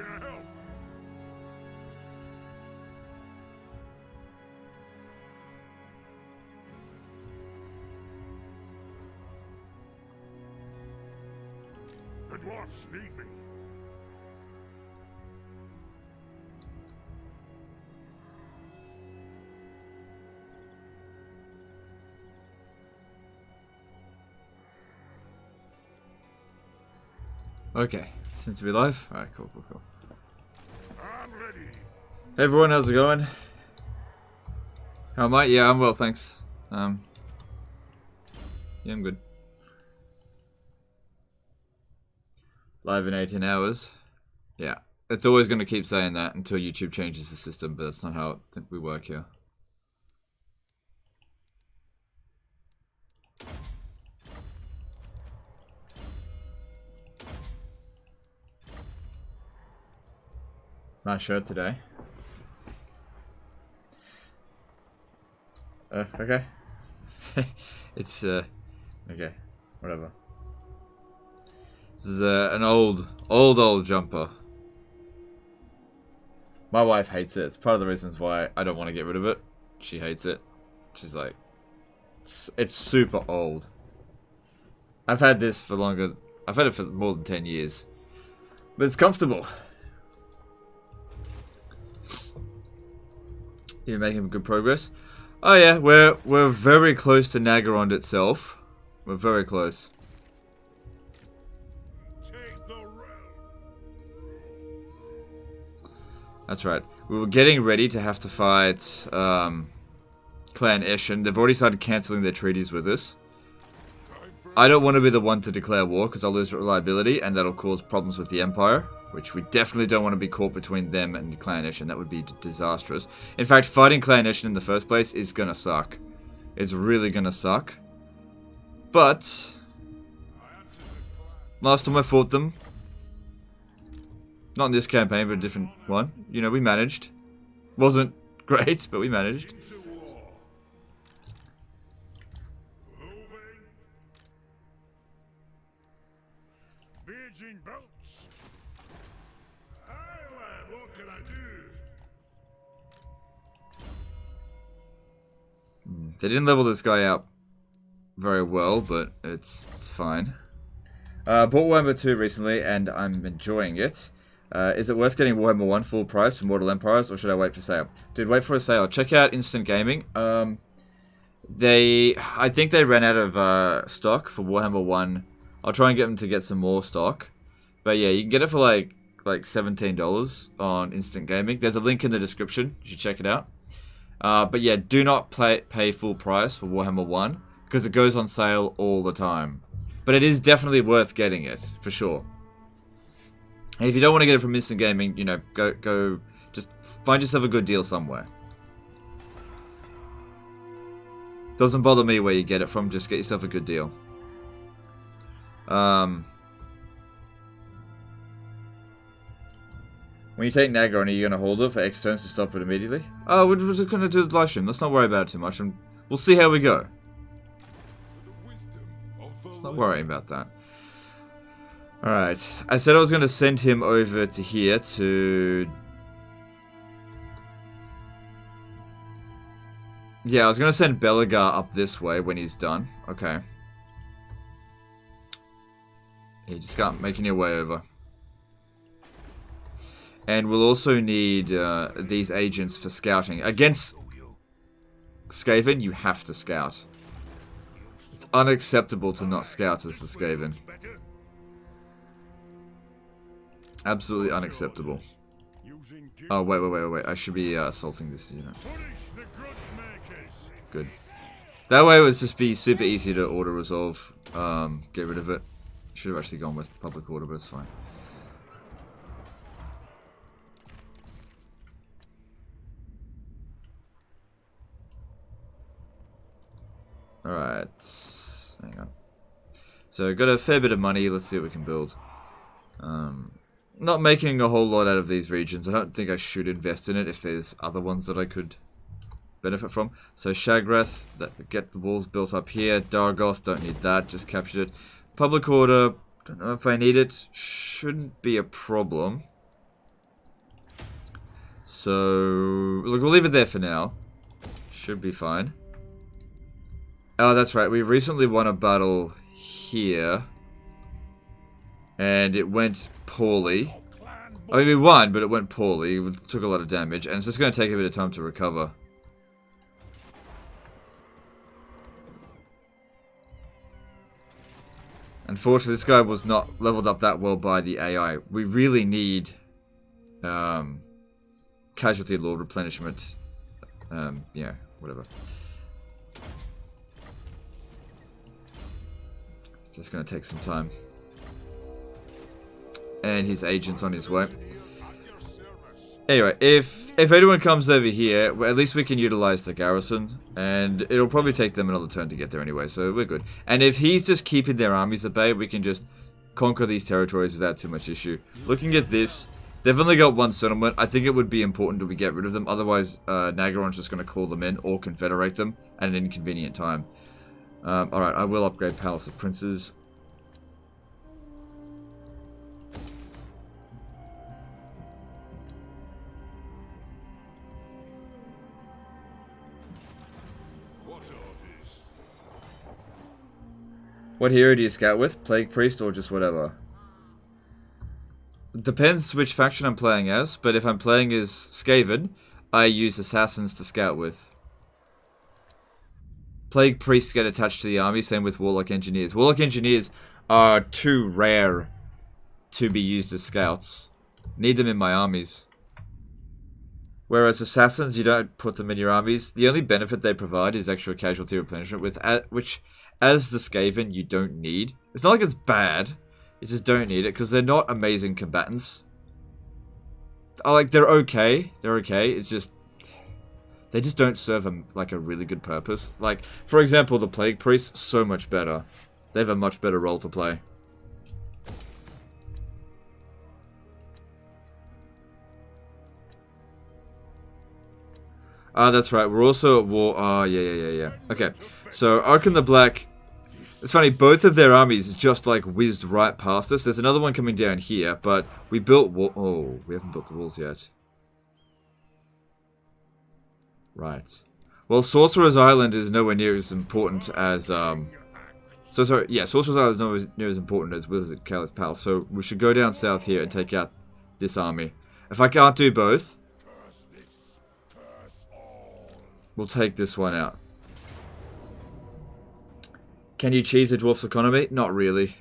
can I help? The dwarfs need me. Okay, seem to be live. Alright, cool. I'm ready. Hey everyone, how's it going? How am I? Yeah, I'm well, thanks. Yeah, I'm good. Live in 18 hours. Yeah, it's always going to keep saying that until YouTube changes the system, but that's not how we work here. Nice shirt today. Okay. It's, okay. Whatever. This is an old jumper. My wife hates it. It's part of the reasons why I don't want to get rid of it. She hates it. She's like, it's super old. I've had this for longer. I've had it for more than 10 years. But it's comfortable. You're making good progress. Oh yeah, we're very close to Naggarond itself. We're very close. That's right. We were getting ready to have to fight Clan Eshin. They've already started cancelling their treaties with us. I don't want to be the one to declare war because I'll lose reliability and that'll cause problems with the Empire. Which we definitely don't want to be caught between them and Clan Eshin. That would be disastrous. In fact, fighting Clan Eshin in the first place is gonna suck. It's really gonna suck. But last time I fought them, not in this campaign, but a different one, you know, we managed. Wasn't great, but we managed. They didn't level this guy up very well, but it's fine. Bought Warhammer 2 recently, and I'm enjoying it. Is it worth getting Warhammer 1 full price for Mortal Empires, or should I wait for sale? Dude, wait for a sale. Check out Instant Gaming. I think they ran out of stock for Warhammer 1. I'll try and get them to get some more stock. But yeah, you can get it for like $17 on Instant Gaming. There's a link in the description. You should check it out. But yeah, do not pay full price for Warhammer 1, because it goes on sale all the time. But it is definitely worth getting it, for sure. And if you don't want to get it from Instant Gaming, you know, go, just find yourself a good deal somewhere. Doesn't bother me where you get it from, just get yourself a good deal. When you take Naggarond, are you going to hold it for X turns to stop it immediately? Oh, we're just going to do the live stream. Let's not worry about it too much. And we'll see how we go. Let's not worry about that. Alright. I said I was going to send him over to here to... Yeah, I was going to send Belagar up this way when he's done. Okay. You just can't make your way over. And we'll also need these agents for scouting. Against Skaven, you have to scout. It's unacceptable to not scout as the Skaven. Absolutely unacceptable. Oh, wait. I should be assaulting this unit. Good. That way it would just be super easy to auto-resolve. Get rid of it. Should have actually gone with public order, but it's fine. Alright, hang on. So, got a fair bit of money, let's see what we can build. Not making a whole lot out of these regions. I don't think I should invest in it if there's other ones that I could benefit from. So, Shagrath, get the walls built up here. Dargoth, don't need that, just captured it. Public order, don't know if I need it. Shouldn't be a problem. So, look, we'll leave it there for now. Should be fine. Oh, that's right. We recently won a battle here. And it went poorly. I mean, we won, but it went poorly. We took a lot of damage. And it's just going to take a bit of time to recover. Unfortunately, this guy was not leveled up that well by the AI. We really need casualty lord replenishment. Yeah, whatever. Just going to take some time. And his agent's on his way. Anyway, if anyone comes over here, well, at least we can utilize the garrison. And it'll probably take them another turn to get there anyway, so we're good. And if he's just keeping their armies at bay, we can just conquer these territories without too much issue. Looking at this, they've only got one settlement. I think it would be important that we get rid of them. Otherwise, Naggarond's just going to call them in or confederate them at an inconvenient time. Alright, I will upgrade Palace of Princes. What hero do you scout with? Plague Priest or just whatever? Depends which faction I'm playing as, but if I'm playing as Skaven, I use Assassins to scout with. Plague Priests get attached to the army, same with Warlock Engineers. Warlock Engineers are too rare to be used as scouts. Need them in my armies. Whereas Assassins, you don't put them in your armies. The only benefit they provide is extra casualty replenishment, which, as the Skaven, you don't need. It's not like it's bad. You just don't need it, because they're not amazing combatants. They're okay. They're okay. It's just... they just don't serve a really good purpose. Like, for example, the Plague Priests, so much better. They have a much better role to play. That's right. We're also at war. Oh, yeah. Okay. So, Arkham the Black. It's funny, both of their armies just whizzed right past us. There's another one coming down here, but we built oh, we haven't built the walls yet. Right. Well, Sorcerer's Island is nowhere near as important as, Sorcerer's Island is nowhere near as important as Wizard Khaled's Palace, so we should go down south here and take out this army. If I can't do both, we'll take this one out. Can you cheese a dwarf's economy? Not really.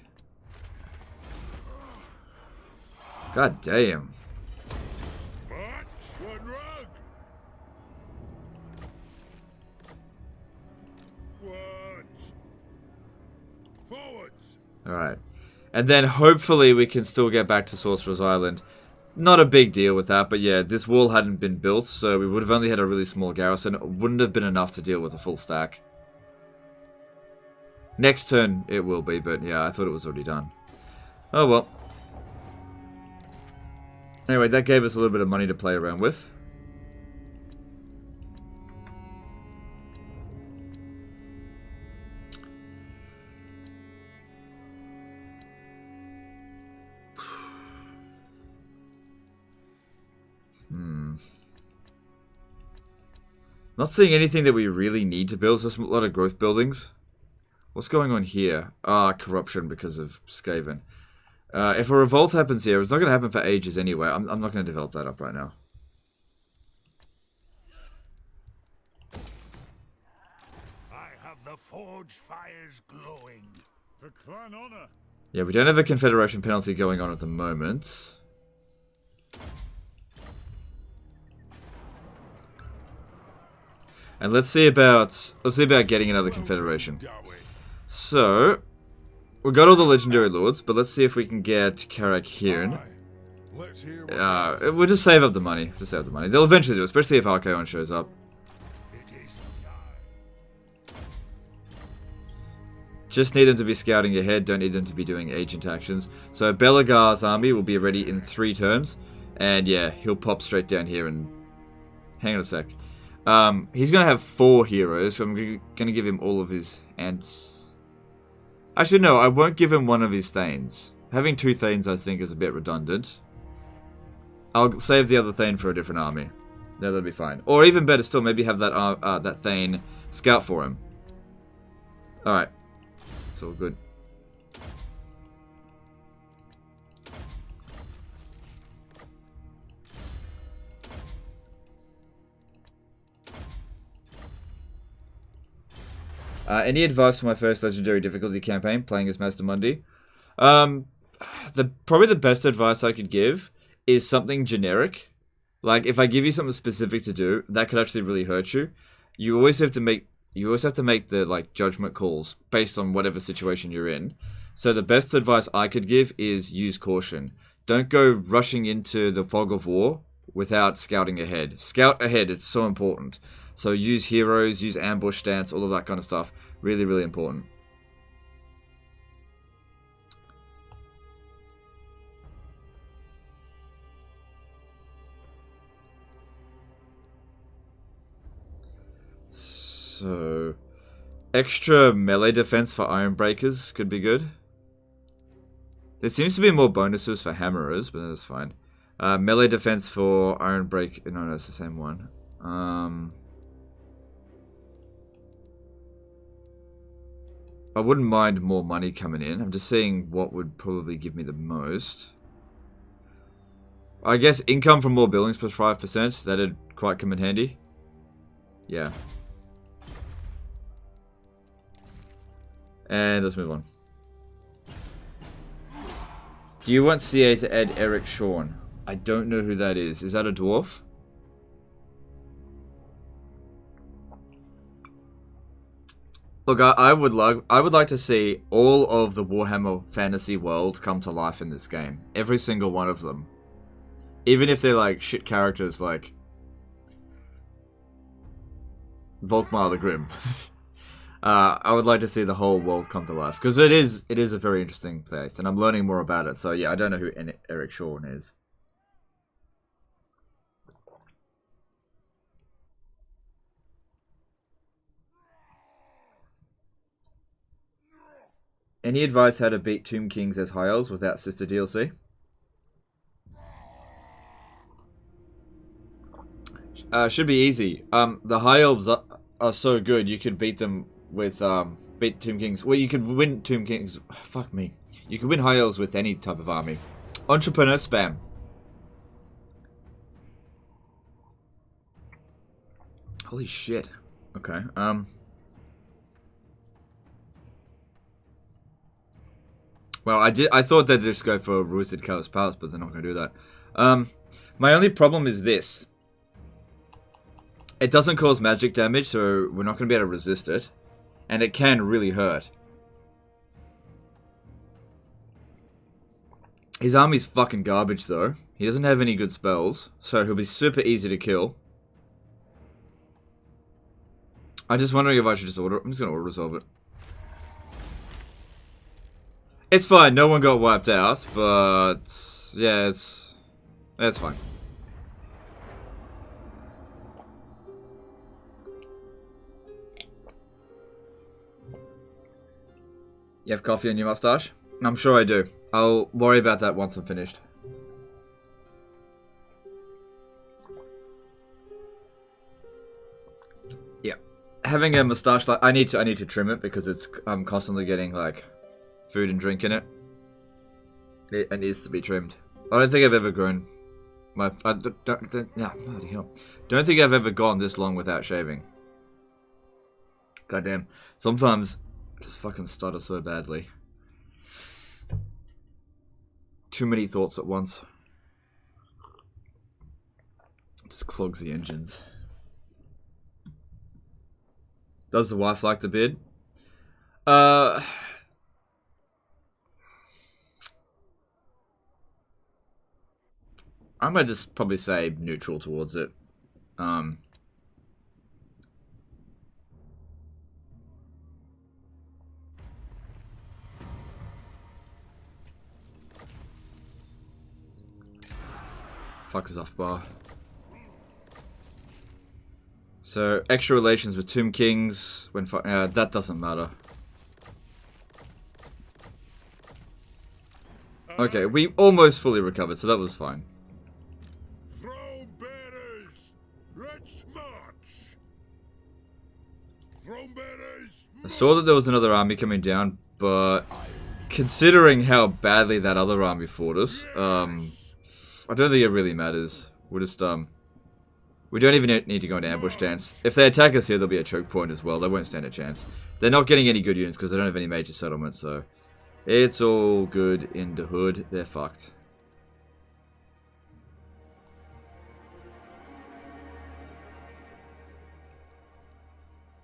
God damn. Alright. And then hopefully we can still get back to Sorcerer's Island. Not a big deal with that, but yeah, this wall hadn't been built, so we would have only had a really small garrison. It wouldn't have been enough to deal with a full stack. Next turn it will be, but yeah, I thought it was already done. Oh well. Anyway, that gave us a little bit of money to play around with. Not seeing anything that we really need to build. There's just a lot of growth buildings. What's going on here? Corruption because of Skaven. If a revolt happens here, it's not going to happen for ages anyway. I'm not going to develop that up right now. I have the forge fires glowing. For clan honor. Yeah, we don't have a confederation penalty going on at the moment. And let's see about getting another confederation. So, we got all the legendary lords, but let's see if we can get Karak Hiran. We'll just save up the money. They'll eventually do it, especially if Archaon shows up. Just need them to be scouting ahead, don't need them to be doing agent actions. So Belagar's army will be ready in 3 turns. And yeah, he'll pop straight down here and... hang on a sec. He's going to have 4 heroes, so I'm going to give him all of his ants. Actually, no, I won't give him one of his Thanes. Having 2 Thanes, I think, is a bit redundant. I'll save the other Thane for a different army. No, that'd be fine. Or even better still, maybe have that Thane scout for him. Alright. It's all good. Any advice for my first legendary difficulty campaign, playing as Master Mundi? Probably the best advice I could give is something generic. Like, if I give you something specific to do, that could actually really hurt you. You always have to make the, like, judgment calls based on whatever situation you're in. So the best advice I could give is use caution. Don't go rushing into the fog of war without scouting ahead. Scout ahead, it's so important. So use heroes, use ambush stance, all of that kind of stuff. Really, really important. So, extra melee defense for Iron Breakers could be good. There seems to be more bonuses for Hammerers, but that's fine. Melee defense for Iron Break. No, it's the same one. I wouldn't mind more money coming in. I'm just seeing what would probably give me the most. I guess income from more buildings plus 5%. That'd quite come in handy. Yeah. And let's move on. Do you want CA to add Eric Shawn? I don't know who that is. Is that a dwarf? Look, I would like to see all of the Warhammer fantasy world come to life in this game. Every single one of them. Even if they're like shit characters like Volkmar the Grim. I would like to see the whole world come to life. Because it is a very interesting place. And I'm learning more about it. So yeah, I don't know who Eric Shawn is. Any advice how to beat Tomb Kings as High Elves without Sister DLC? Should be easy. The High Elves are so good, you could beat them with, beat Tomb Kings. Well, you could win Tomb Kings. Fuck me. You could win High Elves with any type of army. Entrepreneur spam. Holy shit. Okay, well, I thought they'd just go for Ruisted Callous Palace, but they're not going to do that. My only problem is this. It doesn't cause magic damage, so we're not going to be able to resist it. And it can really hurt. His army's fucking garbage, though. He doesn't have any good spells, so he'll be super easy to kill. I'm just wondering if I should just I'm just going to auto-resolve it. It's fine, no one got wiped out, but yeah, it's fine. You have coffee on your mustache? I'm sure I do. I'll worry about that once I'm finished. Yeah. Having a mustache, like I need to trim it because I'm constantly getting like food and drink in it. It needs to be trimmed. I don't think I've ever grown my... bloody hell. Don't think I've ever gone this long without shaving. Goddamn. Sometimes I just fucking stutter so badly. Too many thoughts at once. Just clogs the engines. Does the wife like the beard? I might just probably say neutral towards it. Fuck is off bar. So, extra relations with Tomb Kings when that doesn't matter. Okay, we almost fully recovered, so that was fine. Throw bearers! I saw that there was another army coming down, but considering how badly that other army fought us, I don't think it really matters. We'll just, we don't even need to go into ambush stance. If they attack us here, there'll be a choke point as well. They won't stand a chance. They're not getting any good units because they don't have any major settlements, so it's all good in the hood. They're fucked.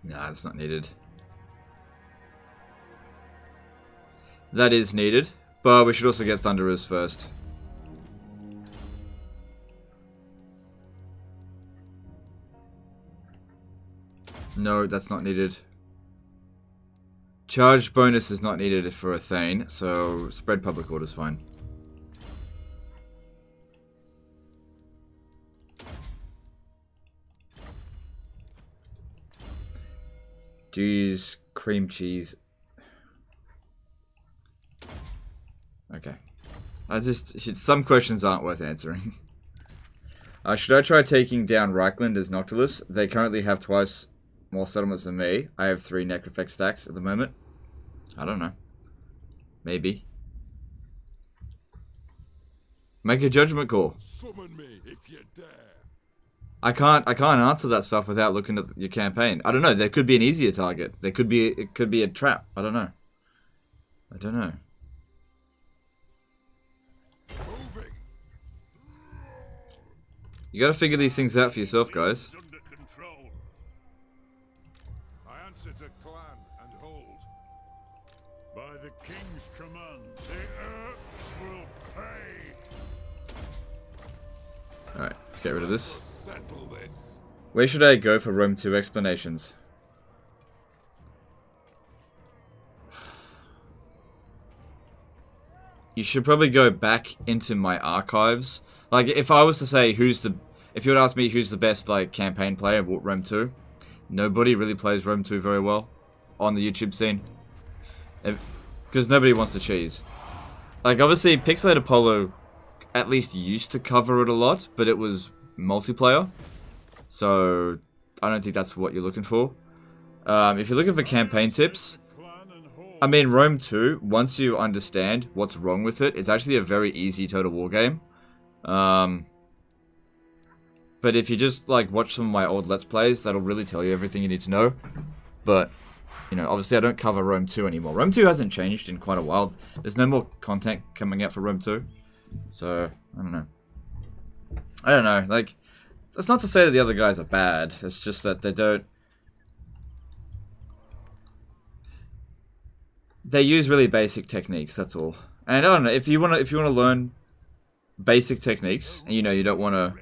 Nah, that's not needed. That is needed, but we should also get Thunderers first. No, that's not needed. Charge bonus is not needed for a Thane, so spread public order is fine. Jeez, cream cheese. Okay. Some questions aren't worth answering. Should I try taking down Reichland as Noctilus? They currently have twice more settlements than me. I have 3 Necrophect stacks at the moment. I don't know. Maybe. Make a judgment call. Summon me if you dare. I can't answer that stuff without looking at your campaign. I don't know. There could be an easier target. It could be a trap. I don't know. I don't know. Moving. You gotta figure these things out for yourself, guys. Under control. I answer to clan and hold. By the king's command, the Earths will pay. Alright, let's get rid of this. Settle this. Where should I go for Rome 2 explanations? You should probably go back into my archives. Like, if I was to say if you would ask me who's the best, like, campaign player of Rome 2, nobody really plays Rome 2 very well on the YouTube scene. Because nobody wants to cheese. Like, obviously, Pixelated Apollo at least used to cover it a lot, but it was multiplayer. So, I don't think that's what you're looking for. If you're looking for campaign tips, I mean, Rome 2, once you understand what's wrong with it, it's actually a very easy Total War game. But if you just, like, watch some of my old Let's Plays, that'll really tell you everything you need to know. But, you know, obviously I don't cover Rome 2 anymore. Rome 2 hasn't changed in quite a while. There's no more content coming out for Rome 2. So, I don't know. I don't know, like, that's not to say that the other guys are bad. It's just that they don't... They use really basic techniques, that's all. And I don't know, if you wanna learn basic techniques, and you know you don't wanna,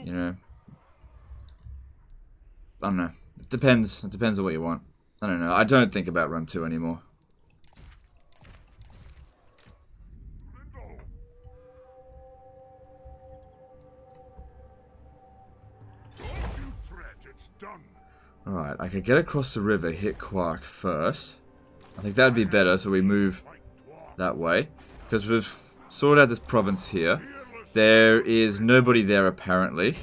you know, I don't know. It depends on what you want. I don't know. I don't think about Rome 2 anymore. Don't you fret, it's done. Alright, I could get across the river, hit Quark first. I think that'd be better, so we move that way. Because we've sorted out this province here. There is nobody there, apparently.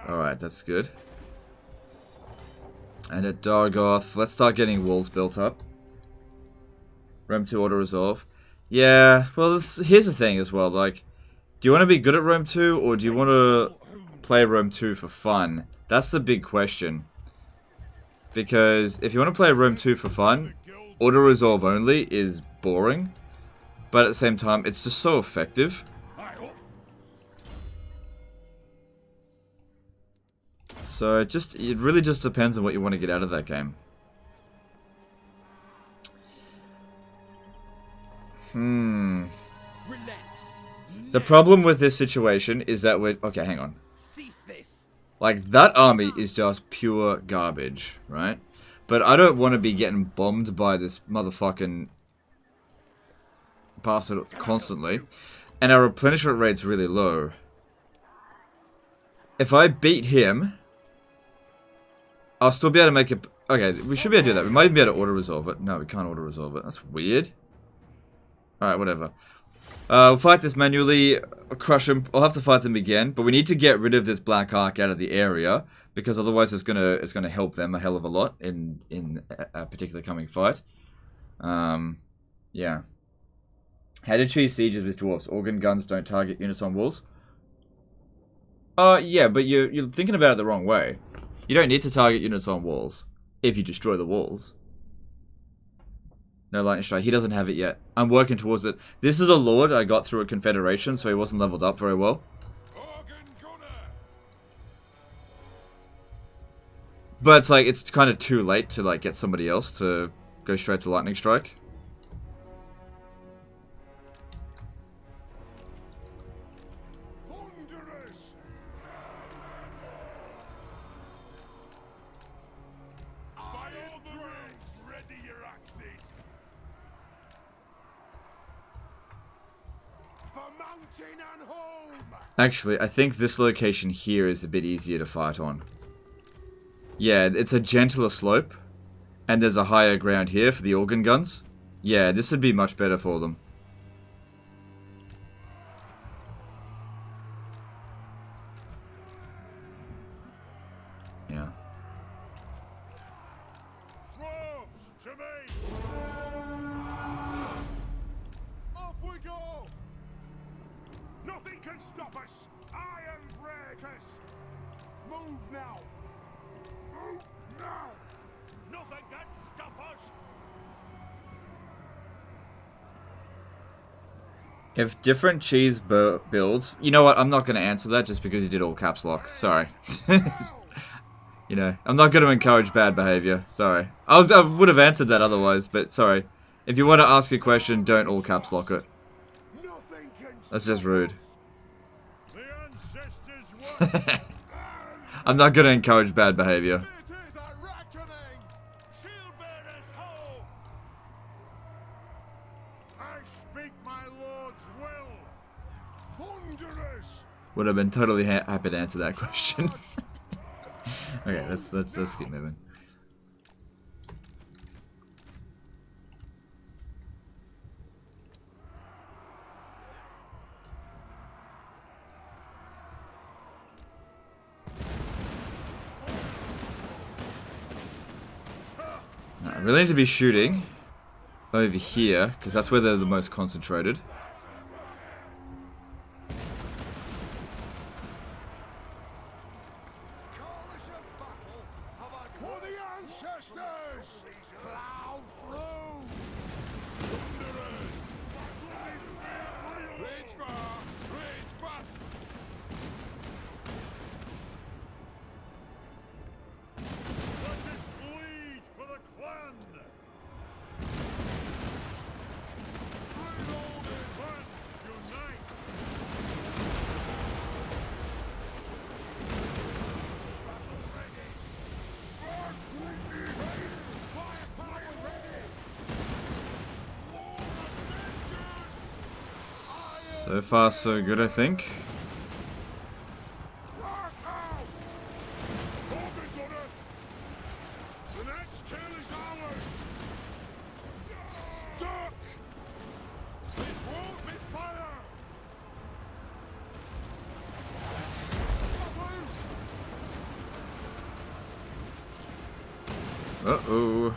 Alright, that's good. And at Dargoth, let's start getting walls built up. Rome 2 auto-resolve. Yeah, well, here's the thing as well, like, do you want to be good at Rome 2, or do you want to play Rome 2 for fun? That's the big question. Because if you want to play Rome 2 for fun, auto-resolve only is boring. But at the same time, it's just so effective. So it really just depends on what you want to get out of that game. The problem with this situation is that we're... Okay, hang on. Like, that army is just pure garbage, right? But I don't want to be getting bombed by this motherfucking bastard constantly. And our replenishment rate's really low. If I beat him, I'll still be able to make it... Okay, we should be able to do that. We might even be able to auto-resolve it. No, we can't auto-resolve it. That's weird. Alright, whatever. We'll fight this manually, crush them. I'll have to fight them again, but we need to get rid of this black arc out of the area because otherwise it's gonna help them a hell of a lot in a particular coming fight. Yeah. How to choose sieges with dwarves? Organ guns don't target units on walls. Yeah, but you're thinking about it the wrong way. You don't need to target units on walls if you destroy the walls. No lightning strike. He doesn't have it yet. I'm working towards it. This is a lord I got through a confederation, so he wasn't leveled up very well. But it's like, it's kind of too late to like get somebody else to go straight to lightning strike. Actually, I think this location here is a bit easier to fight on. Yeah, it's a gentler slope. And there's a higher ground here for the organ guns. Yeah, this would be much better for them. Yeah. Off we go! Nothing can stop us! Iron breakers! Move now! Move now! Nothing can stop us! If different cheese builds... You know what? I'm not going to answer that just because you did all caps lock. Sorry. You know, I'm not going to encourage bad behavior. Sorry. I would have answered that otherwise, but sorry. If you want to ask a question, don't all caps lock it. That's just rude. I'm not going to encourage bad behavior. Would have been totally happy to answer that question. Okay, let's keep moving. I really need to be shooting over here because that's where they're the most concentrated. So far, so good, I think. Uh-oh.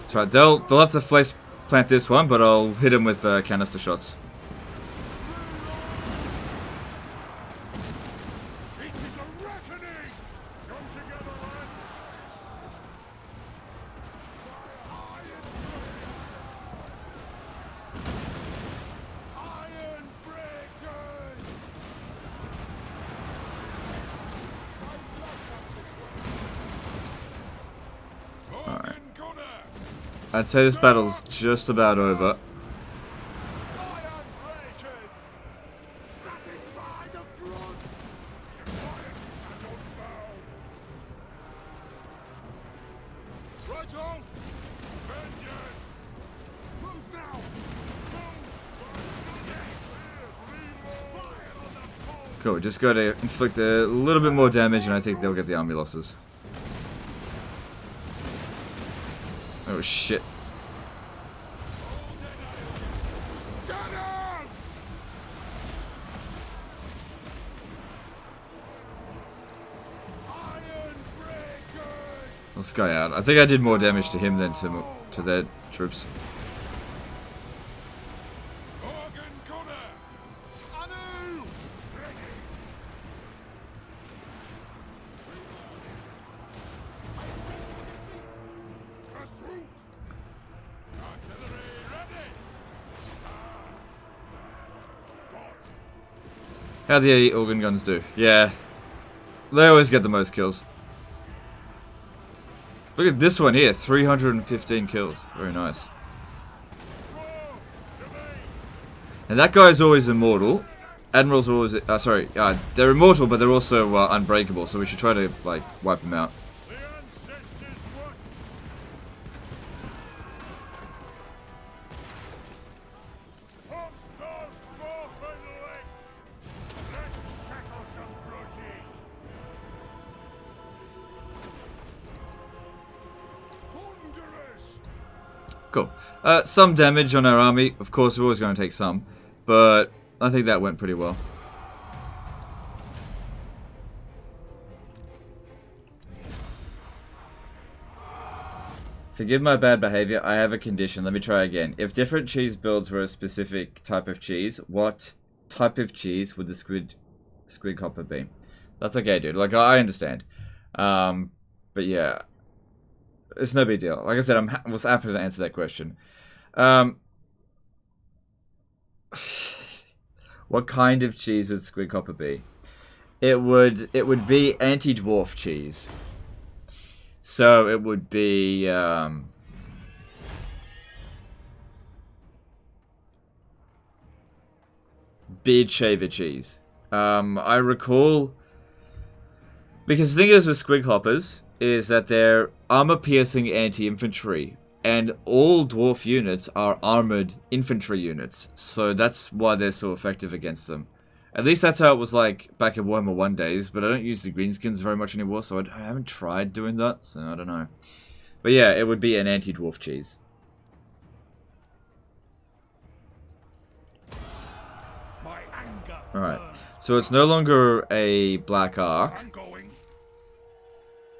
That's right, they'll have to place plant this one, but I'll hit him with canister shots. I'd say this battle's just about over. Cool, just got to inflict a little bit more damage and I think they'll get the army losses. Oh shit. Let's go out. I think I did more damage to him than to their troops. How the organ guns do? Yeah. They always get the most kills. Look at this one here, 315 kills. Very nice. And that guy's always immortal. Admirals are always... they're immortal, but they're also unbreakable, so we should try to, like, wipe them out. Cool. Some damage on our army. Of course, we're always going to take some. But I think that went pretty well. Forgive my bad behavior. I have a condition. Let me try again. If different cheese builds were a specific type of cheese, what type of cheese would the squid hopper be? That's okay, dude. Like, I understand. But yeah. It's no big deal. Like I said, I was happy to answer that question. What kind of cheese would squid hopper be? It would be anti-dwarf cheese. So it would be beard shaver cheese. I recall, because the thing is with squig hoppers is that they're armor-piercing anti-infantry, and all dwarf units are armored infantry units, so that's why they're so effective against them. At least that's how it was like back in Warhammer 1 days, but I don't use the greenskins very much anymore, so I haven't tried doing that, so I don't know. But yeah, it would be an anti-dwarf cheese. Alright, so it's no longer a black arc.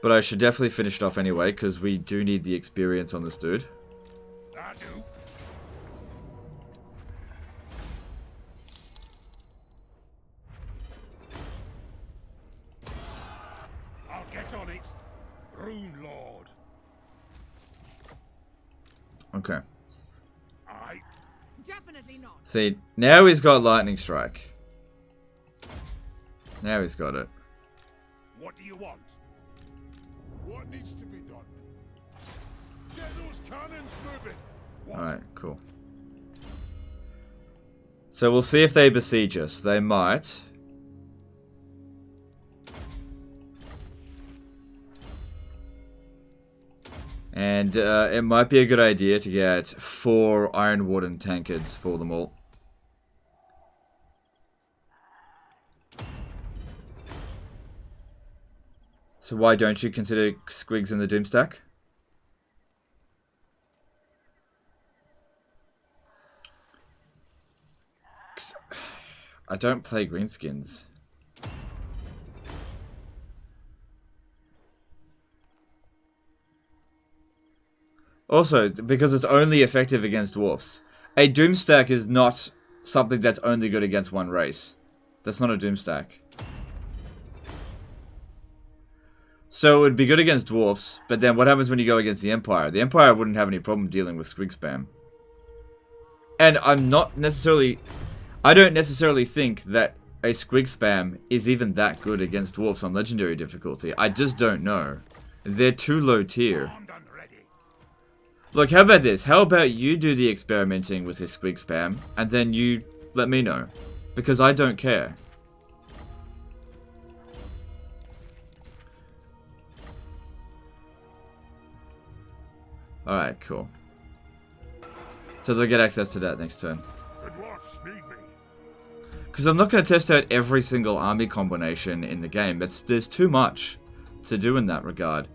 But I should definitely finish it off anyway, because we do need the experience on this dude. I do. I'll get on it. Rune Lord. Okay. Definitely not. See, now he's got lightning strike. Now he's got it. What do you want? What needs to be done? Get those cannons moving. Alright, cool. So we'll see if they besiege us. They might. And it might be a good idea to get 4 Iron Warden tankards for them all. So why don't you consider squigs in the Doomstack? I don't play greenskins. Also, because it's only effective against dwarfs. A Doomstack is not something that's only good against one race. That's not a Doomstack. So it would be good against dwarfs, but then what happens when you go against the Empire? The Empire wouldn't have any problem dealing with squig spam. And I don't necessarily think that a squig spam is even that good against dwarfs on legendary difficulty. I just don't know. They're too low tier. Look, how about this? How about you do the experimenting with his squig spam, and then you let me know. Because I don't care. Alright, cool. So they'll get access to that next turn. The dwarfs need me. Because I'm not going to test out every single army combination in the game. There's too much to do in that regard.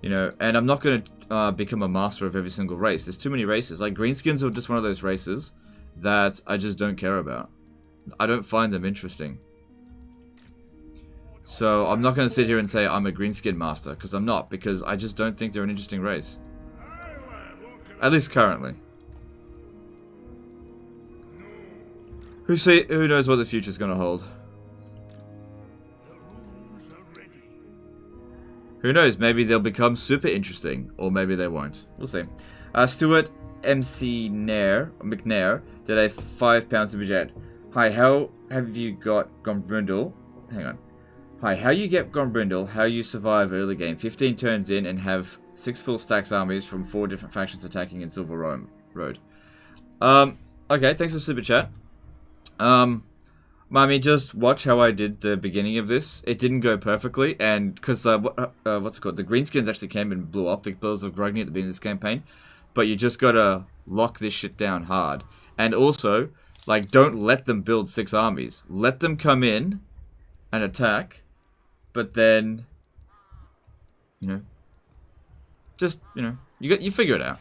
You know, and I'm not going to become a master of every single race. There's too many races. Like, greenskins are just one of those races that I just don't care about. I don't find them interesting. So I'm not going to sit here and say I'm a greenskin master, because I'm not, because I just don't think they're an interesting race. At least currently. Who knows what the future's going to hold? Who knows, maybe they'll become super interesting, or maybe they won't. We'll see. Stuart MC McNair did a £5 super chat. Hi, how have you got Grombrindal? Hang on. Hi, how you get Grombrindal, how you survive early game, 15 turns in and have 6 full stacks armies from 4 different factions attacking in Silver Road. Okay, thanks for super chat. Mommy, just watch how I did the beginning of this. It didn't go perfectly, and because what's it called? The greenskins actually came and blew up the Bills of Grugny at the beginning of this campaign. But you just gotta lock this shit down hard. And also, like, don't let them build 6 armies. Let them come in and attack, but then, you know, just, you know, you figure it out.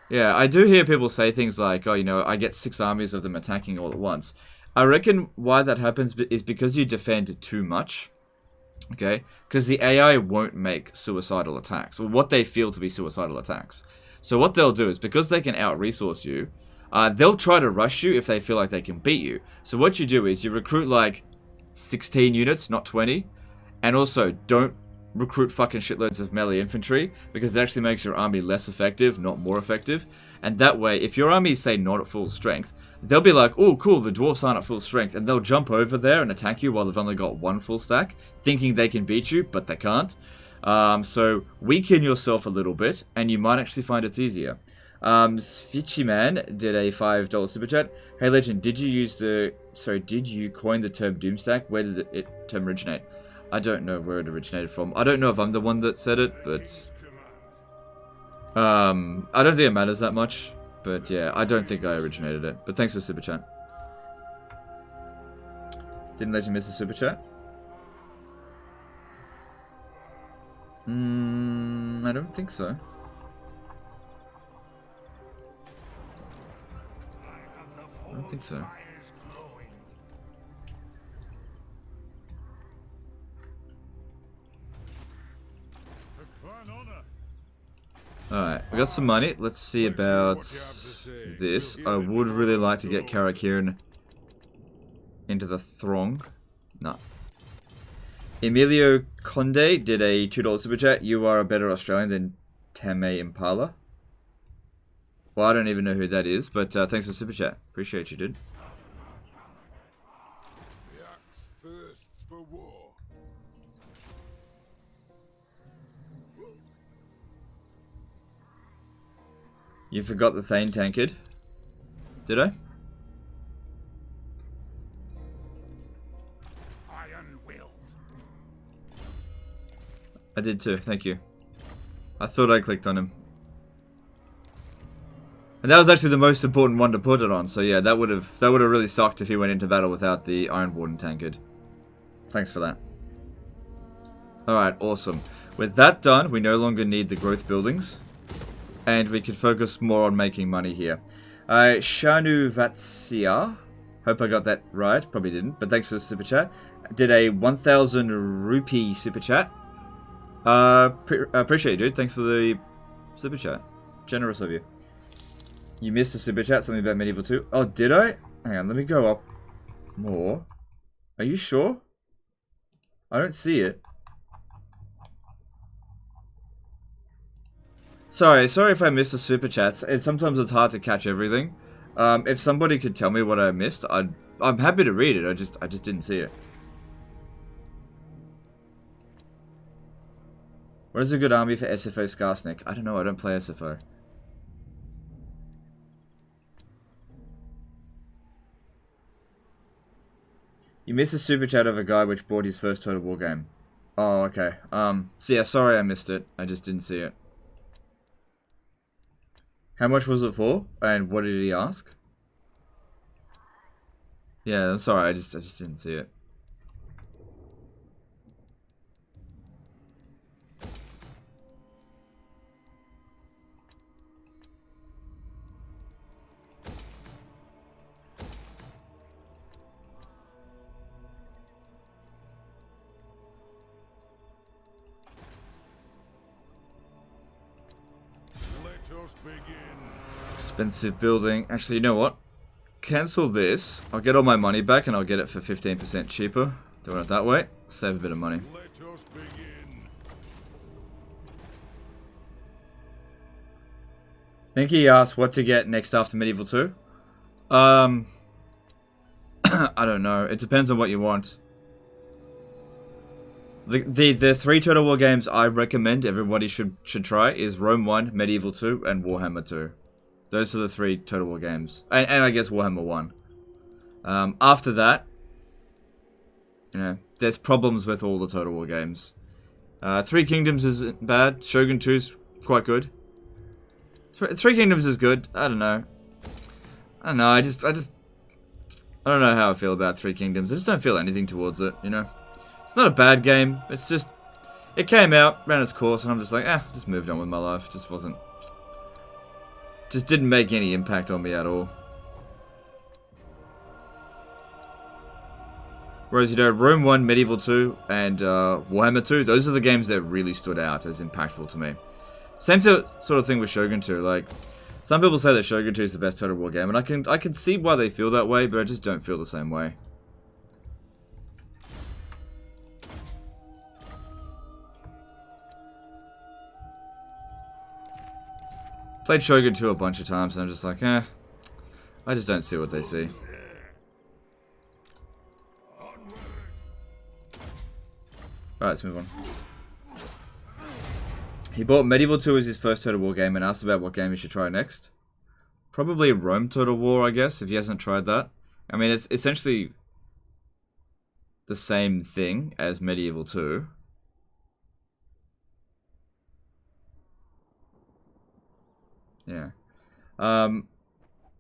Yeah, I do hear people say things like, oh, you know, I get 6 armies of them attacking all at once. I reckon why that happens is because you defend too much. Okay? Because the AI won't make suicidal attacks, or what they feel to be suicidal attacks. So what they'll do is, because they can out-resource you, they'll try to rush you if they feel like they can beat you. So what you do is you recruit like 16 units, not 20. And also, don't recruit fucking shitloads of melee infantry, because it actually makes your army less effective, not more effective. And that way, if your army is, say, not at full strength, they'll be like, oh, cool, the dwarfs aren't at full strength, and they'll jump over there and attack you while they've only got 1 full stack, thinking they can beat you, but they can't. So weaken yourself a little bit, and you might actually find it's easier. Svichiman did a $5 super chat. Hey, Legend, did you coin the term Doomstack? Where did it term originate? I don't know where it originated from. I don't know if I'm the one that said it, but I don't think it matters that much. But yeah, I don't think I originated it. But thanks for the super chat. Didn't Legend miss a super chat? I don't think so. I don't think so. Alright, we got some money. Let's see about this. I would really like to get Karakiran into the throng. No. Emilio Conde did a $2 super chat. You are a better Australian than Tame Impala. Well, I don't even know who that is, but thanks for super chat. Appreciate you, dude. The axe thirsts for war. You forgot the Thane tankard. Did I? Iron-willed. I did too, thank you. I thought I clicked on him. And that was actually the most important one to put it on, so yeah, that would have really sucked if he went into battle without the Iron Warden tankard. Thanks for that. Alright, awesome. With that done, we no longer need the growth buildings. And we can focus more on making money here. Shanu Vatsia, hope I got that right, probably didn't, but thanks for the super chat. Did a 1,000 rupee super chat. Appreciate it, dude. Thanks for the super chat. Generous of you. You missed a super chat, something about Medieval 2. Oh, did I? Hang on, let me go up more. Are you sure? I don't see it. Sorry if I missed the super chats. Sometimes it's hard to catch everything. If somebody could tell me what I missed, I'm happy to read it. I just didn't see it. What is a good army for SFO Skarsnik? I don't know. I don't play SFO. You missed a super chat of a guy which bought his first Total War game. Oh, okay. So yeah, sorry I missed it. I just didn't see it. How much was it for? And what did he ask? Yeah, I'm sorry, I just didn't see it. us begin. Expensive building. Actually, you know what? Cancel this. I'll get all my money back and I'll get it for 15% cheaper. Doing it that way. Save a bit of money. Let us begin. I think he asked what to get next after Medieval 2. I don't know. It depends on what you want. The 3 Total War games I recommend everybody should try is Rome 1, Medieval 2, and Warhammer 2. Those are the 3 Total War games. And I guess Warhammer 1. After that, you know, there's problems with all the Total War games. 3 Kingdoms isn't bad. Shogun 2's quite good. 3 Kingdoms is good. I don't know. I don't know how I feel about 3 Kingdoms. I just don't feel anything towards it, you know? It's not a bad game. It's just... It came out, ran its course, and I'm just like, just moved on with my life. Just didn't make any impact on me at all. Whereas, you know, Rome 1, Medieval 2, and Warhammer 2, those are the games that really stood out as impactful to me. Same sort of thing with Shogun 2. Like, some people say that Shogun 2 is the best Total War game, and I can see why they feel that way, but I just don't feel the same way. Played Shogun 2 a bunch of times, and I'm just like, I just don't see what they see. Alright, let's move on. He bought Medieval 2 as his first Total War game and asked about what game he should try next. Probably Rome Total War, I guess, if he hasn't tried that. I mean, it's essentially the same thing as Medieval 2. Yeah.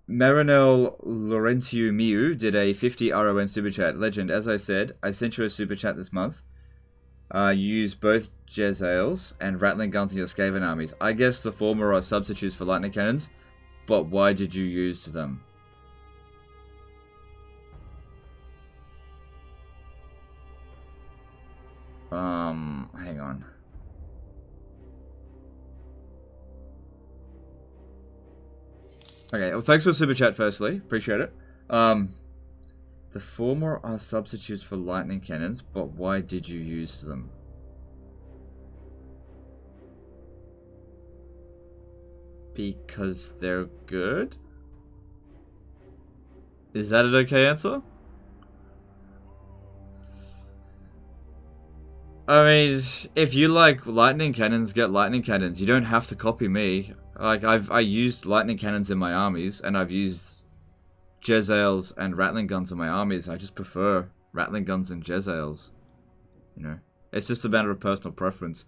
Marinel Laurentiu Miu did a 50 RON super chat. Legend, as I said, I sent you a super chat this month. You use both Jezzails and Rattling guns in your Skaven armies. I guess the former are substitutes for lightning cannons, but why did you use them? Hang on. Okay, well, thanks for the super chat firstly. Appreciate it. The former are substitutes for lightning cannons, but why did you use them? Because they're good? Is that an okay answer? I mean, if you like lightning cannons, get lightning cannons. You don't have to copy me. Like, I used lightning cannons in my armies, and I've used Jezzails and Rattling guns in my armies. I just prefer Rattling guns and Jezzails. You know, it's just a matter of personal preference.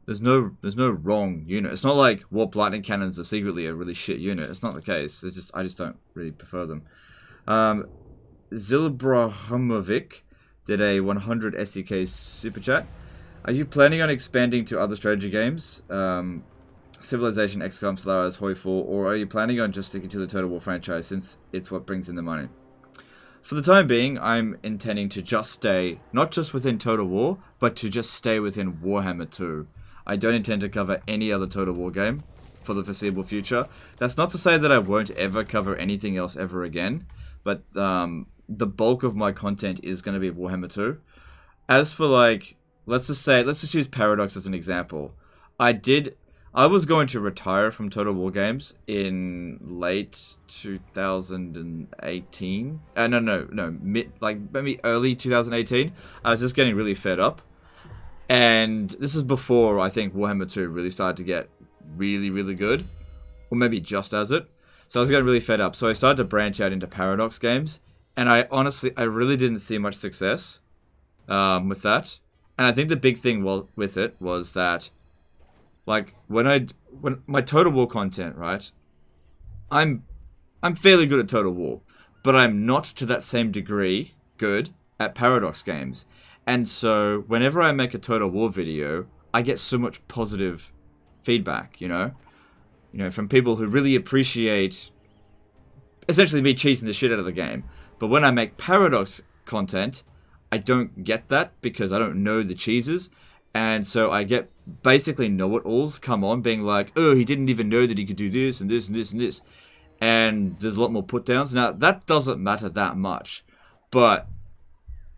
There's no wrong unit. It's not like Warp Lightning Cannons are secretly a really shit unit. It's not the case. It's just I just don't really prefer them. Zilbrahomovic did a 100 SEK super chat. Are you planning on expanding to other strategy games? Civilization, XCOM, Solaris, Hoi 4, or are you planning on just sticking to the Total War franchise since it's what brings in the money? For the time being, I'm intending to just stay, not just within Total War, but to just stay within Warhammer 2. I don't intend to cover any other Total War game for the foreseeable future. That's not to say that I won't ever cover anything else ever again, but the bulk of my content is going to be Warhammer 2. As for like, let's just use Paradox as an example. I was going to retire from Total War games in late 2018. Maybe early 2018. I was just getting really fed up. And this is before I think Warhammer 2 really started to get really, really good. Or maybe just as it. So I was getting really fed up. So I started to branch out into Paradox games. And I really didn't see much success with that. And I think the big thing with it was that, like, when my Total War content, right, I'm fairly good at Total War, but I'm not to that same degree good at Paradox games. And so whenever I make a Total War video, I get so much positive feedback, you know, from people who really appreciate essentially me cheesing the shit out of the game. But when I make Paradox content, I don't get that because I don't know the cheeses. And so I get basically know-it-alls come on being like, oh, he didn't even know that he could do this and this and this and this. And there's a lot more put-downs. Now, that doesn't matter that much. But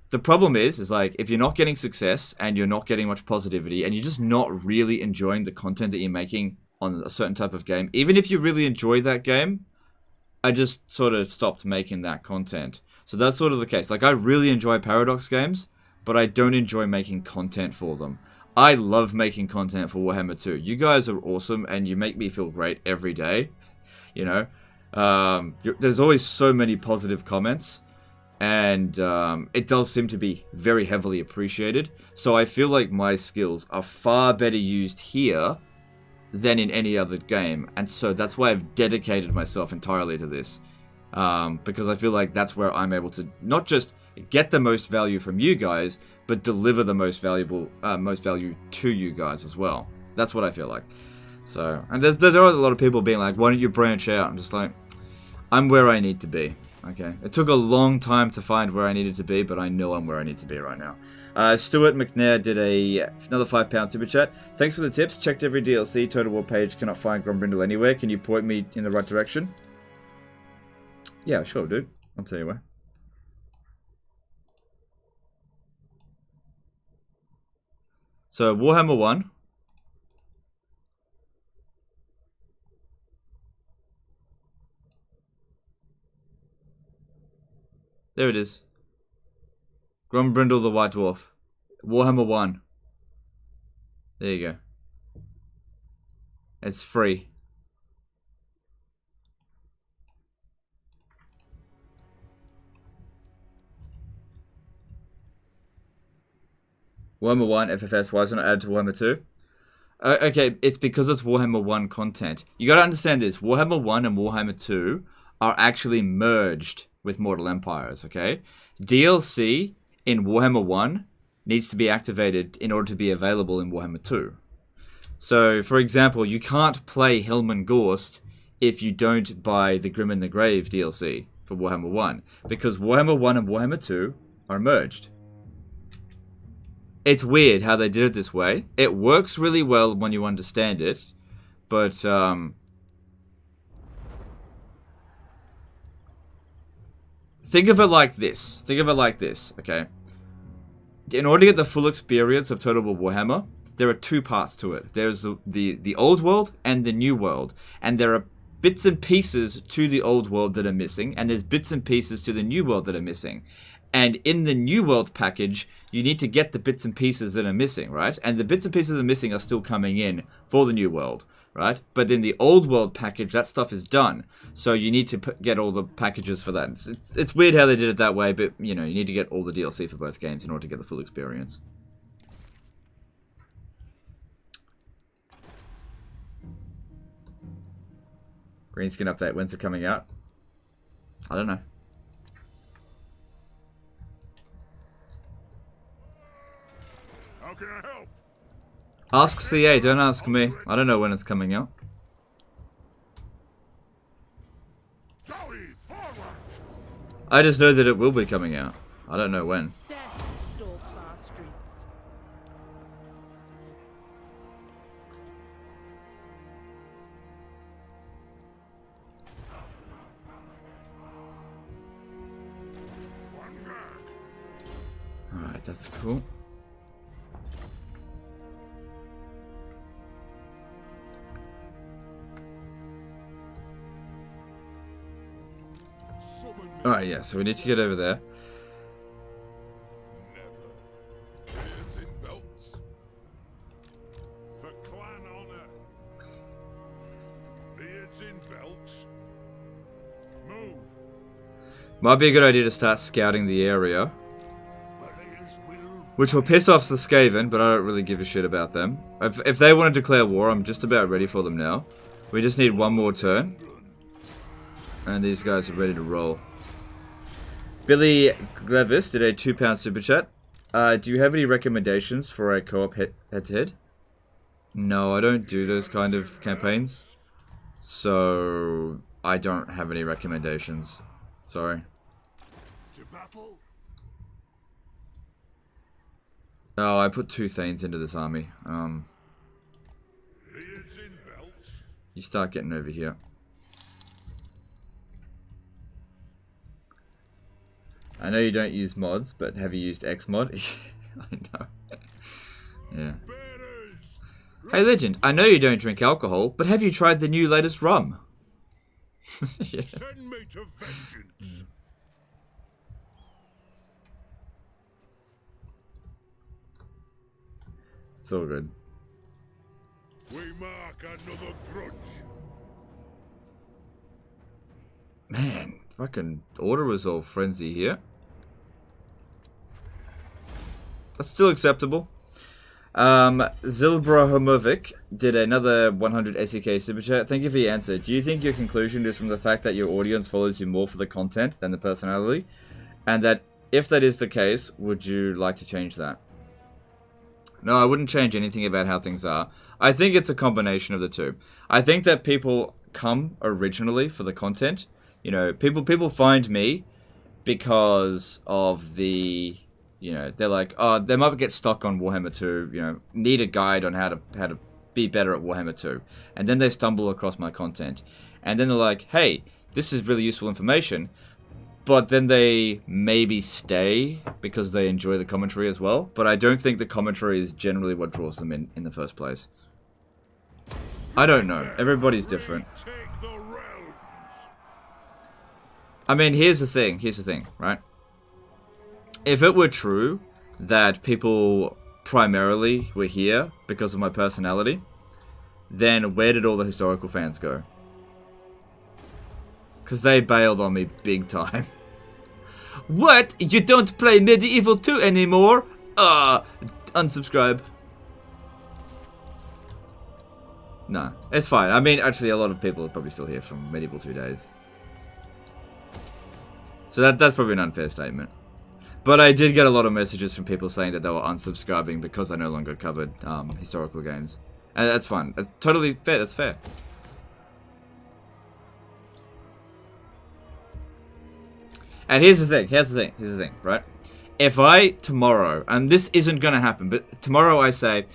the problem is like, if you're not getting success and you're not getting much positivity and you're just not really enjoying the content that you're making on a certain type of game, even if you really enjoy that game, I just sort of stopped making that content. So that's sort of the case. Like, I really enjoy Paradox games, but I don't enjoy making content for them. I love making content for Warhammer 2. You guys are awesome, and you make me feel great every day. You know, there's always so many positive comments, and it does seem to be very heavily appreciated. So I feel like my skills are far better used here than in any other game, and so that's why I've dedicated myself entirely to this. Because I feel like that's where I'm able to not just get the most value from you guys, but deliver the most value to you guys as well. That's what I feel like. So, and there are a lot of people being like, why don't you branch out? I'm just like, I'm where I need to be. Okay, it took a long time to find where I needed to be, but I know I'm where I need to be right now. Stuart McNair did another £5 super chat. Thanks for the tips. Checked every DLC. Total War page. Cannot find Grombrindal anywhere. Can you point me in the right direction? Yeah, sure, dude. I'll tell you where. So, Warhammer 1. There it is. Grombrindal the White Dwarf. Warhammer 1. There you go. It's free. Warhammer 1, FFS, why isn't it added to Warhammer 2? Okay, it's because it's Warhammer 1 content. You gotta understand this. Warhammer 1 and Warhammer 2 are actually merged with Mortal Empires, okay? DLC in Warhammer 1 needs to be activated in order to be available in Warhammer 2. So, for example, you can't play Hillman Gorst if you don't buy the Grim in the Grave DLC for Warhammer 1, because Warhammer 1 and Warhammer 2 are merged. It's weird how they did it this way. It works really well when you understand it, but think of it like this. Think of it like this, okay? In order to get the full experience of Total War Warhammer, there are two parts to it. There's the old world and the new world. And there are bits and pieces to the old world that are missing, and there's bits and pieces to the new world that are missing. And in the new world package, you need to get the bits and pieces that are missing, right? And the bits and pieces that are missing are still coming in for the new world, right? But in the old world package, that stuff is done. So you need to get all the packages for that. It's weird how they did it that way, but you know, you need to get all the DLC for both games in order to get the full experience. Greenskin update, when's it coming out? I don't know. How can I help? Ask CA, don't ask me. I don't know when it's coming out. I just know that it will be coming out. I don't know when. Death stalks our streets. Alright, that's cool. Alright, yeah, so we need to get over there. Never. Beards in belts. For clan honor. Beards in belts. Move. Might be a good idea to start scouting the area. Which will piss off the Skaven, but I don't really give a shit about them. If they want to declare war, I'm just about ready for them now. We just need one more turn. And these guys are ready to roll. Billy Glevis did a £2 super chat. Do you have any recommendations for a co-op head-to-head? No, I don't do those kind of campaigns. So, I don't have any recommendations. Sorry. To battle. Oh, I put 2 Thanes into this army. You start getting over here. I know you don't use mods, but have you used Xmod? I know. Yeah. Hey Legend, I know you don't drink alcohol, but have you tried the new latest rum? Yeah. Send me to vengeance. It's all good. We mark another grudge. Man, fucking auto-resolve frenzy here. That's still acceptable. Zilbrahomovic did another 100 SEK super chat. Thank you for your answer. Do you think your conclusion is from the fact that your audience follows you more for the content than the personality? And that if that is the case, would you like to change that? No, I wouldn't change anything about how things are. I think it's a combination of the two. I think that people come originally for the content. You know, people find me because of the... You know, they're like, oh, they might get stuck on Warhammer 2, you know, need a guide on how to be better at Warhammer 2. And then they stumble across my content. And then they're like, hey, this is really useful information. But then they maybe stay because they enjoy the commentary as well. But I don't think the commentary is generally what draws them in the first place. I don't know. Everybody's different. I mean, here's the thing. Here's the thing, right? If it were true that people primarily were here because of my personality, then where did all the historical fans go? Because they bailed on me big time. What? You don't play Medieval 2 anymore? Unsubscribe. No, it's fine. I mean, actually, a lot of people are probably still here from Medieval 2 days. So that's probably an unfair statement. But I did get a lot of messages from people saying that they were unsubscribing because I no longer covered historical games. And that's fine. That's totally fair. That's fair. And here's the thing. Here's the thing, right? If I, tomorrow, and this isn't going to happen, but tomorrow I say,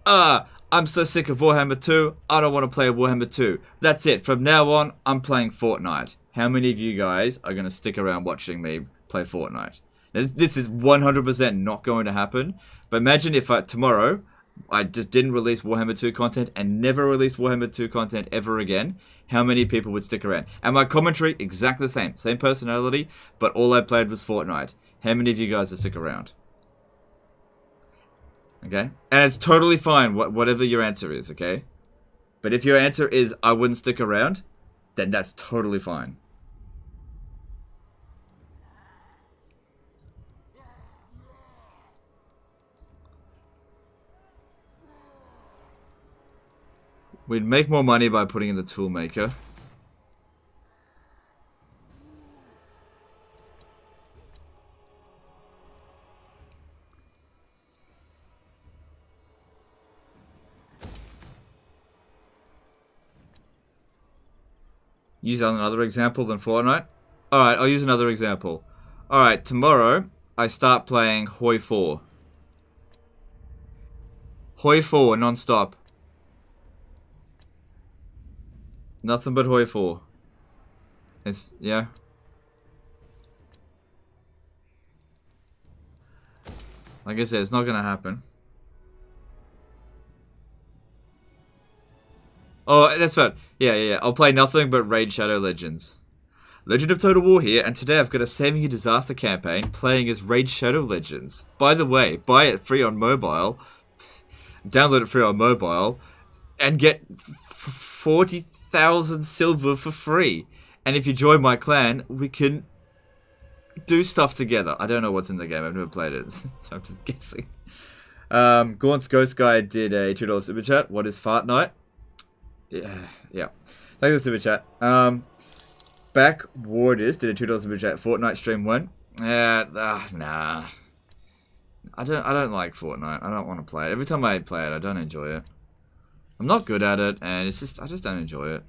I'm so sick of Warhammer 2, I don't want to play Warhammer 2. That's it. From now on, I'm playing Fortnite. How many of you guys are going to stick around watching me play Fortnite? This is 100% not going to happen. But imagine if tomorrow I just didn't release Warhammer 2 content and never released Warhammer 2 content ever again. How many people would stick around? And my commentary, exactly the same. Same personality, but all I played was Fortnite. How many of you guys would stick around? Okay? And it's totally fine, whatever your answer is, okay? But if your answer is, I wouldn't stick around, then that's totally fine. We'd make more money by putting in the tool maker. Use another example than Fortnite? Alright, I'll use another example. Alright, tomorrow I start playing Hoi 4. Hoi 4 non-stop. Nothing but Hoi 4. It's, yeah. Like I said, it's not gonna happen. Oh, that's right. Yeah. I'll play nothing but Raid Shadow Legends. Legend of Total War here, and today I've got a Saving You Disaster campaign playing as Raid Shadow Legends. By the way, buy it free on mobile. Download it free on mobile. And get 40,000 silver for free. And if you join my clan, we can do stuff together. I don't know what's in the game. I've never played it, so I'm just guessing. Gaunt's Ghost Guy did a $2 super chat. What is Fart Night? Yeah. Thanks for the super chat. Backwarders did a $2 super chat. Fortnite stream when? Nah. I don't like Fortnite. I don't want to play it. Every time I play it, I don't enjoy it. I'm not good at it, and it's just I just don't enjoy it.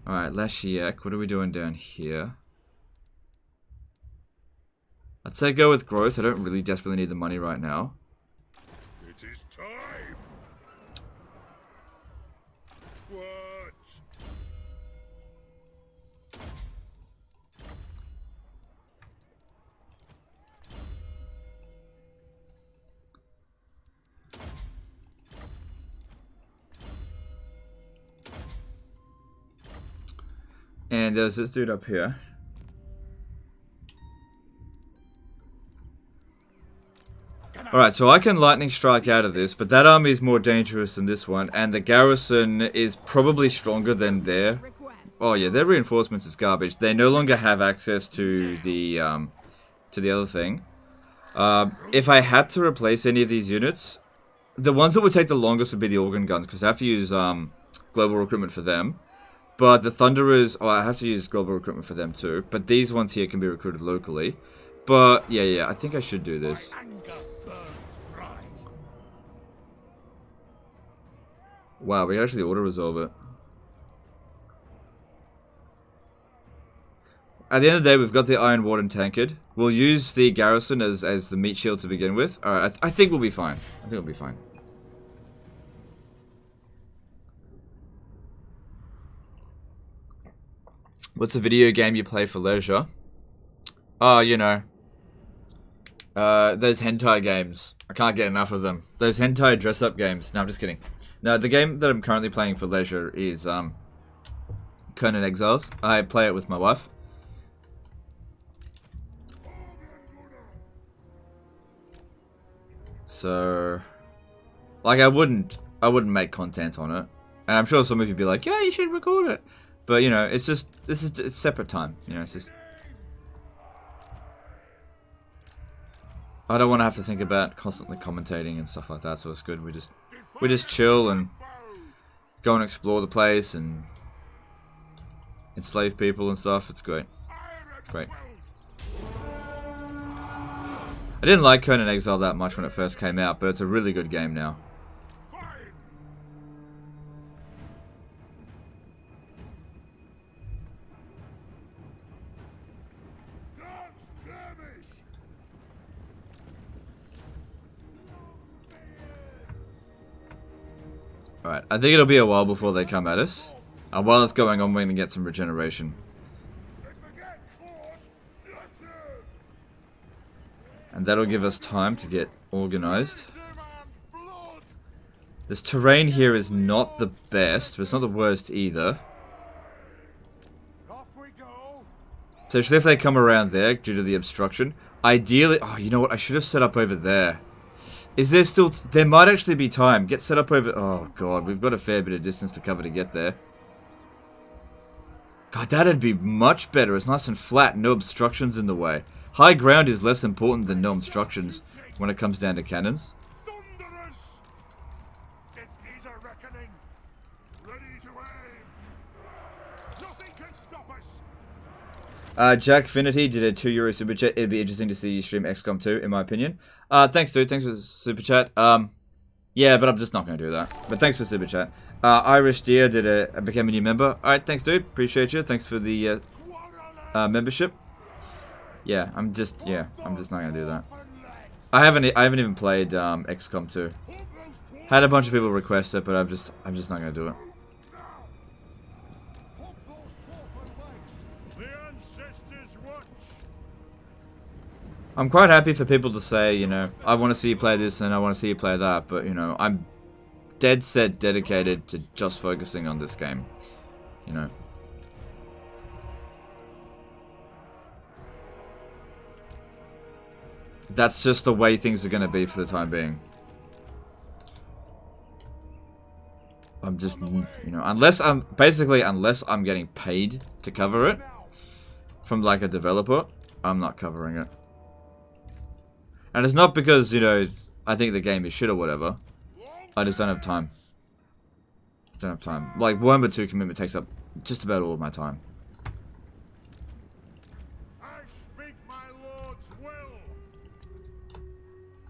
Alright, Lashiek, what are we doing down here? I'd say go with growth. I don't really desperately need the money right now. It is time. Why And there's this dude up here. Alright, so I can lightning strike out of this, but that army is more dangerous than this one, and the garrison is probably stronger than their... Oh yeah, their reinforcements is garbage. They no longer have access to the other thing. If I had to replace any of these units, the ones that would take the longest would be the organ guns, because I have to use global recruitment for them. But the Thunderers, oh, I have to use global recruitment for them too. But these ones here can be recruited locally. But yeah, I think I should do this. Wow, we can actually auto-resolve it. At the end of the day, we've got the Iron Warden tankard. We'll use the garrison as the meat shield to begin with. Alright, I think we'll be fine. I think we'll be fine. What's a video game you play for leisure? Oh, you know. Those hentai games. I can't get enough of them. Those hentai dress-up games. No, I'm just kidding. No, the game that I'm currently playing for leisure is Conan Exiles. I play it with my wife. So, like, I wouldn't make content on it, and I'm sure some of you'd be like, yeah, you should record it, but you know, it's separate time. You know, it's just I don't want to have to think about constantly commentating and stuff like that. So it's good. We just chill and go and explore the place and enslave people and stuff. It's great. It's great. I didn't like Conan Exile that much when it first came out, but it's a really good game now. Alright, I think it'll be a while before they come at us. While it's going on, we're going to get some regeneration. And that'll give us time to get organized. This terrain here is not the best, but it's not the worst either. So if they come around there due to the obstruction, ideally... Oh, you know what? I should have set up over there. Is there still... There might actually be time. Get set up over... Oh, God. We've got a fair bit of distance to cover to get there. God, that'd be much better. It's nice and flat. No obstructions in the way. High ground is less important than no obstructions when it comes down to cannons. Thunderers! It is a reckoning. Ready to aim. Nothing can stop us. Jack Finity did a €2 super chat. It'd be interesting to see you stream XCOM 2, in my opinion. Thanks, dude. Thanks for the super chat. Yeah, but I'm just not going to do that. But thanks for super chat. Irish Deer did became a new member. Alright, thanks, dude. Appreciate you. Thanks for the membership. Yeah, I'm just not gonna do that. I haven't even played XCOM 2. Had a bunch of people request it, but I'm just not gonna do it. I'm quite happy for people to say, you know, I want to see you play this and I want to see you play that, but you know, I'm dead set dedicated to just focusing on this game. You know. That's just the way things are going to be for the time being. I'm just, you know, unless I'm getting paid to cover it from like a developer, I'm not covering it. And it's not because, you know, I think the game is shit or whatever. I just don't have time. Don't have time. Like, Warhammer 2 commitment takes up just about all of my time.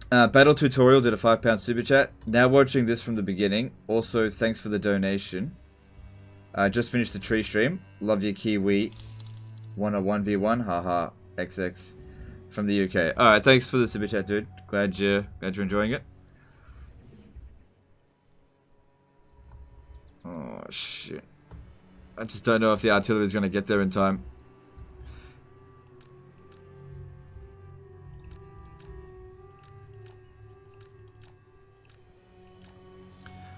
Battle Tutorial did a £5 super chat. Now watching this from the beginning. Also, thanks for the donation. Just finished the tree stream. Love your Kiwi. 101v1. Haha. XX. From the UK. Alright, thanks for the super chat, dude. Glad you're enjoying it. Oh, shit. I just don't know if the artillery is going to get there in time.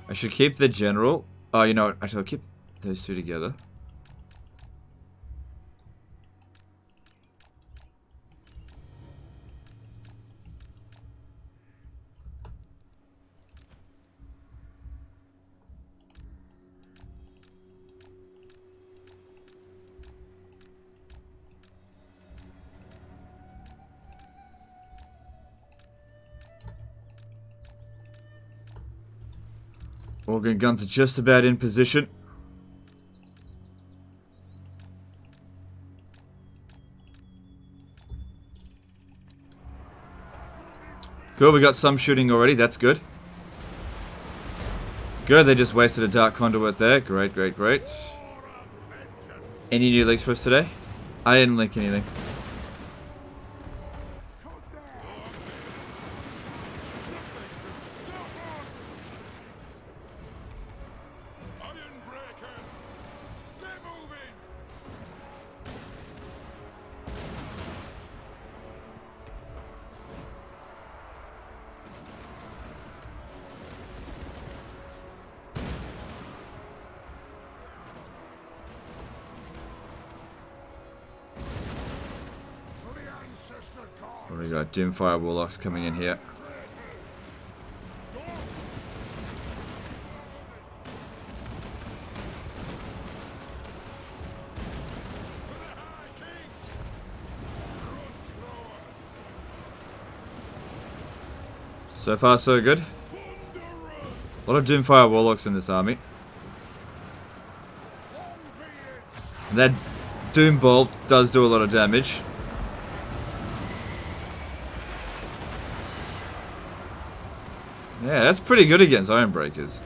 I should keep the general. Oh, you know what? Actually, I'll keep those two together. Organ guns are just about in position. Cool, we got some shooting already, that's good. Good, they just wasted a dark conduit there. Great, great, great. Any new links for us today? I didn't link anything. What do we got? Doomfire Warlocks coming in here. So far, so good. A lot of Doomfire Warlocks in this army. That Doom Bolt does do a lot of damage. Yeah, that's pretty good against Ironbreakers.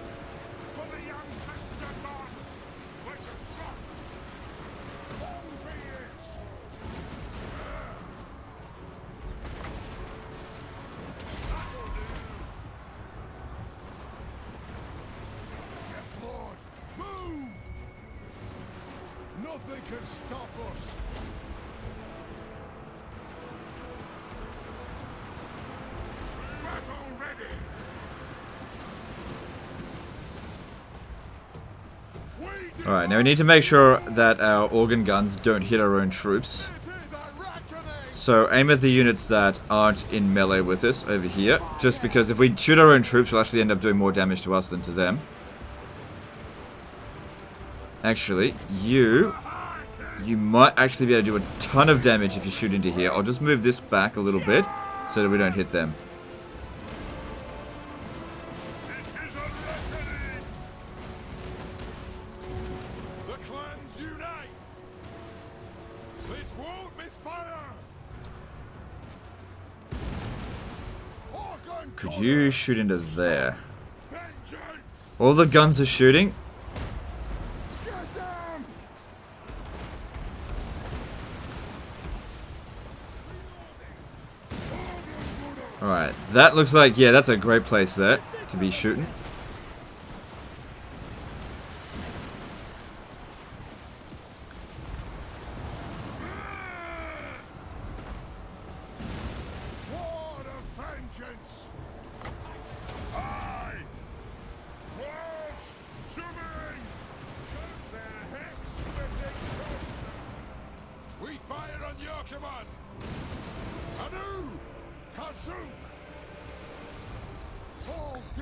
Yes, Lord. Move! Nothing can stop us. Battle ready. Alright, now we need to make sure that our organ guns don't hit our own troops. So aim at the units that aren't in melee with us over here. Just because if we shoot our own troops, we'll actually end up doing more damage to us than to them. Actually, you might actually be able to do a ton of damage if you shoot into here. I'll just move this back a little bit so that we don't hit them. Could you shoot into there? All the guns are shooting. Alright, that looks like, yeah, that's a great place there to be shooting.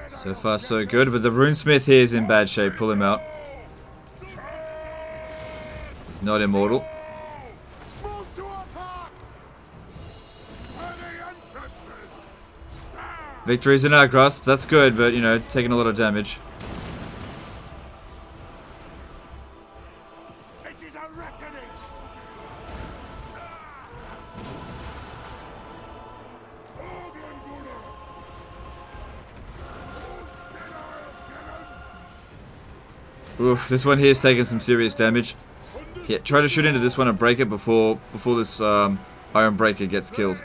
So far so good, but the Runesmith here is in bad shape. Pull him out. He's not immortal. Victory's in our grasp. That's good, but you know, taking a lot of damage. Oof, this one here is taking some serious damage. Yeah, try to shoot into this one and break it before this Iron Breaker gets killed.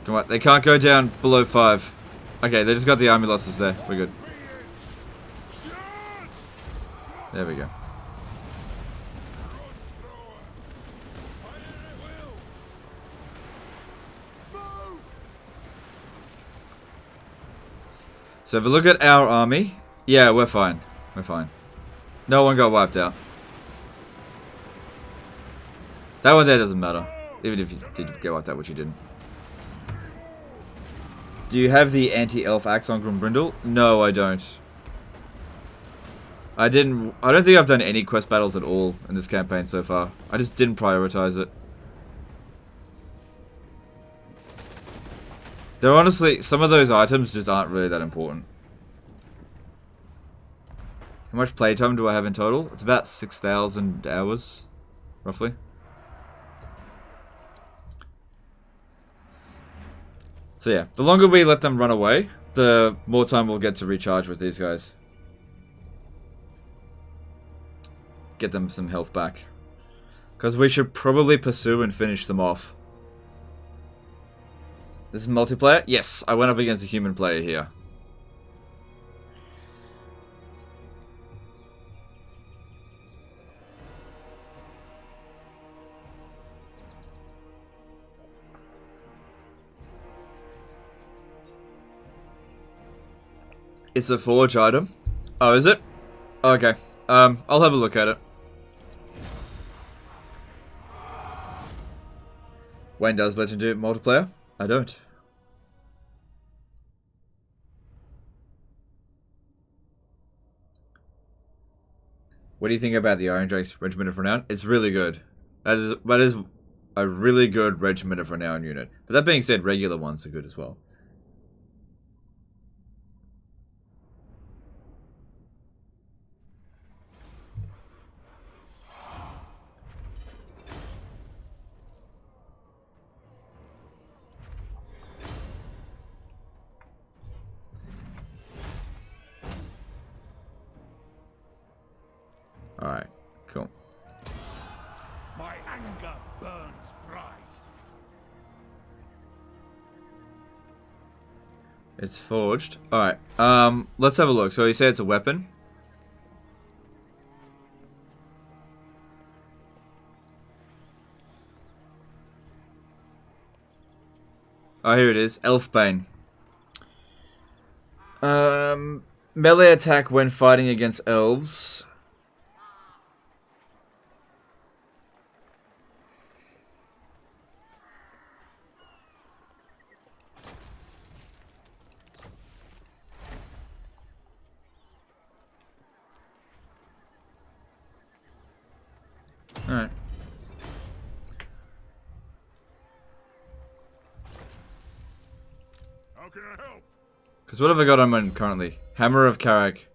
Come on, they can't go down below 5. Okay, they just got the army losses there. We're good. There we go. So if we look at our army, yeah, we're fine. We're fine. No one got wiped out. That one there doesn't matter. Even if you did get wiped out, which you didn't. Do you have the anti-elf axe on Grombrindal? No, I don't. I don't think I've done any quest battles at all in this campaign so far. I just didn't prioritize it. They're honestly, some of those items just aren't really that important. How much playtime do I have in total? It's about 6,000 hours, roughly. So yeah, the longer we let them run away, the more time we'll get to recharge with these guys. Get them some health back. Because we should probably pursue and finish them off. This is multiplayer? Yes, I went up against a human player here. It's a forge item. Oh, is it? Okay. I'll have a look at it. Wayne does Legend do multiplayer? I don't. What do you think about the Iron Drake's Regiment of Renown? It's really good. That is a really good Regiment of Renown unit. But that being said, regular ones are good as well. Alright, cool. My anger burns bright. It's forged. Alright, let's have a look. So you say it's a weapon? Oh, here it is. Elfbane. Melee attack when fighting against elves. Alright. How can I help? Because what have I got on mine currently? Hammer of Carrick.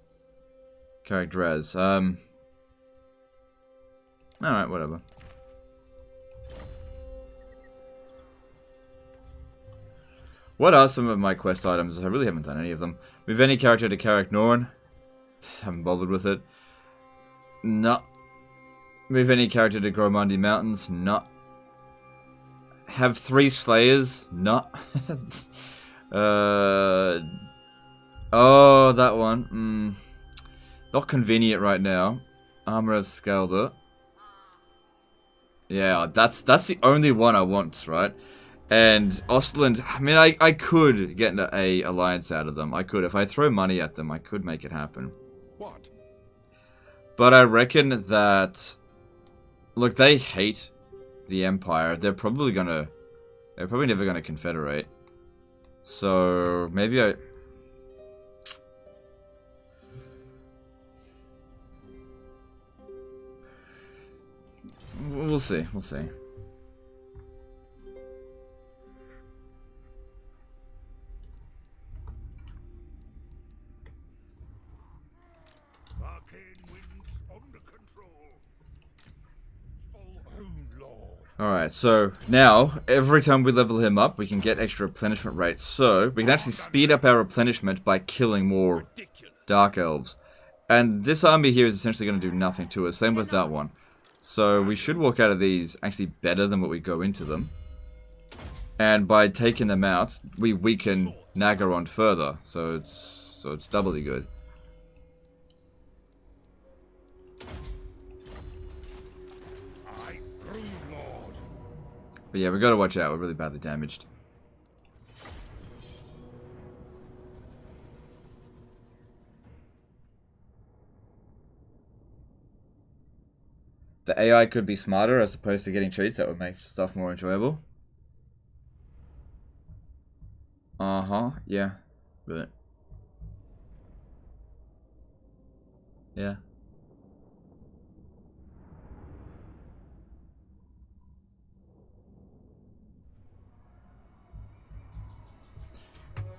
Carrick Draz. Alright, whatever. What are some of my quest items? I really haven't done any of them. Move any character to Carrick Norn. Haven't bothered with it. No. Move any character to Gromindal Mountains. No. Have 3 Slayers. No. Oh, that one. Not convenient right now. Armor of Scalder. Yeah, that's the only one I want, right? And Ostland, I mean, I could get a alliance out of them. I could. If I throw money at them, I could make it happen. What? But I reckon that... Look, they hate the Empire. They're probably never gonna confederate. So, maybe I... We'll see, we'll see. Arcane winds under control. Own Lord. Alright, so now, every time we level him up, we can get extra replenishment rates. So, we can actually speed up our replenishment by killing more Dark Elves. And this army here is essentially going to do nothing to us. Same with that one. So, we should walk out of these actually better than what we go into them. And by taking them out, we weaken Naggarond further. So it's doubly good. But yeah, we gotta watch out. We're really badly damaged. The AI could be smarter as opposed to getting treats. That would make stuff more enjoyable. Yeah. Really. Yeah.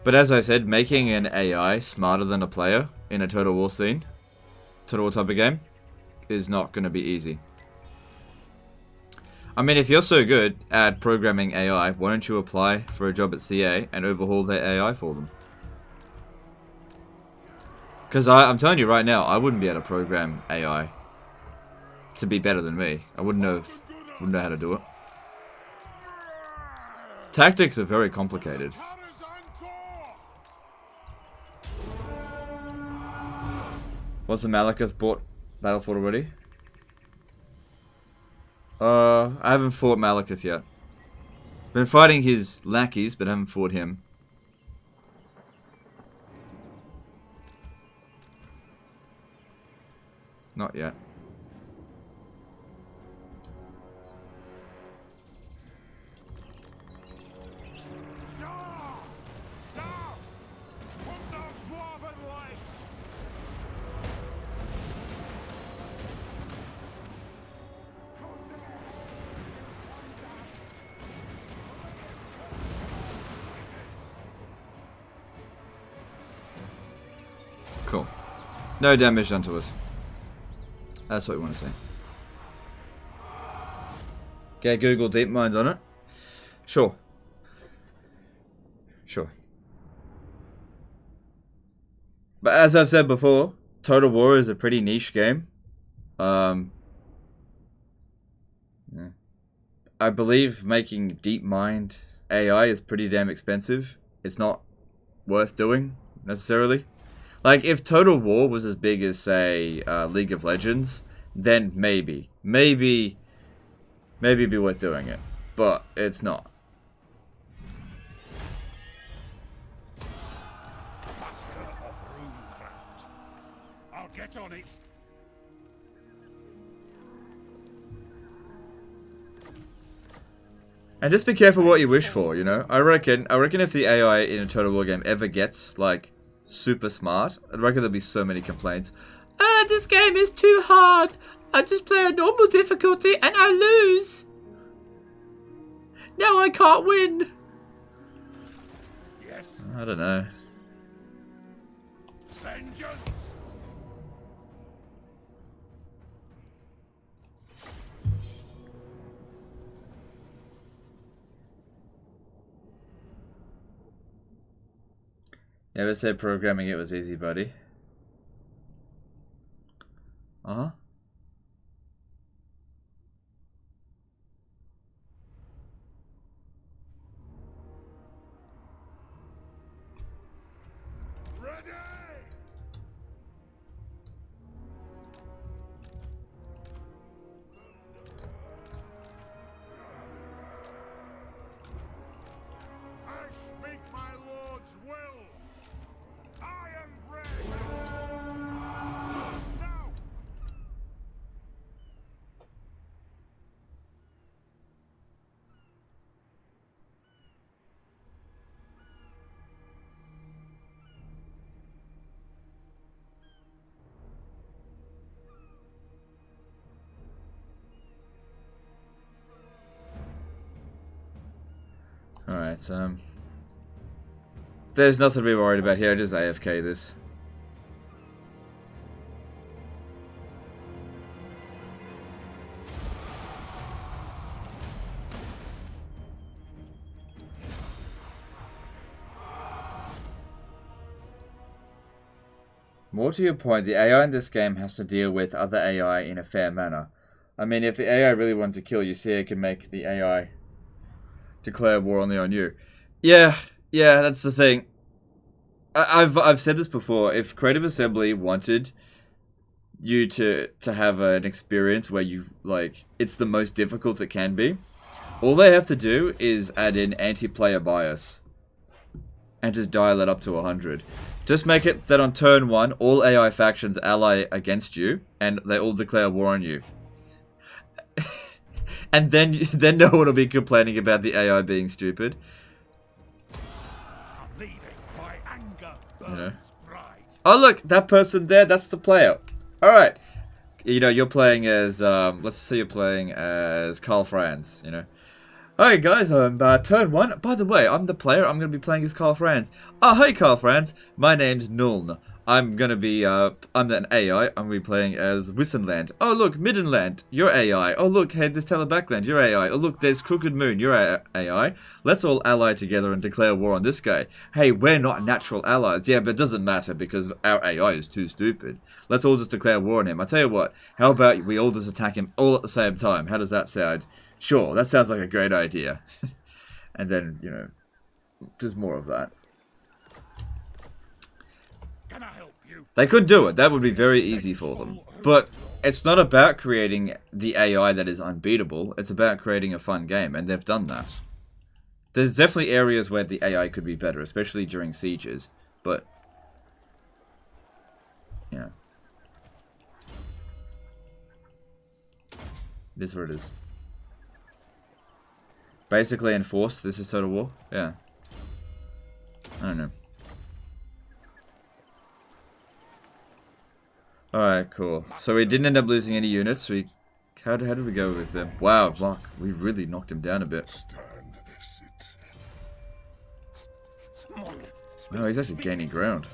But as I said, making an AI smarter than a player in a Total War scene, Total War type of game, is not going to be easy. I mean, if you're so good at programming AI, why don't you apply for a job at CA and overhaul their AI for them? Because I'm telling you right now, I wouldn't be able to program AI to be better than me. I wouldn't know how to do it. Tactics are very complicated. What's the Malekith bought Battleford already? I haven't fought Malekith yet. Been fighting his lackeys, but haven't fought him. Not yet. Cool. No damage done to us. That's what we want to see. Get Google DeepMind on it? Sure. Sure. But as I've said before, Total War is a pretty niche game. Yeah. I believe making DeepMind AI is pretty damn expensive. It's not worth doing, necessarily. Like, if Total War was as big as, say, League of Legends, then maybe it'd be worth doing it. But it's not. Master of runecraft. I'll get on it. And just be careful what you wish for, you know? I reckon if the AI in a Total War game ever gets, like, super smart, I reckon there'll be so many complaints. This game is too hard. I just play a normal difficulty and I lose. Now I can't win. Yes. I don't know. Vengeance. Never said programming it was easy, buddy. Uh-huh. Ready. I speak my lord's will. Iron breath. Now. Alright, there's nothing to be worried about here, just AFK this. More to your point, the AI in this game has to deal with other AI in a fair manner. I mean, if the AI really wanted to kill you, CA can make the AI declare war only on you. Yeah, that's the thing. I've said this before. If Creative Assembly wanted you to have an experience where you, like, it's the most difficult it can be, all they have to do is add in anti-player bias and just dial it up to 100. Just make it that on turn 1, all AI factions ally against you and they all declare war on you. And then no one will be complaining about the AI being stupid. I'm leaving. My anger burns You know? bright. Oh look, that person there, that's the player. Alright. You know, you're playing as, let's say you're playing as Karl Franz, you know. Alright guys, I'm turn 1. By the way, I'm the player. I'm going to be playing as Carl Franz. Oh, hey Carl Franz. My name's Nuln. I'm going to be, I'm an AI. I'm going to be playing as Wissenland. Oh look, Middenland. You're AI. Oh look, hey, there's Telebackland. You're AI. Oh look, there's Crooked Moon. You're AI. Let's all ally together and declare war on this guy. Hey, we're not natural allies. Yeah, but it doesn't matter because our AI is too stupid. Let's all just declare war on him. I tell you what, how about we all just attack him all at the same time? How does that sound? Sure, that sounds like a great idea. And then, you know, there's more of that. Can I help you? They could do it. That would be very easy for them. But it's not about creating the AI that is unbeatable. It's about creating a fun game, and they've done that. There's definitely areas where the AI could be better, especially during sieges. But, you know. It is what it is. Basically enforced, this is Total War? Yeah. I don't know. Alright, cool. So we didn't end up losing any units. How did we go with them? Wow, Mark, we really knocked him down a bit. Stand, sit. Oh, he's actually gaining ground.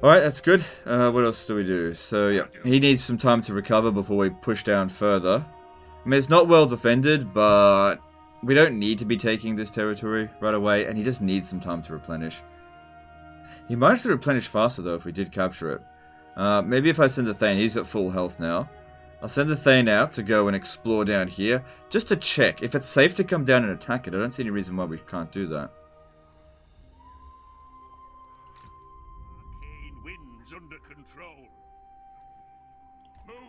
Alright, that's good. What else do we do? So, yeah, he needs some time to recover before we push down further. I mean, it's not well defended, but we don't need to be taking this territory right away, and he just needs some time to replenish. He might actually replenish faster, though, if we did capture it. Maybe if I send the Thane, he's at full health now. I'll send the Thane out to go and explore down here, just to check. If it's safe to come down and attack it, I don't see any reason why we can't do that. Under control. Moving.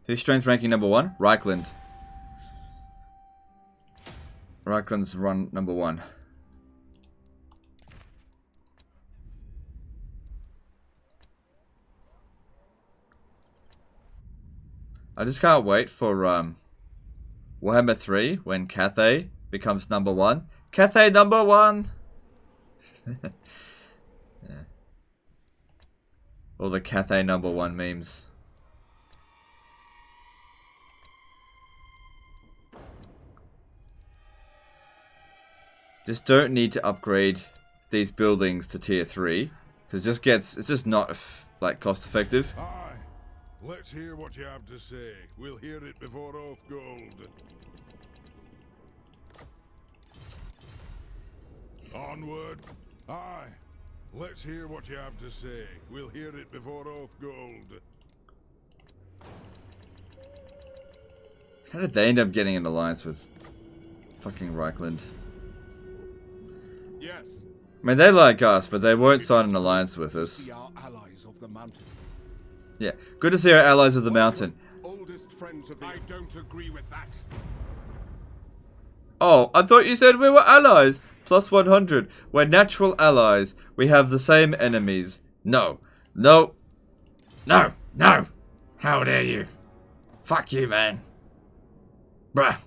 Who's strength ranking number 1? Reichland. Reichland's run number 1. I just can't wait for Warhammer 3 when Cathay becomes number 1. Cathay number 1! Yeah. All the Cathay number 1 memes. Just don't need to upgrade these buildings to tier 3 because it's just not like cost effective. Aye. Let's hear what you have to say. We'll hear it before oath gold. Onward. Aye. Let's hear what you have to say. We'll hear it before oath gold. How did they end up getting an alliance with fucking Reichland? Yes. I mean, they like us, but they won't sign an alliance with us. Our allies of the mountain. Yeah, good to see our allies of the mountain. Oldest friends of the... I don't agree with that. Oh, I thought you said we were allies. Plus 100. We're natural allies. We have the same enemies. No. No. No. No. How dare you? Fuck you, man. Bruh.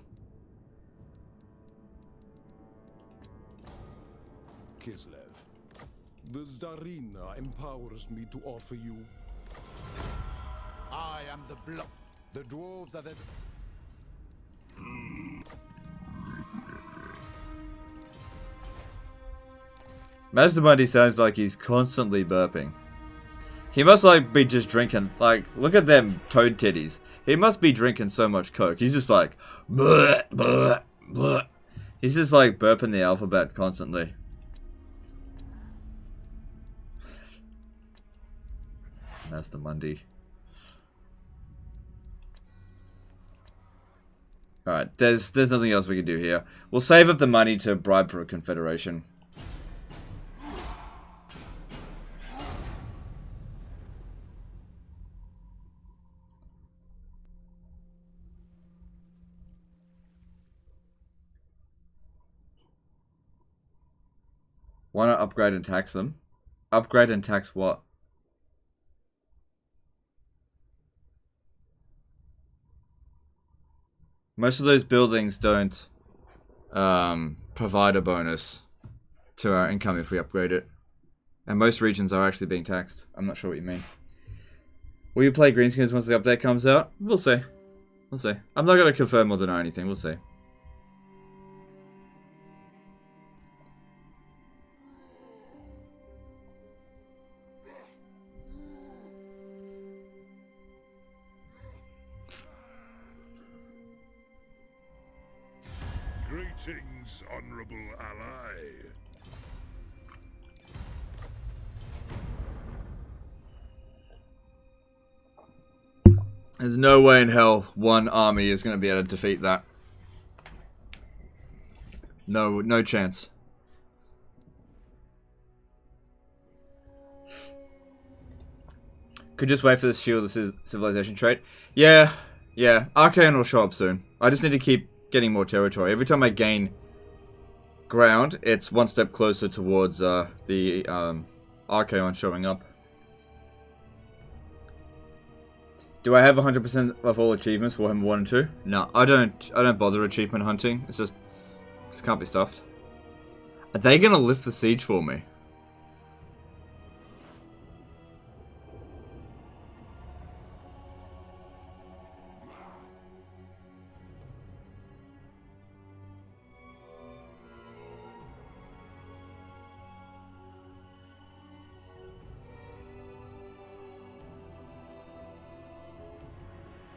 Kislev, the Tsarina empowers me to offer you... I am the blood. The dwarves are the... Mastermindy sounds like he's constantly burping. He must like be just drinking, like, look at them toad titties. He must be drinking so much coke. He's just like, bleh, bleh, bleh. He's just like burping the alphabet constantly. Mastermindy. Alright, there's nothing else we can do here. We'll save up the money to bribe for a confederation. Why not upgrade and tax them? Upgrade and tax what? Most of those buildings don't provider bonus to our income if we upgrade it. And most regions are actually being taxed. I'm not sure what you mean. Will you play greenskins once the update comes out? We'll see. We'll see. I'm not going to confirm or deny anything. We'll see. Greetings, honorable ally. There's no way in hell one army is going to be able to defeat that. No chance. Could just wait for this Shield of Civilization trait. Yeah. Archaon will show up soon. I just need to keep getting more territory. Every time I gain ground, it's one step closer towards the Archaon showing up. Do I have 100% of all achievements for Warhammer 1 and 2? No, I don't bother achievement hunting. It's just can't be stuffed. Are they gonna lift the siege for me?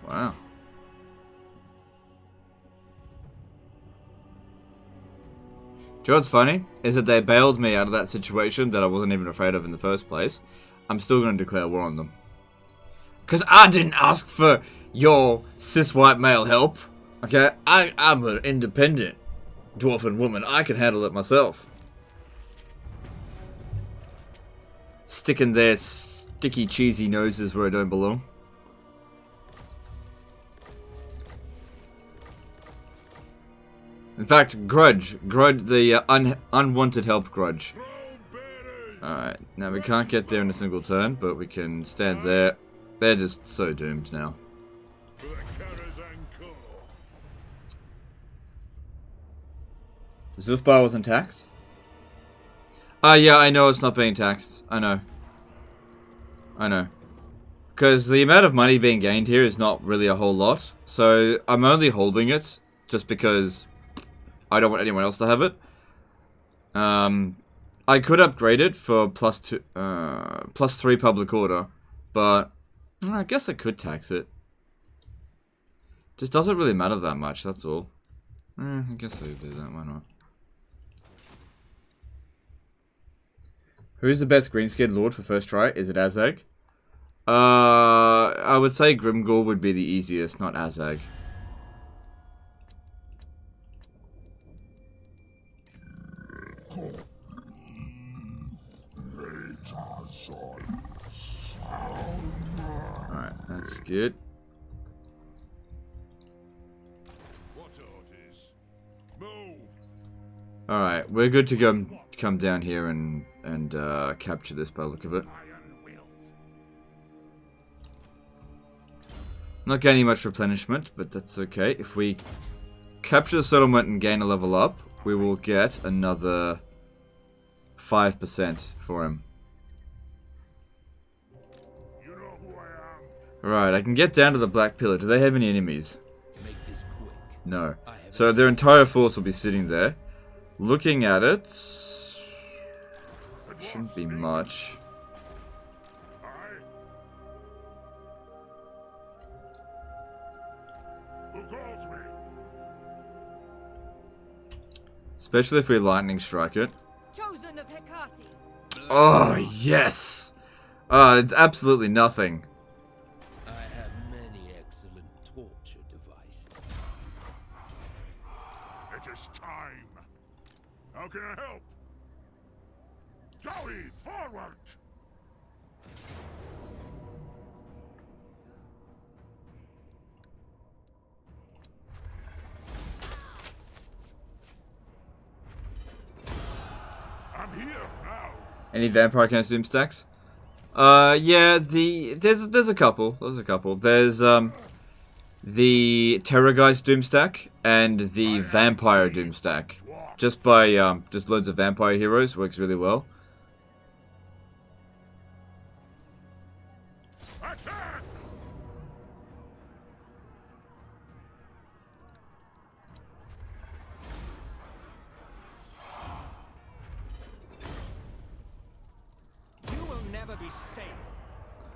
Wow. Do you know what's funny? Is that they bailed me out of that situation that I wasn't even afraid of in the first place. I'm still going to declare war on them. Because I didn't ask for your cis white male help. Okay? I'm an independent dwarven woman. I can handle it myself. Sticking their sticky cheesy noses where I don't belong. In fact, Grudge, the unwanted help Grudge. Alright, now we can't get there in a single turn, but we can stand there. They're just so doomed now. Zufbar wasn't taxed? Yeah, I know it's not being taxed. I know. Because the amount of money being gained here is not really a whole lot. So, I'm only holding it just because I don't want anyone else to have it. I could upgrade it for +3 public order, but I guess I could tax it. Just doesn't really matter that much, that's all. I guess I could do that, why not? Who's the best green-skinned lord for first try? Is it Azag? I would say Grimgor would be the easiest, not Azag. Alright, that's good. Alright, we're good to come down here and capture this by the look of it. Not getting much replenishment, but that's okay. If we capture the settlement and gain a level up, we will get another 5% for him. Right, I can get down to the Black Pillar. Do they have any enemies? No. So their entire force will be sitting there. Looking at it, shouldn't be much. Especially if we lightning strike it. Chosen of Hecate. Oh, yes! It's absolutely nothing. I have many excellent torture devices. It is time. How can I help? Joey, forward! I'm here now. Any vampire consume stacks? Yeah, there's a couple. There's the Terrorgeist Doom stack and the Vampire Doom stack. Just by just loads of vampire heroes works really well. Attack! You will never be safe.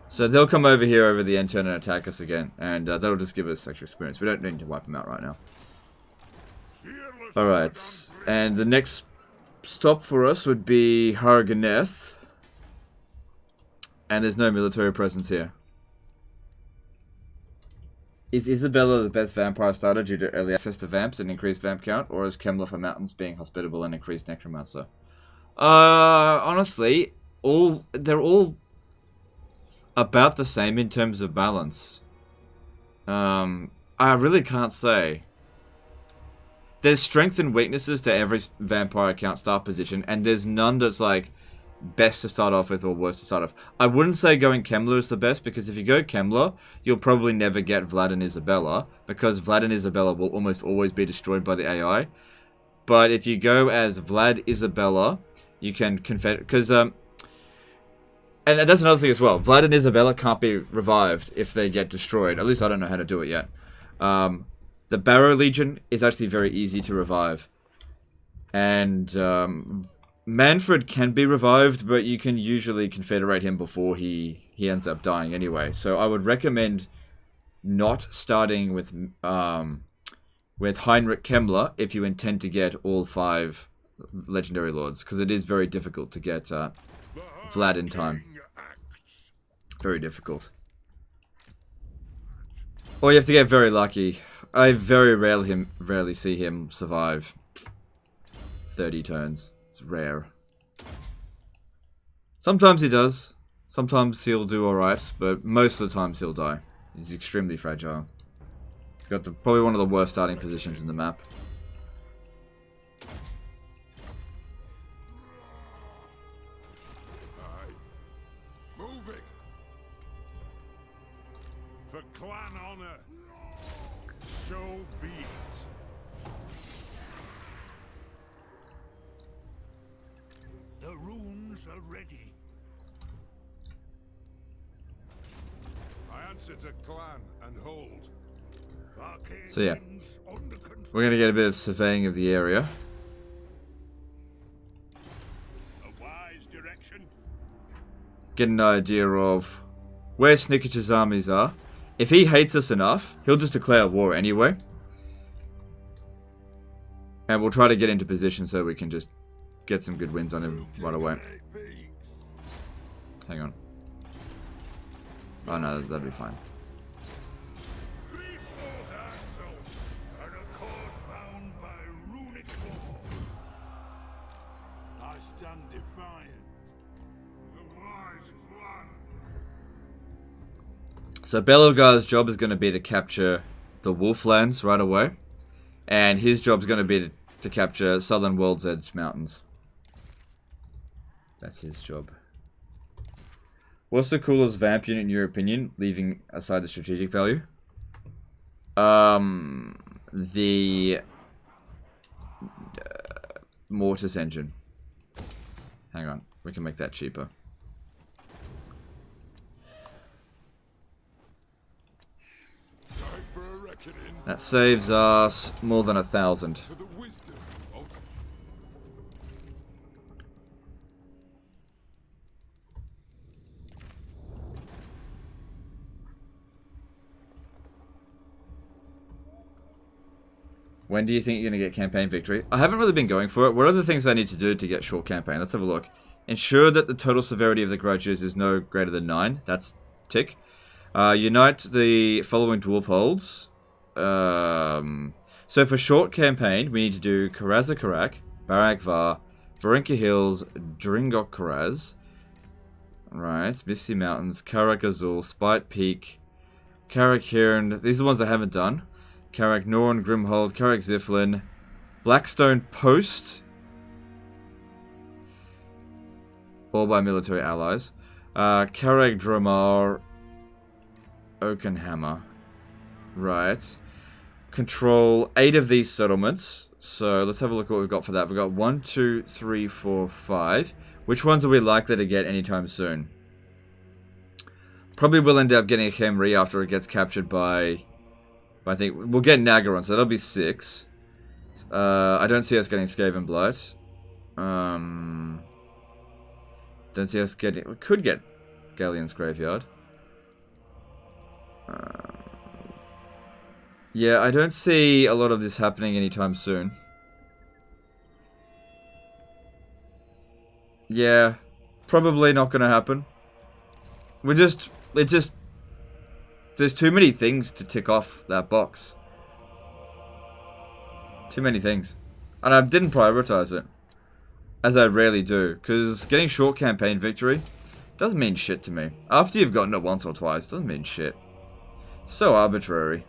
So they'll come over here over the end turn and attack us again, and that'll just give us extra experience. We don't need to wipe them out right now. Alright, and the next stop for us would be Harganeth. And there's no military presence here. Is Isabella the best vampire starter due to early access to vamps and increased vamp count, or is Kemla for mountains being hospitable and increased necromancer? Honestly, they're all about the same in terms of balance. I really can't say. There's strengths and weaknesses to every vampire account start position, and there's none that's like best to start off with or worst to start off. I wouldn't say going Kemla is the best, because if you go Kemla, you'll probably never get Vlad and Isabella, because Vlad and Isabella will almost always be destroyed by the AI. But if you go as Vlad Isabella, you can because and that's another thing as well. Vlad and Isabella can't be revived if they get destroyed. At least I don't know how to do it yet. The Barrow Legion is actually very easy to revive. And Manfred can be revived, but you can usually confederate him before he ends up dying anyway. So I would recommend not starting with Heinrich Kemmler if you intend to get all 5 legendary lords, because it is very difficult to get Vlad in time. Very difficult. Or you have to get very lucky. I very rarely see him survive 30 turns. It's rare. Sometimes he does. Sometimes he'll do alright, but most of the times he'll die. He's extremely fragile. He's got probably one of the worst starting positions in the map. Moving. For clan honor. So be it. The runes are ready. I answer to clan and hold. So yeah, we're going to get a bit of surveying of the area. A wise direction. Get an idea of where Snicker's armies are. If he hates us enough, he'll just declare war anyway. And we'll try to get into position so we can just get some good wins on him right away. Hang on. Oh no, that'll be fine. I stand defiant. The wise plan. So Beloghar's job is going to be to capture the Wolflands right away. And his job is going to be to capture Southern World's Edge Mountains. That's his job. What's the coolest vamp unit in your opinion, leaving aside the strategic value? The Mortis engine. Hang on, we can make that cheaper. Time for a reckoning. That saves us more than 1,000. For the wisdom of When do you think you're going to get campaign victory? I haven't really been going for it. What are the things I need to do to get short campaign? Let's have a look. Ensure that the total severity of the grudges is no greater than 9. That's tick. Unite the following dwarf holds. So for short campaign, we need to do Karazakarak, Barakvar, Varenka Hills, Dringok Karaz. Right, Misty Mountains, Karak Azul, Spite Peak, Karak Hiran. These are the ones I haven't done. Karak Norn, Grimhold, Karak Ziflin, Blackstone Post, all by military allies. Karak Dromar, Oakenhammer. Right. Control 8 of these settlements. So let's have a look at what we've got for that. We've got 1, 2, 3, 4, 5. Which ones are we likely to get anytime soon? Probably will end up getting a Khemri after it gets captured by... I think we'll get Naggarond, so that'll be 6. I don't see us getting Skaven Blight. Don't see us getting... We could get Galleon's Graveyard. Yeah, I don't see a lot of this happening anytime soon. Yeah, probably not going to happen. There's too many things to tick off that box. Too many things. And I didn't prioritize it. As I rarely do. Because getting short campaign victory doesn't mean shit to me. After you've gotten it once or twice, doesn't mean shit. So arbitrary.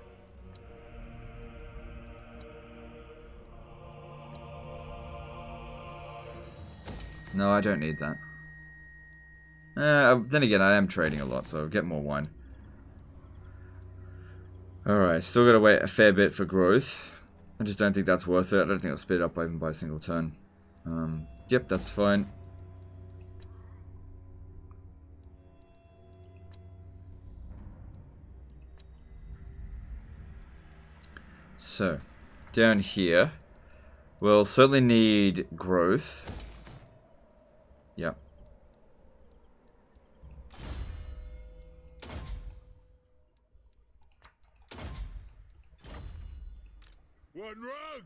No, I don't need that. Then again, I am trading a lot, so I'll get more wine. Alright, still gotta wait a fair bit for growth. I just don't think that's worth it. I don't think I'll speed it up even by a single turn. Yep, that's fine. So, down here, we'll certainly need growth. Yep. One rug.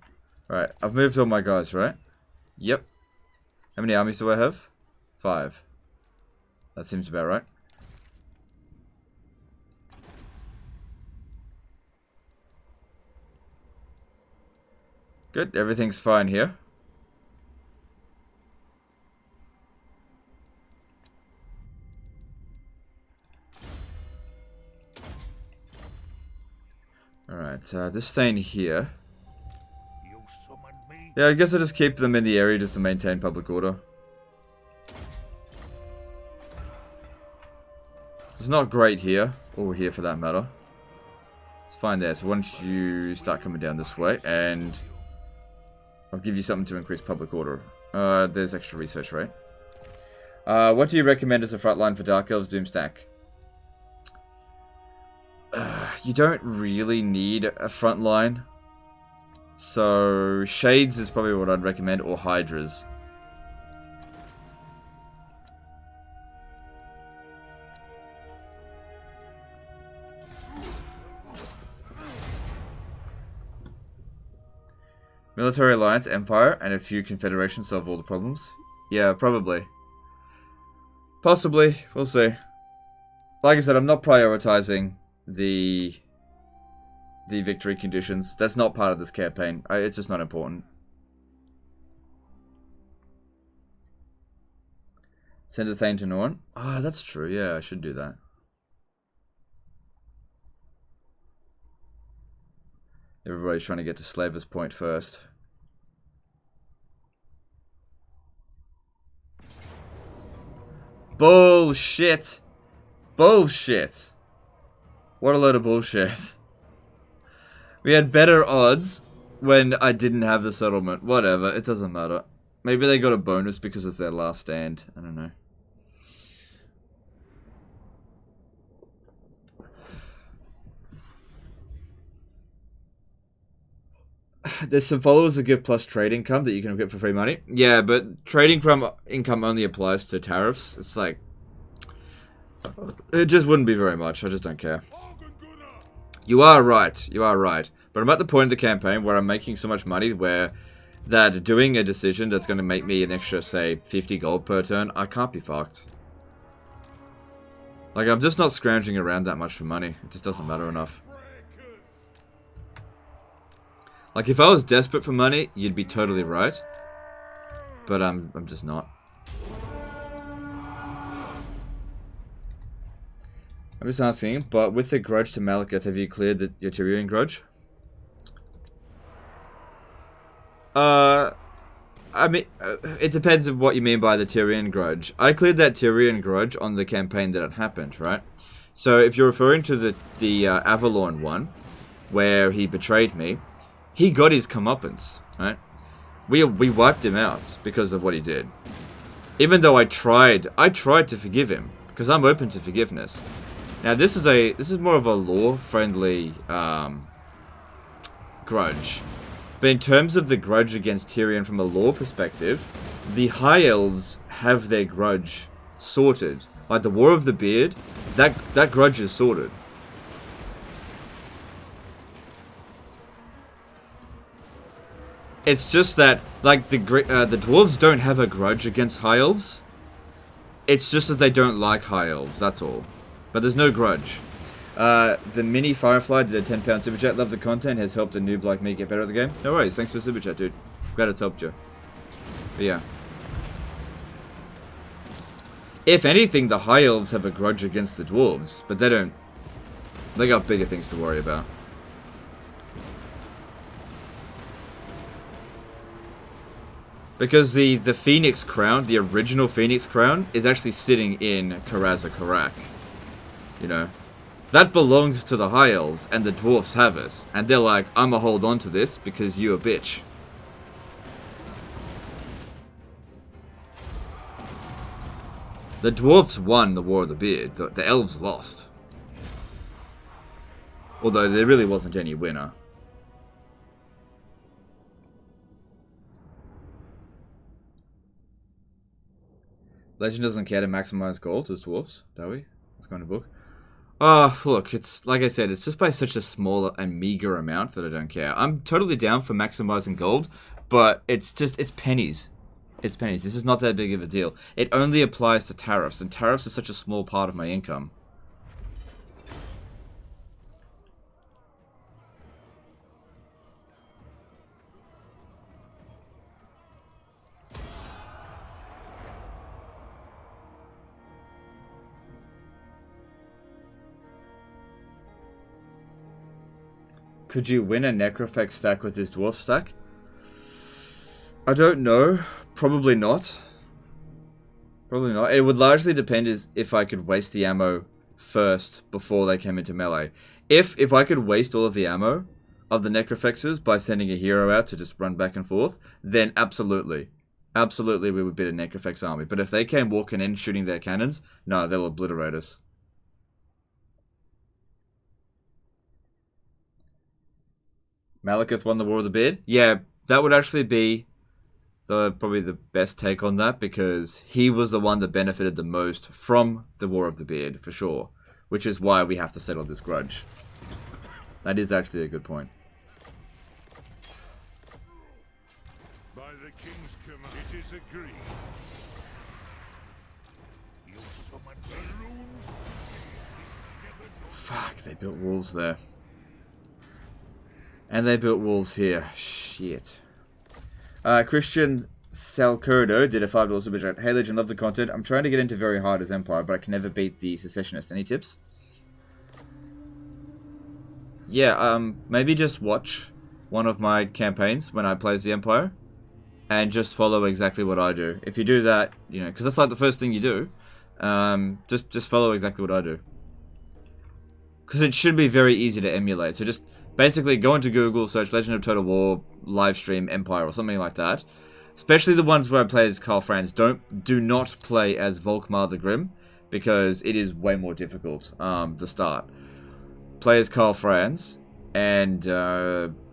Right, I've moved all my guys, right? Yep. How many armies do I have? 5. That seems about right. Good, everything's fine here. Alright, this thing here. You summoned me. Yeah, I guess I'll just keep them in the area just to maintain public order. It's not great here, or here for that matter. It's fine there, so why don't you start coming down this way, and I'll give you something to increase public order. There's extra research, right? What do you recommend as a front line for Dark Elves Doomstack? You don't really need a front line. So, Shades is probably what I'd recommend, or Hydras. Military Alliance, Empire, and a few Confederations solve all the problems? Yeah, probably. Possibly. We'll see. Like I said, I'm not prioritizing the victory conditions. That's not part of this campaign. It's just not important. Send a thing to Norn. Ah, that's true. Yeah, I should do that. Everybody's trying to get to Slaver's Point first. Bullshit. Bullshit. What a load of bullshit. We had better odds when I didn't have the settlement. Whatever, it doesn't matter. Maybe they got a bonus because it's their last stand. I don't know. There's some followers that give plus trade income that you can get for free money. Yeah, but trade income only applies to tariffs. It's like... It just wouldn't be very much. I just don't care. You are right. You are right. But I'm at the point of the campaign where I'm making so much money where that doing a decision that's going to make me an extra, say, 50 gold per turn, I can't be fucked. Like, I'm just not scrounging around that much for money. It just doesn't matter enough. Like, if I was desperate for money, you'd be totally right. But I'm just not. I'm just asking, but with the grudge to Malekith, have you cleared your Tyrian grudge? I mean, it depends on what you mean by the Tyrian grudge. I cleared that Tyrian grudge on the campaign that it happened, right? So if you're referring to the Avalorn one, where he betrayed me, he got his comeuppance, right? We wiped him out because of what he did. Even though I tried to forgive him, because I'm open to forgiveness. Now this is more of a lore-friendly grudge. But in terms of the grudge against Tyrion from a lore perspective, the High Elves have their grudge sorted. Like the War of the Beard, that grudge is sorted. It's just that, like, the dwarves don't have a grudge against High Elves. It's just that they don't like High Elves, that's all. But there's no grudge. The mini Firefly did a £10 super chat. Love the content, has helped a noob like me get better at the game. No worries, thanks for the super chat, dude. Glad it's helped you. But yeah. If anything, the High Elves have a grudge against the dwarves, but they don't. They got bigger things to worry about. Because the Phoenix Crown, the original Phoenix Crown, is actually sitting in Karaz-a-Karak. You know? That belongs to the High Elves, and the dwarfs have it. And they're like, I'ma hold on to this because you a bitch. The dwarfs won the War of the Beard. The elves lost. Although there really wasn't any winner. Legend doesn't care to maximize gold as dwarfs, do we? That's kind of book. Oh, look, it's like I said, it's just by such a small and meager amount that I don't care. I'm totally down for maximizing gold, but it's pennies. It's pennies. This is not that big of a deal. It only applies to tariffs, and tariffs are such a small part of my income. Could you win a Necrofect stack with this dwarf stack? I don't know. Probably not. Probably not. It would largely depend if I could waste the ammo first before they came into melee. If I could waste all of the ammo of the Necrofexes by sending a hero out to just run back and forth, then absolutely. Absolutely we would beat a Necrofex army. But if they came walking in shooting their cannons, no, they'll obliterate us. Malekith won the War of the Beard? Yeah, that would actually be probably the best take on that, because he was the one that benefited the most from the War of the Beard, for sure. Which is why we have to settle this grudge. That is actually a good point. By the king's command, it is agreed. You summon the runes. Fuck, they built walls there. And they built walls here. Shit. Christian Salcurdo did a $5 super chat. Hey Legend, love the content. I'm trying to get into very hard as Empire, but I can never beat the Secessionist. Any tips? Yeah, maybe just watch one of my campaigns when I play as the Empire. And just follow exactly what I do. If you do that, you know, because that's like the first thing you do. Just follow exactly what I do. Because it should be very easy to emulate. So just basically go into Google, search Legend of Total War, Livestream, Empire, or something like that. Especially the ones where I play as Karl Franz. Do not play as Volkmar the Grim, because it is way more difficult to start. Play as Karl Franz, and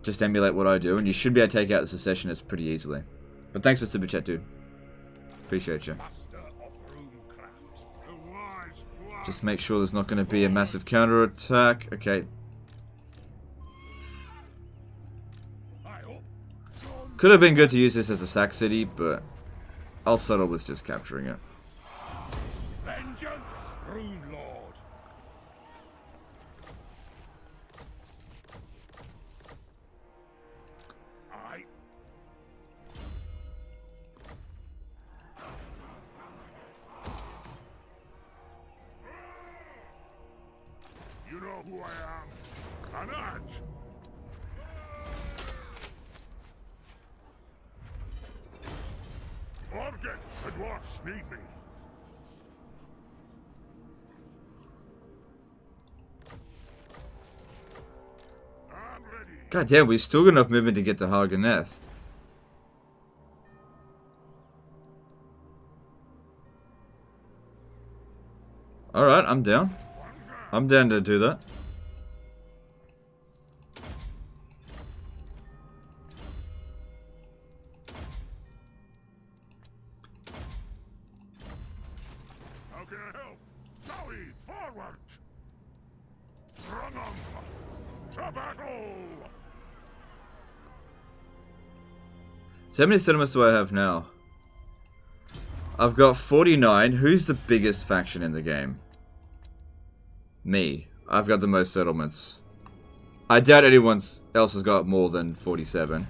just emulate what I do, and you should be able to take out the Secessionists pretty easily. But thanks for Super Chat, dude. Appreciate you. Just make sure there's not going to be a massive counter-attack. Okay. Could have been good to use this as a sack city, but I'll settle with just capturing it. Vengeance, Rune Lord. You know who I am. An edge. Morgans, the dwarfs need me. God damn, we still got enough movement to get to Harganeth. Alright, I'm down. I'm down to do that. How can I help? Zoe, forward! Run on! To battle! So how many settlements do I have now? I've got 49. Who's the biggest faction in the game? Me. I've got the most settlements. I doubt anyone else has got more than 47.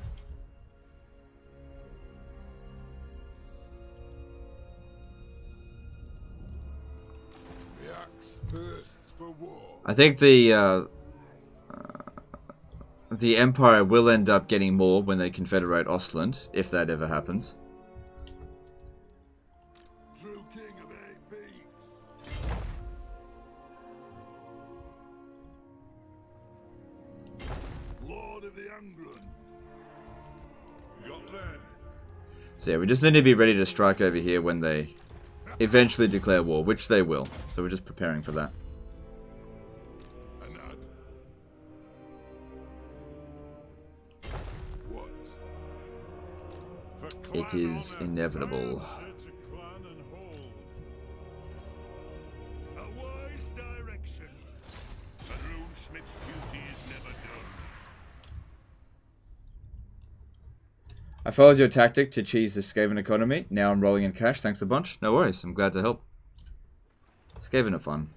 The axe thirsts for war. I think the Empire will end up getting more when they confederate Ostland, if that ever happens. True king of eight peaks. Lord of the Naggarond. Got that? So yeah, we just need to be ready to strike over here when they eventually declare war, which they will. So we're just preparing for that. A nod. What? For It clan is honor, inevitable. Set a clan and hold. A wise direction. A runesmith's duty is never done. I followed your tactic to cheese the Skaven economy. Now I'm rolling in cash. Thanks a bunch. No worries. I'm glad to help. Skaven are fun.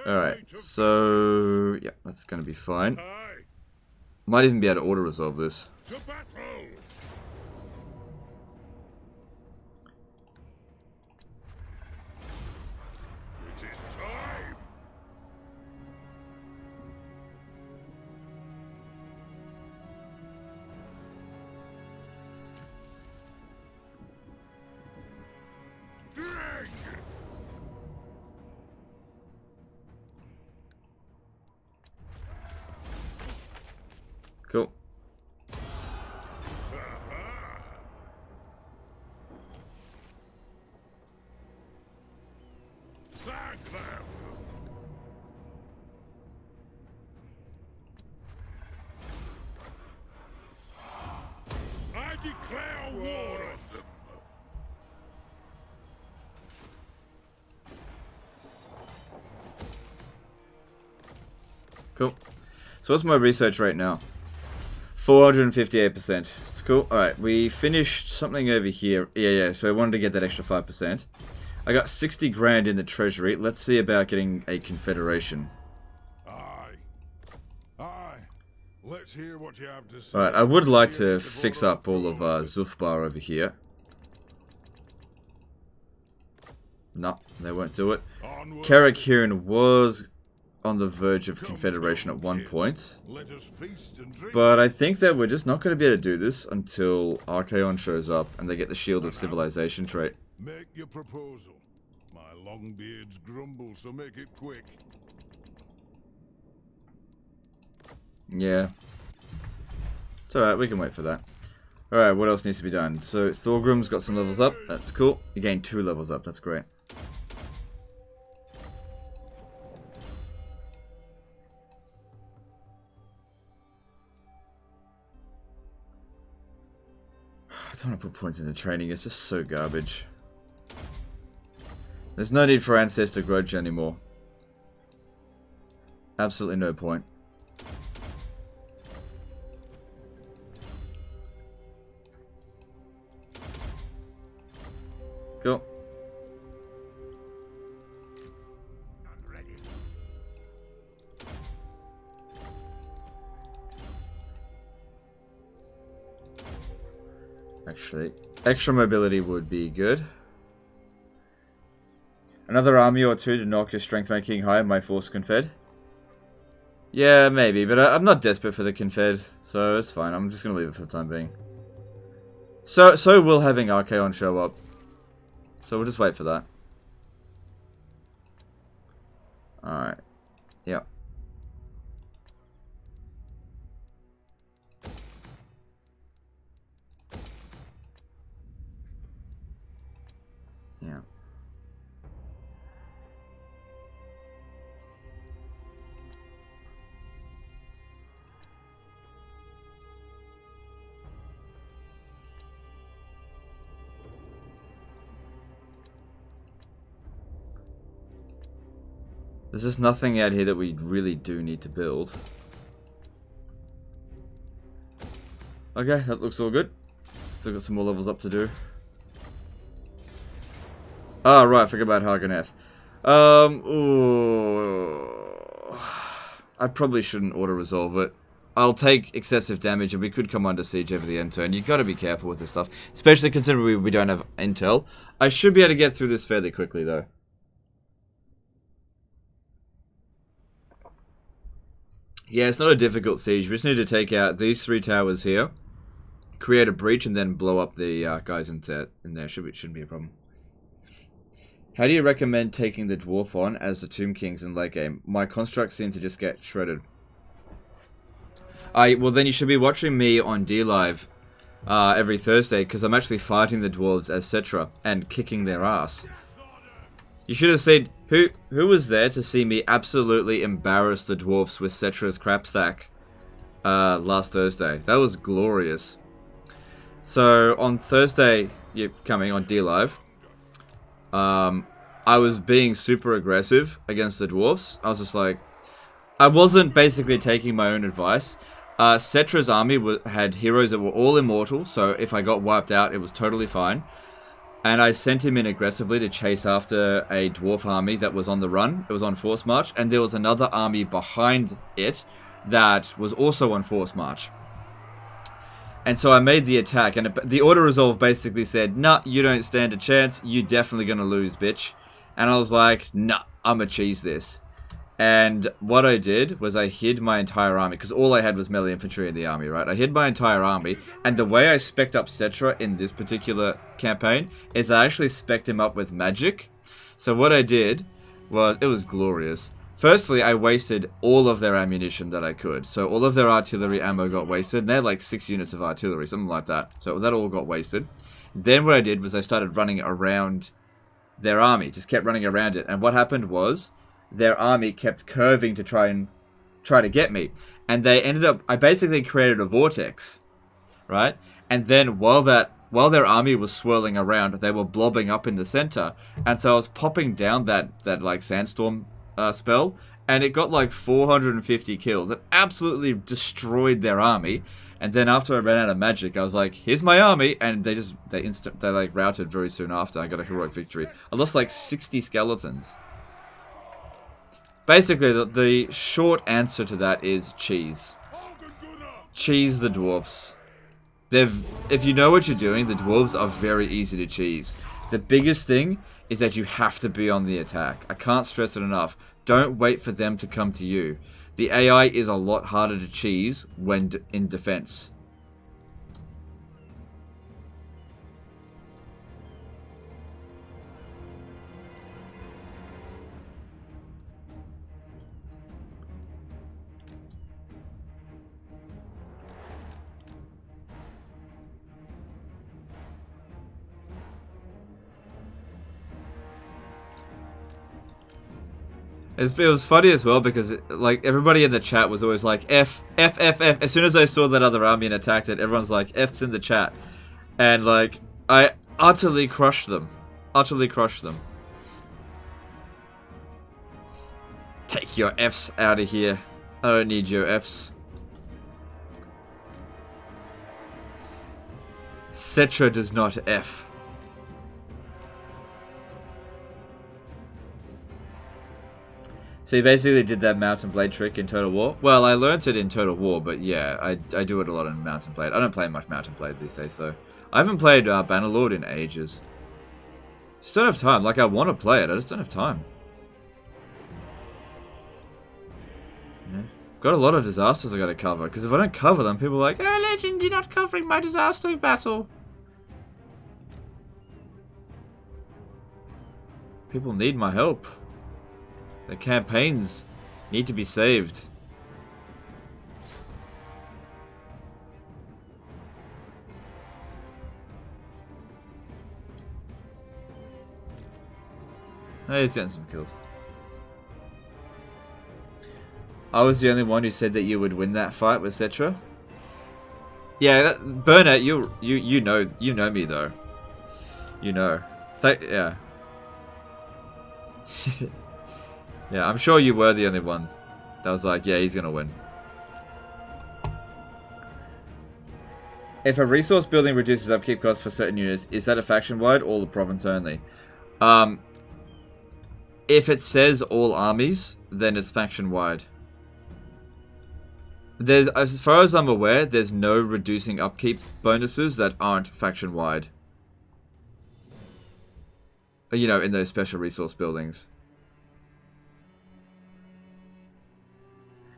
Alright, so... yeah, that's going to be fine. Aye, Might even be able to auto-resolve this. to battle. It is time. Drag. Cool. Thank them. I declare war on them. Cool. So what's my research rate now? 458%. It's cool. Alright, we finished something over here. Yeah, so I wanted to get that extra 5%. I got 60 grand in the treasury. Let's see about getting a confederation. Aye. Aye. Let's hear what you have to say. Alright, I would like to fix up all of Zufbar over here. No, they won't do it. Onward. Karakiran was on the verge of confederation at one point. Let us feast and drink. But I think that we're just not going to be able to do this until Archaon shows up and they get the Shield of Civilization trait. Make your proposal. My long beards grumble, so make it quick. Yeah. It's alright, we can wait for that. Alright, what else needs to be done? So, Thorgrim's got some levels up. That's cool. You gained 2 levels up. That's great. I don't want to put points into training. It's just so garbage. There's no need for Ancestor Grudge anymore. Absolutely no point. Cool. I'm ready. Actually, extra mobility would be good. Another army or two to knock your strength ranking higher, my force confed. Yeah, maybe, but I'm not desperate for the confed, so it's fine. I'm just gonna leave it for the time being. So will having Archaon show up. So we'll just wait for that. Alright. Yep. There's just nothing out here that we really do need to build. Okay, that looks all good. Still got some more levels up to do. Oh, right, I forgot about Harganeth. Ooh. I probably shouldn't auto-resolve it. I'll take excessive damage and we could come under siege over the end turn. You've got to be careful with this stuff. Especially considering we don't have intel. I should be able to get through this fairly quickly, though. Yeah, it's not a difficult siege. We just need to take out these 3 towers here. Create a breach and then blow up the guys in there. Shouldn't be a problem. How do you recommend taking the dwarf on as the Tomb Kings in late game? My constructs seem to just get shredded. Well, then you should be watching me on DLive every Thursday, because I'm actually fighting the dwarves as Cetra and kicking their ass. You should have seen who was there to see me absolutely embarrass the dwarves with Cetra's crap stack last Thursday. That was glorious. So on Thursday, you're coming on DLive. I was being super aggressive against the dwarves. I was just like, I wasn't basically taking my own advice. Cetra's army had heroes that were all immortal, so if I got wiped out, it was totally fine. And I sent him in aggressively to chase after a dwarf army that was on the run. It was on force march, and there was another army behind it that was also on force march. And so I made the attack, and the auto-resolve basically said, nah, you don't stand a chance, you're definitely gonna lose, bitch. And I was like, nah, I'ma cheese this. And what I did was I hid my entire army, because all I had was melee infantry in the army, right? I hid my entire army, and the way I spec'd up Cetra in this particular campaign is I actually spec'd him up with magic. So what I did was, it was glorious. Firstly, I wasted all of their ammunition that I could. So all of their artillery ammo got wasted, and they had like 6 units of artillery, something like that. So that all got wasted. Then what I did was I started running around their army, just kept running around it. And what happened was, their army kept curving to try to get me, and they ended up. I basically created a vortex, right? And then while their army was swirling around, they were blobbing up in the center, and so I was popping down that like sandstorm spell, and it got like 450 kills. It absolutely destroyed their army. And then after I ran out of magic, I was like, here's my army, and they like routed very soon after. I got a heroic victory. I lost like 60 skeletons. Basically, the short answer to that is cheese. Cheese the dwarves. If you know what you're doing, the dwarves are very easy to cheese. The biggest thing is that you have to be on the attack. I can't stress it enough. Don't wait for them to come to you. The AI is a lot harder to cheese when in defense. It was funny as well because like everybody in the chat was always like F, F, F, F. As soon as I saw that other army and attacked it, everyone's like F's in the chat. And like, I utterly crushed them. Utterly crushed them. Take your F's out of here. I don't need your F's. Cetra does not F. So you basically did that Mountain Blade trick in Total War? Well, I learnt it in Total War, but yeah, I do it a lot in Mountain Blade. I don't play much Mountain Blade these days, so... I haven't played Bannerlord in ages. Just don't have time. Like, I want to play it, I just don't have time. Yeah. Got a lot of disasters I gotta cover, because if I don't cover them, people are like, oh, Legend, you're not covering my disaster battle. People need my help. The campaigns need to be saved. Oh, he's getting some kills. I was the only one who said that you would win that fight with Cetra. Yeah, Burnout, you know me though. You know. Yeah. Yeah, I'm sure you were the only one that was like, yeah, he's gonna win. If a resource building reduces upkeep costs for certain units, is that a faction-wide or the province only? If it says all armies, then it's faction-wide. As far as I'm aware, there's no reducing upkeep bonuses that aren't faction-wide. You know, in those special resource buildings.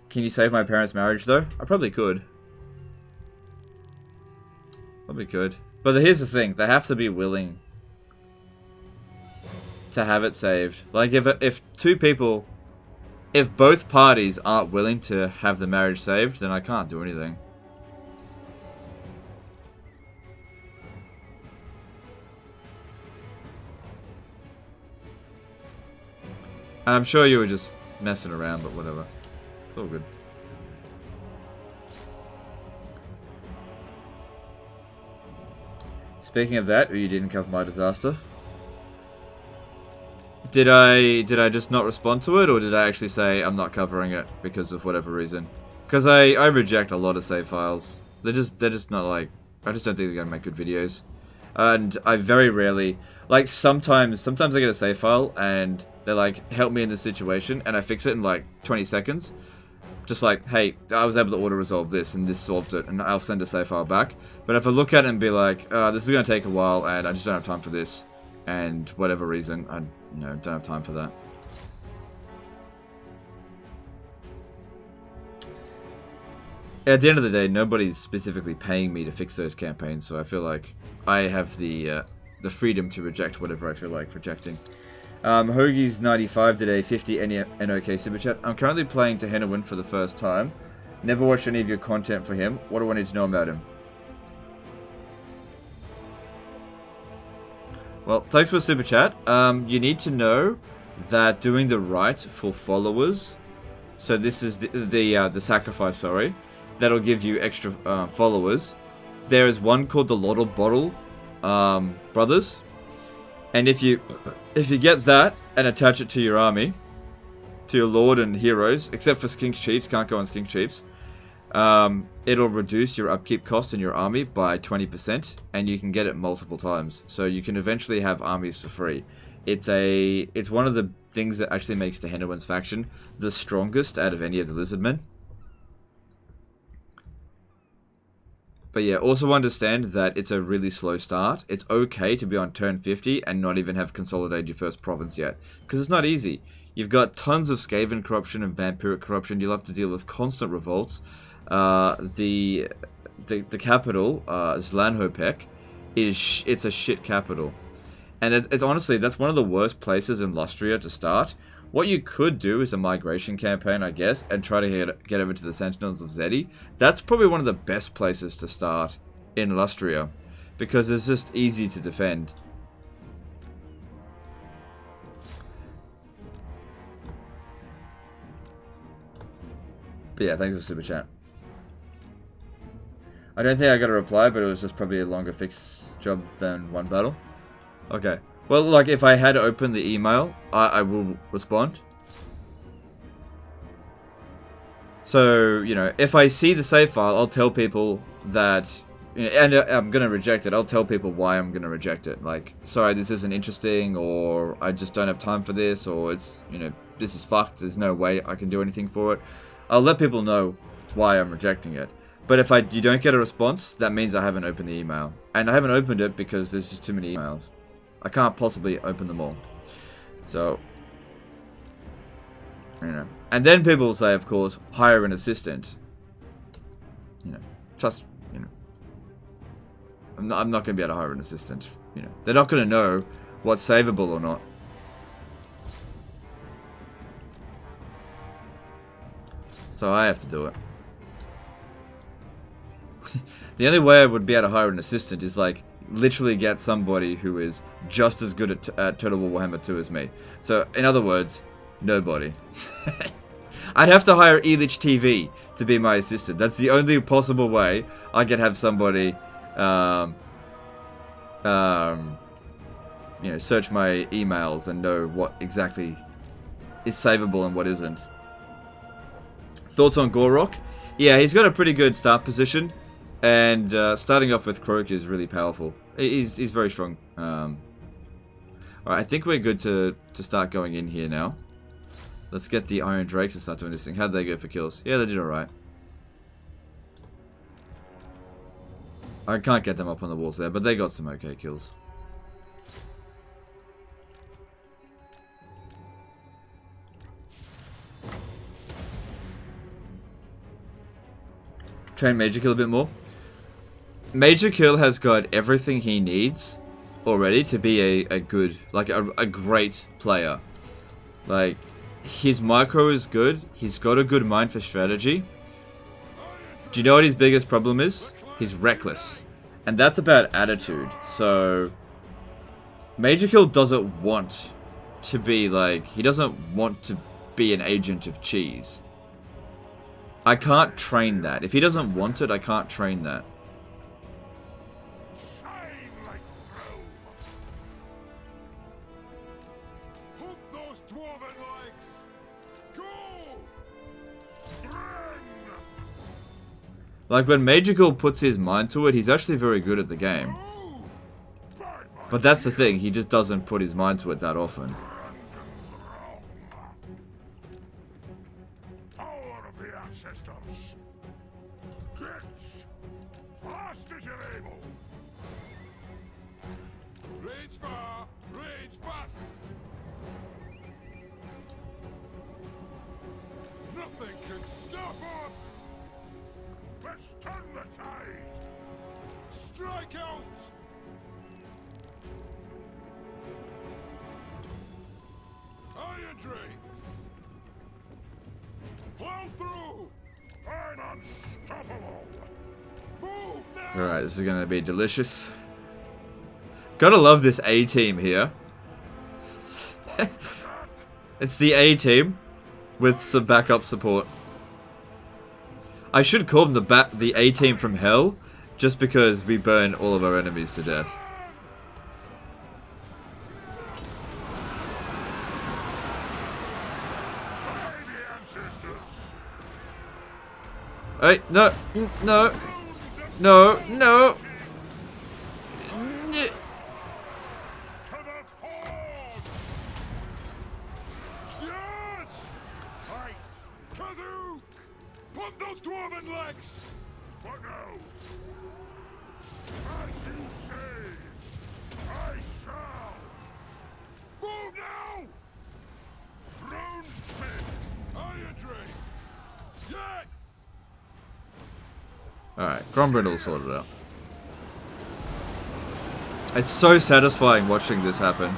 Can you save my parents' marriage, though? I probably could. Probably could. But here's the thing. They have to be willing to have it saved. Like, if two people... If both parties aren't willing to have the marriage saved, then I can't do anything. And I'm sure you were just messing around, but whatever. It's all good. Speaking of that, you didn't cover my disaster. Did I just not respond to it, or did I actually say I'm not covering it because of whatever reason? Because I reject a lot of save files. They're just not like, I just don't think they're gonna make good videos. And I very rarely, like sometimes I get a save file and they're like, help me in this situation, and I fix it in like 20 seconds. Just like, hey, I was able to auto-resolve this, and this solved it, and I'll send a save file back. But if I look at it and be like, this is going to take a while, and I just don't have time for this, and whatever reason, I don't have time for that. At the end of the day, nobody's specifically paying me to fix those campaigns, so I feel like I have the freedom to reject whatever I feel like rejecting. Hoagie's95 did a 50 NOK super chat. I'm currently playing Tehennawin for the first time. Never watched any of your content for him. What do I need to know about him? Well, thanks for the super chat. You need to know that doing the right for followers. So this is the sacrifice, sorry. That'll give you extra followers. There is one called the Lottle Bottle Brothers. And if you get that and attach it to your army, to your lord and heroes, except for Skink Chiefs, can't go on Skink Chiefs, it'll reduce your upkeep cost in your army by 20%, and you can get it multiple times. So you can eventually have armies for free. It's one of the things that actually makes the Tehennawin's faction the strongest out of any of the Lizardmen. But yeah, also understand that it's a really slow start. It's okay to be on turn 50 and not even have consolidated your first province yet. Because it's not easy. You've got tons of Skaven corruption and vampiric corruption. You'll have to deal with constant revolts. The capital, Zlanhopek, it's a shit capital. And it's honestly, that's one of the worst places in Lustria to start. What you could do is a migration campaign, I guess, and try to get over to the Sentinels of Zeddy. That's probably one of the best places to start in Lustria, because it's just easy to defend. But yeah, thanks for the super chat. I don't think I got a reply, but it was just probably a longer fix job than one battle. Okay. Well, like, if I had opened the email, I will respond. So, if I see the save file, I'll tell people that, and I'm going to reject it. I'll tell people why I'm going to reject it. Like, sorry, this isn't interesting, or I just don't have time for this, or it's, this is fucked. There's no way I can do anything for it. I'll let people know why I'm rejecting it. But if you don't get a response, that means I haven't opened the email. And I haven't opened it because there's just too many emails. I can't possibly open them all. So, And then people will say, of course, hire an assistant. Trust, I'm not going to be able to hire an assistant. They're not going to know what's savable or not. So I have to do it. The only way I would be able to hire an assistant is like, literally get somebody who is just as good at Total War Warhammer 2 as me. So, in other words, nobody. I'd have to hire Elich TV to be my assistant. That's the only possible way I could have somebody, search my emails and know what exactly is savable and what isn't. Thoughts on Gorok? Yeah, he's got a pretty good start position, and starting off with Croak is really powerful. He's very strong. Alright, I think we're good to start going in here now. Let's get the Iron Drakes and start doing this thing. How'd they go for kills? Yeah, they did alright. I can't get them up on the walls there, but they got some okay kills. Train Major Kill a bit more. Major Kill has got everything he needs already to be a good, like a great player. Like, his micro is good. He's got a good mind for strategy. Do you know what his biggest problem is? He's reckless. And that's about attitude. So, Major Kill doesn't want to be like, he doesn't want to be an agent of cheese. I can't train that. If he doesn't want it, I can't train that. Shine like Rome. Pump those dwarven legs. Go. Bring. Like, when Major Kill puts his mind to it, he's actually very good at the game. But that's the thing, he just doesn't put his mind to it that often. Power of the ancestors. Get fast as you're able. Rage far, rage fast. Nothing can stop us. Let's turn the tide. Strike out. Iron Drakes. Plow through. I'm unstoppable. Move now. Alright, this is gonna be delicious. Gotta love this A team here. It's the A team with some backup support. I should call them the A team from hell, just because we burn all of our enemies to death. Hey, no, no, no, no. To the ford! Charge! Fight! Kazook! Pump those dwarven legs! What now? As you say, I shall! Move now! Runesmith! Iron Drakes! Yes! Alright, Grombrindal sorted out. It's so satisfying watching this happen.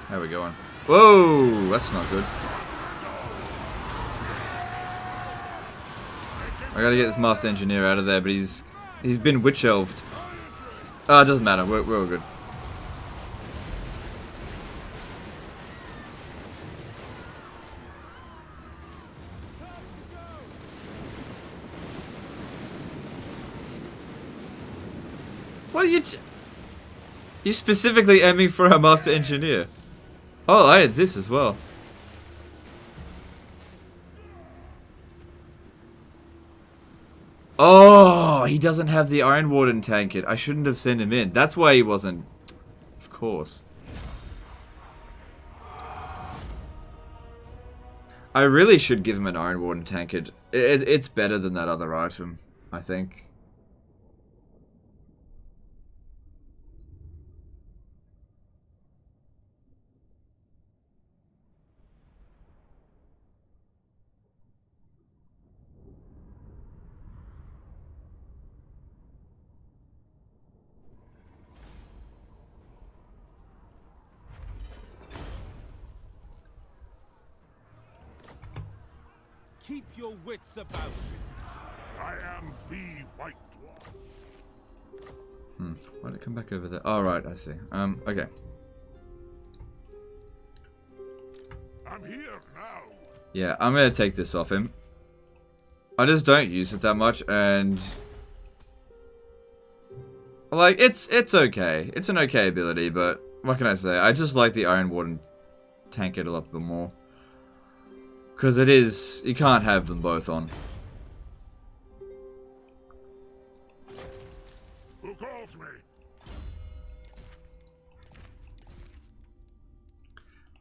How we going? Whoa, that's not good. I gotta get this Master Engineer out of there, but he's been witch elved. Ah, it doesn't matter. We're all good. What are you? You specifically aiming for our Master Engineer? Oh, I had this as well. Oh, he doesn't have the Iron Warden tank it. I shouldn't have sent him in. That's why he wasn't. Of course. I really should give him an Iron Warden tank it. It's better than that other item, I think. Keep your wits about you. I am the White Dwarf. Why did it come back over there? Oh, right, I see. Okay. I'm here now. Yeah, I'm gonna take this off him. I just don't use it that much, and like it's okay. It's an okay ability, but what can I say? I just like the Iron Warden tank it a lot bit more. Because it is, you can't have them both on. Who calls me?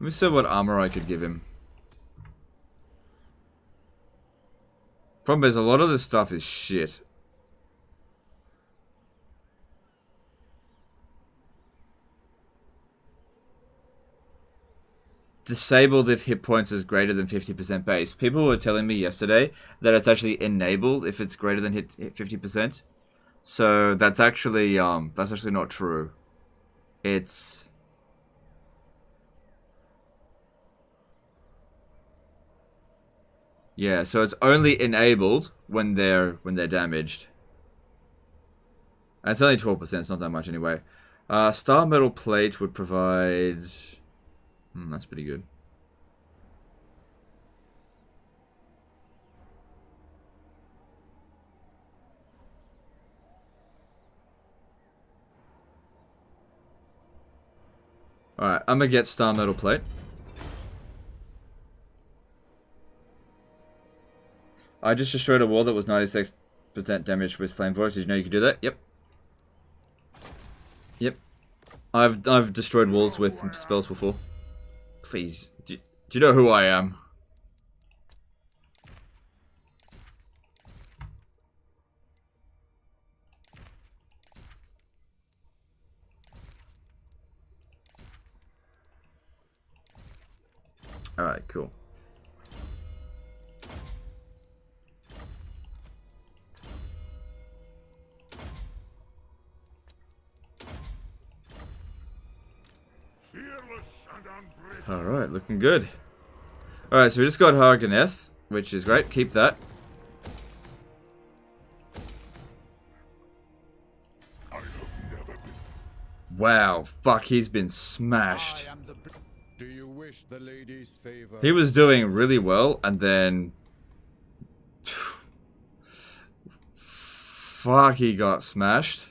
Let me see what armor I could give him. Problem is, a lot of this stuff is shit. Disabled if hit points is greater than 50% base. People were telling me yesterday that it's actually enabled if it's greater than hit 50%. So that's actually not true. It's yeah, so it's only enabled when they're damaged. And it's only 12%, it's not that much anyway. Star Metal Plate would provide... that's pretty good. Alright, I'm gonna get Star Metal Plate. I just destroyed a wall that was 96% damaged with Flame Voice. Did you know you could do that? Yep. Yep. I've destroyed walls with spells before. Please, do you know who I am? Alright, cool. Fearless and unbreakable. Alright, looking good. Alright, so we just got Harganeth, which is great. Keep that. I have never been. Wow, fuck, he's been smashed. Do you wish the lady's favor? He was doing really well, and then... fuck, he got smashed.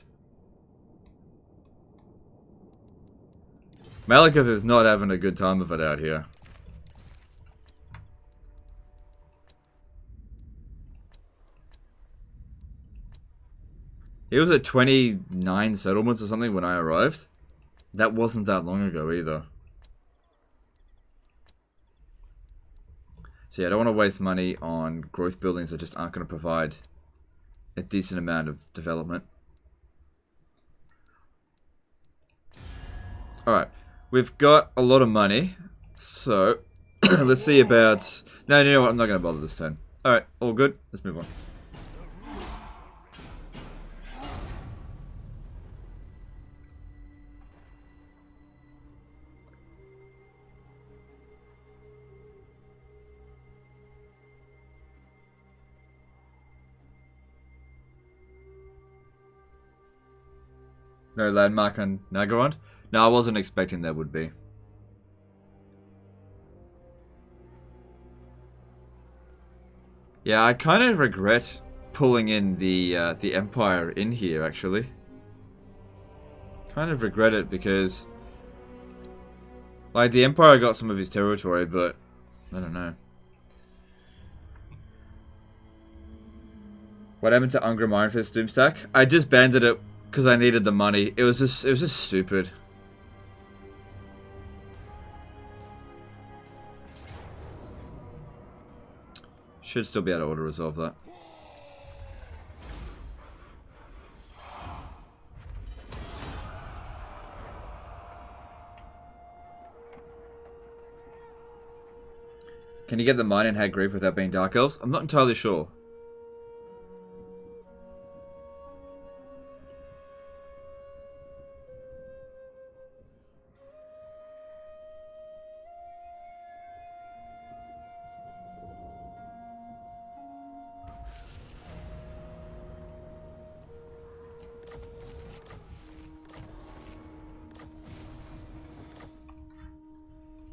Malekith is not having a good time of it out here. He was at 29 settlements or something when I arrived. That wasn't that long ago either. So yeah, I don't want to waste money on growth buildings that just aren't going to provide a decent amount of development. Alright, we've got a lot of money, so let's see about... No, you know what, I'm not going to bother this turn. Alright, all good, let's move on. No landmark on Naggarond? No, I wasn't expecting there would be. Yeah, I kind of regret pulling in the Empire in here, actually. Kind of regret it because... like, the Empire got some of his territory, but... I don't know. What happened to Ungram Iron Fist Doomstack? I disbanded it because I needed the money. It was just stupid. Should still be able to auto-resolve that. Can you get the mine in Hag Reap without being Dark Elves? I'm not entirely sure.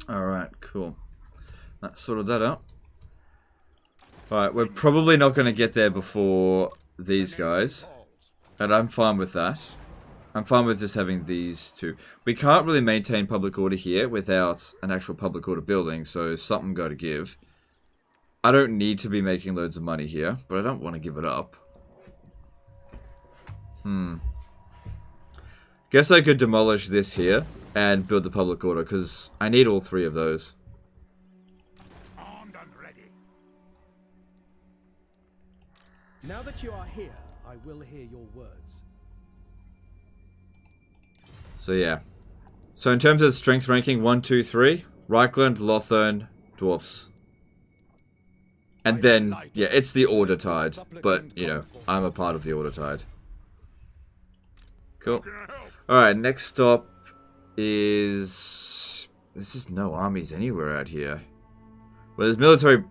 Alright, cool. That sorted that out. Alright, we're probably not going to get there before these guys. And I'm fine with that. I'm fine with just having these two. We can't really maintain public order here without an actual public order building, so something got to give. I don't need to be making loads of money here, but I don't want to give it up. Guess I could demolish this here and build the public order, because I need all three of those. Armed and ready. Now that you are here, I will hear your words. So yeah. So in terms of strength ranking, 1, 2, 3, Reichland, Lothern, Dwarfs. And then, yeah, it's the Order Tide. But, you know, I'm a part of the Order Tide. Cool. Alright, next stop is... There's just no armies anywhere out here. Well, there's military...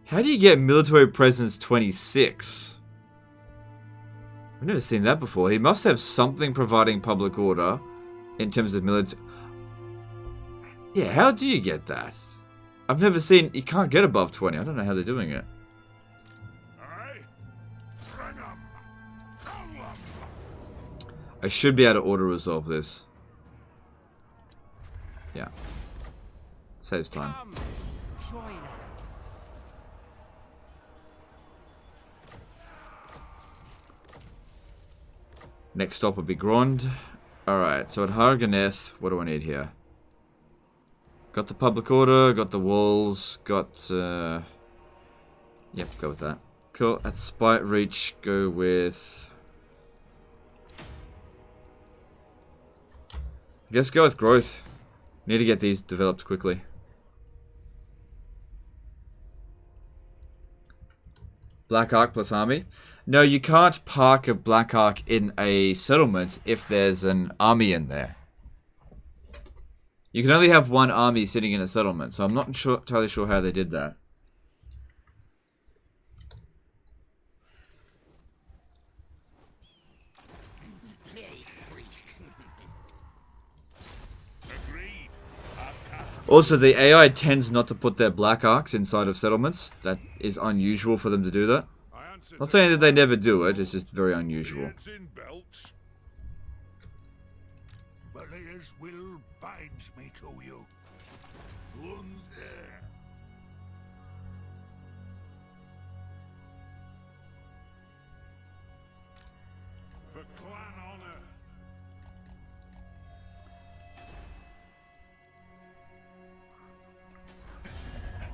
How do you get military presence 26? I've never seen that before. He must have something providing public order in terms of military... Yeah, how do you get that? I've never seen... You can't get above 20. I don't know how they're doing it. I should be able to auto-resolve this. Yeah. Saves time. Come, join us. Next stop would be Grond. Alright, so at Harganeth, what do I need here? Got the public order, got the walls, got... Yep, go with that. Cool, at Spite Reach, go with... I guess go with growth. Need to get these developed quickly. Black Ark plus army. No, you can't park a Black Ark in a settlement if there's an army in there. You can only have one army sitting in a settlement, so I'm not entirely sure how they did that. Also, the AI tends not to put their Black Arks inside of settlements. That is unusual for them to do that. Not saying that they never do it, it's just very unusual. Belial's will binds me to you. One's there. For clan honor.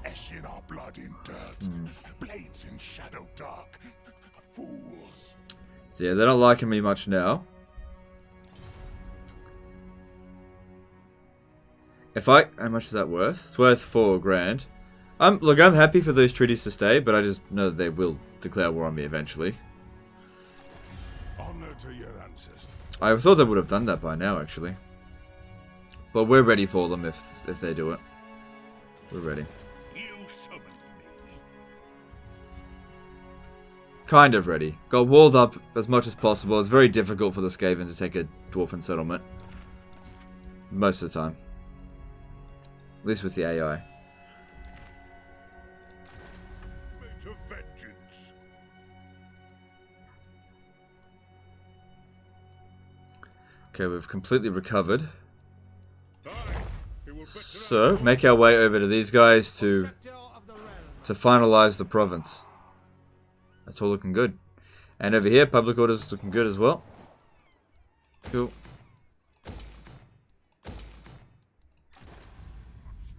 Ash in our blood in dirt, blades in shadow dark, fools. So yeah, they're not liking me much now. How much is that worth? It's worth 4 grand. Look, I'm happy for those treaties to stay, but I just know that they will declare war on me eventually. Honor to your ancestors. I thought they would have done that by now, actually. But we're ready for them if they do it. We're ready. You summoned me. Kind of ready. Got walled up as much as possible. It's very difficult for the Skaven to take a dwarven settlement. Most of the time. At least with the AI. To vengeance. Okay, we've completely recovered. So, make our way over to these guys to finalize the province. That's all looking good. And over here, public order's looking good as well. Cool.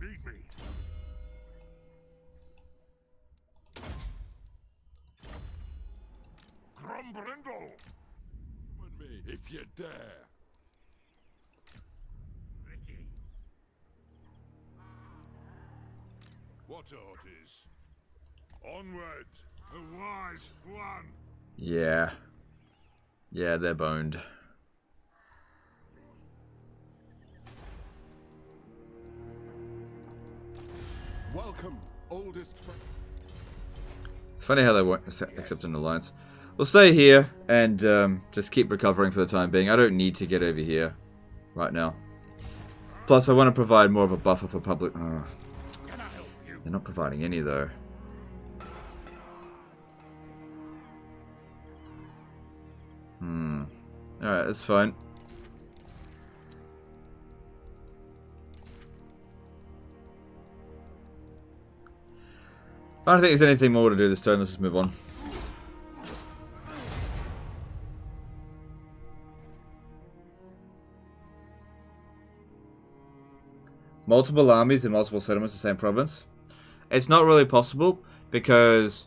Need me. Grombrindal. With me, if you dare. Ricky. What orders? Onward. A wise plan. Yeah. Yeah, they're boned. Welcome, oldest friend. It's funny how they won't accept an alliance. We'll stay here and just keep recovering for the time being. I don't need to get over here right now. Plus, I want to provide more of a buffer for public... Can I help you? They're not providing any, though. Alright, that's fine. I don't think there's anything more to do this turn. Let's just move on. Multiple armies in multiple settlements in the same province? It's not really possible because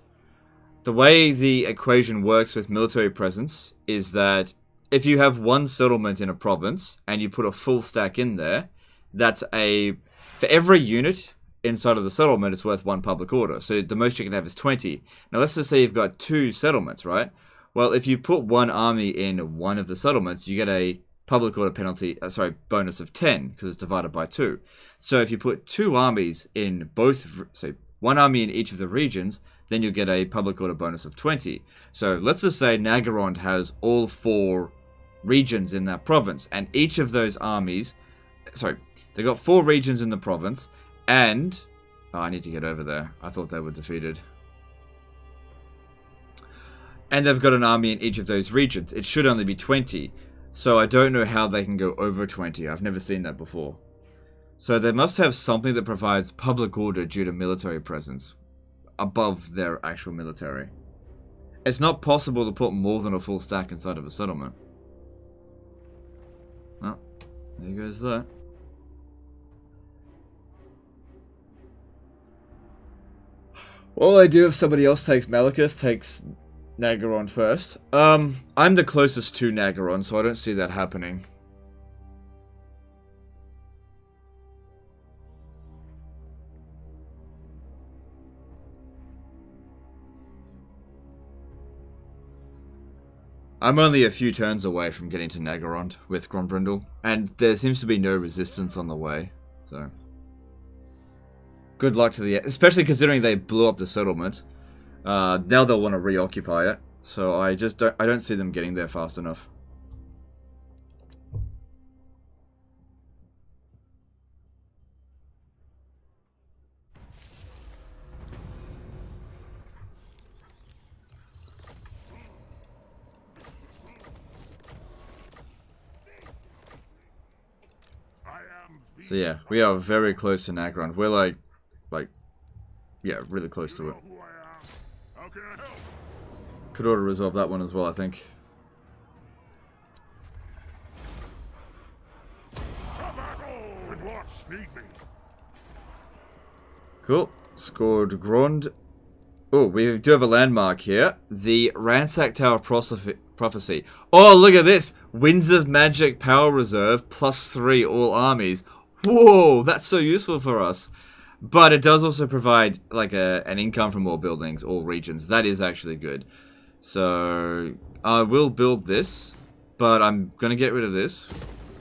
the way the equation works with military presence is that if you have one settlement in a province and you put a full stack in there, that's a... For every unit inside of the settlement, it's worth 1 public order. So the most you can have is 20. Now let's just say you've got 2 settlements, right? Well, if you put 1 army in one of the settlements, you get a public order penalty, bonus of 10 because it's divided by 2. So if you put 2 armies in both, so 1 army in each of the regions, then you'll get a public order bonus of 20. So let's just say Naggarond has all 4 regions in that province, and each of those armies, they've got 4 regions in the province, and I need to get over there. I thought they were defeated. And they've got an army in each of those regions. It should only be 20. So I don't know how they can go over 20. I've never seen that before. So they must have something that provides public order due to military presence above their actual military. It's not possible to put more than a full stack inside of a settlement. Well, there goes that. Well, I do if somebody else takes Malekith, takes Naggarond first. I'm the closest to Naggarond, so I don't see that happening. I'm only a few turns away from getting to Naggarond with Grombrindal, and there seems to be no resistance on the way, so... Good luck to the... Especially considering they blew up the settlement. Now they'll want to reoccupy it, so I don't see them getting there fast enough. So yeah, we are very close to Naggarond. We're like, yeah, really close to it. Could ought to resolve that one as well, I think. Cool. Scored Grond. Oh, we do have a landmark here. The Ransack Tower Prophecy. Oh, look at this! Winds of Magic Power Reserve, +3 all armies. Whoa, that's so useful for us. But it does also provide like an income from all buildings, all regions. That is actually good. So I will build this, but I'm going to get rid of this.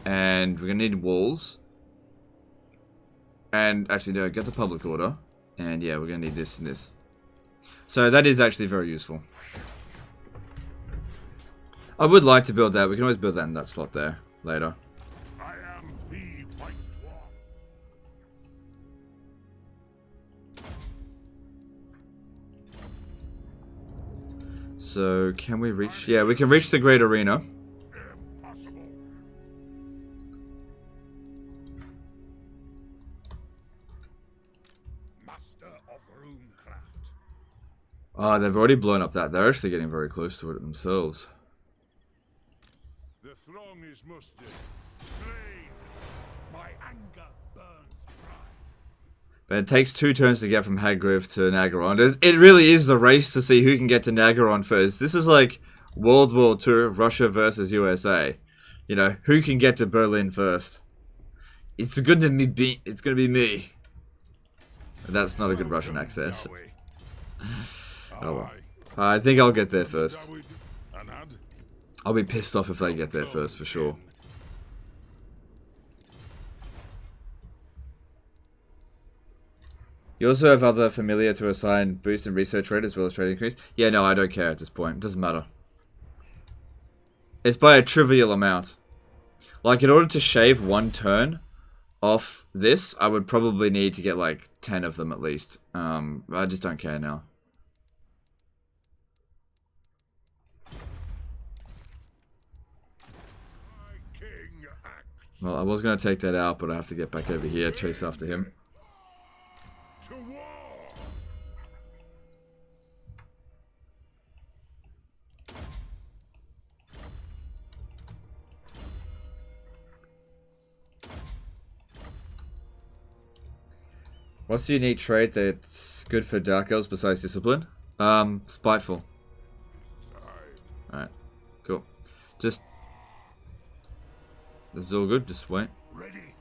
And we're going to need walls. And actually, no, get the public order. And yeah, we're going to need this and this. So that is actually very useful. I would like to build that. We can always build that in that slot there later. So, can we reach... Yeah, we can reach the Great Arena. Impossible. Master of runecraft. Ah, they've already blown up that. They're actually getting very close to it themselves. The throng is mustered. Slain. My anger burns bright. But it takes 2 turns to get from Hagriv to Naggarond. It really is the race to see who can get to Naggarond first. This is like World War II, Russia versus USA. You know, who can get to Berlin first? It's gonna be me. That's not a good Russian accent. Oh well. I think I'll get there first. I'll be pissed off if they get there first, for sure. You also have other familiar to assign boost and research rate as well as trade increase. Yeah, no, I don't care at this point. It doesn't matter. It's by a trivial amount. Like, in order to shave 1 turn off this, I would probably need to get like 10 of them at least. I just don't care now. Well, I was going to take that out, but I have to get back over here, chase after him. To war! What's the unique trait that's good for Dark Elves besides discipline? Spiteful. Alright, cool. Just... This is all good, just wait. Ready.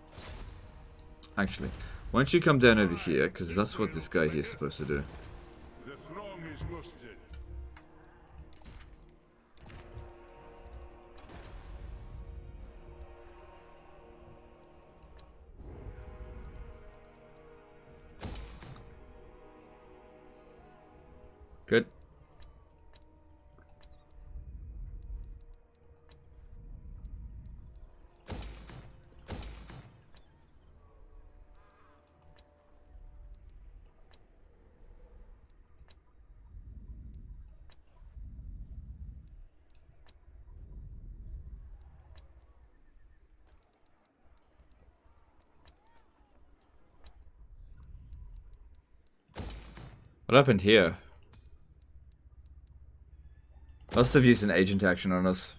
Actually, why don't you come down over here, because that's what this guy here is supposed to do. The throng is mustered. Good. What happened here? Must have used an agent action on us.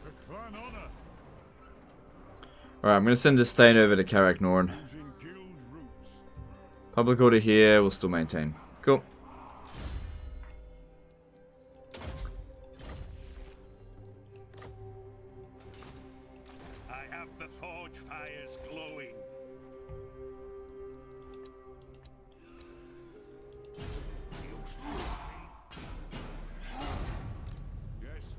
The clan honor. Alright, I'm going to send this stain over to Naggarond. Using guild roots. Public order here, we'll still maintain. Cool. I have the forge fires glowing. You see me? Yes.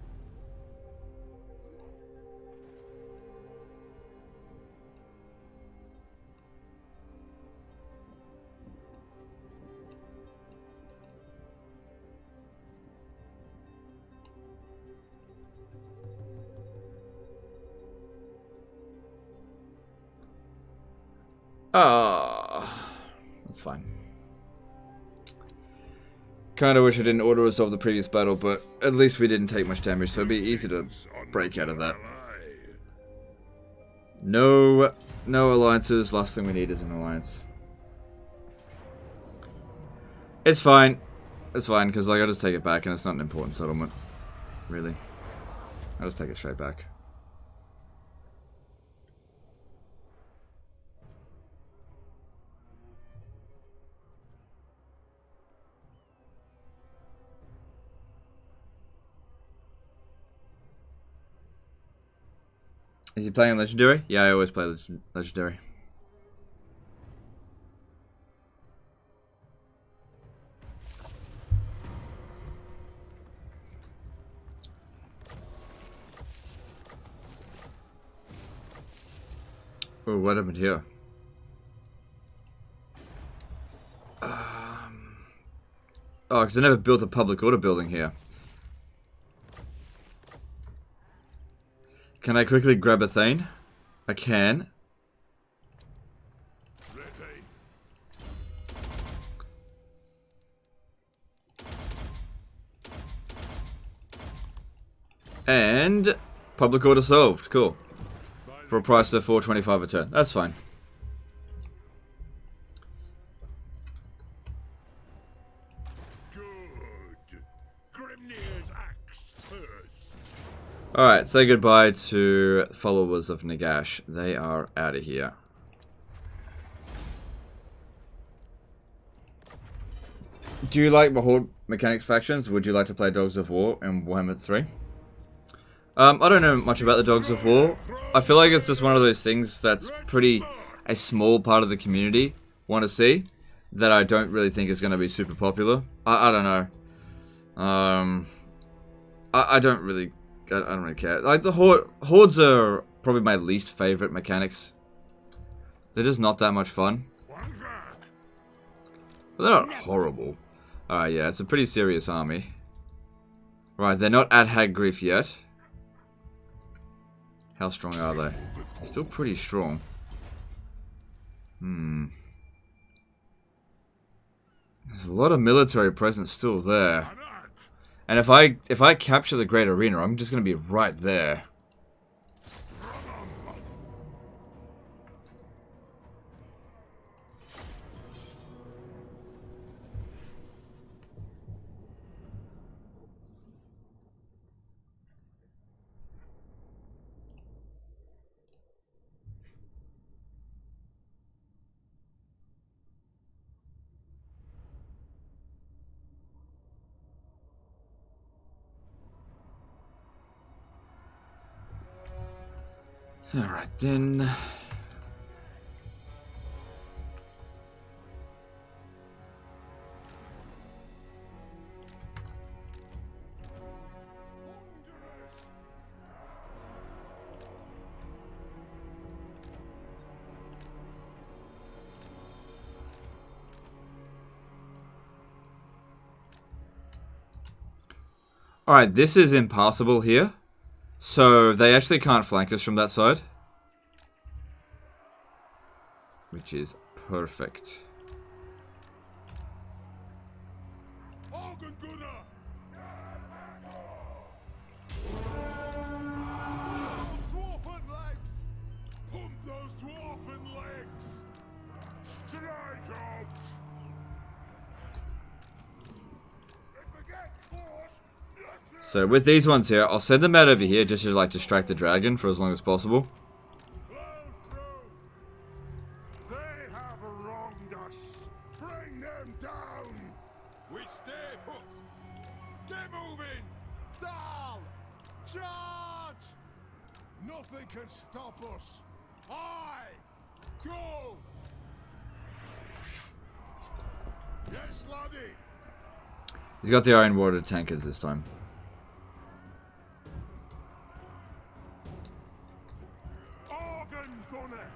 That's fine. Kinda wish I didn't auto-resolve the previous battle, but at least we didn't take much damage, so it'd be easy to break out of that. No alliances. Last thing we need is an alliance. It's fine. It's fine, because like, I'll just take it back, and it's not an important settlement. Really. I'll just take it straight back. Is he playing Legendary? Yeah, I always play Legendary. Oh, what happened here? Oh, because I never built a public order building here. Can I quickly grab a Thane? I can. Ready. And public order solved. Cool. For a price of 425 a turn. That's fine. Good. Grimnir's axe first. Alright, say goodbye to followers of Nagash. They are out of here. Do you like the Horde mechanics factions? Would you like to play Dogs of War in Warhammer 3? I don't know much about the Dogs of War. I feel like it's just one of those things that's pretty a small part of the community want to see, that I don't really think is going to be super popular. I don't know. I don't really care. Like the Hordes are probably my least favorite mechanics They're just not that much fun. One back. But they're not horrible. Alright, yeah, it's a pretty serious army. Right, they're not at Hagriff yet. How strong are they? They're still pretty strong. There's a lot of military presence still there. And if I capture the Great Arena, I'm just gonna be right there. Alright then. Alright, this is impassable here. So, they actually can't flank us from that side. Which is perfect. Organ Gunner! Those dwarfen legs! Pump those dwarfen legs! Strike out! If we get caught, So, with these ones here, I'll send them out over here just to, like, distract the dragon for as long as possible. they have wronged us. Bring them down. We stay put. Get moving. Dal! Charge! Nothing can stop us. I go. Yes, laddie. He's got the Iron Water tankers this time. Organ Gunner.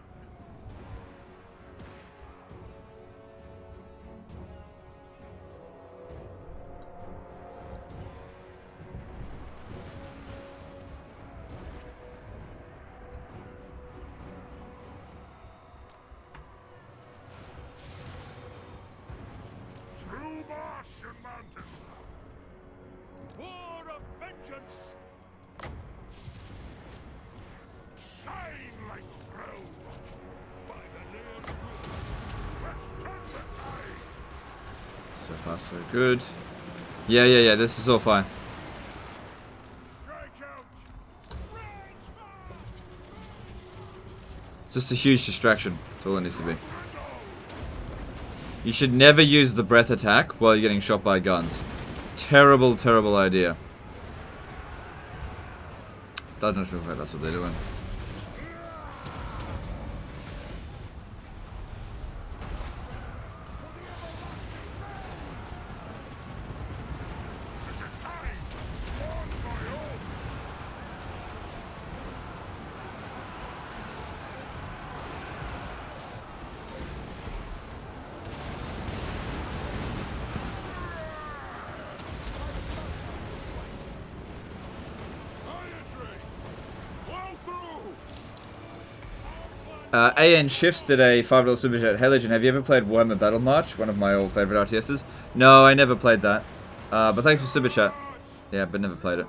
Through marsh and mountain. War of vengeance. Shine like gold. By the Lord's will. Let's turn the tide. So far, so good. Yeah, this is all fine. Strike out. It's just a huge distraction. That's all it needs to be. You should never use the breath attack while you're getting shot by guns. Terrible, terrible idea. Doesn't look like that's what they're doing. Is it time? On my own. Iron Blow through. AN Shifts did a $5 super chat. Hey Legend, have you ever played Warhammer Battle March? One of my old favorite RTSs. No, I never played that. But thanks for super chat. Yeah, but never played it.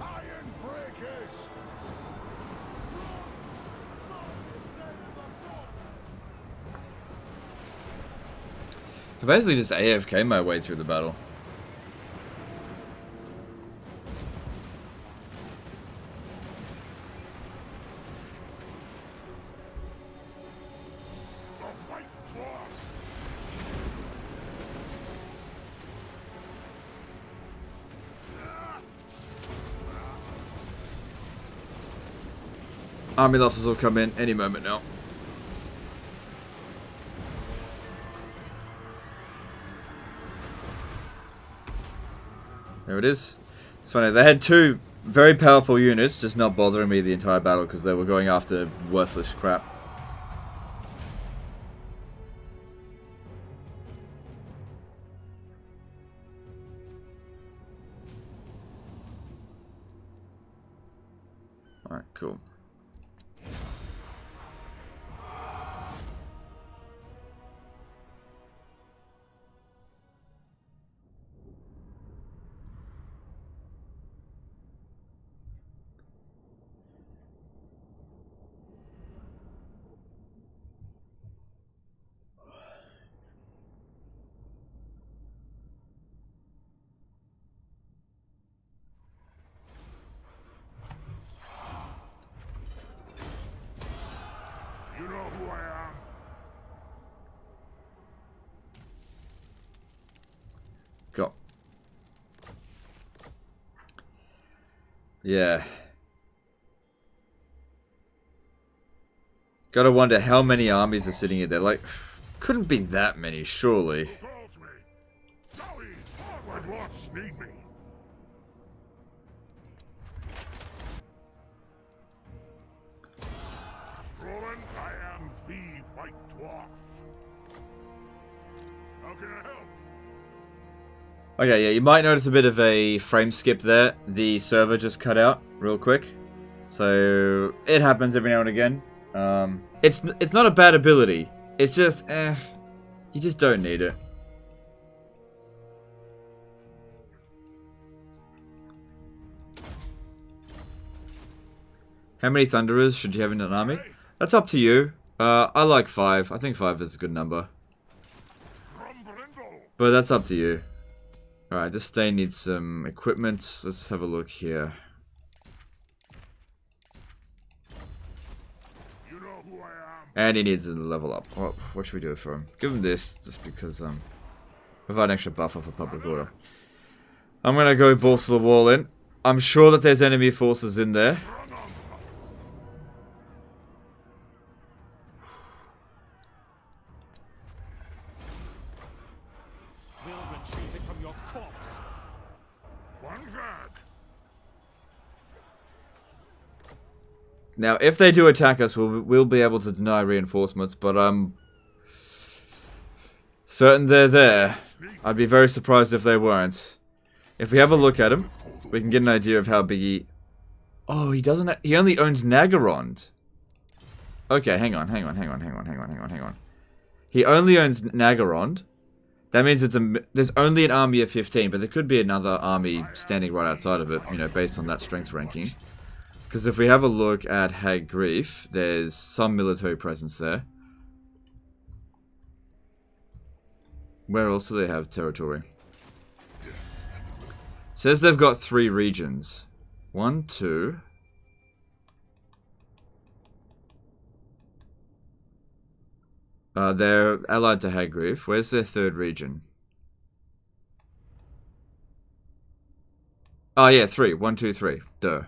Iron breakers. I basically just AFK my way through the battle. The white dwarf. Army losses will come in any moment now. There it is. It's funny, they had two very powerful units just not bothering me the entire battle because they were going after worthless crap. Alright, cool. You know who I am. Go. Yeah. Gotta wonder how many armies are sitting in there. Like, couldn't be that many, surely. Who calls me? Zoe! My dwarfs need me. Strollen, I am the White Dwarf. How can I help? Okay, yeah, you might notice a bit of a frame skip there. The server just cut out real quick. So, it happens every now and again. It's not a bad ability. It's just, you just don't need it. How many Thunderers should you have in an army? That's up to you. I like 5. I think 5 is a good number. Grombrindal. But that's up to you. Alright, this thing needs some equipment. Let's have a look here. You know who I am. And he needs a level up. What should we do for him? Give him this, just because, provide an extra buffer for public order. I'm gonna go balls to the wall in. I'm sure that there's enemy forces in there. We'll retrieve it from your corpse. One jag. Now, if they do attack us, we'll be able to deny reinforcements, but I'm certain they're there. I'd be very surprised if they weren't. If we have a look at him, we can get an idea of how big he... Oh, he doesn't... He only owns Naggarond. Okay, hang on. He only owns Naggarond. That means there's only an army of 15, but there could be another army standing right outside of it, you know, based on that strength ranking. Because if we have a look at Hag Grief, there's some military presence there. Where else do they have territory? Says they've got 3 regions. 1, 2... they're allied to Hag Grief. Where's their 3rd region? Oh yeah, 3. 1, 2, 3. Duh.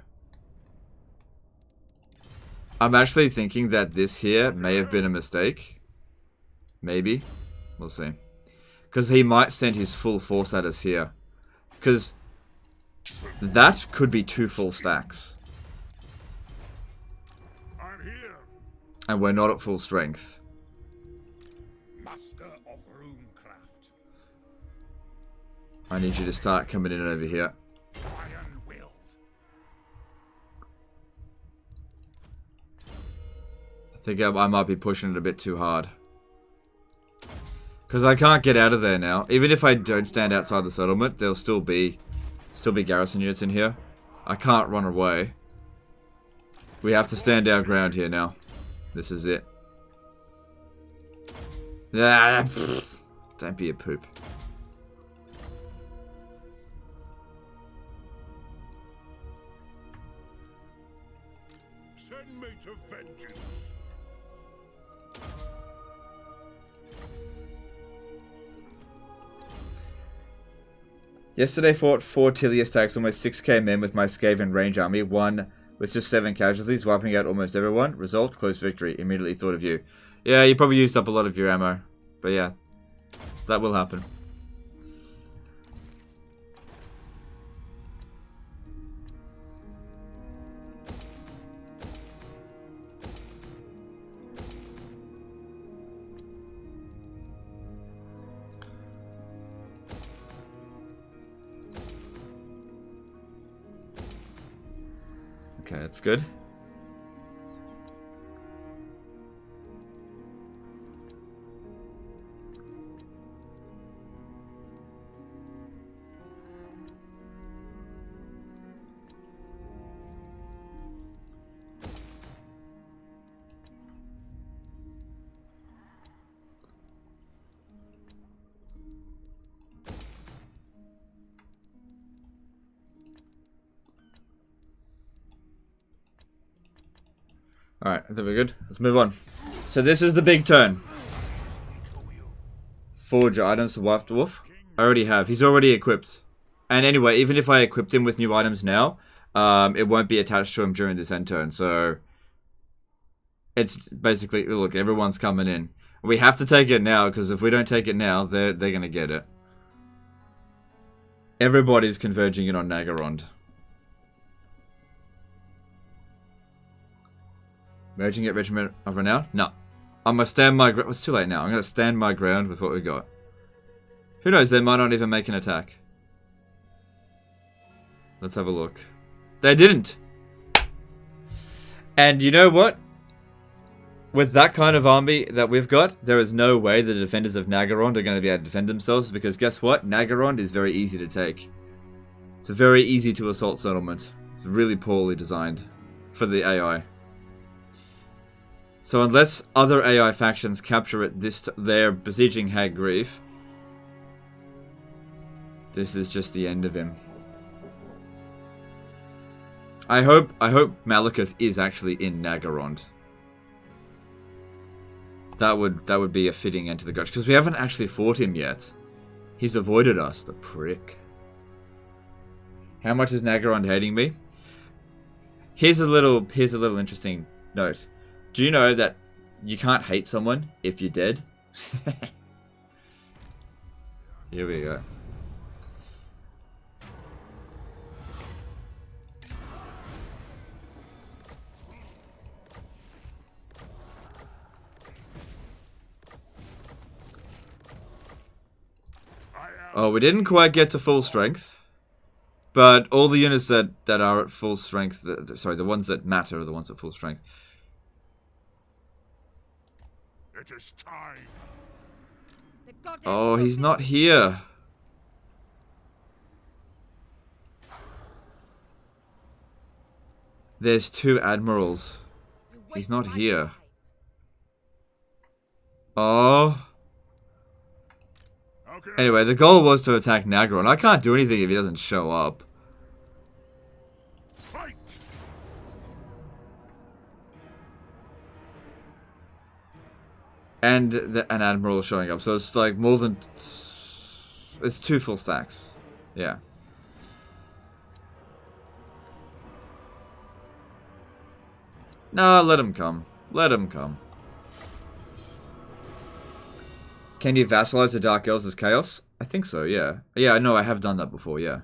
I'm actually thinking that this here may have been a mistake. Maybe. We'll see. Because he might send his full force at us here. Because that could be 2 full stacks. I'm here. And we're not at full strength. Master of runecraft. I need you to start coming in over here. Iron-willed. I think I might be pushing it a bit too hard. Because I can't get out of there now. Even if I don't stand outside the settlement, there'll still be garrison units in here. I can't run away. We have to stand our ground here now. This is it. Ah, pfft. Don't be a poop. Send me to vengeance. Yesterday fought 4 Tilia stacks, almost 6k men with my Skaven range army. Won with just 7 casualties, wiping out almost everyone. Result, close victory. Immediately thought of you. Yeah, you probably used up a lot of your ammo. But yeah, that will happen. Okay, that's good. Alright, I think we're good. Let's move on. So this is the big turn. Forge items for White Dwarf. I already have. He's already equipped. And anyway, even if I equipped him with new items now, it won't be attached to him during this end turn. So it's basically, look, everyone's coming in. We have to take it now, because if we don't take it now, they're going to get it. Everybody's converging in on Naggarond. Merging at Regiment of Renown? No. I'm going to stand my ground. It's too late now. I'm going to stand my ground with what we got. Who knows? They might not even make an attack. Let's have a look. They didn't. And you know what? With that kind of army that we've got, there is no way the defenders of Naggarond are going to be able to defend themselves, because guess what? Naggarond is very easy to take. It's a very easy to assault settlement. It's really poorly designed for the AI. So unless other AI factions capture it, they're besieging Hag Grief. This is just the end of him. I hope Malekith is actually in Naggarond. That would be a fitting end to the Grudge, because we haven't actually fought him yet. He's avoided us, the prick. How much is Naggarond hating me? Here's a little interesting note. Do you know that you can't hate someone if you're dead? Here we go. Oh, we didn't quite get to full strength. But all the units that are at full strength, sorry, the ones that matter are the ones at full strength. It is time. Oh, he's not here. There's 2 admirals. He's not here. Oh. Okay. Anyway, the goal was to attack Naggarond. I can't do anything if he doesn't show up. Fight. And an admiral showing up. So it's like more than... It's 2 full stacks. Yeah. No, let him come. Let him come. Can you vassalize the Dark Elves as Chaos? I think so, yeah. Yeah, no, I have done that before, yeah.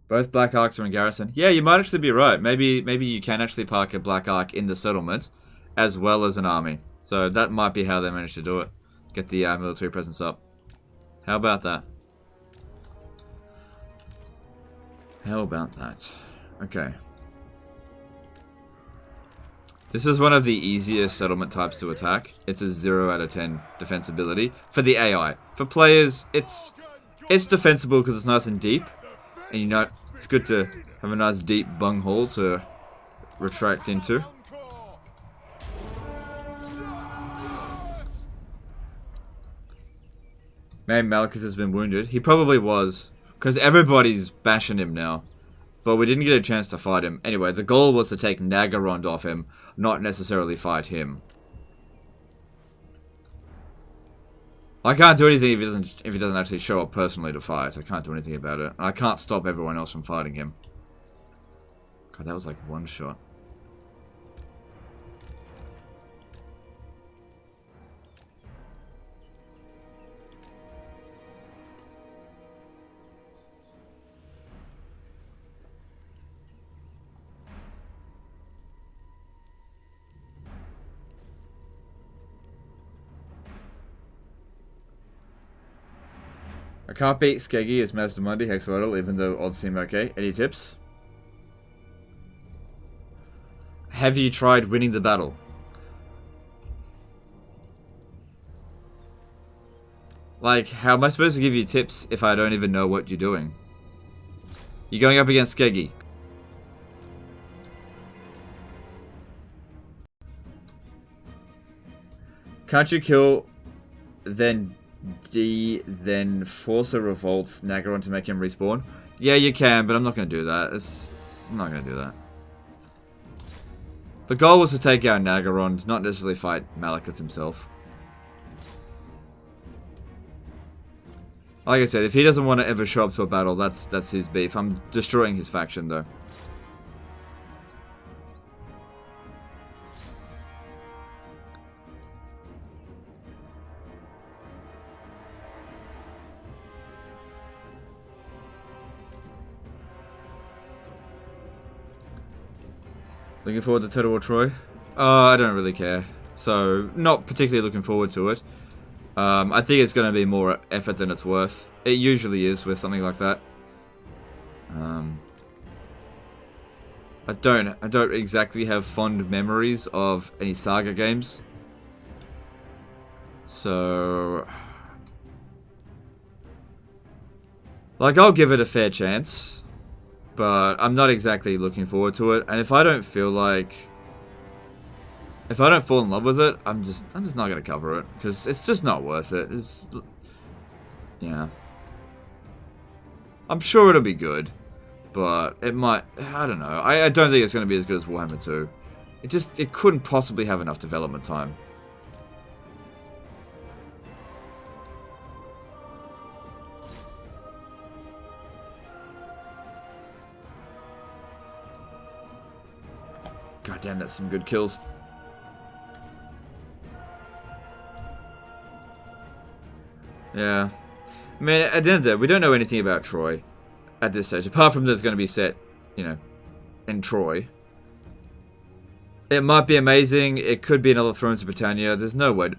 Both Black Arcs are in garrison. Yeah, you might actually be right. Maybe you can actually park a Black Arc in the settlement, as well as an army. So that might be how they managed to do it. Get the military presence up. How about that? How about that? Okay. This is one of the easiest settlement types to attack. It's a 0 out of 10 defensibility. For the AI. For players, it's defensible because it's nice and deep. And you know, it's good to have a nice deep bunghole to retract into. Man, Malekith has been wounded. He probably was. Because everybody's bashing him now. But we didn't get a chance to fight him. Anyway, the goal was to take Naggarond off him, not necessarily fight him. I can't do anything if he doesn't actually show up personally to fight. I can't do anything about it. And I can't stop everyone else from fighting him. God, that was like one shot. I can't beat Skeggy as Master Monday Hexawaddle, even though odds seem okay. Any tips? Have you tried winning the battle? Like, how am I supposed to give you tips if I don't even know what you're doing? You're going up against Skeggy. Can't you kill, then force a revolt Naggarond to make him respawn? Yeah, you can, but I'm not going to do that. I'm not going to do that. The goal was to take out Naggarond, not necessarily fight Malekith himself. Like I said, if he doesn't want to ever show up to a battle, that's his beef. I'm destroying his faction, though. Looking forward to Total War Troy? I don't really care. So, not particularly looking forward to it. I think it's going to be more effort than it's worth. It usually is with something like that. I don't exactly have fond memories of any Saga games. So, like, I'll give it a fair chance, but I'm not exactly looking forward to it. And if I don't feel like, if I don't fall in love with it, I'm just not gonna cover it because it's just not worth it. Yeah. I'm sure it'll be good, but it might. I don't know. I don't think it's gonna be as good as Warhammer 2. It couldn't possibly have enough development time. God damn, that's some good kills. Yeah. I mean, at the end of the day, we don't know anything about Troy at this stage, apart from there's going to be set, you know, in Troy. It might be amazing. It could be another Thrones of Britannia. There's no way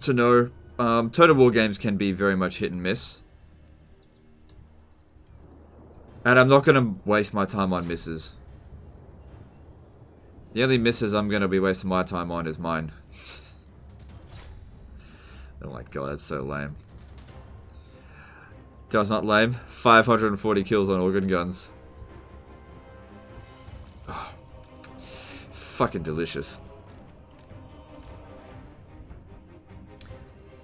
to know. Total War games can be very much hit and miss. And I'm not going to waste my time on misses. The only misses I'm going to be wasting my time on is mine. Oh my god, that's so lame. That's not lame. 540 kills on organ guns. Oh, fucking delicious.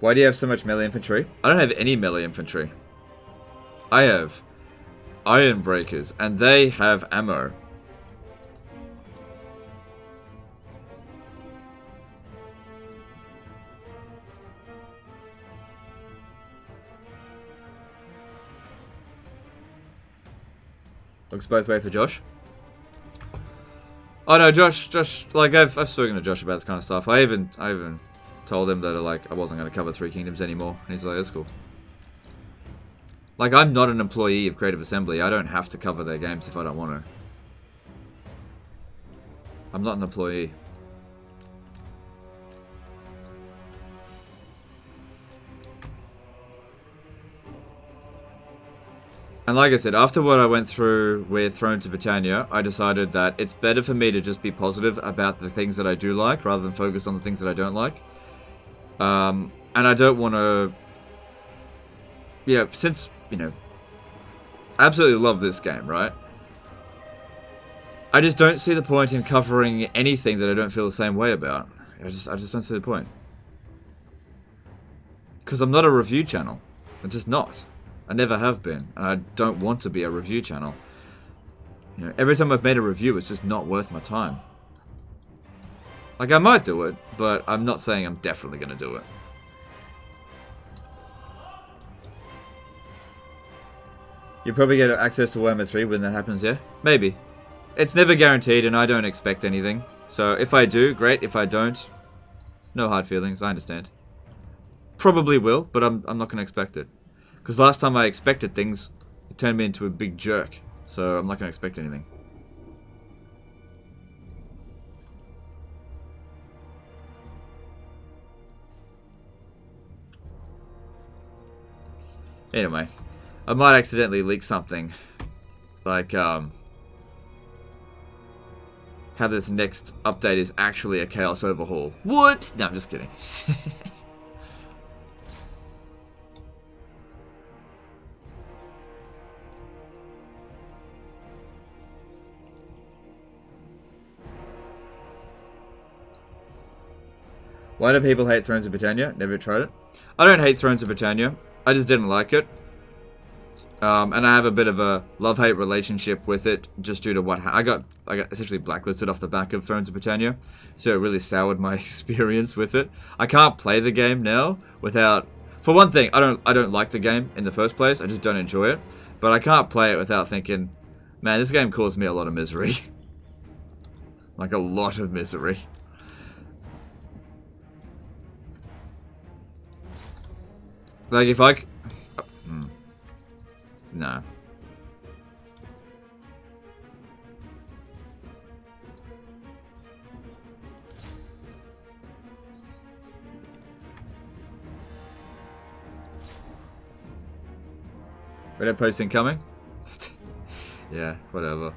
Why do you have so much melee infantry? I don't have any melee infantry. I have iron breakers, and they have ammo. Looks both ways for Josh. Oh no, Josh, like I've spoken to Josh about this kind of stuff. I even told him that like I wasn't going to cover Three Kingdoms anymore, and he's like, that's cool. Like, I'm not an employee of Creative Assembly. I don't have to cover their games if I don't want to. I'm not an employee. And like I said, after what I went through with Thrones of Britannia, I decided that it's better for me to just be positive about the things that I do like, rather than focus on the things that I don't like. And I don't want to... Yeah, since, you know, I absolutely love this game, right? I just don't see the point in covering anything that I don't feel the same way about. I just don't see the point. Because I'm not a review channel. I'm just not. I never have been, and I don't want to be a review channel. You know, every time I've made a review, it's just not worth my time. Like, I might do it, but I'm not saying I'm definitely going to do it. You probably get access to Warhammer 3 when that happens, yeah? Maybe. It's never guaranteed, and I don't expect anything. So, if I do, great. If I don't, no hard feelings, I understand. Probably will, but I'm not going to expect it. Because last time I expected things, it turned me into a big jerk. So I'm not going to expect anything. Anyway, I might accidentally leak something. Like, how this next update is actually a Chaos Overhaul. Whoops! No, I'm just kidding. Why do people hate Thrones of Britannia? Never tried it. I don't hate Thrones of Britannia. I just didn't like it. And I have a bit of a love-hate relationship with it, just due to what I got essentially blacklisted off the back of Thrones of Britannia, so it really soured my experience with it. I can't play the game now without, for one thing, I don't like the game in the first place. I just don't enjoy it. But I can't play it without thinking, man, this game caused me a lot of misery. Like a lot of misery. Like if I... No. Reddit posting coming? Yeah, whatever.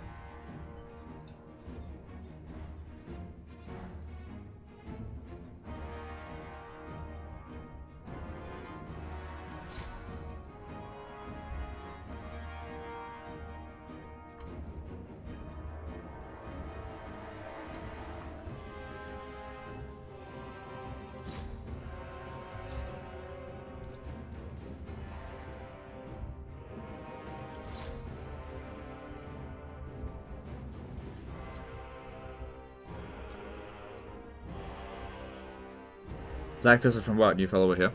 Blacklisted from what? New follower here.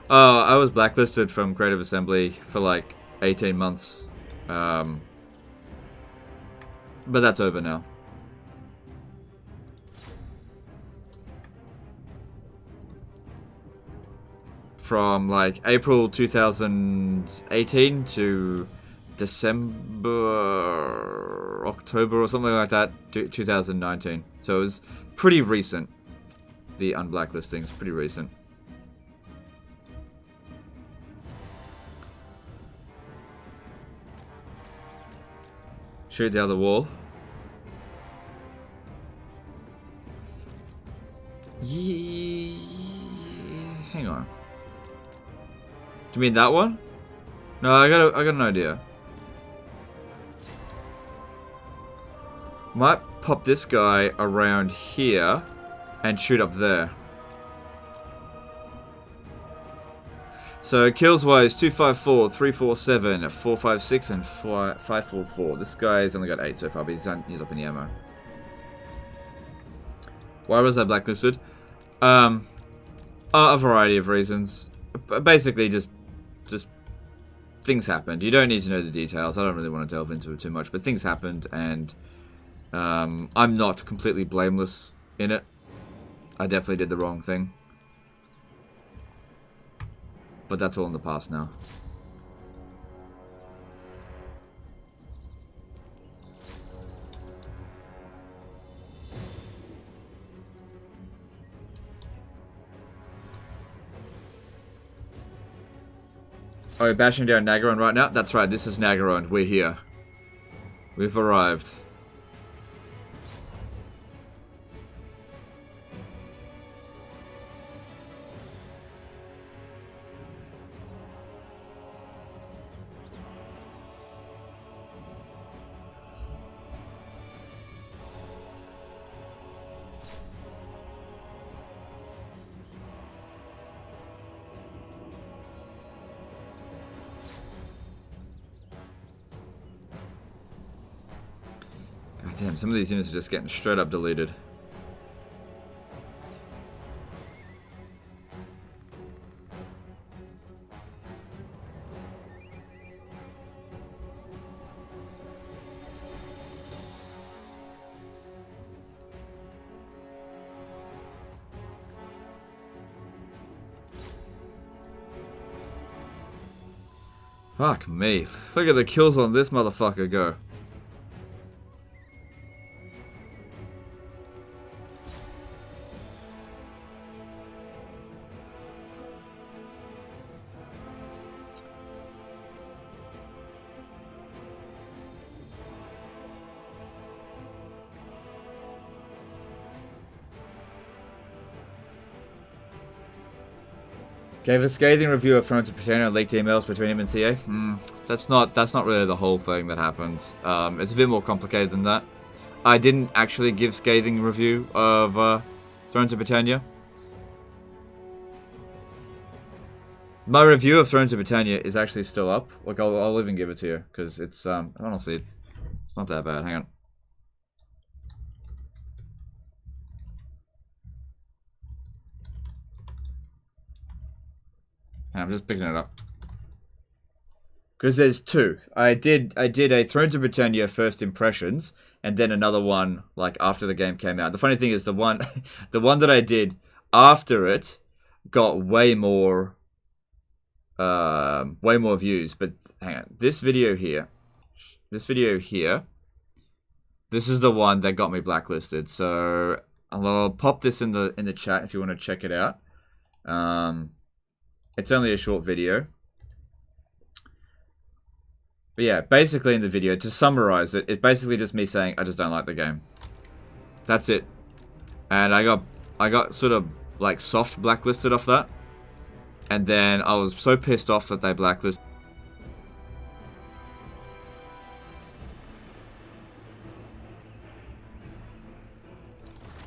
Oh, I was blacklisted from Creative Assembly for like 18 months. But that's over now. From like April 2018 to December, October or something like that, 2019. So it was pretty recent. The unblacklisting is pretty recent. Shoot the other wall. Yeah. Hang on. Do you mean that one? No, I got an idea. Might pop this guy around here. And shoot up there. So kills wise 254, 347, 456, and 544. This guy's only got 8 so far, but he's up in the ammo. Why was I blacklisted? A variety of reasons. Basically, just things happened. You don't need to know the details. I don't really want to delve into it too much, but things happened, and I'm not completely blameless in it. I definitely did the wrong thing. But that's all in the past now. Oh, you're bashing down Naggarond right now? That's right, this is Naggarond. We're here. We've arrived. Damn, some of these units are just getting straight up deleted. Fuck me. Look at the kills on this motherfucker go. Gave a scathing review of Thrones of Britannia and leaked emails between him and CA. That's not really the whole thing that happened. It's a bit more complicated than that. I didn't actually give scathing review of Thrones of Britannia. My review of Thrones of Britannia is actually still up. Like I'll even give it to you because it's honestly it's not that bad. Hang on. I'm just picking it up. Because there's two. I did a Thrones of Britannia first impressions, and then another one like after the game came out. The funny thing is the one that I did after it got way more views. But hang on, this video here, this is the one that got me blacklisted. So I'll pop this in the chat if you want to check it out. It's only a short video. But yeah, basically in the video, to summarize it, it's basically just me saying I just don't like the game. That's it. And I got sort of like soft blacklisted off that. And then I was so pissed off that they blacklisted.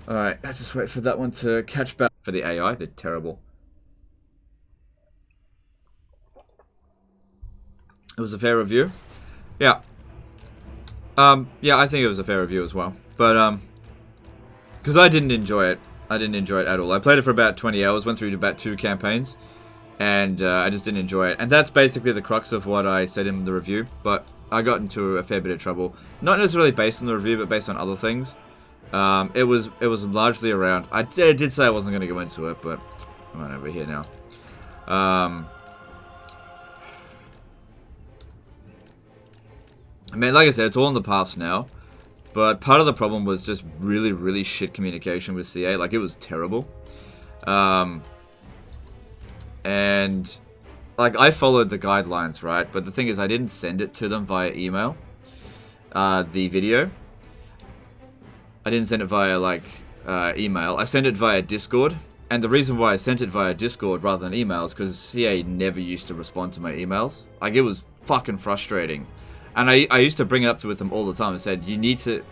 Alright, let's just wait for that one to catch back. For the AI, they're terrible. It was a fair review. Yeah. Yeah, I think it was a fair review as well. But, because I didn't enjoy it. I didn't enjoy it at all. I played it for about 20 hours, went through about 2 campaigns. And I just didn't enjoy it. And that's basically the crux of what I said in the review. But I got into a fair bit of trouble. Not necessarily based on the review, but based on other things. It was largely around... I did say I wasn't going to go into it, but I'm on over here now. I mean, like I said, it's all in the past now. But part of the problem was just really, really shit communication with CA. Like, it was terrible. And, like, I followed the guidelines, right? But the thing is, I didn't send it to them via email. The video. I didn't send it via, like, email. I sent it via Discord. And the reason why I sent it via Discord rather than email is because CA never used to respond to my emails. Like, it was fucking frustrating. And I used to bring it up with them all the time and said,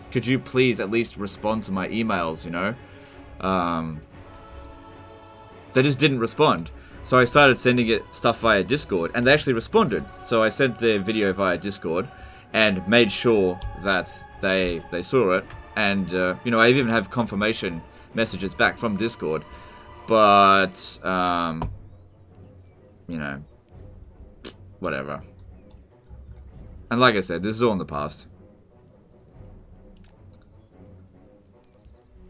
could you please at least respond to my emails, you know? They just didn't respond. So I started sending it stuff via Discord, and they actually responded. So I sent the video via Discord, and made sure that they saw it. And, you know, I even have confirmation messages back from Discord. But, you know, whatever. And like I said, this is all in the past.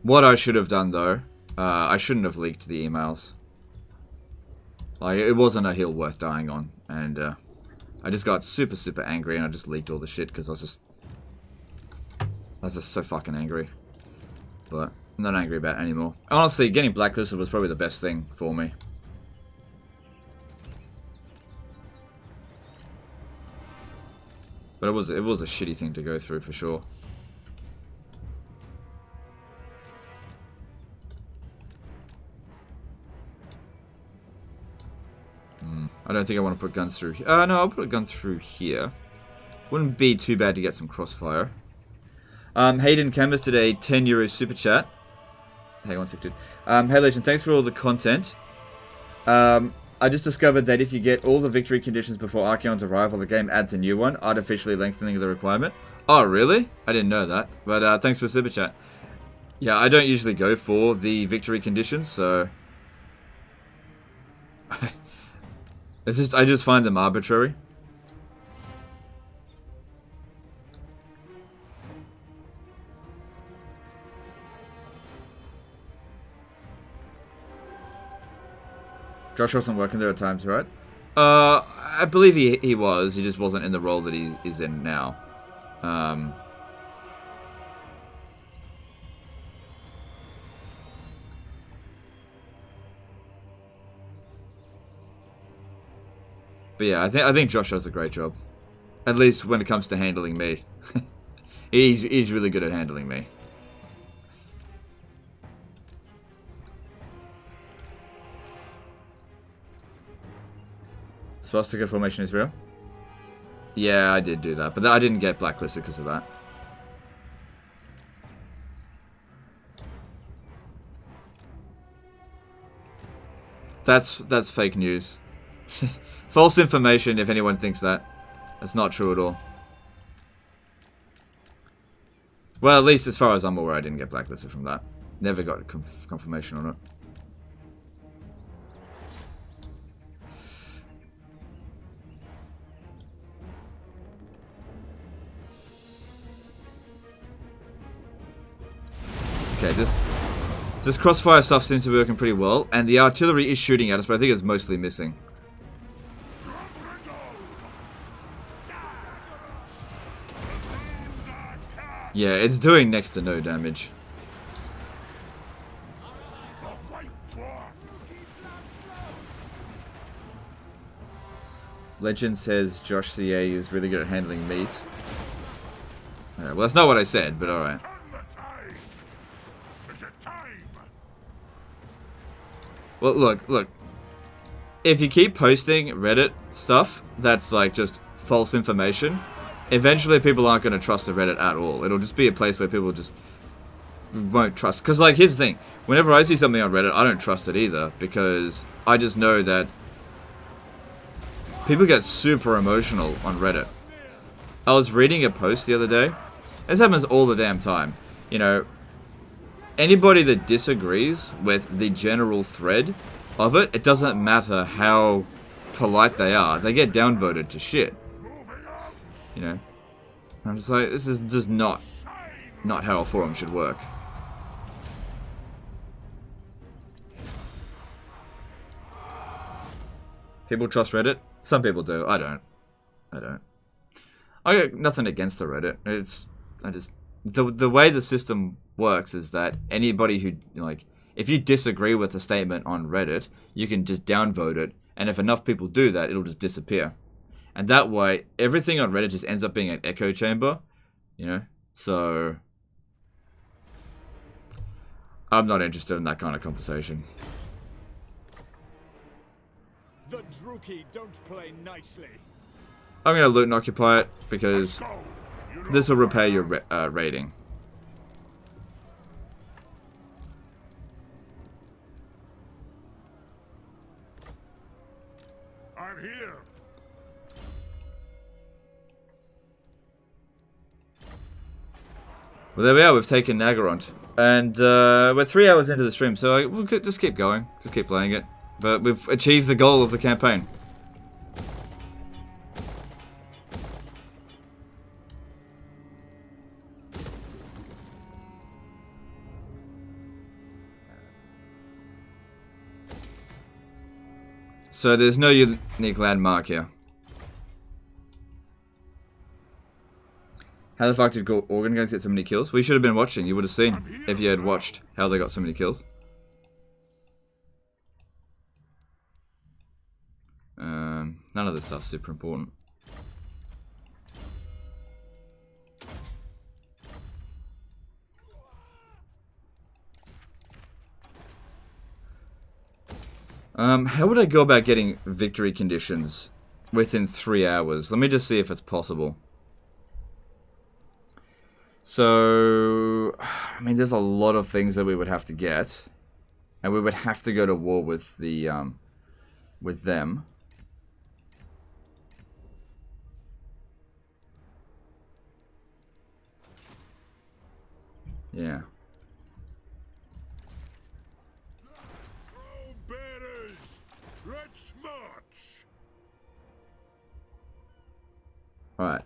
What I should have done, though, I shouldn't have leaked the emails. Like, it wasn't a hill worth dying on. And I just got super, super angry, and I just leaked all the shit because I was just so fucking angry. But I'm not angry about it anymore. Honestly, getting blacklisted was probably the best thing for me. But it was a shitty thing to go through for sure. I don't think I want to put guns through. No, I'll put a gun through here. Wouldn't be too bad to get some crossfire. Hayden Canvas did a €10 super chat. Hang on a sec, dude. Hey Legend, thanks for all the content. I just discovered that if you get all the victory conditions before Archaon's arrival, the game adds a new one, artificially lengthening the requirement. Oh, really? I didn't know that. But thanks for super chat. Yeah, I don't usually go for the victory conditions, so... I just find them arbitrary. Josh wasn't working there at times, right? I believe he was. He just wasn't in the role that he is in now. But yeah, I think Josh does a great job. At least when it comes to handling me. he's really good at handling me. Swastika formation is real? Yeah, I did do that, but I didn't get blacklisted because of that. That's fake news. False information if anyone thinks that. That's not true at all. Well, at least as far as I'm aware, I didn't get blacklisted from that. Never got confirmation on it. Okay, this crossfire stuff seems to be working pretty well, and the artillery is shooting at us, but I think it's mostly missing. Yeah, it's doing next to no damage. Legend says Josh CA is really good at handling meat. Well, that's not what I said, but alright. Well, look. If you keep posting Reddit stuff that's like just false information, eventually people aren't going to trust the Reddit at all. It'll just be a place where people just won't trust. Because, like, here's the thing. Whenever I see something on Reddit, I don't trust it either. Because I just know that people get super emotional on Reddit. I was reading a post the other day. This happens all the damn time. You know, anybody that disagrees with the general thread of it, it doesn't matter how polite they are. They get downvoted to shit. You know, I'm just like, this is just not how a forum should work. People trust Reddit? Some people do. I don't. I got nothing against the Reddit. The way the system works is that anybody who, like, if you disagree with a statement on Reddit, you can just downvote it, and if enough people do that, it'll just disappear. And that way, everything on Reddit just ends up being an echo chamber, you know? So, I'm not interested in that kind of conversation. The Druki don't play nicely. I'm going to loot and occupy it, because this will repair your rating. I'm here. Well, there we are. We've taken Naggarond. And we're 3 hours into the stream, so we'll just keep going. Just keep playing it. But we've achieved the goal of the campaign. So there's no unique landmark here. How the fuck did Organ guys get so many kills? We should have been watching. You would have seen if you had watched how they got so many kills. None of this stuff's super important. How would I go about getting victory conditions within 3 hours? Let me just see if it's possible. So, I mean, there's a lot of things that we would have to get, and we would have to go to war with the, with them. Yeah. Let's march. Alright.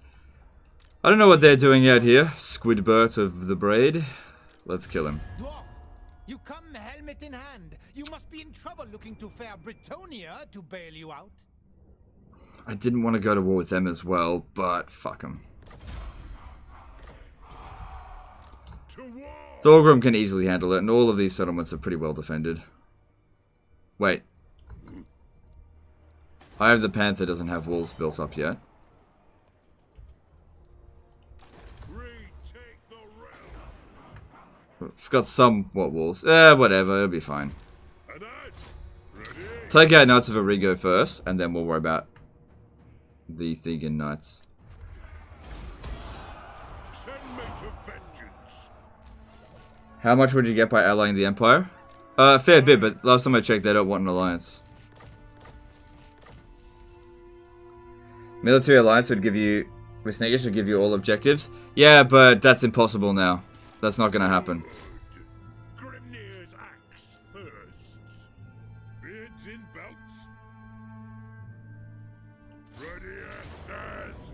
I don't know what they're doing out here. Squidbert of the Braid. Let's kill him. Dwarf, you come helmet in hand. You must be in trouble looking to fair Britonia to bail you out. I didn't want to go to war with them as well, but fuck them. Thorgrim can easily handle it, and all of these settlements are pretty well defended. Wait. I have the Panther doesn't have walls built up yet. It's got somewhat walls. Whatever, it'll be fine. Take out Knights of Arrigo first, and then we'll worry about the Thegan Knights. Send me to vengeance. How much would you get by allying the Empire? Fair bit, but last time I checked, they don't want an alliance. Military alliance would give you, with Naggarond would give you all objectives. Yeah, but that's impossible now. That's not gonna happen. Grimnir's axe thirsts. Beards in belts. Ready axes.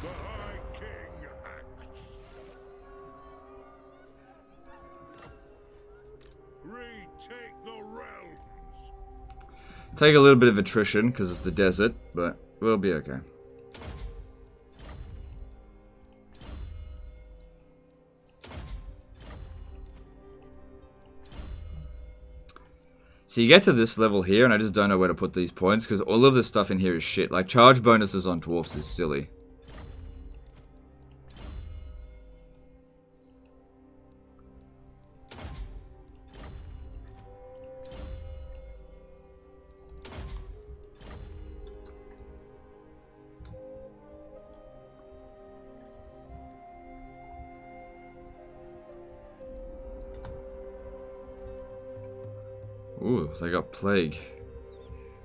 The High King acts. Retake the realms. Take a little bit of attrition because it's the desert, but we'll be okay. So you get to this level here, and I just don't know where to put these points, because all of this stuff in here is shit. Like, charge bonuses on dwarfs is silly. Ooh, they got plague.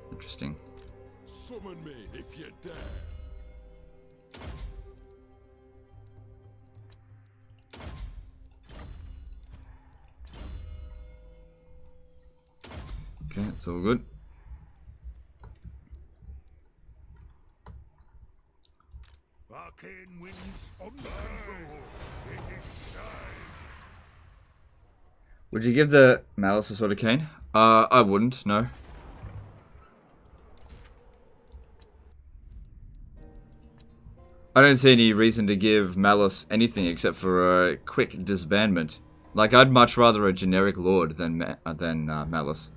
Interesting. Summon me if you dare. Okay, it's all good. Arcane winds under control. It is time. Would you give the Malice a Sword of Cain? I wouldn't, no. I don't see any reason to give Malice anything except for a quick disbandment. Like, I'd much rather a generic Lord than Malice.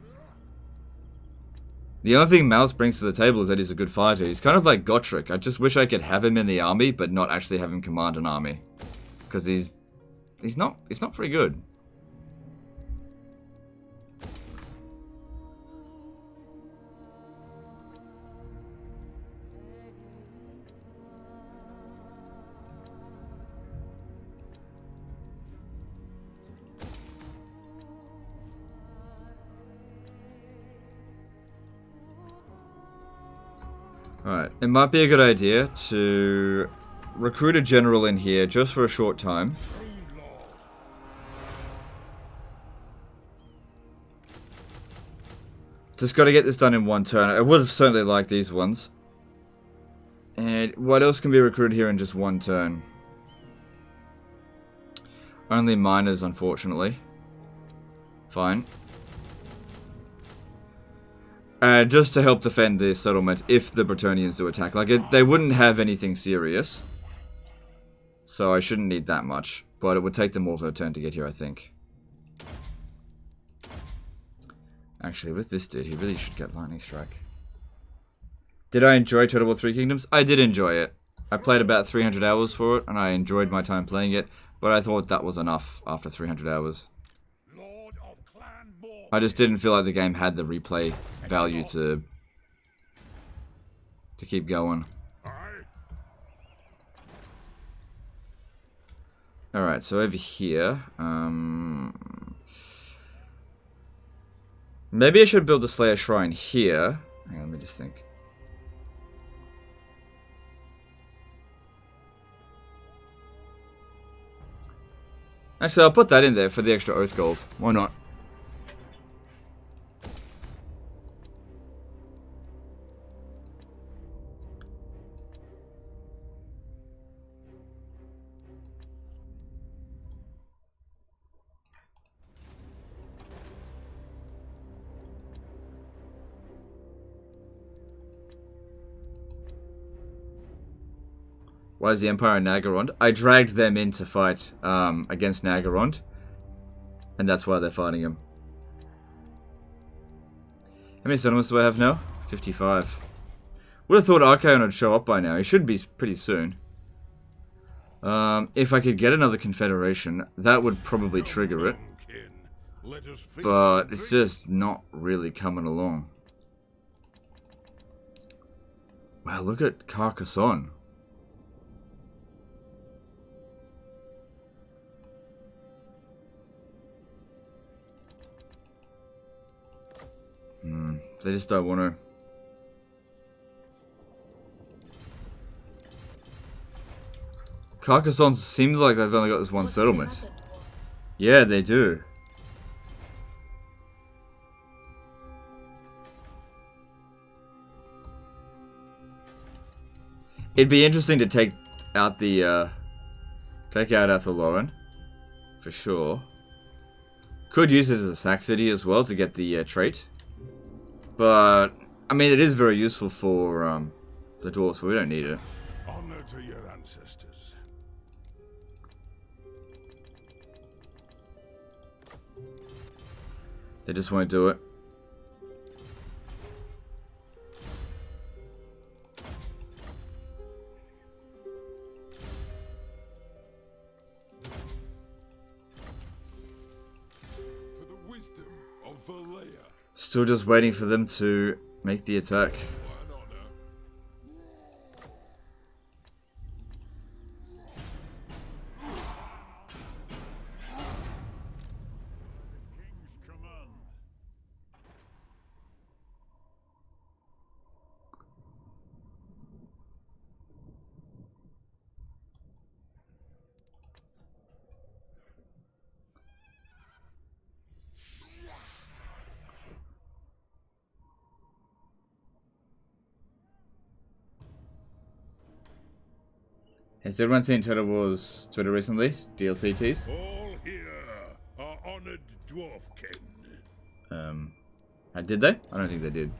The only thing Malice brings to the table is that he's a good fighter. He's kind of like Gotrek. I just wish I could have him in the army, but not actually have him command an army. Because he's not very good. Alright, it might be a good idea to recruit a general in here just for a short time. Just gotta get this done in one turn. I would have certainly liked these ones. And what else can be recruited here in just one turn? Only miners, unfortunately. Fine. Just to help defend this settlement if the Bretonnians do attack. Like, they wouldn't have anything serious. So I shouldn't need that much. But it would take them more of a turn to get here, I think. Actually, with this dude, he really should get Lightning Strike. Did I enjoy Total War 3 Kingdoms? I did enjoy it. I played about 300 hours for it, and I enjoyed my time playing it. But I thought that was enough after 300 hours. I just didn't feel like the game had the replay value to keep going. Alright, so over here, maybe I should build a Slayer Shrine here. Hang on, let me just think. Actually, I'll put that in there for the extra Oath Gold. Why not? Why is the Empire in Naggarond? I dragged them in to fight against Naggarond. And that's why they're fighting him. How many settlements do I have now? 55. Would have thought Archaon would show up by now. He should be pretty soon. If I could get another confederation, that would probably trigger it. Let us feast but and it's drink. just not really coming along. Wow, look at Carcassonne. They just don't want to. Carcassonne seems like they've only got this one settlement. Yeah, they do. It'd be interesting to take out the Athelloren, for sure. Could use it as a sack city as well to get the trait. But I mean, it is very useful for the dwarves, but we don't need it. Honor to your ancestors. They just won't do it. For the wisdom of Valea. Still just waiting for them to make the attack. One honor. King's command. Has everyone seen Total War's Twitter recently? DLC tease? All here are honored dwarfkin. Did they? I don't think they did.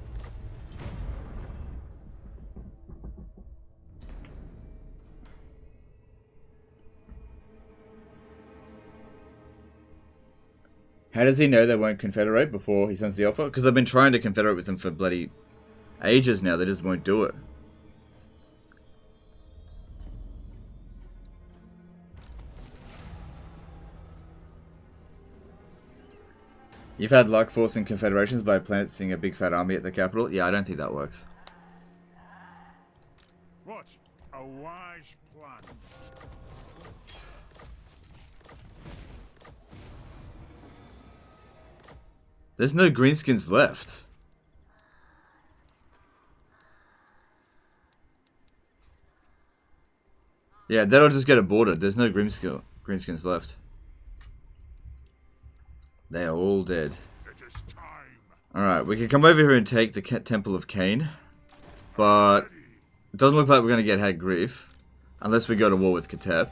How does he know they won't confederate before he sends the offer? Because I've been trying to confederate with them for bloody ages now. They just won't do it. You've had luck forcing confederations by planting a big fat army at the capital? Yeah, I don't think that works. What? A wise plan. There's no greenskins left. Yeah, that'll just get aborted. There's no greenskins left. They are all dead. It is time. Alright, we can come over here and take the Temple of Cain. But it doesn't look like we're going to get Hag Grief. Unless we go to war with Katep.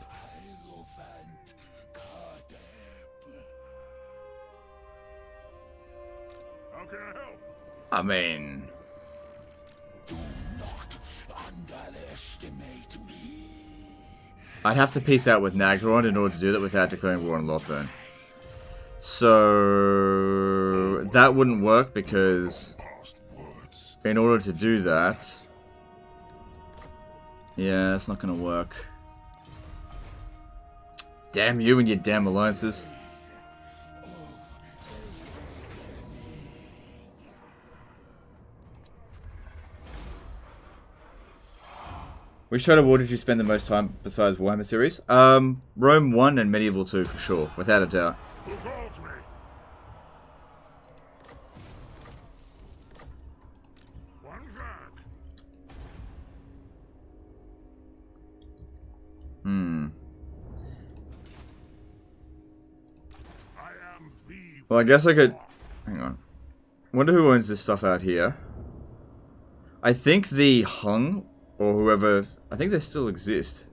How can I help? I mean... Do not underestimate me. I'd have to peace out with Naggarond in order to do that without declaring war on Lothern. So... that wouldn't work because... in order to do that... yeah, that's not going to work. Damn you and your damn alliances. Which Total War did you spend the most time besides Warhammer series? Rome 1 and Medieval 2 for sure, without a doubt. Who calls me? One back. I am the Well, I guess I could... hang on. Wonder who owns this stuff out here. I think the Hung, or whoever... I think they still exist.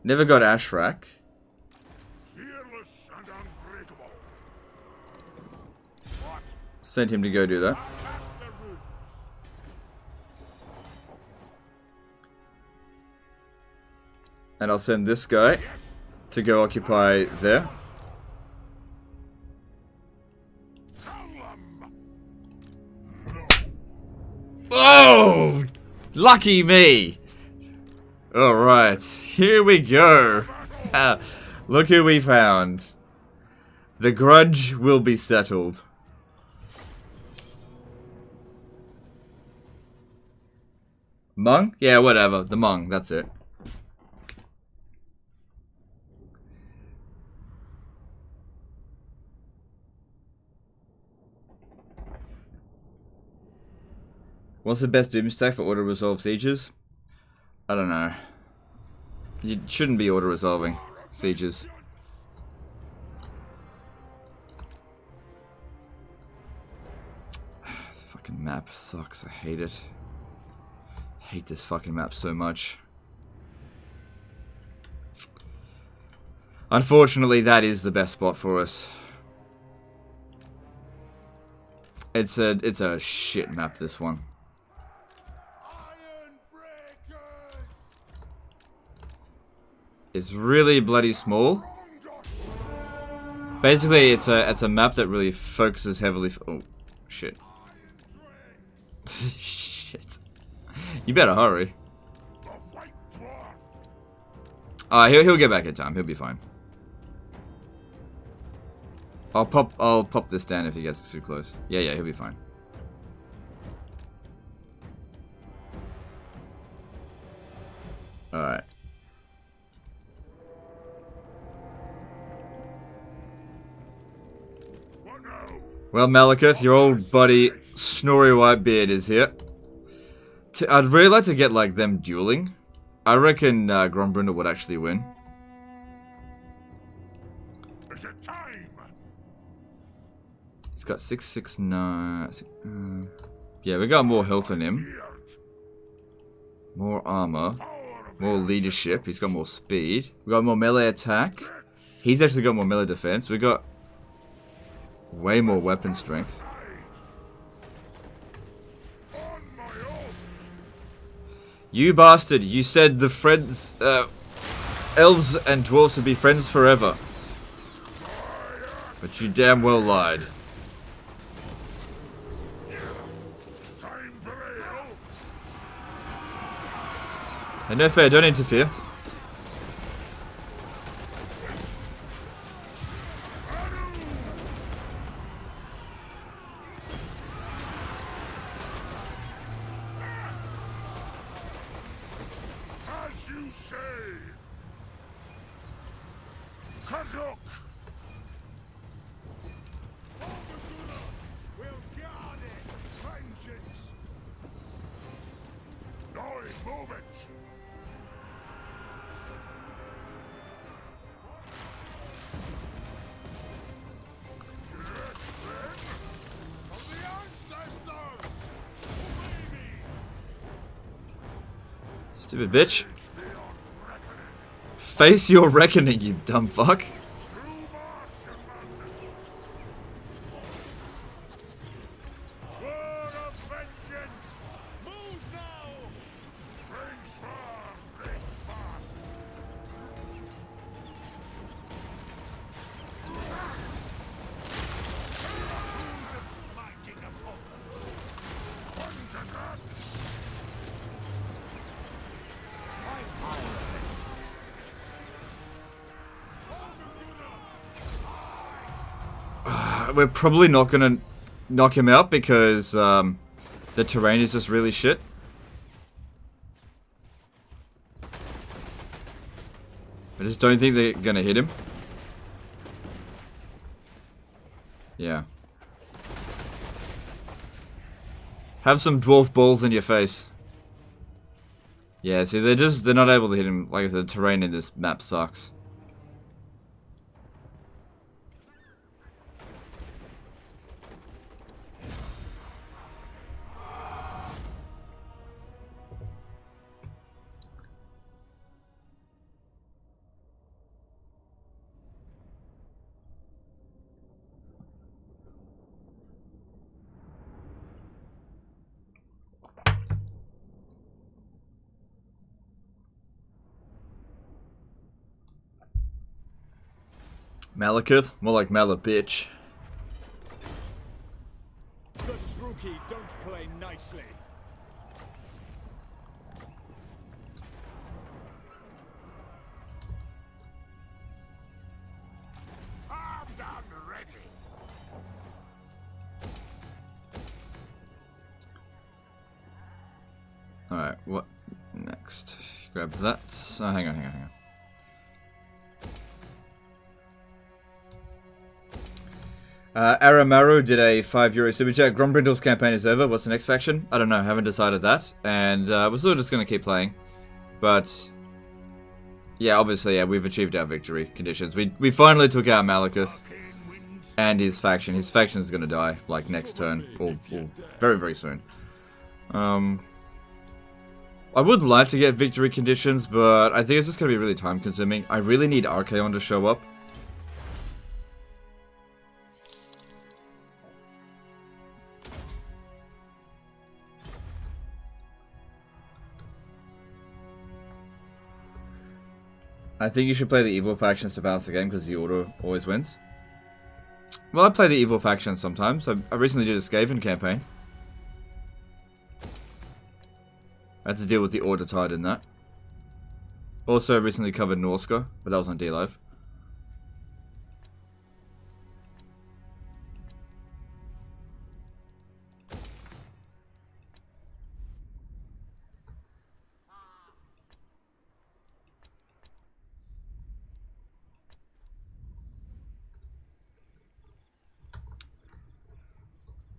Never got Ashrak. fearless and unbreakable. What? Sent him to go do that. Cast the runes. And I'll send this guy to go occupy there. Oh! Lucky me! Alright, here we go. Look who we found. The grudge will be settled. Mung? Yeah, whatever. The Mung, that's it. What's the best doom stack for auto-resolve sieges? I don't know. You shouldn't be auto-resolving sieges. This fucking map sucks. I hate it. I hate this fucking map so much. Unfortunately, that is the best spot for us. It's a shit map, this one. It's really bloody small. Basically, it's a map that really focuses heavily. Oh, shit. Shit. You better hurry. He'll get back in time. He'll be fine. I'll pop this down if he gets too close. Yeah, he'll be fine. Alright. Well, Malekith, your old buddy Snorri Whitebeard is here. I'd really like to get, like, them dueling. I reckon Grombrindal would actually win. Is it time? He's got 669. Yeah, we got more health than him. More armor. More leadership. He's got more speed. We got more melee attack. He's actually got more melee defense. We got way more weapon strength. You bastard, you said the friends, elves and dwarves would be friends forever. But you damn well lied. Hey, no fair, don't interfere. Stupid bitch. Face your reckoning, you dumb fuck. We're probably not gonna knock him out because the terrain is just really shit. I just don't think they're gonna hit him. Yeah. Have some dwarf balls in your face. Yeah, see, they're not able to hit him. Like I said, the terrain in this map sucks. Malekith? More like Mala bitch. The Druki don't play nicely. I'm down the What next? Grab that. Oh, hang on. Aramaru did a €5 super chat. Grombrindal's campaign is over. What's the next faction? I don't know. Haven't decided that. And we're still just going to keep playing. But yeah, obviously, yeah, we've achieved our victory conditions. We finally took out Malekith and his faction. His faction is going to die like next turn or very, very soon. I would like to get victory conditions, but I think it's just going to be really time consuming. I really need Archaon to show up. I think you should play the evil factions to balance the game because the order always wins. Well, I play the evil factions sometimes. I recently did a Skaven campaign. I had to deal with the order tide in that. Also recently covered Norska, but that was on D-Live.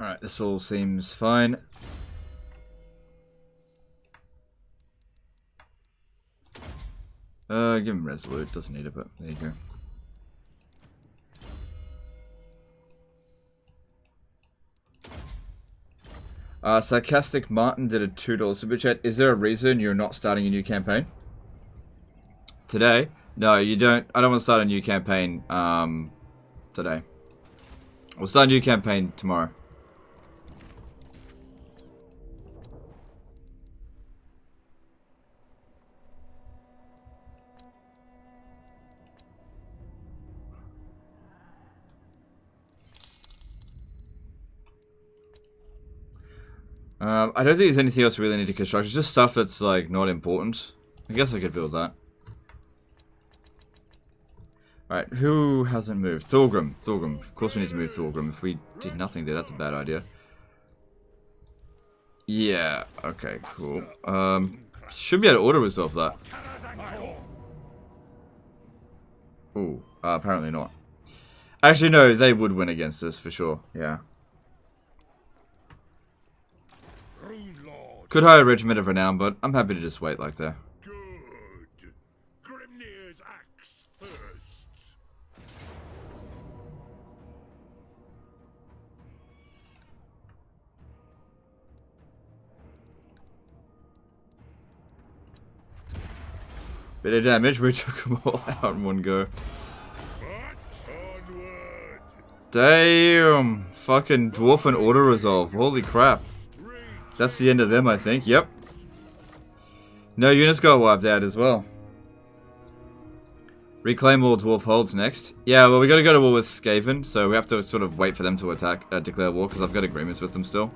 Alright, this all seems fine. Give him Resolute, doesn't need it, but there you go. Sarcastic Martin did a $2 super chat. Is there a reason you're not starting a new campaign? Today? No, you don't. I don't want to start a new campaign today. We'll start a new campaign tomorrow. I don't think there's anything else we really need to construct. It's just stuff that's, like, not important. I guess I could build that. Alright, who hasn't moved? Thorgrim. Thorgrim. Of course we need to move Thorgrim. If we did nothing there, that's a bad idea. Yeah, okay, cool. Should be able to auto-resolve that. Ooh, apparently not. Actually, no, they would win against us, for sure. Yeah. Could hire a regiment of renown, but I'm happy to just wait like that. Good. Grimnir's axe thirsts. Bit of damage, we took them all out in one go. Onward. Damn! Fucking Dwarf and auto-resolve. Holy crap. That's the end of them, I think. Yep. No units got wiped out as well. Reclaim all dwarf holds next. Yeah, well, we gotta go to war with Skaven, so we have to sort of wait for them to attack, declare war, because I've got agreements with them still.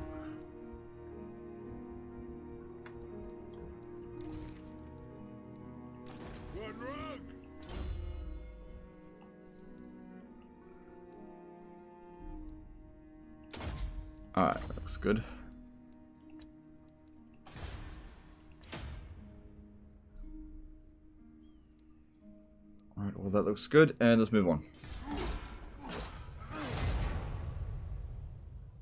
One rug. Alright, looks good. Alright, well that looks good, and let's move on.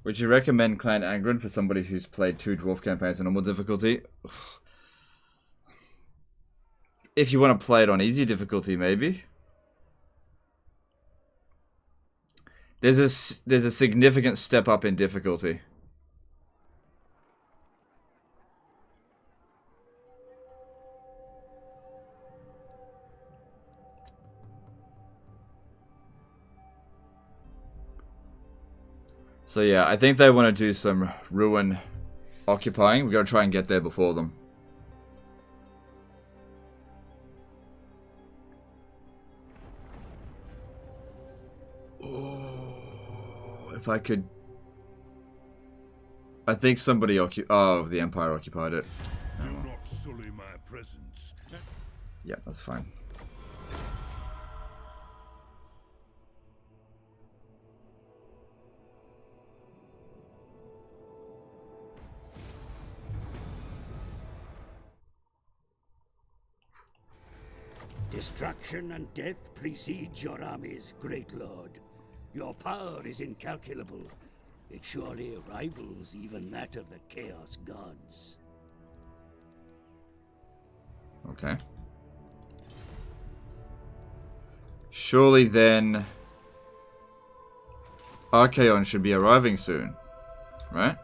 Would you recommend Clan Naggarond for somebody who's played 2 dwarf campaigns on normal difficulty? If you want to play it on easy difficulty, maybe. There's a significant step up in difficulty. So yeah, I think they want to do some ruin occupying. We gotta try and get there before them. Oh, if I could... I think somebody oh, the Empire occupied it. Do not sully my presence. Yeah, that's fine. Destruction and death precede your armies, great lord. Your power is incalculable. It surely rivals even that of the Chaos Gods. Okay. Surely then Archaon should be arriving soon, right?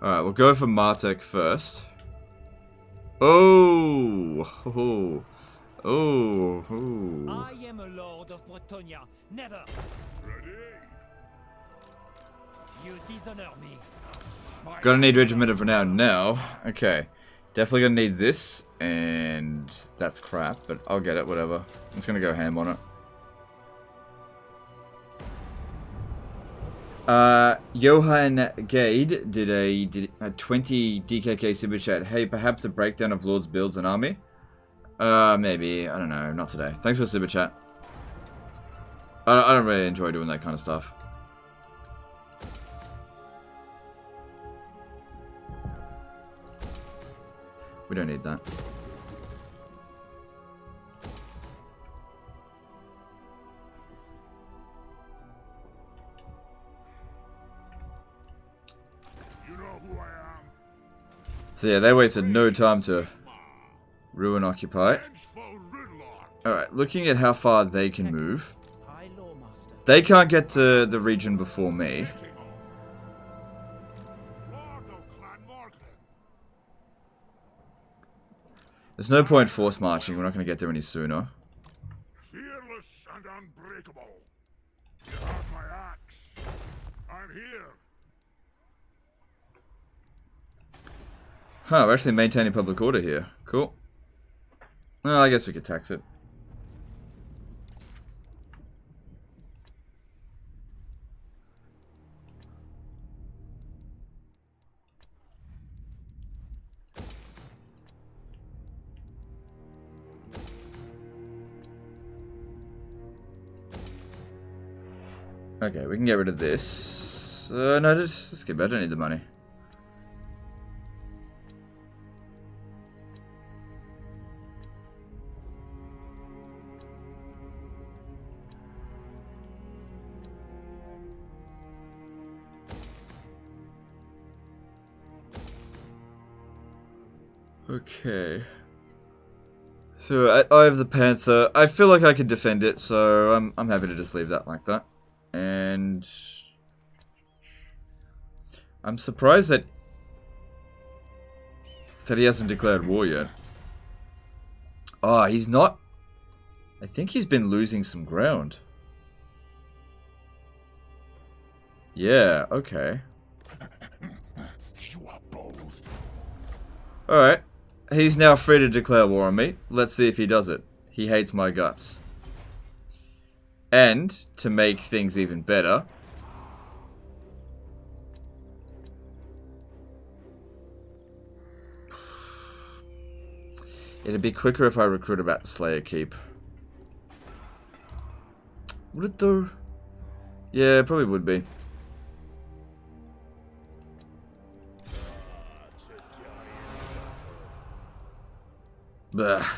Alright, we'll go for Martek first. Oh! Oh! Oh! Oh! I am a lord of Bretonia. Never. Ready? You dishonor me. Gonna need Regiment of Renown now. Okay. Definitely gonna need this. And that's crap, but I'll get it, whatever. I'm just gonna go ham on it. Johan Gade did a 20 DKK super chat. Hey, perhaps a breakdown of Lord's builds and army? Maybe. I don't know. Not today. Thanks for the super chat. I don't really enjoy doing that kind of stuff. We don't need that. You know who I am. So yeah, they wasted no time to ruin Occupy. Alright, looking at how far they can move. They can't get to the region before me. There's no point force marching, we're not going to get there any sooner. Fearless and unbreakable. You have my axe. I'm here. Huh, we're actually maintaining public order here. Cool. Well, I guess we could tax it. Okay, we can get rid of this. No, just skip it. I don't need the money. Okay. So I have the Panther. I feel like I can defend it, so I'm happy to just leave that like that. And I'm surprised that he hasn't declared war yet. Oh, he's not. I think he's been losing some ground. Yeah, okay. You are bold. Alright. He's now free to declare war on me. Let's see if he does it. He hates my guts. And, to make things even better, it'd be quicker if I recruit about Slayer Keep. Would it though? Yeah, it probably would be. Bah,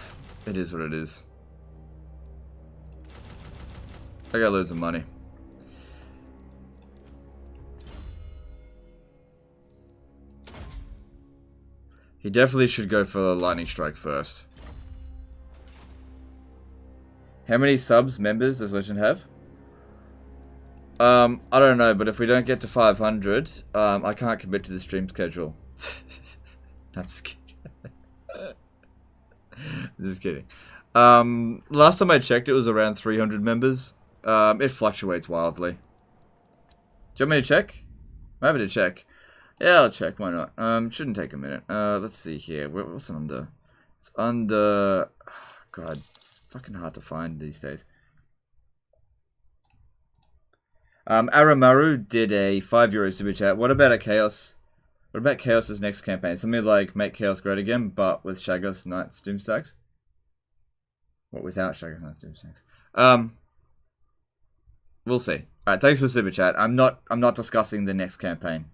it is what it is. I got loads of money. He definitely should go for the Lightning Strike first. How many subs, members does Legend have? I don't know, but if we don't get to 500, I can't commit to the stream schedule. I'm just kidding. Just kidding. Last time I checked, it was around 300 members. It fluctuates wildly. Do you want me to check? I'm happy to check. Yeah, I'll check. Why not? Shouldn't take a minute. Let's see here. What's it under? It's under... God, it's fucking hard to find these days. Aramaru did a €5 super chat. What about a Chaos? What about Chaos's next campaign? Something like Make Chaos Great Again, but with Shaggoth Knights Doomstacks? What, without Shaggoth Knights Doomstacks? We'll see. Alright, thanks for the super chat. I'm not discussing the next campaign.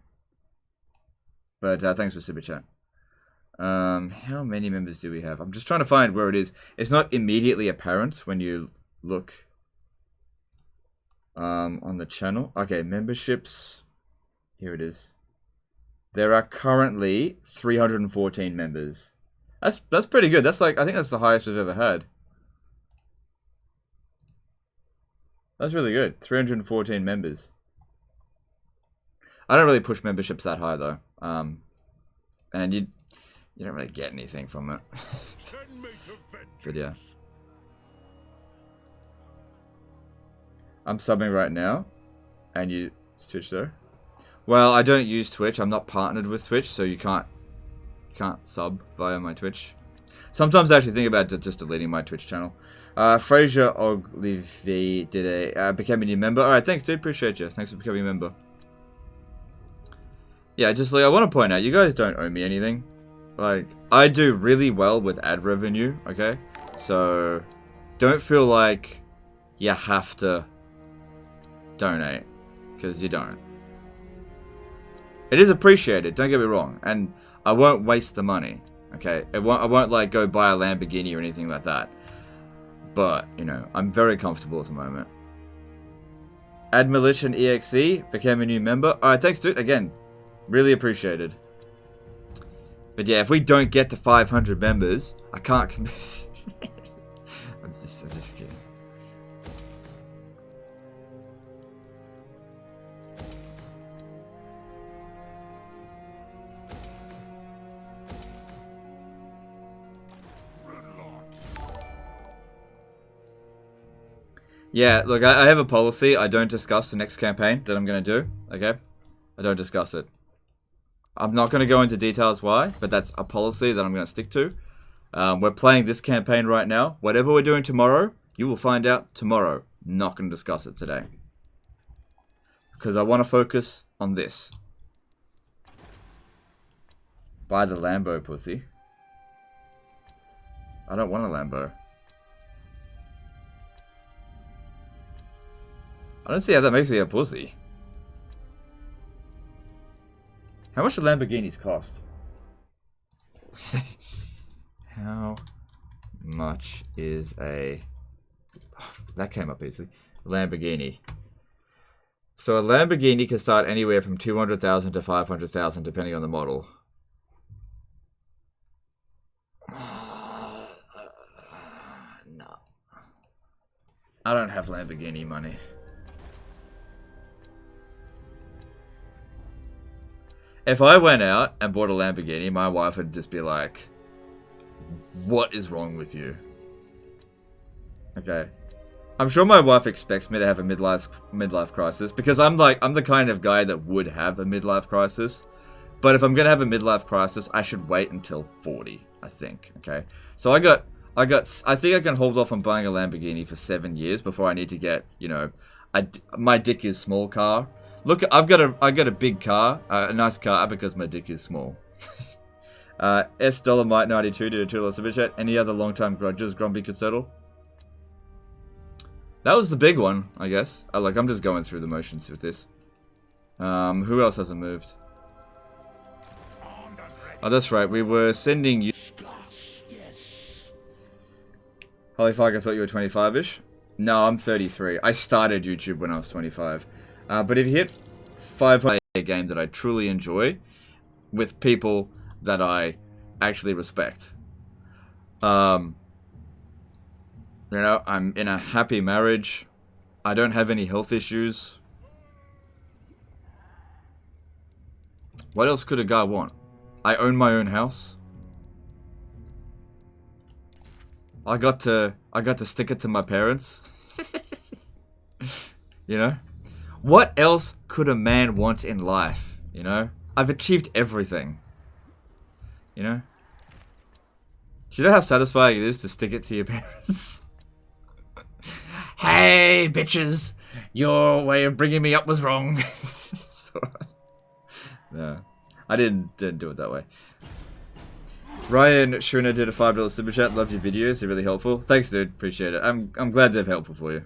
But thanks for super chat. How many members do we have? I'm just trying to find where it is. It's not immediately apparent when you look on the channel. Okay, memberships. Here it is. There are currently 314 members. That's pretty good. That's like, I think that's the highest we've ever had. That's really good. 314 members. I don't really push memberships that high though. And you don't really get anything from it. But yeah. I'm subbing right now. And you Twitch though? Well, I don't use Twitch. I'm not partnered with Twitch, so you can't sub via my Twitch. Sometimes I actually think about just deleting my Twitch channel. Fraser Ogilvie became a new member. Alright, thanks dude, appreciate you. Thanks for becoming a member. Yeah, just like, I want to point out, you guys don't owe me anything. Like, I do really well with ad revenue, okay? So, don't feel like you have to donate, because you don't. It is appreciated, don't get me wrong, and I won't waste the money, okay? I won't like go buy a Lamborghini or anything like that. But, you know, I'm very comfortable at the moment. Admolition EXE became a new member. Alright, thanks dude, again. Really appreciated. But yeah, if we don't get to 500 members, I can't commit. I'm just kidding. Yeah, look, I have a policy. I don't discuss the next campaign that I'm going to do, okay? I don't discuss it. I'm not going to go into details why, but that's a policy that I'm going to stick to. We're playing this campaign right now. Whatever we're doing tomorrow, you will find out tomorrow. Not going to discuss it today. Because I want to focus on this. Buy the Lambo, pussy. I don't want a Lambo. I don't see how that makes me a pussy. How much do Lamborghinis cost? How much is a... Oh, that came up easily. Lamborghini. So a Lamborghini can start anywhere from 200,000 to 500,000 depending on the model. No. I don't have Lamborghini money. If I went out and bought a Lamborghini, my wife would just be like, what is wrong with you? Okay. I'm sure my wife expects me to have a midlife crisis because I'm the kind of guy that would have a midlife crisis. But if I'm going to have a midlife crisis, I should wait until 40, I think. Okay. So I think I can hold off on buying a Lamborghini for 7 years before I need to get, you know, my dick is small car. Look, I got a big car, a nice car, because my dick is small. S Dolomite 92 did a $2 super chat. Any other long-time grudges Gromby could settle? That was the big one, I guess. I'm just going through the motions with this. Who else hasn't moved? Oh, that's right. We were sending you. Holy fuck! I thought you were 25-ish. No, I'm 33. I started YouTube when I was 25. But if you hit 500, a game that I truly enjoy with people that I actually respect. You know, I'm in a happy marriage. I don't have any health issues. What else could a guy want? I own my own house. I got to stick it to my parents. You know? What else could a man want in life? You know? I've achieved everything. You know? Do you know how satisfying it is to stick it to your parents? Hey, bitches! Your way of bringing me up was wrong. No. I didn't do it that way. Ryan Schooner did a $5 super chat. Love your videos. They're really helpful. Thanks, dude. Appreciate it. I'm glad they're helpful for you.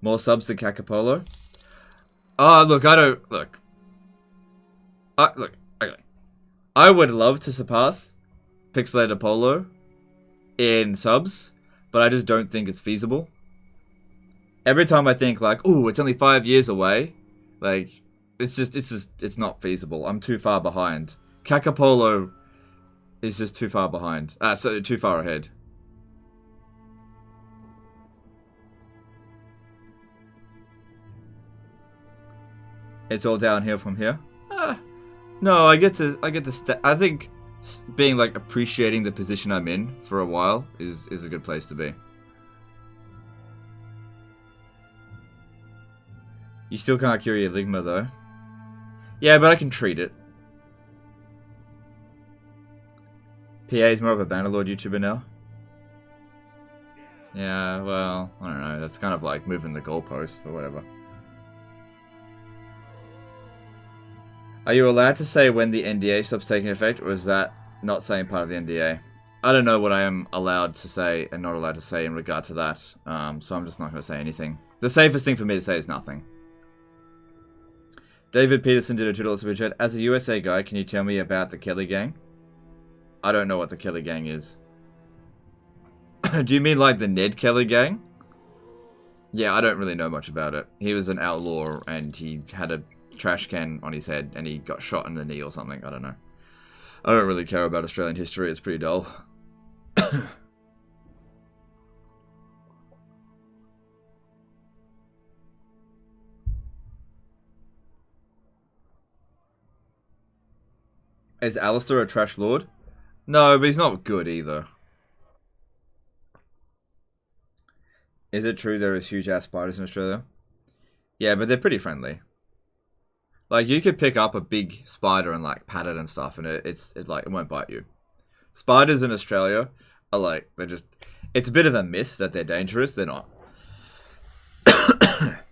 More subs than Cacapolo? Oh, look, I Look, okay. I would love to surpass Pixelated Apollo in subs, but I just don't think it's feasible. Every time I think like, ooh, it's only 5 years away, like, it's not feasible. I'm too far behind. Kakapolo is just too far behind. So too far ahead. It's all downhill from here. No, I get to I think being like appreciating the position I'm in for a while is a good place to be. You still can't cure your ligma though. Yeah, but I can treat it. PA is more of a Bannerlord YouTuber now. Yeah, well, I don't know. That's kind of like moving the goalpost, but whatever. Are you allowed to say when the NDA stops taking effect, or is that not saying part of the NDA? I don't know what I am allowed to say and not allowed to say in regard to that, so I'm just not going to say anything. The safest thing for me to say is nothing. David Peterson did a $2 super chat. As a USA guy, can you tell me about the Kelly Gang? I don't know what the Kelly Gang is. Do you mean like the Ned Kelly Gang? Yeah, I don't really know much about it. He was an outlaw and he had a trash can on his head and he got shot in the knee or something. I don't know. I don't really care about Australian history. It's pretty dull. Is Alistair a trash lord? No, but he's not good either. Is it true there is huge ass spiders in Australia? Yeah, but they're pretty friendly. Like, you could pick up a big spider and like pat it and stuff, and it won't bite you. Spiders in Australia are like, it's a bit of a myth that they're dangerous. They're not.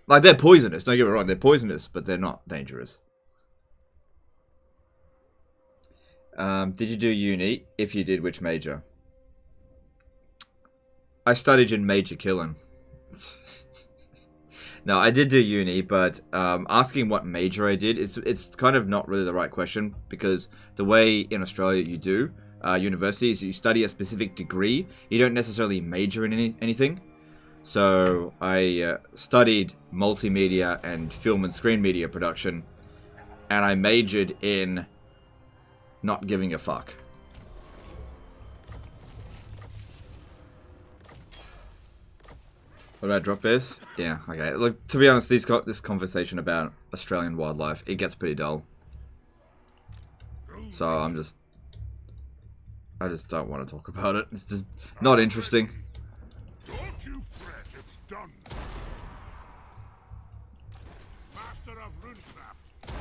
Like, they're poisonous. Don't get me wrong, they're poisonous, but they're not dangerous. Did you do uni? If you did, which major? I studied in Major Killen. No, I did do uni, but asking what major I did, it's kind of not really the right question, because the way in Australia you do university is you study a specific degree. You don't necessarily major in anything. So I studied multimedia and film and screen media production, and I majored in not giving a fuck. What about drop bears? Yeah, okay. Look, to be honest, this conversation about Australian wildlife, it gets pretty dull. So I just don't want to talk about it. It's just not interesting. Don't you fret, it's done. Master of Runecraft.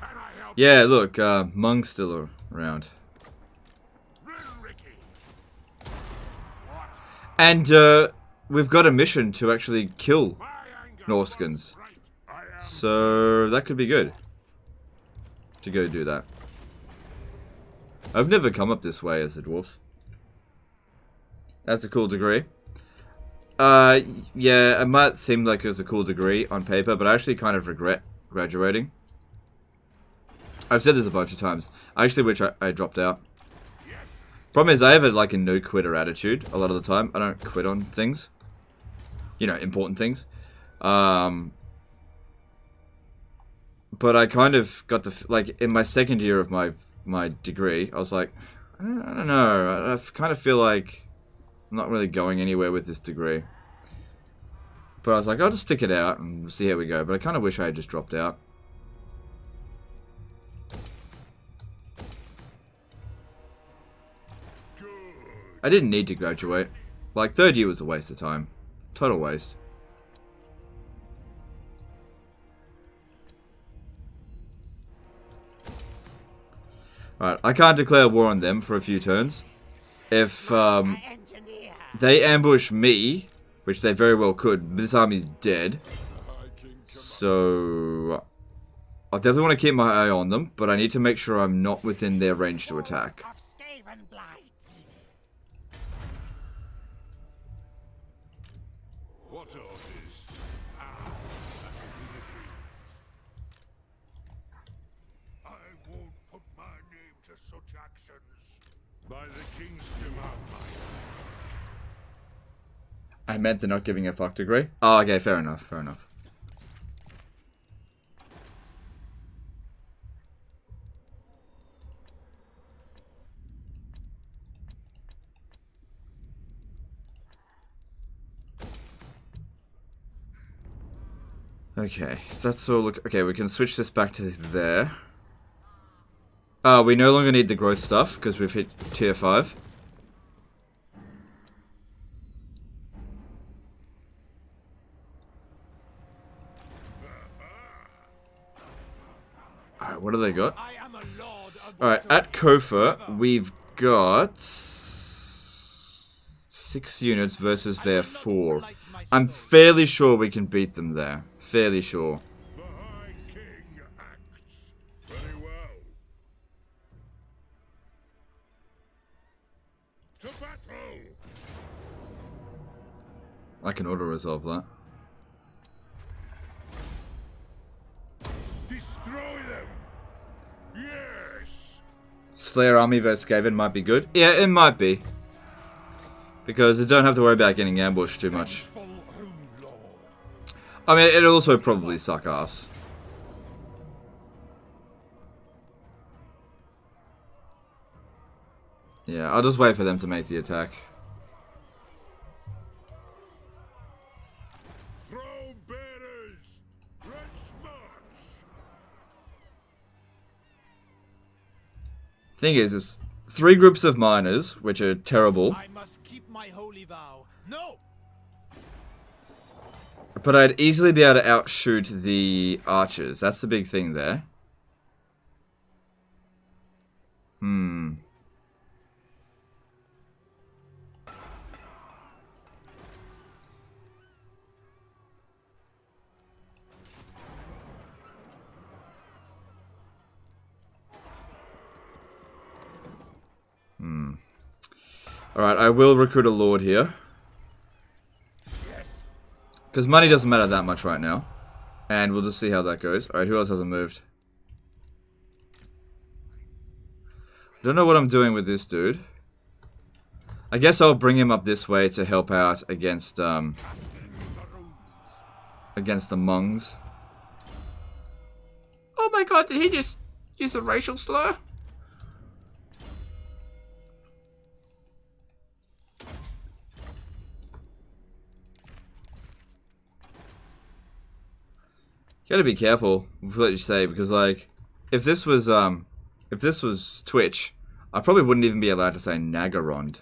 Can I help? Yeah, look, Mung's still around. Ricky. What? And we've got a mission to actually kill Norskins. So that could be good. To go do that. I've never come up this way as the dwarfs. That's a cool degree. Yeah, it might seem like it was a cool degree on paper, but I actually kind of regret graduating. I've said this a bunch of times. I actually wish I dropped out. Problem is, I have a no-quitter attitude a lot of the time. I don't quit on things. You know, important things. But I kind of got in my second year of my degree, I was like, I don't know. I kind of feel like I'm not really going anywhere with this degree. But I was like, I'll just stick it out and see how we go. But I kind of wish I had just dropped out. I didn't need to graduate. Like, third year was a waste of time. Total waste. Alright, I can't declare war on them for a few turns. If they ambush me, which they very well could, this army's dead. So I definitely want to keep my eye on them, but I need to make sure I'm not within their range to attack. What orders? That is I such actions. By the king's command, I meant they're not giving a fuck degree. Oh, okay, fair enough, fair enough. Okay, that's all. Look, okay, we can switch this back to there. We no longer need the growth stuff because we've hit tier 5. Alright, what do they got? I am a lord of Alright, at Kofa, we've got 6 units versus their 4. I'm fairly sure we can beat them there. Fairly sure. the High King acts very well. To battle! I can auto-resolve that. Destroy them! Yes! Slayer army versus Skaven might be good. Yeah, it might be. Because they don't have to worry about getting ambushed too much. Full Rune Lord. I mean, it'll also probably suck ass. Yeah, I'll just wait for them to make the attack. Throw bearers! Let's march! Thing is, it's 3 groups of miners, which are terrible. I must keep my holy vow. No! But I'd easily be able to outshoot the archers. That's the big thing there. Alright, I will recruit a lord here. Because money doesn't matter that much right now. And we'll just see how that goes. Alright, who else hasn't moved? I don't know what I'm doing with this dude. I guess I'll bring him up this way to help out against, against the Mungs. Oh my god, did he just use a racial slur? Gotta be careful with what you say, because like, if this was Twitch, I probably wouldn't even be allowed to say Naggarond.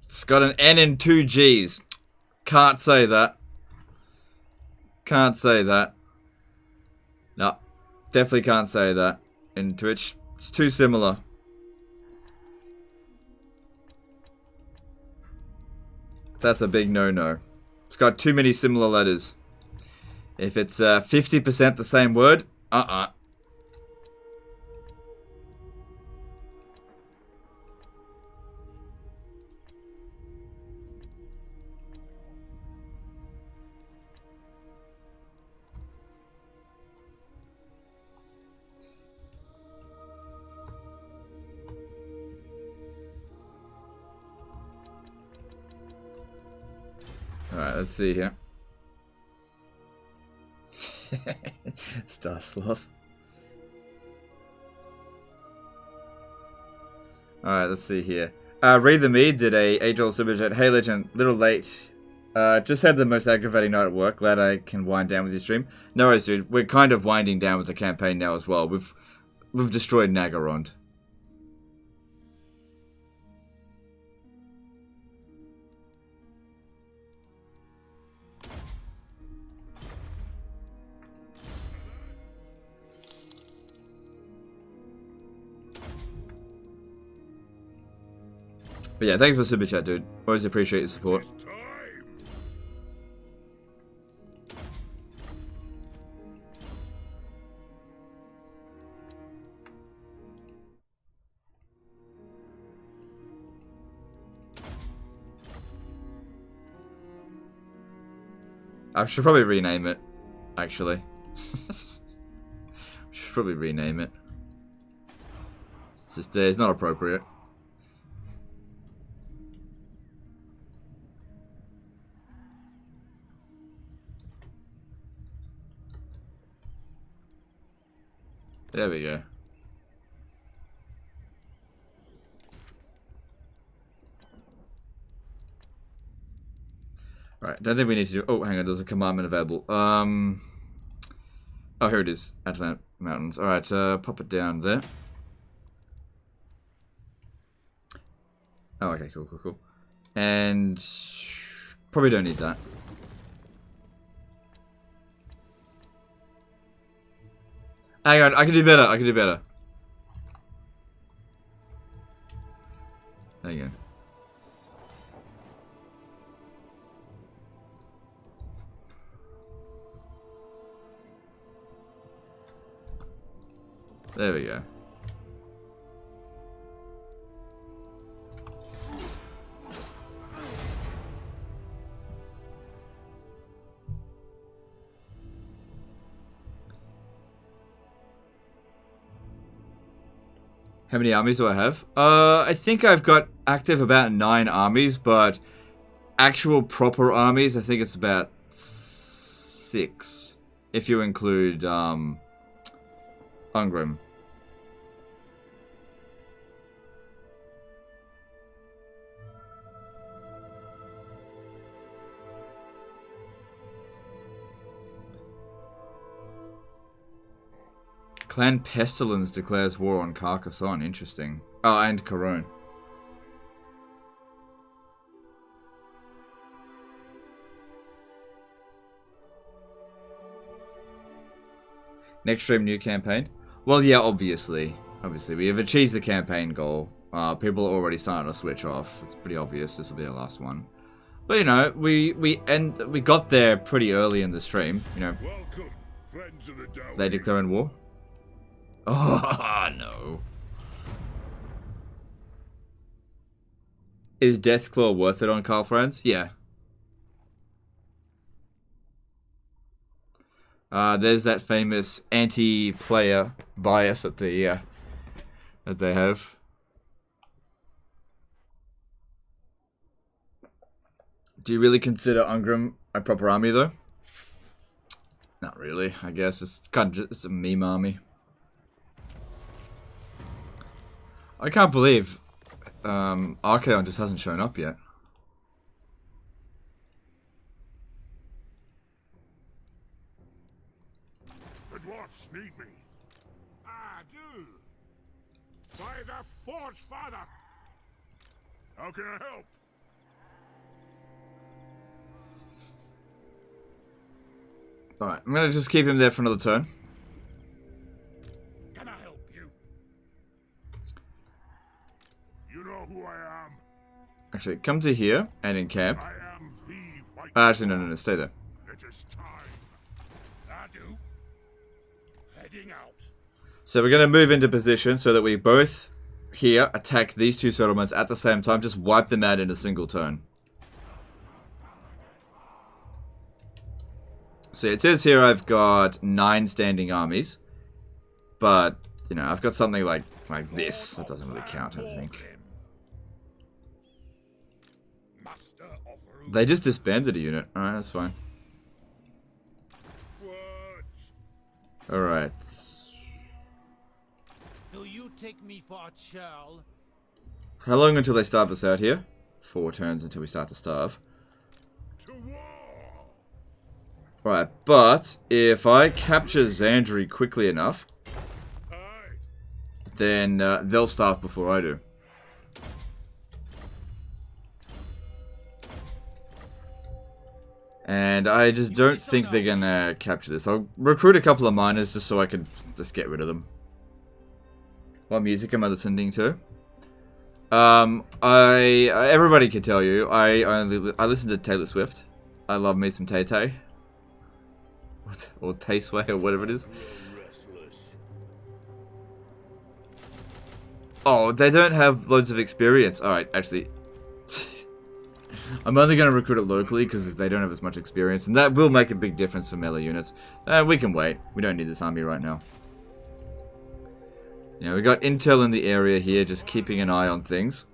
It's got an N and 2 G's. Can't say that. Can't say that. No. Definitely can't say that in Twitch. It's too similar. That's a big no-no. It's got too many similar letters. If it's 50% the same word, Alright, let's see here. Star Sloth. Alright, let's see here. Read the Mead did a $8 super chat. Hey Legend, little late. Just had the most aggravating night at work. Glad I can wind down with your stream. No worries, dude. We're kind of winding down with the campaign now as well. We've destroyed Naggarond. But yeah, thanks for the super chat, dude. Always appreciate your support. It's time! I should probably rename it, actually. Should probably rename it. It's not appropriate. There we go. Right, don't think we need to do... Oh, hang on, there's a commandment available. Oh, here it is. Atlant Mountains. Alright, pop it down there. Oh, okay, cool. And... probably don't need that. Hang on, I can do better, Hang on. There we go. How many armies do I have? I think I've got active about 9 armies, but actual proper armies, I think it's about 6. If you include, Ungrim. Clan Pestilence declares war on Carcassonne. Interesting. Oh, and Corone. Next stream, new campaign. Well, yeah, obviously. Obviously, we have achieved the campaign goal. People are already starting to switch off. It's pretty obvious this will be the last one. But, you know, we got there pretty early in the stream, you know. Welcome, friends of the Dow. They declaring war? Oh, no. Is Deathclaw worth it on Carl Franz? Yeah. There's that famous anti-player bias at the that they have. Do you really consider Ungrim a proper army, though? Not really, I guess. It's kind of just a meme army. I can't believe Archaon just hasn't shown up yet. The dwarfs need me. I do. By the Forge Father. How can I help? Alright, I'm gonna just keep him there for another turn. Can I help you? You know who I am. Actually, come to here and encamp. I am the White. Actually, no, stay there. It is time. I do. Heading out. So we're gonna move into position so that we both here attack these two settlements at the same time. Just wipe them out in a single turn. So it says here I've got 9 standing armies, but you know I've got something like this. That doesn't really count, I think. They just disbanded a unit. All right, that's fine. All right. Do you take me for a churl? How long until they starve us out here? 4 turns until we start to starve. To war. Right, but if I capture Xandri quickly enough, then they'll starve before I do. And I just don't think they're gonna capture this. I'll recruit a couple of miners just so I can just get rid of them. What music am I listening to? Everybody can tell you, I listen to Taylor Swift. I love me some Tay Tay. Or Tasteway, or whatever it is. Oh, they don't have loads of experience. Alright, actually. I'm only going to recruit it locally because they don't have as much experience, and that will make a big difference for melee units. We can wait. We don't need this army right now. Yeah, we got intel in the area here, just keeping an eye on things.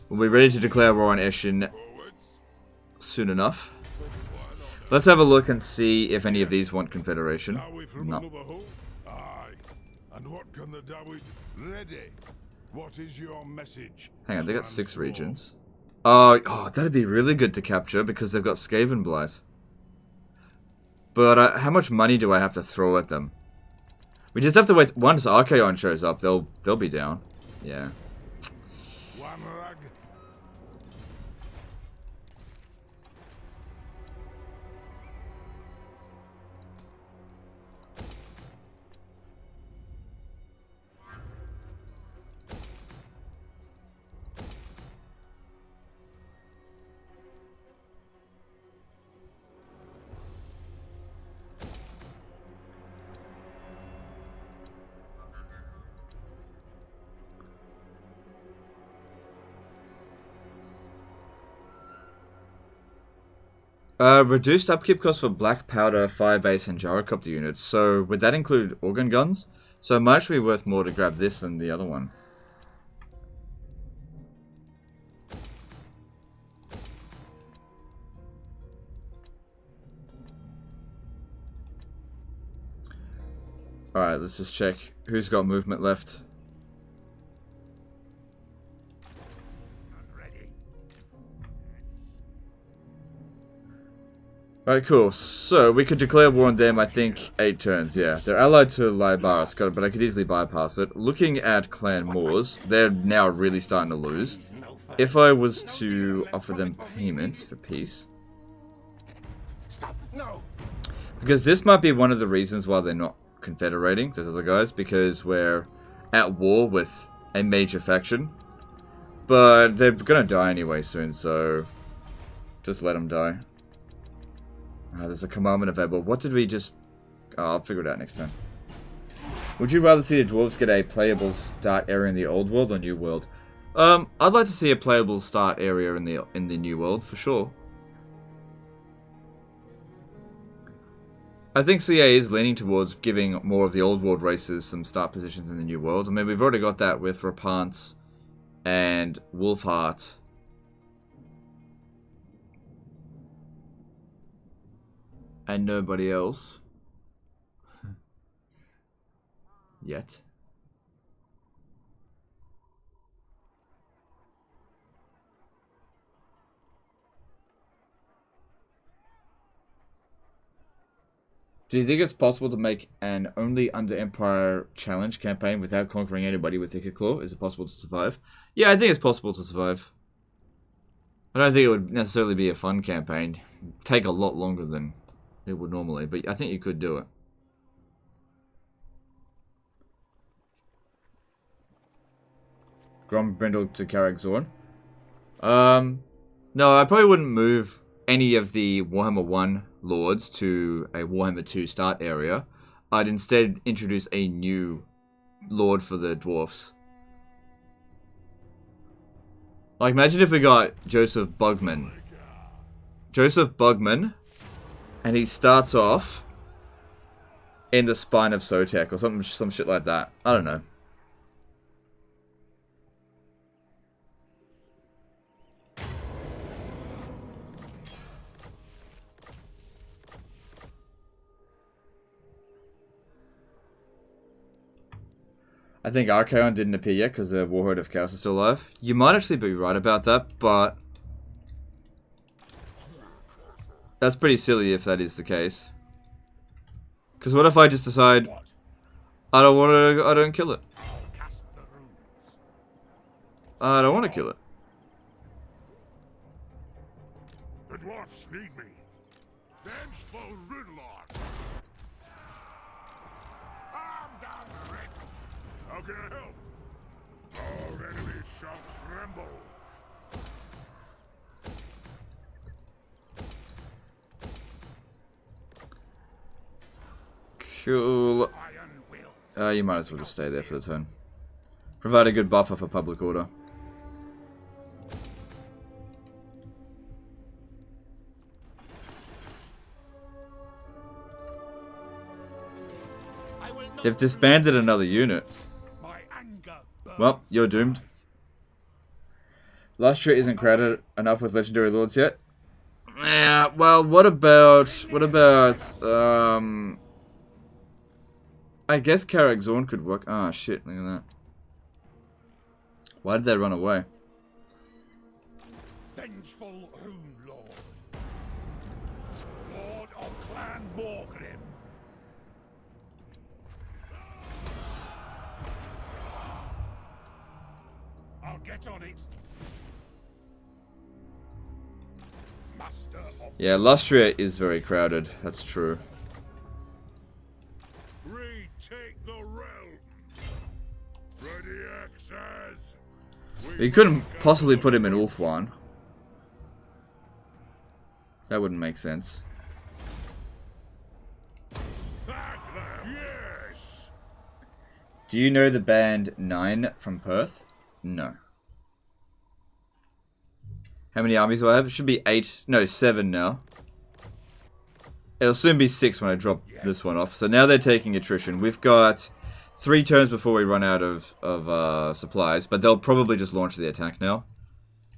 We'll be ready to declare war on Eshin soon enough. Let's have a look and see if any of these want Confederation. No. And what can the Dawood ready? What is your message? Hang on, they got 6 regions. Oh, that'd be really good to capture because they've got Skaven Blight. But how much money do I have to throw at them? We just have to wait. Once Archaon shows up, they'll be down. Yeah. Reduced upkeep cost for Black Powder, Firebase, and Gyrocopter units. So, would that include organ guns? So, it might actually be worth more to grab this than the other one. Alright, let's just check who's got movement left. Alright, cool. So, we could declare war on them, I think, 8 turns, yeah. They're allied to Lybaris, but I could easily bypass it. Looking at Clan Moors, they're now really starting to lose. If I was to offer them payment for peace... Because this might be one of the reasons why they're not confederating, those other guys, because we're at war with a major faction. But they're gonna die anyway soon, so... just let them die. There's a commandment available. What did we just... Oh, I'll figure it out next time. Would you rather see the dwarves get a playable start area in the old world or new world? I'd like to see a playable start area in the new world, for sure. I think CA is leaning towards giving more of the old world races some start positions in the new world. I mean, we've already got that with Rapance and Wolfheart. And nobody else. Yet. Do you think it's possible to make an only under Empire challenge campaign without conquering anybody with Thicket Claw? Is it possible to survive? Yeah, I think it's possible to survive. I don't think it would necessarily be a fun campaign. It'd take a lot longer than it would normally, but I think you could do it. Grombrindal to Caragzorn. No, I probably wouldn't move any of the Warhammer 1 lords to a Warhammer 2 start area. I'd instead introduce a new lord for the dwarfs. Like, imagine if we got Joseph Bugman. Joseph Bugman, and he starts off in the spine of Sotek or some shit like that. I don't know. I think Archaon didn't appear yet because the Warhorde of Chaos is still alive. You might actually be right about that, but that's pretty silly if that is the case. Because what if I just decide I don't kill it? I don't want to kill it. The dwarfs need me. Vengeful Rudlord. I'm down the ring. How can I help? Our enemies shall tremble. Cool. You might as well just stay there for the turn. Provide a good buffer for public order. They've disbanded another unit. Well, you're doomed. Lustria isn't crowded enough with legendary lords yet. Yeah, well, what about, I guess Karak Zorn could work. Ah, shit, look at that. Why did they run away? Vengeful Rune Lord. Lord of Clan Morgrim. I'll get on it. Master of... Yeah, Lustria is very crowded. That's true. Retake the realm. Ready access. You couldn't possibly put him in Ulthuan. That wouldn't make sense. Yes. Do you know the band 9 from Perth? No. How many armies do I have? It should be 8. No, 7 now. It'll soon be 6 when I drop this one off. So now they're taking attrition. We've got 3 turns before we run out of supplies. But they'll probably just launch the attack now.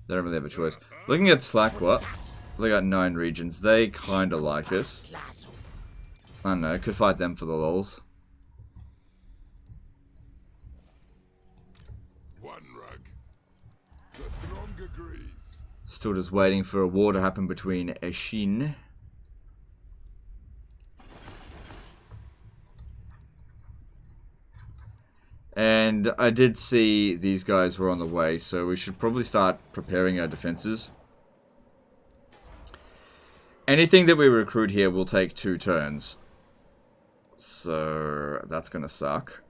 They don't really have a choice. Looking at Tlaqua, they got 9 regions. They kind of like us. I don't know. Could fight them for the lols. One rug. The throng agrees. Still just waiting for a war to happen between Eshin. And I did see these guys were on the way, so we should probably start preparing our defenses. Anything that we recruit here will take 2 turns. So that's gonna suck.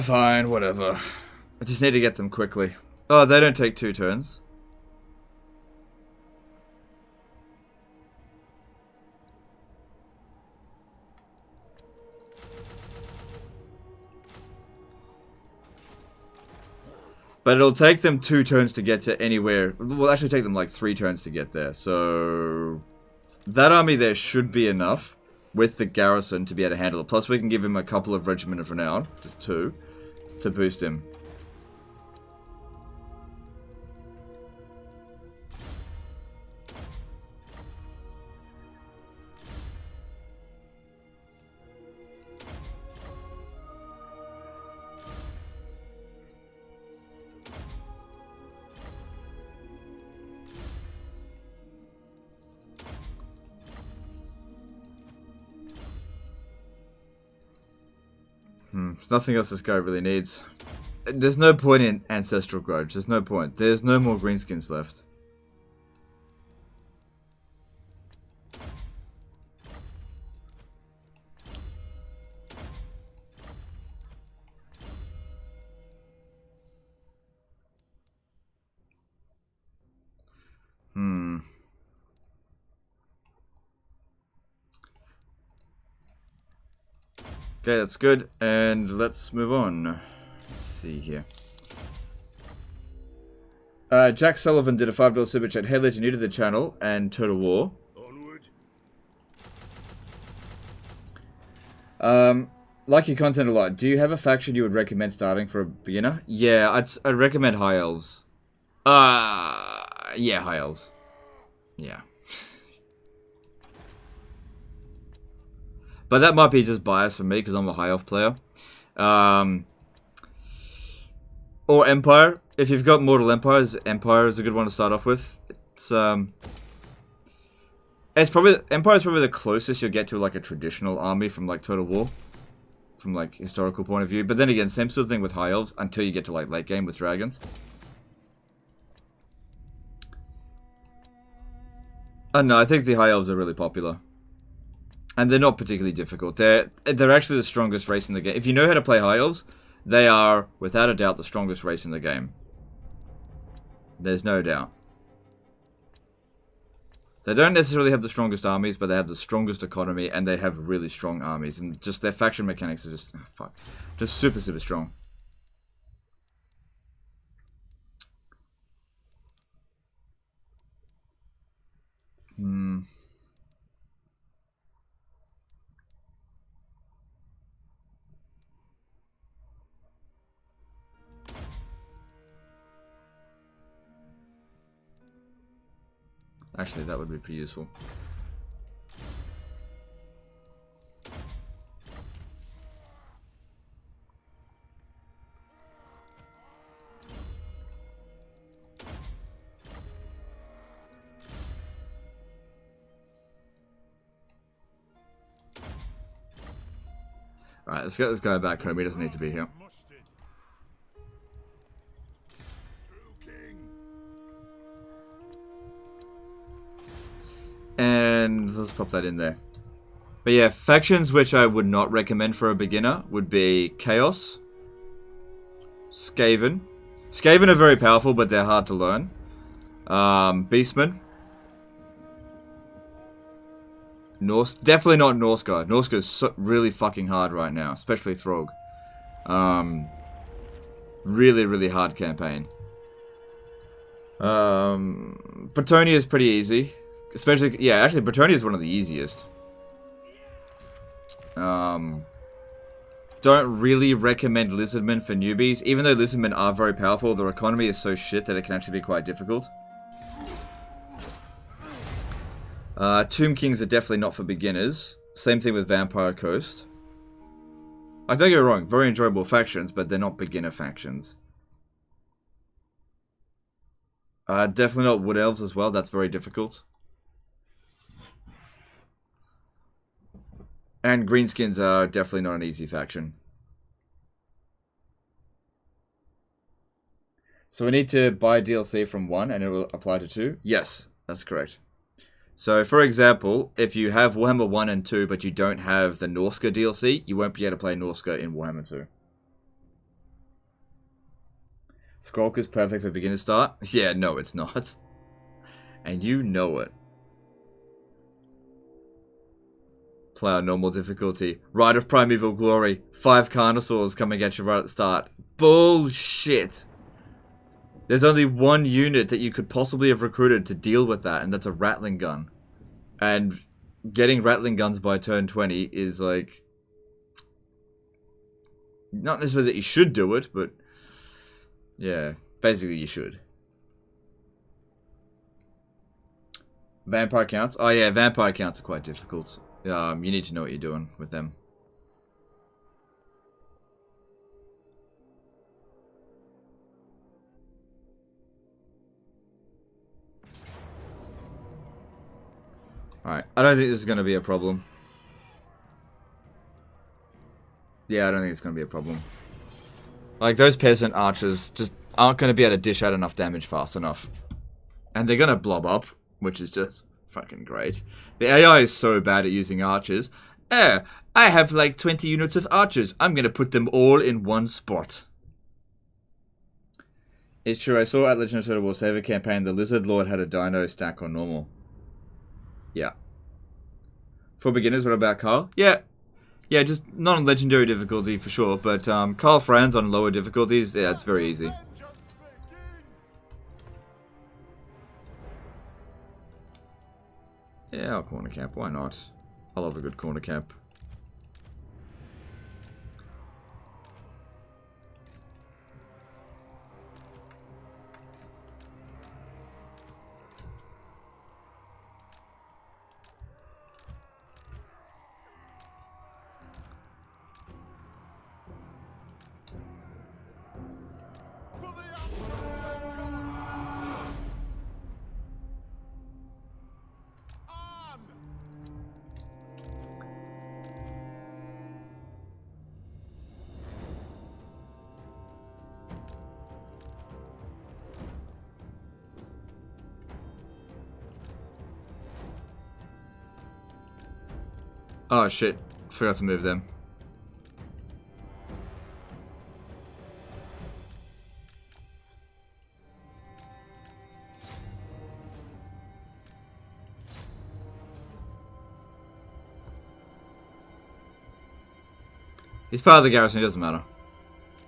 Fine, whatever. I just need to get them quickly. Oh, they don't take 2 turns. But it'll take them 2 turns to get to anywhere. Will actually take them like 3 turns to get there. So that army there should be enough with the garrison to be able to handle it. Plus we can give him a couple of Regiment of Renown, just 2, to boost him. There's nothing else this guy really needs. There's no point in Ancestral Grudge. There's no point. There's no more greenskins left. Okay, that's good, and let's move on. Let's see here. Jack Sullivan did a $5 super chat. Hey, Legend, new to the channel, and Total War. Onward. Like your content a lot. Do you have a faction you would recommend starting for a beginner? Yeah, I'd recommend High Elves. Yeah, High Elves. Yeah. But that might be just bias for me because I'm a High Elf player. Or Empire. If you've got Mortal Empires, Empire is a good one to start off with. It's probably Empire is probably the closest you'll get to like a traditional army from like Total War, from like historical point of view. But then again, same sort of thing with High Elves until you get to like late game with dragons. No, I think the High Elves are really popular. And they're not particularly difficult. They're actually the strongest race in the game. If you know how to play High Elves, they are, without a doubt, the strongest race in the game. There's no doubt. They don't necessarily have the strongest armies, but they have the strongest economy, and they have really strong armies. And just their faction mechanics are just, just super, super strong. Actually, that would be pretty useful. Alright, let's get this guy back home. He doesn't need to be here. And let's pop that in there. But yeah, factions which I would not recommend for a beginner would be Chaos, Skaven. Skaven are very powerful, but they're hard to learn. Beastmen. Norse, definitely not Norsca. Norsca is really fucking hard right now, especially Throg. Really, really hard campaign. Bretonia is pretty easy. Especially, yeah, actually, Bretonia is one of the easiest. Don't really recommend Lizardmen for newbies. Even though Lizardmen are very powerful, their economy is so shit that it can actually be quite difficult. Tomb Kings are definitely not for beginners. Same thing with Vampire Coast. I don't get me wrong, very enjoyable factions, but they're not beginner factions. Definitely not Wood Elves as well, that's very difficult. And Greenskins are definitely not an easy faction. So we need to buy DLC from 1 and it will apply to 2? Yes, that's correct. So for example, if you have Warhammer 1 and 2 but you don't have the Norsca DLC, you won't be able to play Norsca in Warhammer 2. Skrulk is perfect for beginner start? Yeah, no it's not. And you know it. Play on normal difficulty. Rite of Primeval Glory. 5 Carnosaurs coming at you right at the start. Bullshit. There's only one unit that you could possibly have recruited to deal with that, and that's a Rattling Gun. And getting Rattling Guns by turn 20 is like... not necessarily that you should do it, but... yeah, basically you should. Vampire counts? Oh yeah, vampire counts are quite difficult. You need to know what you're doing with them. Alright, I don't think this is going to be a problem. Yeah, I don't think it's going to be a problem. Like, those peasant archers just aren't going to be able to dish out enough damage fast enough. And they're going to blob up, which is just... fucking great. The AI is so bad at using archers. I have like 20 units of archers. I'm gonna put them all in one spot. It's true, I saw at Legend of Total War Saver campaign, the Lizard Lord had a dino stack on normal. Yeah. For beginners, what about Carl? Yeah. Yeah, just not on legendary difficulty for sure, but Carl Franz on lower difficulties, yeah, it's very easy. Yeah, I'll corner camp. Why not? I love a good corner camp. Oh shit, forgot to move them. He's part of the garrison, it doesn't matter.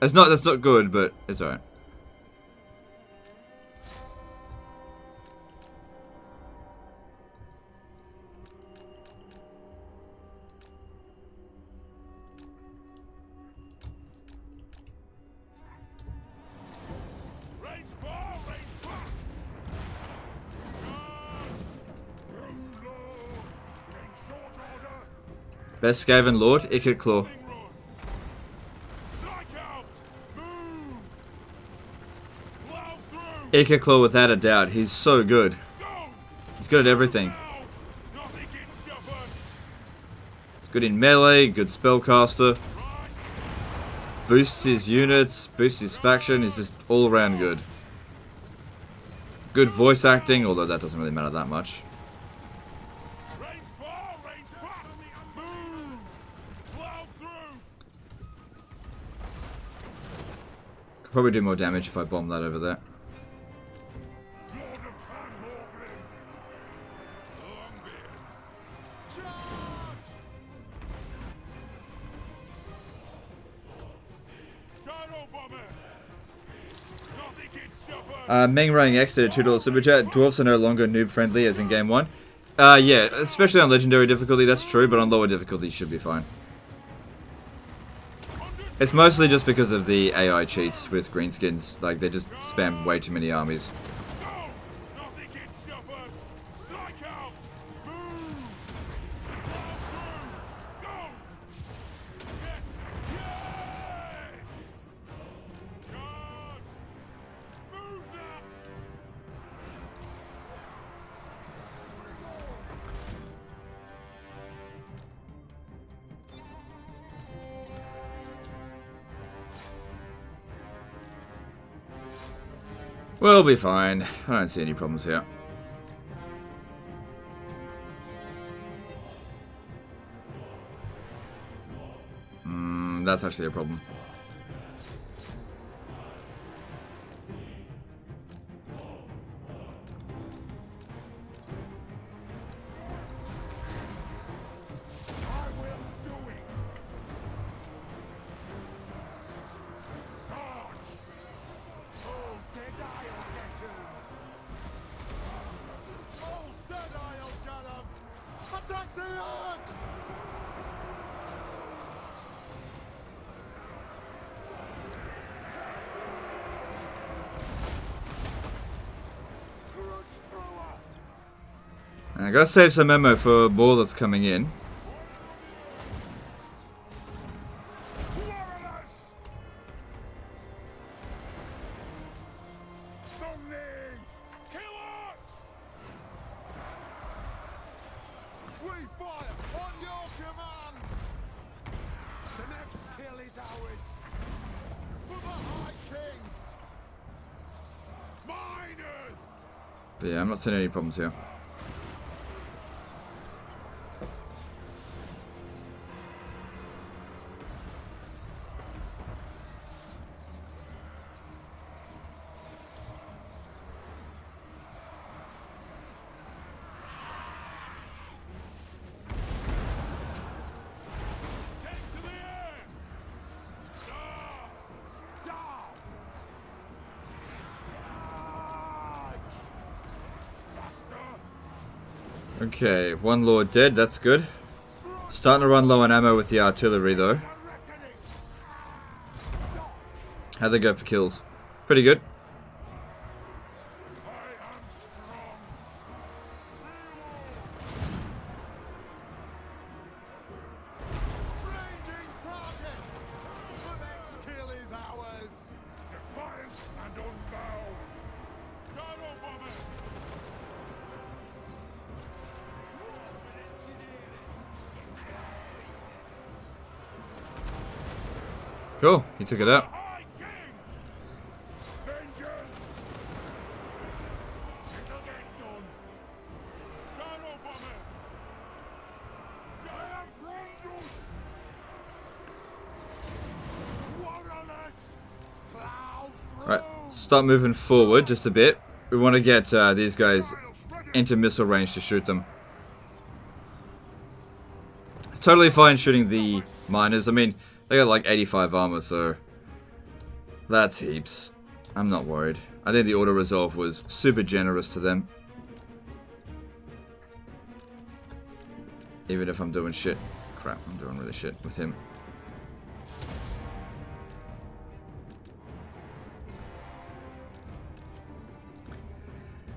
That's not good, but it's alright. Range far, range fast. In short order. Best Skaven Lord, Ikit Claw. Strike out. Move. Plow through. Ikit Claw without a doubt. He's so good. Go. He's good at everything. Now. Nothing can stop us. He's good in melee, good spellcaster. Right. Boosts his units, boosts his faction. He's just all around good. Good voice acting, although that doesn't really matter that much. Range far, range fast. Move. Plow through. Could probably do more damage if I bomb that over there. Lord of Clan Morgan. Longbeards. Charge. Gyro bomber. Nothing can stop us. Meng running X did a $2 super chat. Dwarves are no longer noob friendly as in game 1. Yeah, especially on legendary difficulty, that's true, but on lower difficulty should be fine. It's mostly just because of the AI cheats with greenskins. Like, they just spam way too many armies. Go. Nothing can stop us. Strike out. Move. Plow through. Go. Yes. Yes. Charge. Move now. We'll be fine. I don't see any problems here. That's actually a problem. I will do it. March. Oh, Deadeye'll get him. Oh, Deadeye'll get him. Attack the ox. Grudge thrower. I gotta save some ammo for more that's coming in. Warriors. Something. Kill ox. We fire on your command. The next kill is ours. For the High King. Miners. But yeah, I'm not seeing any problems here. Take to the air. Down. Down. Charge. Faster. Okay, one lord dead, that's good. Starting to run low on ammo with the artillery though. A reckoning. How'd they go for kills? Pretty good. I am strong. Ranging target. The next kill is ours. Defiant and unbound. Gyro bomber. Cool, he took it out. High King. Vengeance. It'll get done. Gyro bomber. Giant Grombrindal. Warriors. Plow through. Right, start moving forward just a bit. We want to get these guys into missile range to shoot them. It's totally fine shooting the miners. I mean, They got like 85 armor, so that's heaps. I'm not worried. I think the auto-resolve was super generous to them. Even if I'm doing shit. Crap, I'm doing really shit with him.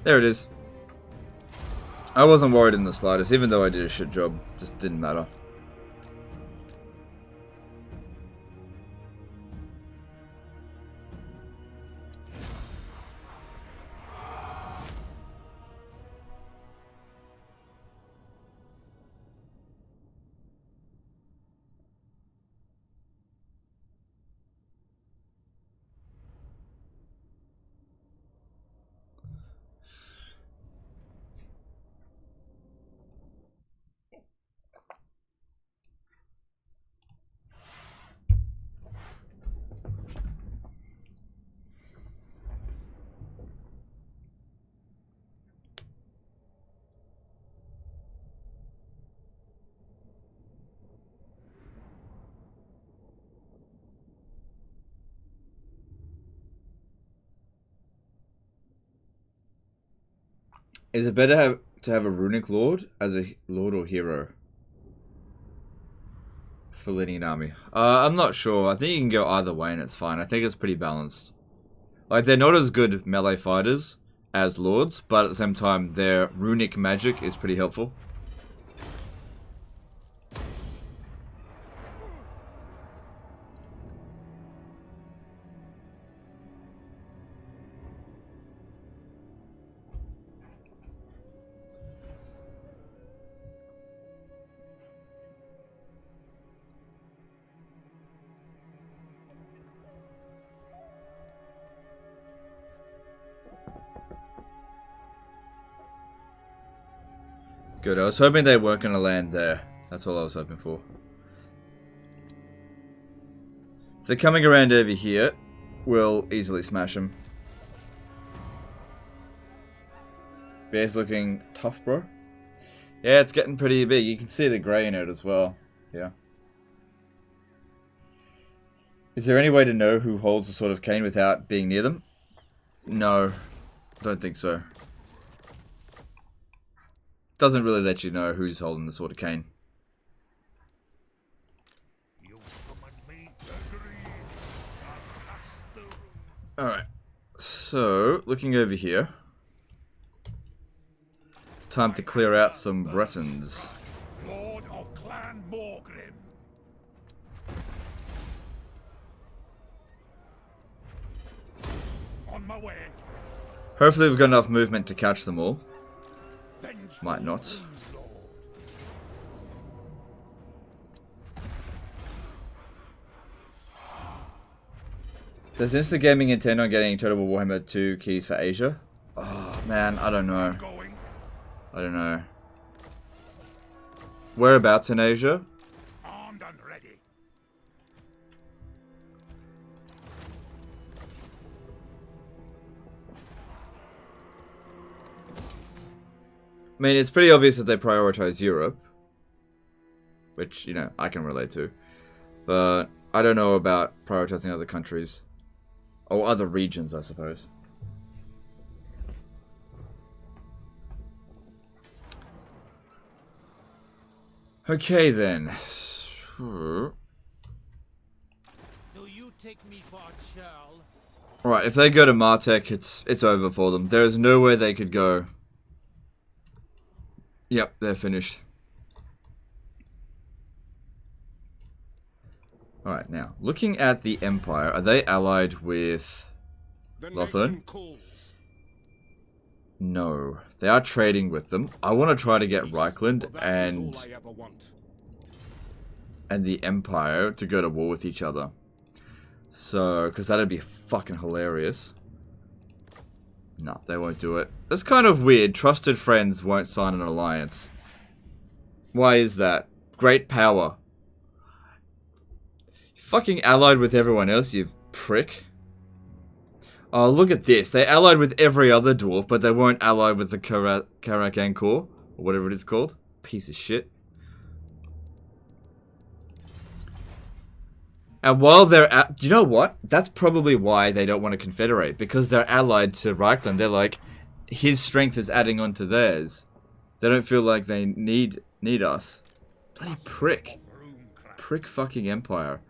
There it is. I wasn't worried in the slightest, even though I did a shit job. Just didn't matter. Is it better to have a runic lord as a lord or hero for leading an army? I'm not sure. I think you can go either way and it's fine. I think it's pretty balanced. Like, they're not as good melee fighters as lords, but at the same time, their runic magic is pretty helpful. Good, I was hoping they weren't going to land there. That's all I was hoping for. If they're coming around over here, we'll easily smash them. Bear's looking tough, bro. Yeah, it's getting pretty big. You can see the grey in it as well. Yeah. Is there any way to know who holds the Sword of Cain without being near them? No, don't think so. Doesn't really let you know who's holding the Sword of Cain. Alright, so looking over here. Time to clear out some Bretons. Lord of Clan Morgrim. On my way. Hopefully we've got enough movement to catch them all. Might not. Does Insta Gaming intend on getting Total War Warhammer 2 keys for Asia? Oh man, I don't know. I don't know. Whereabouts in Asia? Armed and ready. I mean, it's pretty obvious that they prioritize Europe. Which, you know, I can relate to. But I don't know about prioritizing other countries. Or other regions, I suppose. Okay, then. Do you take me for a churl? Right, if they go to Martek, it's over for them. There is nowhere they could go. Yep, they're finished. Alright, now, looking at the Empire, are they allied with Lothern? No. They are trading with them. I want to try to get Reichland and the Empire to go to war with each other. So, because that'd be fucking hilarious. No, they won't do it. That's kind of weird. Trusted friends won't sign an alliance. Why is that? Great power. Fucking allied with everyone else, you prick. Oh, look at this. They allied with every other dwarf, but they weren't allied with the Karak-Angkor, or whatever it is called. Piece of shit. And while they're at, you know what? That's probably why they don't want to confederate, because they're allied to Reichland. They're like, his strength is adding on to theirs. They don't feel like they need us. Bloody prick. Prick fucking empire.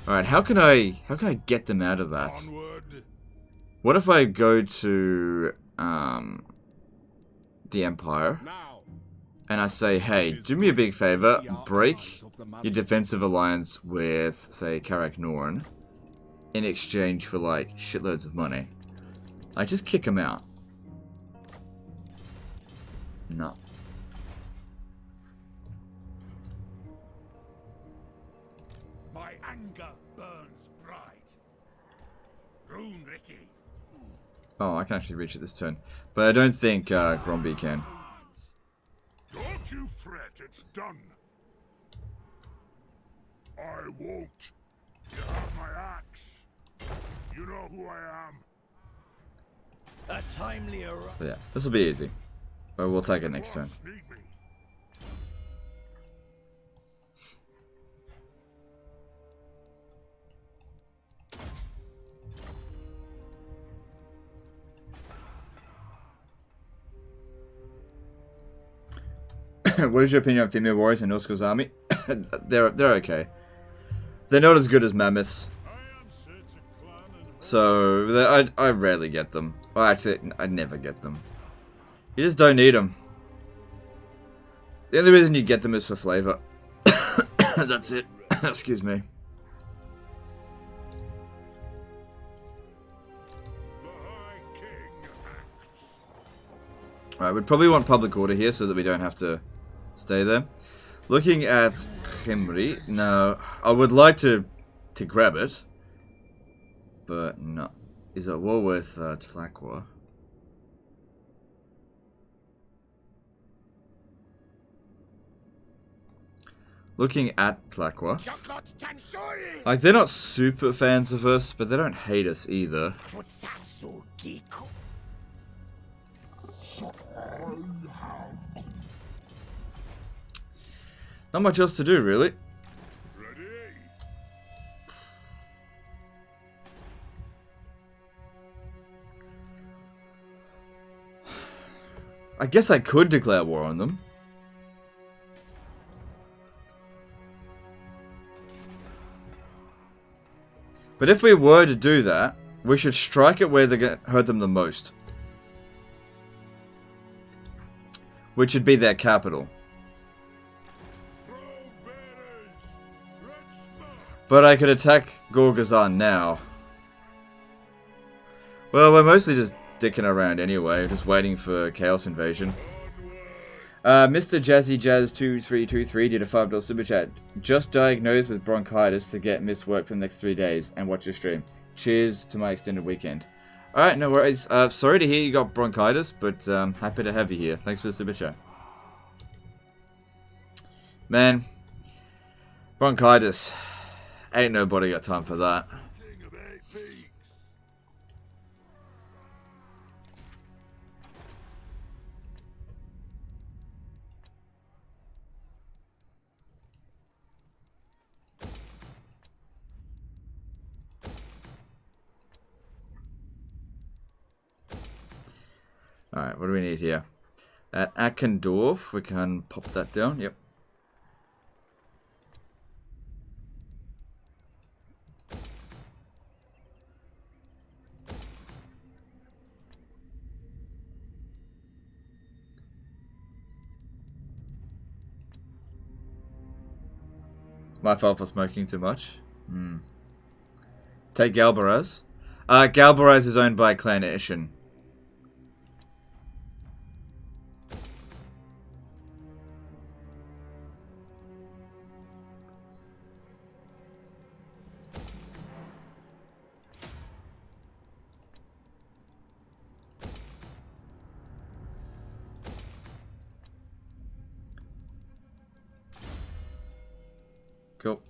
Alright, how can I get them out of that? Onward. What if I go to the empire Now, and I say, hey, do me a big favor, break your defensive alliance with, say, Karak Norn in exchange for like shitloads of money. Like, just kick them out. No. My anger burns bright. Rune Ricky. Oh, I can actually reach it this turn. But I don't think Gromby can. Don't you fret, it's done. I won't. You have my axe. You know who I am. A timely So yeah, this will be easy. But we'll take it next turn. Dwarfs need me. What is your opinion on female warriors in Norsko's army? they're okay. They're not as good as mammoths. So I rarely get them. Well, actually, I never get them. You just don't need them. The only reason you get them is for flavor. That's it. Excuse me. The High King acts. Alright, we'd probably want public order here so that we don't have to stay there. Looking at Himri, no, I would like to grab it, but no. Is at war with Tlaqua. Looking at Tlaqua, like, they're not super fans of us, but they don't hate us either. Not much else to do, really. Ready? I guess I could declare war on them. But if we were to do that, we should strike it where they get hurt them the most. Which would be their capital. But I could attack Gorgazan now. Well, we're mostly just dicking around anyway, just waiting for Chaos Invasion. Mr. Jazzy Jazz 2323 did a $5 super chat. Just diagnosed with bronchitis to get missed work for the next 3 days and watch your stream. Cheers to my extended weekend. Alright, no worries. Sorry to hear you got bronchitis, but happy to have you here. Thanks for the super chat. Man, bronchitis. Ain't nobody got time for that. King of 8 peaks. Alright, what do we need here? At Ackendorf, we can pop that down. Yep. My fault for smoking too much. Take Galbaraz. Galbaraz is owned by Clan Ishin. Cool.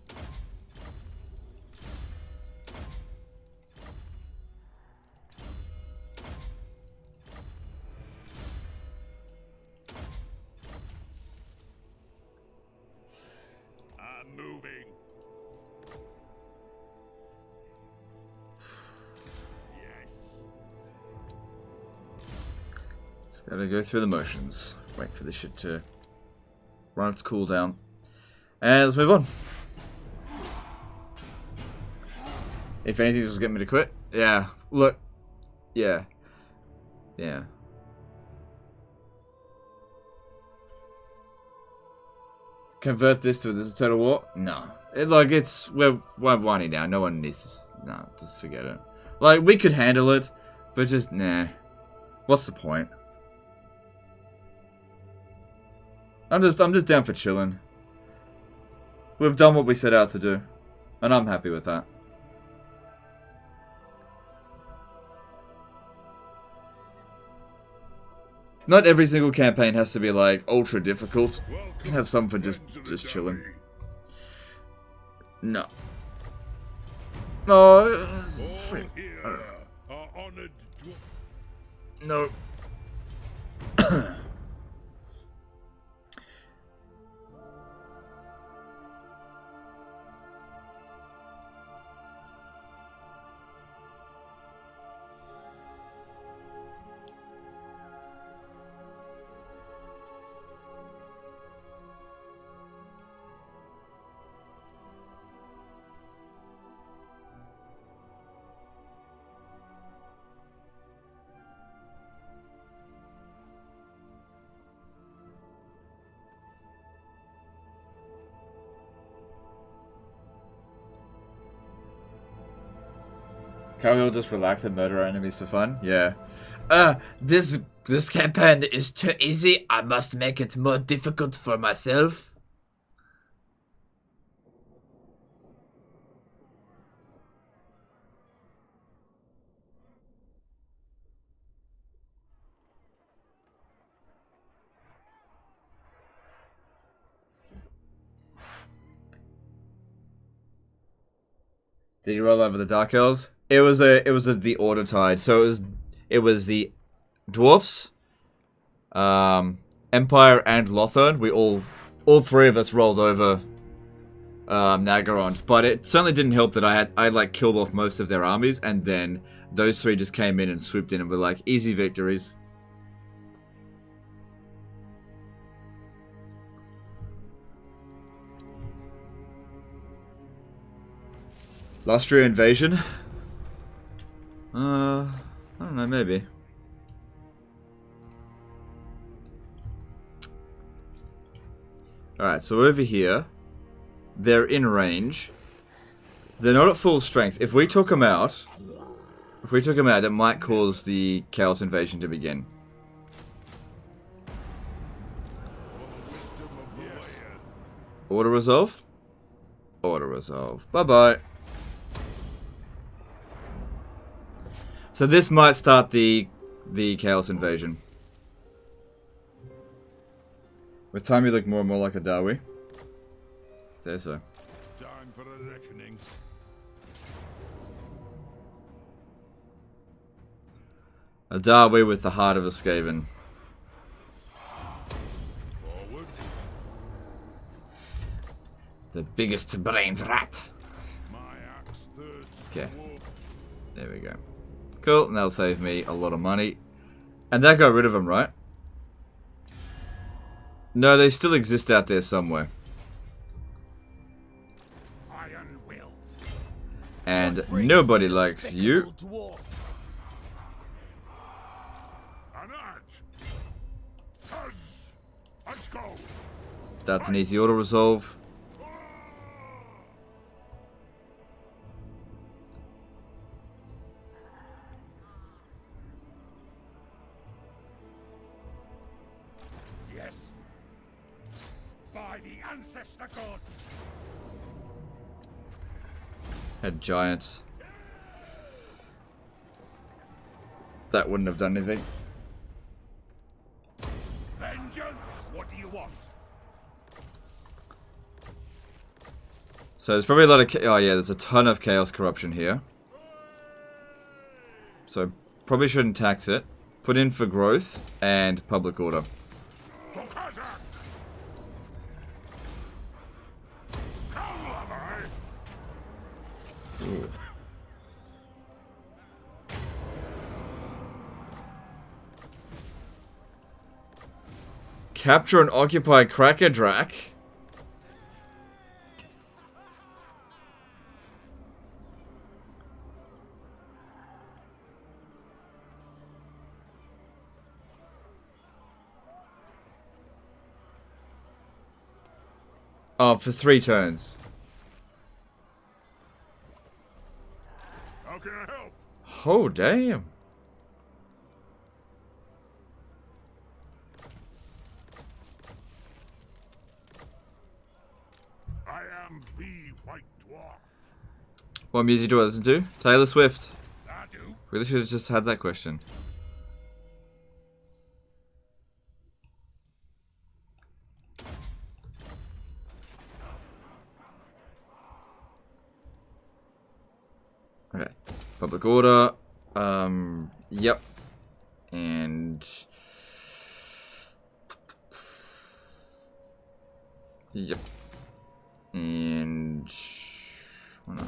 I'm moving. Gotta go through the motions. Wait for this shit to run its cooldown. And let's move on. If anything, this will get me to quit. Yeah. Look. Yeah. Yeah. Convert this to this is total war? No. We're winding down. No one needs to. No, just forget it. Like, we could handle it, but just, nah. What's the point? I'm just down for chilling. We've done what we set out to do, and I'm happy with that. Not every single campaign has to be like ultra difficult. You can have some for just chilling. No. No. No. Can't we all just relax and murder our enemies for fun? Yeah. This campaign is too easy. I must make it more difficult for myself. Did you roll over the Dark Elves? It was the Order Tide. So it was the Dwarfs, Empire, and Lothern. We all three of us rolled over Naggarond, but it certainly didn't help that I like killed off most of their armies, and then those three just came in and swooped in and were like easy victories. Lustria invasion? I don't know, maybe. Alright, so over here, they're in range. They're not at full strength. If we took them out, it might cause the Chaos Invasion to begin. Auto resolve? Auto resolve. Bye-bye. So this might start the Chaos Invasion. With time you look more and more like a Dawi. Stay so. Time for a reckoning. A Dawi with the heart of a Skaven. Forward. The biggest brains rat. My axe thirds. Okay. There we go. Cool, and that'll save me a lot of money. And that got rid of them, right? No, they still exist out there somewhere. Iron-willed. And nobody likes you. An arch. Cuz. Let's go. That's an easy auto resolve. Yes. By the ancestor gods. Had giants. That wouldn't have done anything. Vengeance. What do you want? So there's probably a lot of... Oh yeah, there's a ton of chaos corruption here. So probably shouldn't tax it. Put in for growth and public order. Ooh. Capture and occupy Crackerdrak. Oh, for 3 turns. How can I help? Oh, damn. I am the White Dwarf. What music do I listen to? Taylor Swift. I do. Really should have just had that question. Okay. Public order. Yep. And... Yep. And... Why not?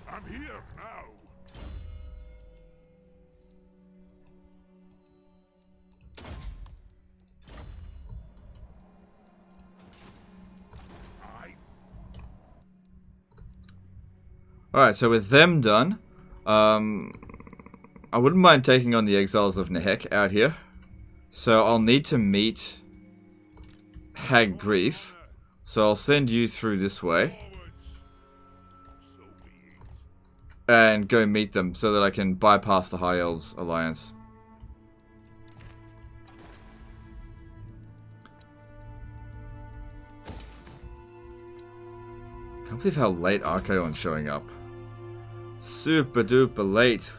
I'm here now. Alright, so with them done, I wouldn't mind taking on the Exiles of Nehek out here. So I'll need to meet Hag Grief. So I'll send you through this way. So be it. And go meet them so that I can bypass the High Elves Alliance. Can't believe how late Archaon's showing up. Super duper late.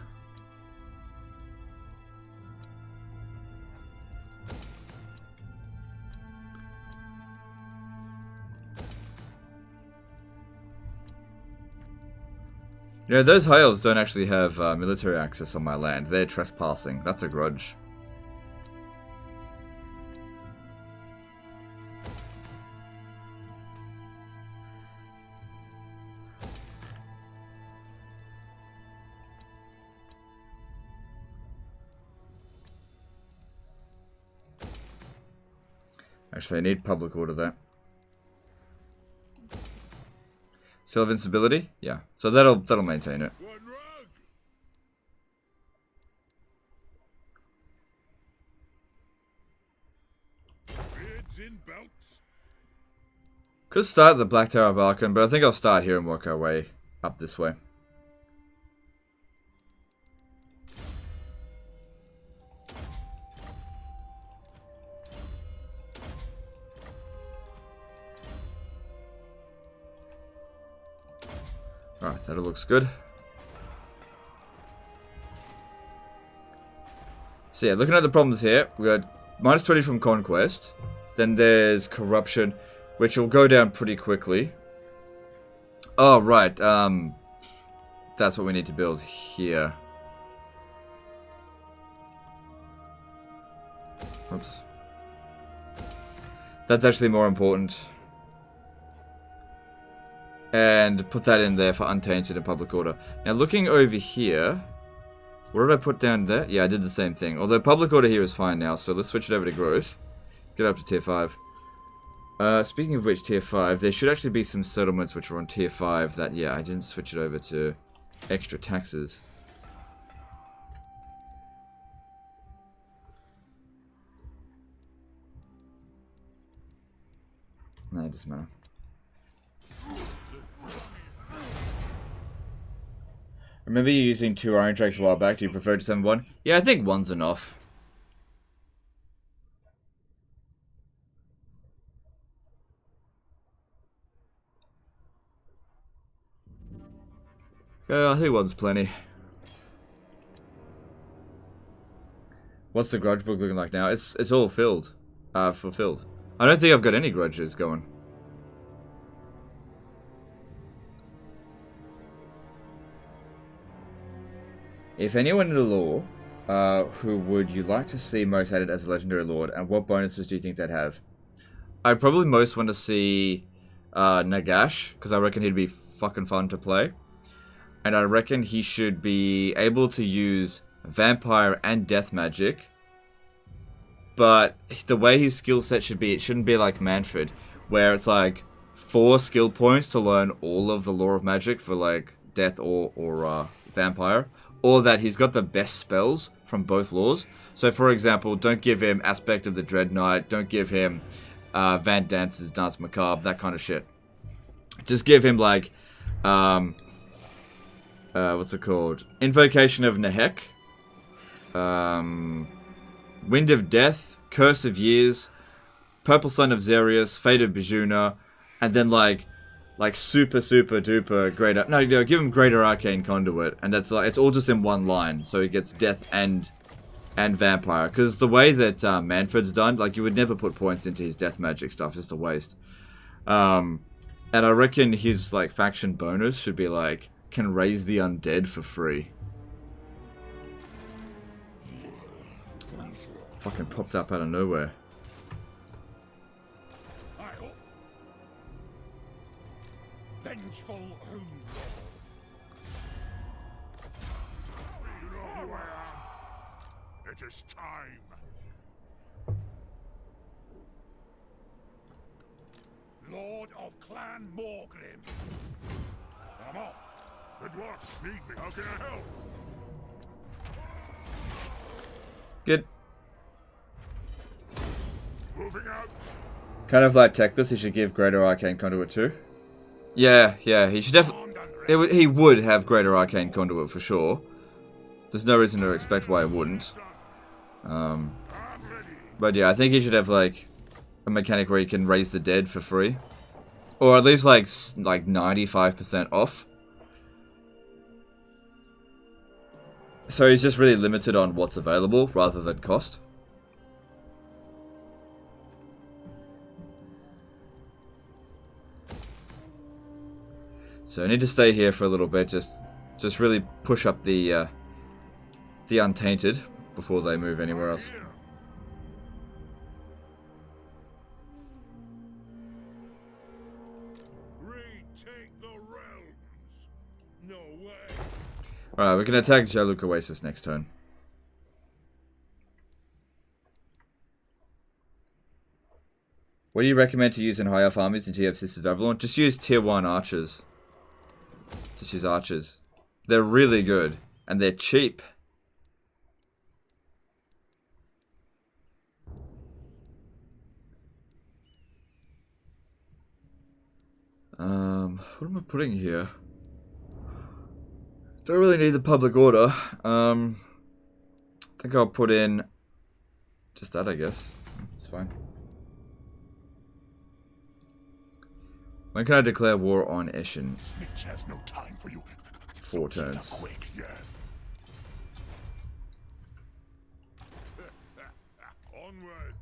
You know, those High Elves don't actually have military access on my land. They're trespassing. That's a grudge. Actually, I need public order there. Seal of Invincibility? Yeah. So that'll maintain it. One rug. Beards in belts. Could start at the Black Tower of Archon, but I think I'll start here and work our way up this way. Alright, that looks good. So yeah, looking at the problems here, we got minus 20 from Conquest. Then there's Corruption, which will go down pretty quickly. Oh, right. That's what we need to build here. Oops. That's actually more important. And put that in there for Untainted and Public Order. Now looking over here, what did I put down there? Yeah, I did the same thing. Although Public Order here is fine now, so let's switch it over to Growth. Get up to Tier 5. Speaking of which, Tier 5, there should actually be some settlements which are on Tier 5 that, yeah, I didn't switch it over to extra taxes. No, it doesn't matter. Remember you using 2 Iron Tracks a while back. Do you prefer to send 1? Yeah, I think 1's enough. Yeah, I think 1's plenty. What's the grudge book looking like now? It's all filled. Fulfilled. I don't think I've got any grudges going. If anyone in the lore, who would you like to see most added as a legendary lord, and what bonuses do you think they'd have? I'd probably most want to see Nagash, because I reckon he'd be fucking fun to play. And I reckon he should be able to use vampire and death magic but the way his skill set should be, it shouldn't be like Manfred, where it's like 4 skill points to learn all of the lore of magic for like death or vampire, or that he's got the best spells from both lores. So for example, don't give him Aspect of the Dread Knight, don't give him Van Dance's Dance Macabre, that kind of shit. Just give him like what's it called? Invocation of Nehek, Wind of Death, Curse of Years, Purple Sun of Xerius, Fate of Bijuna, and then like super duper greater. No, give him Greater Arcane Conduit, and that's like it's all just in one line, so he gets Death and Vampire. Because the way that Manfred's done, like you would never put points into his Death Magic stuff, it's just a waste. And I reckon his like faction bonus should be like can raise the undead for free. Fucking popped up out of nowhere. Vengeful Hoon. You know who I am. It is time. Lord of Clan Morgrim. I'm off. The dwarfs need me. How can I help? Good. Moving out. Kind of like Teclis, he should give Greater Arcane Conduit too. Yeah, he should definitely. He would have Greater Arcane Conduit for sure. There's no reason to expect why he wouldn't. But yeah, I think he should have like a mechanic where he can raise the dead for free, or at least like 95% off. So he's just really limited on what's available rather than cost. So I need to stay here for a little bit, just really push up the Untainted before they move anywhere else. Retake the realms. No way. Alright, we can attack Jaluk Oasis next turn. What do you recommend to use in high elf armies in TF Sisters of Avalon? Just use tier 1 archers. Just use archers. They're really good. And they're cheap. What am I putting here? Don't really need the public order. I think I'll put in just that, I guess. It's fine. When can I declare war on Eshin? Snitch has no time for you. 4 turns. Quick, yeah. Onward.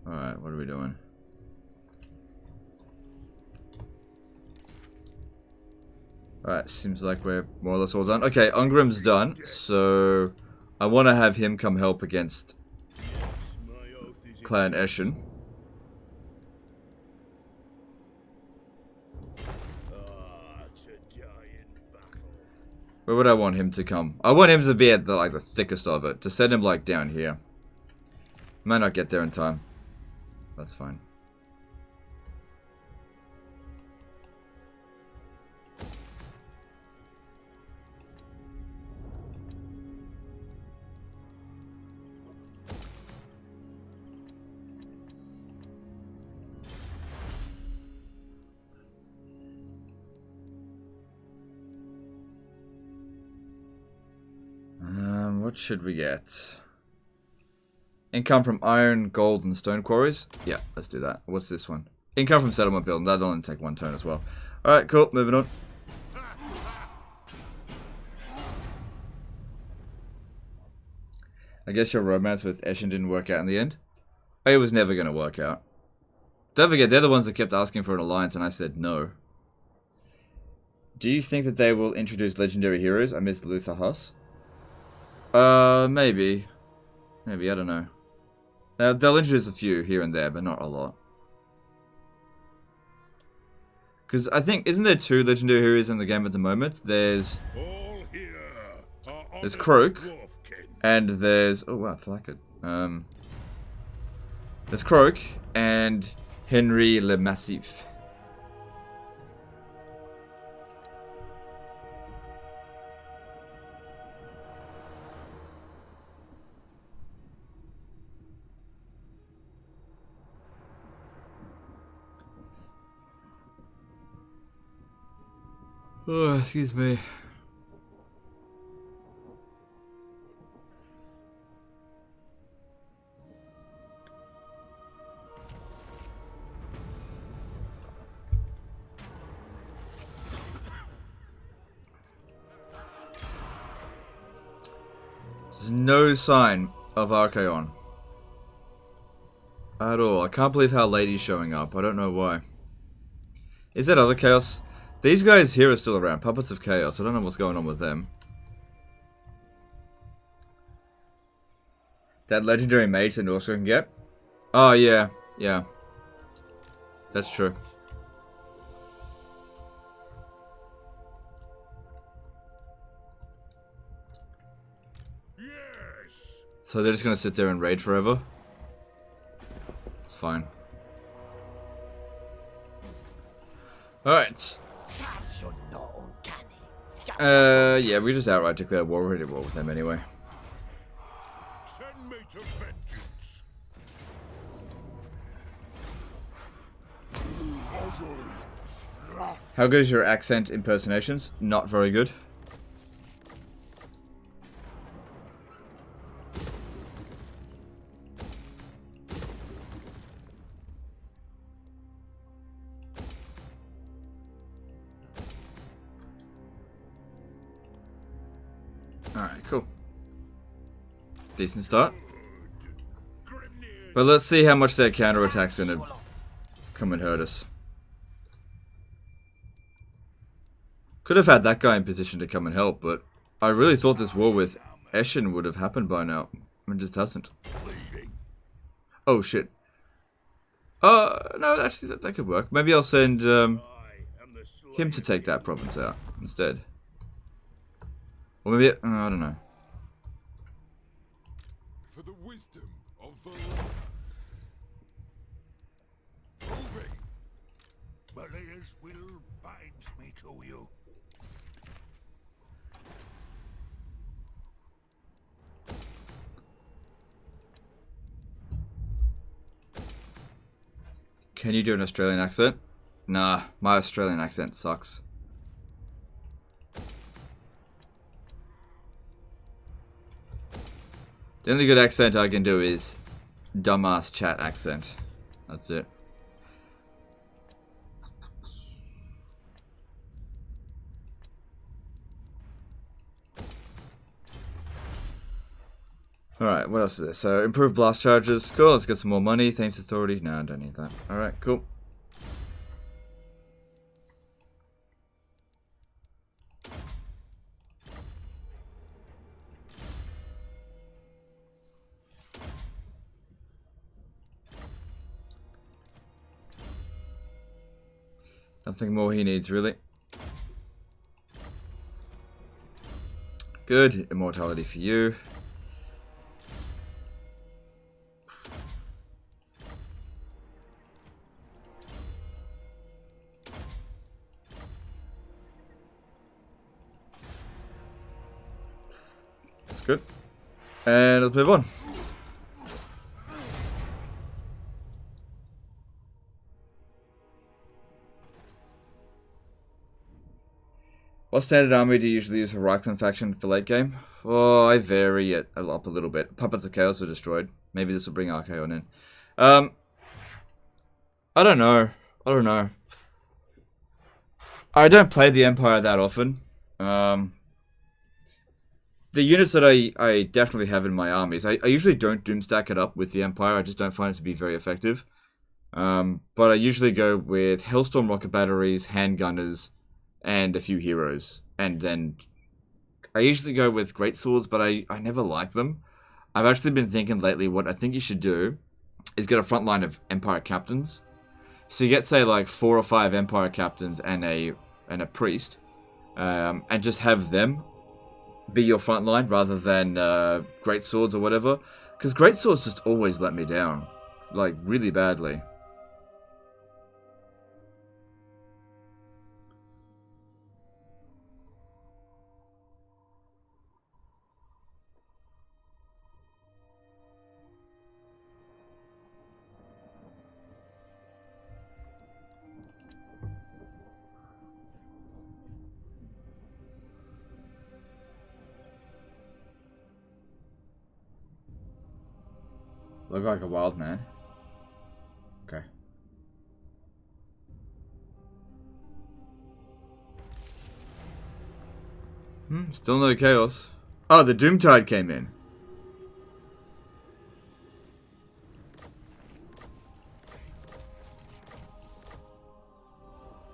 Alright, what are we doing? Alright, seems like we're more or less all done. Okay, Ungrim's done, so I want to have him come help against Clan Eshin. Where would I want him to come? I want him to be at the thickest of it. To send him like down here. Might not get there in time. That's fine. What should we get? Income from iron, gold, and stone quarries? Yeah, let's do that. What's this one? Income from settlement building. That'll only take 1 turn as well. Alright, cool. Moving on. I guess your romance with Eshin didn't work out in the end? It was never going to work out. Don't forget, they're the ones that kept asking for an alliance, and I said no. Do you think that they will introduce legendary heroes amidst Luther Huss? Maybe. Maybe, I don't know. They'll introduce a few here and there, but not a lot. Because I think, isn't there 2 legendary heroes in the game at the moment? There's There's Croak, Dwarfkin. and there's... Oh, wow, I like it. There's Croak and Henry Le Massif. Oh, excuse me. There's no sign of Archaon. At all. I can't believe how late he's showing up. I don't know why. Is that other Chaos? These guys here are still around. Puppets of Chaos. I don't know what's going on with them. That legendary mage that Norska can get? Oh, yeah. Yeah. That's true. Yes. So they're just gonna sit there and raid forever? It's fine. Alright. Yeah, we just outright declare war. We're ready to war with them anyway. Send me to vengeance. How good is your accent impersonations? Not very good. Alright, cool. Decent start. But let's see how much their counterattack's gonna come and hurt us. Could have had that guy in position to come and help, but I really thought this war with Eshin would have happened by now. It just hasn't. Oh shit. No, actually that could work. Maybe I'll send him to take that province out instead. Or maybe, I don't know. For the wisdom of the Lord. Moving. Belial's will binds me to you. Can you do an Australian accent? Nah, my Australian accent sucks. The only good accent I can do is dumbass chat accent. That's it. Alright, what else is there? So, improve blast charges. Cool, let's get some more money. Thanks, authority. No, I don't need that. Alright, cool. Nothing more he needs, really. Good. Immortality for you. That's good. And let's move on. What standard army do you usually use for Reichland faction for late game? Oh, I vary it up a little bit. Puppets of Chaos were destroyed. Maybe this will bring Archaon in. I don't know. I don't play the Empire that often. The units that I definitely have in my armies, I usually don't doomstack it up with the Empire. I just don't find it to be very effective. But I usually go with Hellstorm rocket batteries, handgunners, and a few heroes. And then I usually go with great swords, but I never like them. I've actually been thinking lately what I think you should do is get a front line of Empire captains. So you get, say, like 4 or 5 Empire captains and a priest, and just have them be your front line rather than great swords or whatever. Because great swords just always let me down. Like, really badly. Look like a wild man. Okay. Still no chaos. Oh, the Doomtide came in.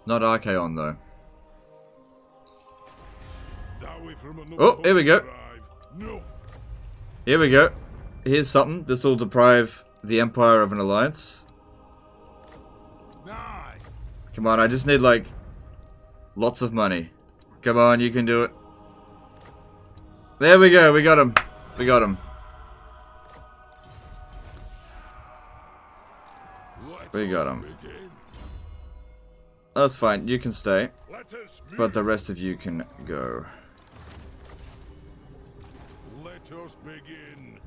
Not Archaon though. Oh, here we go. Here we go. Here's something. This will deprive the Empire of an alliance. Come on, I just need like lots of money. Come on, you can do it. There we go. We got him. We got him. We got him. That's fine. You can stay, but the rest of you can go. Let us begin.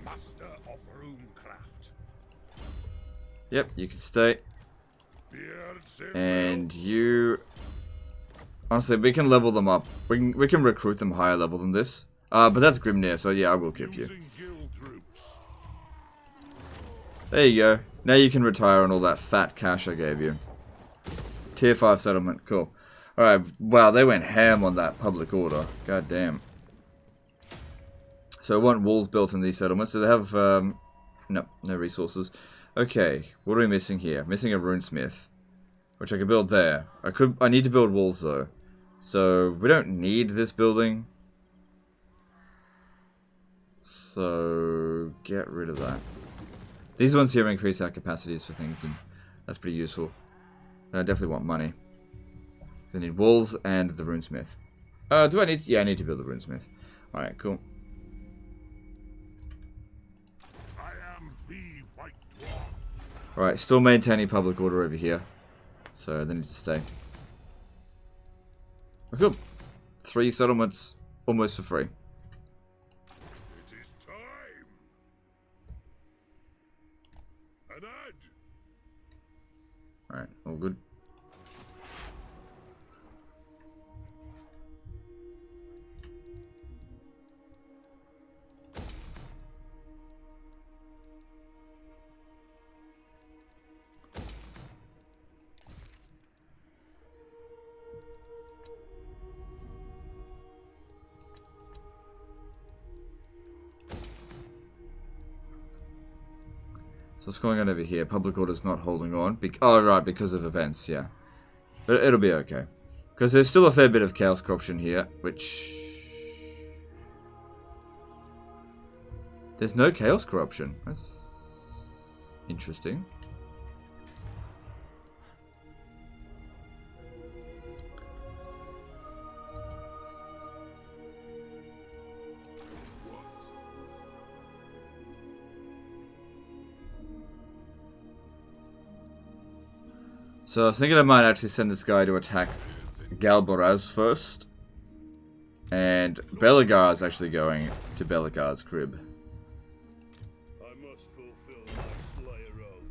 Master of runecraft. Yep, you can stay. And you... Honestly, we can level them up. We can recruit them higher level than this. But that's Grimnir, so yeah, I will keep you. There you go. Now you can retire on all that fat cash I gave you. Tier 5 settlement, cool. Alright, wow, they went ham on that public order. God damn. So I want walls built in these settlements. So they have, no resources. Okay, what are we missing here? Missing a runesmith, which I could build there. I need to build walls though. So we don't need this building. So get rid of that. These ones here increase our capacities for things, and that's pretty useful. And I definitely want money. So I need walls and the runesmith. Do I need? Yeah, I need to build the runesmith. All right, cool. Alright, still maintaining public order over here. So they need to stay. Oh, cool. 3 settlements almost for free. It is time. An ad. Alright, all good. So what's going on over here? Public order's not holding on. Oh, right, because of events, yeah. But it'll be okay. Because there's still a fair bit of chaos corruption here, which... There's no chaos corruption. That's interesting. So I was thinking I might actually send this guy to attack Galboraz first. And Belagar is actually going to Belagar's crib. I must fulfill my Slayer oath.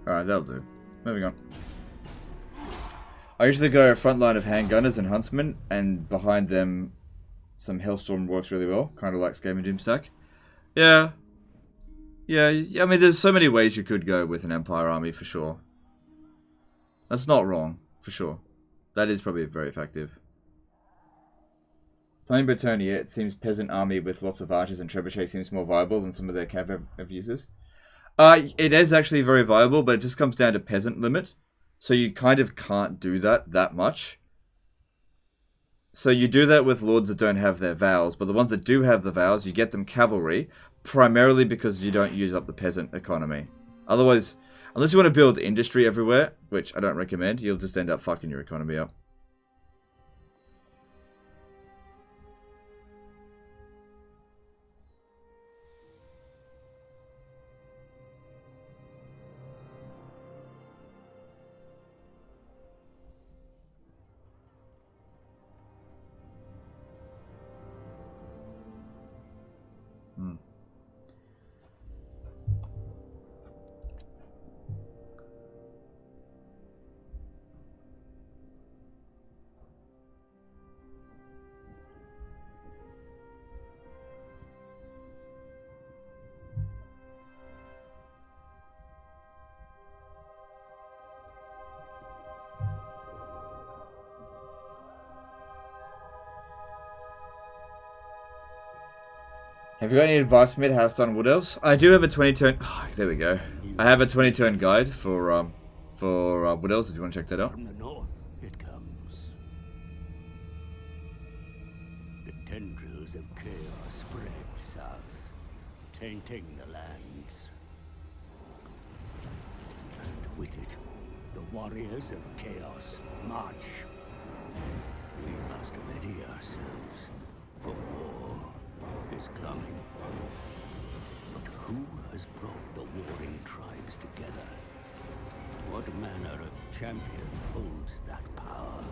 Alright, that'll do. Moving on. I usually go front line of handgunners and huntsmen, and behind them some Hellstorm works really well. Kind of like Skaven Doomstack. Yeah. Yeah, I mean, there's so many ways you could go with an Empire army, for sure. That's not wrong, for sure. That is probably very effective. Playing Bretonia, it seems peasant army with lots of archers and trebuchet seems more viable than some of their cav users. It is actually very viable, but it just comes down to peasant limit. So you kind of can't do that much. So you do that with lords that don't have their vows, but the ones that do have the vows, you get them cavalry, primarily because you don't use up the peasant economy. Otherwise, unless you want to build industry everywhere, which I don't recommend, you'll just end up fucking your economy up. Have you got any advice for me to how to start on Wood Elves? I do have a 20-turn... Oh, there we go. I have a 20-turn guide for Wood Elves if you want to check that out. From the north it comes. The tendrils of chaos spread south, tainting the lands. And with it, the warriors of chaos march. We must ready ourselves for war is coming. But who has brought the warring tribes together? What manner of champion holds that power?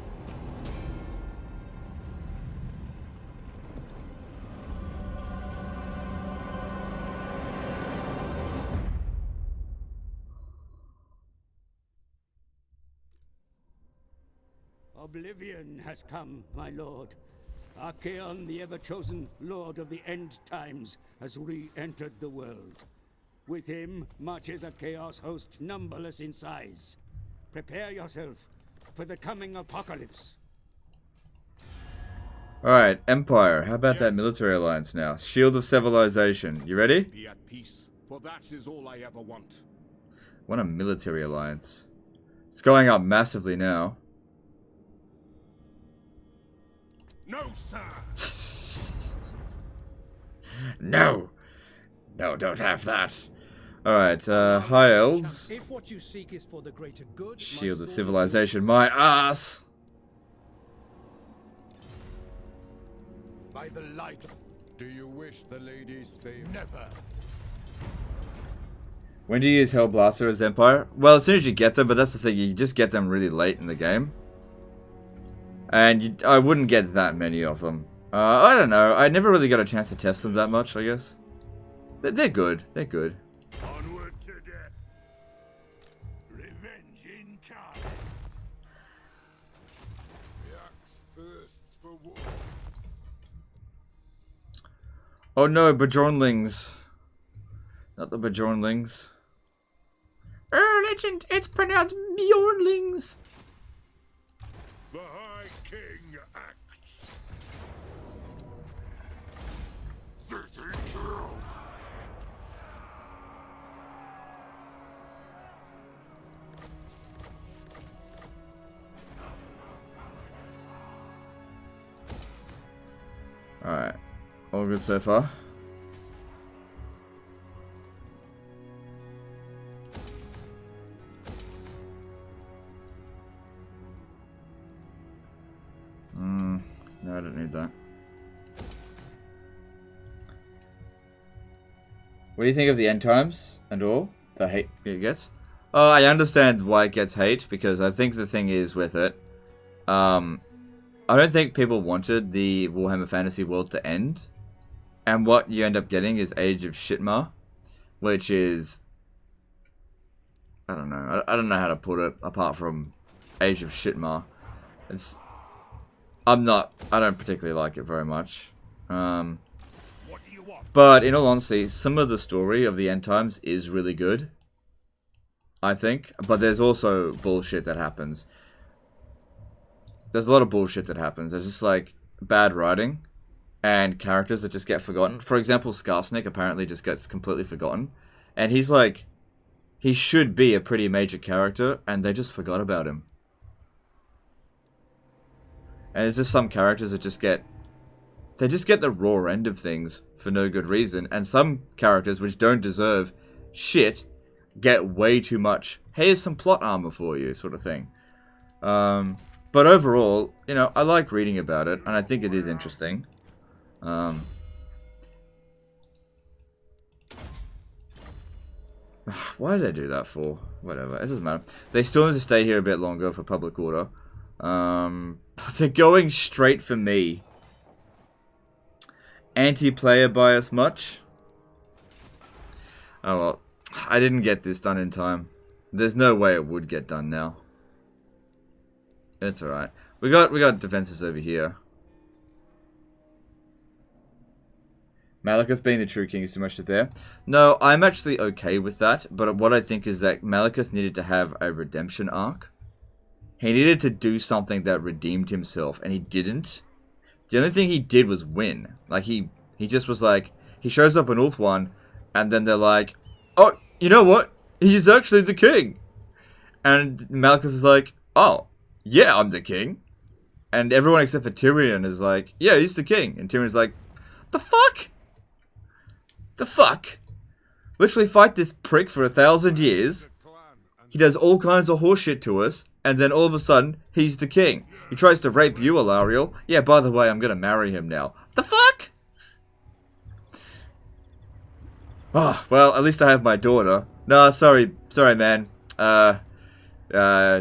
Oblivion has come, my lord. Archaon, the ever-chosen Lord of the End Times, has re-entered the world. With him marches a chaos host numberless in size. Prepare yourself for the coming apocalypse. Alright, Empire. How about that military alliance now? Shield of Civilization. You ready? Be at peace, for that is all I ever want. Want a military alliance. It's going up massively now. No, sir! No! No, don't have that. Alright, High Elves. If what you seek is for the greater good, Shield of Civilization. My ass! By the light. Do you wish the lady's favor? Never. When do you use Hellblaster as Empire? Well, as soon as you get them, but that's the thing, you just get them really late in the game. And I wouldn't get that many of them. I don't know. I never really got a chance to test them that much, I guess. They're good. They're good. Onward to death. Revenge incarnate. The axe thirsts for war. Oh no, Bajornlings. Not the Bajornlings. Legend, it's pronounced Bjornlings. The High King acts. 13 killed. Alright. All good so far. No, I don't need that. What do you think of the end times and all? The hate it gets? Oh, I understand why it gets hate, because I think the thing is with it, I don't think people wanted the Warhammer Fantasy world to end. And what you end up getting is Age of Shitmar, which is, I don't know. I don't know how to put it apart from Age of Shitmar. It's, I don't particularly like it very much. But in all honesty, some of the story of the end times is really good, I think. But there's also bullshit that happens. There's a lot of bullshit that happens. There's just like bad writing. and characters that just get forgotten. For example, Skarsnik apparently just gets completely forgotten. And he's like, he should be a pretty major character, and they just forgot about him. And there's just some characters that just get, they just get the raw end of things for no good reason. And some characters which don't deserve shit get way too much, here's some plot armor for you, sort of thing. But overall, you know, I like reading about it, and I think it is interesting. Why did I do that for? Whatever, it doesn't matter. They still need to stay here a bit longer for public order. They're going straight for me. Anti-player bias much? Oh well, I didn't get this done in time. There's no way it would get done now. It's alright. We got defenses over here. Malekith being the true king is too much to bear. No, I'm actually okay with that, but what I think is that Malekith needed to have a redemption arc. He needed to do something that redeemed himself, and he didn't. The only thing he did was win. Like, he just was like, he shows up in Ulth 1, and then they're like, oh, you know what? He's actually the king. And Malekith is like, oh, yeah, I'm the king. And everyone except for Tyrion is like, yeah, he's the king. And Tyrion's like, the fuck? The fuck? Literally fight this prick for 1,000 years. He does all kinds of horseshit to us. And then all of a sudden, he's the king. He tries to rape you, Alariel. Yeah, by the way, I'm gonna marry him now. The fuck? Oh, well, at least I have my daughter. No, sorry, man.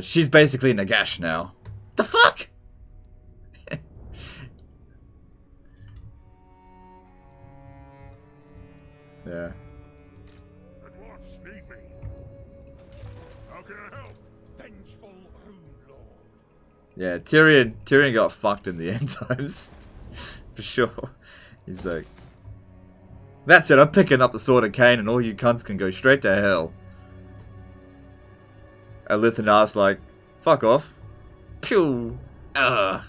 She's basically Nagash now. The fuck? Yeah. The dwarfs need me. How can I help? Vengeful Rune Lord. Yeah, Tyrion got fucked in the end times. For sure. He's like, that's it, I'm picking up the sword of Cain and all you cunts can go straight to hell. And Lithanar's like, fuck off. Pew! Ugh.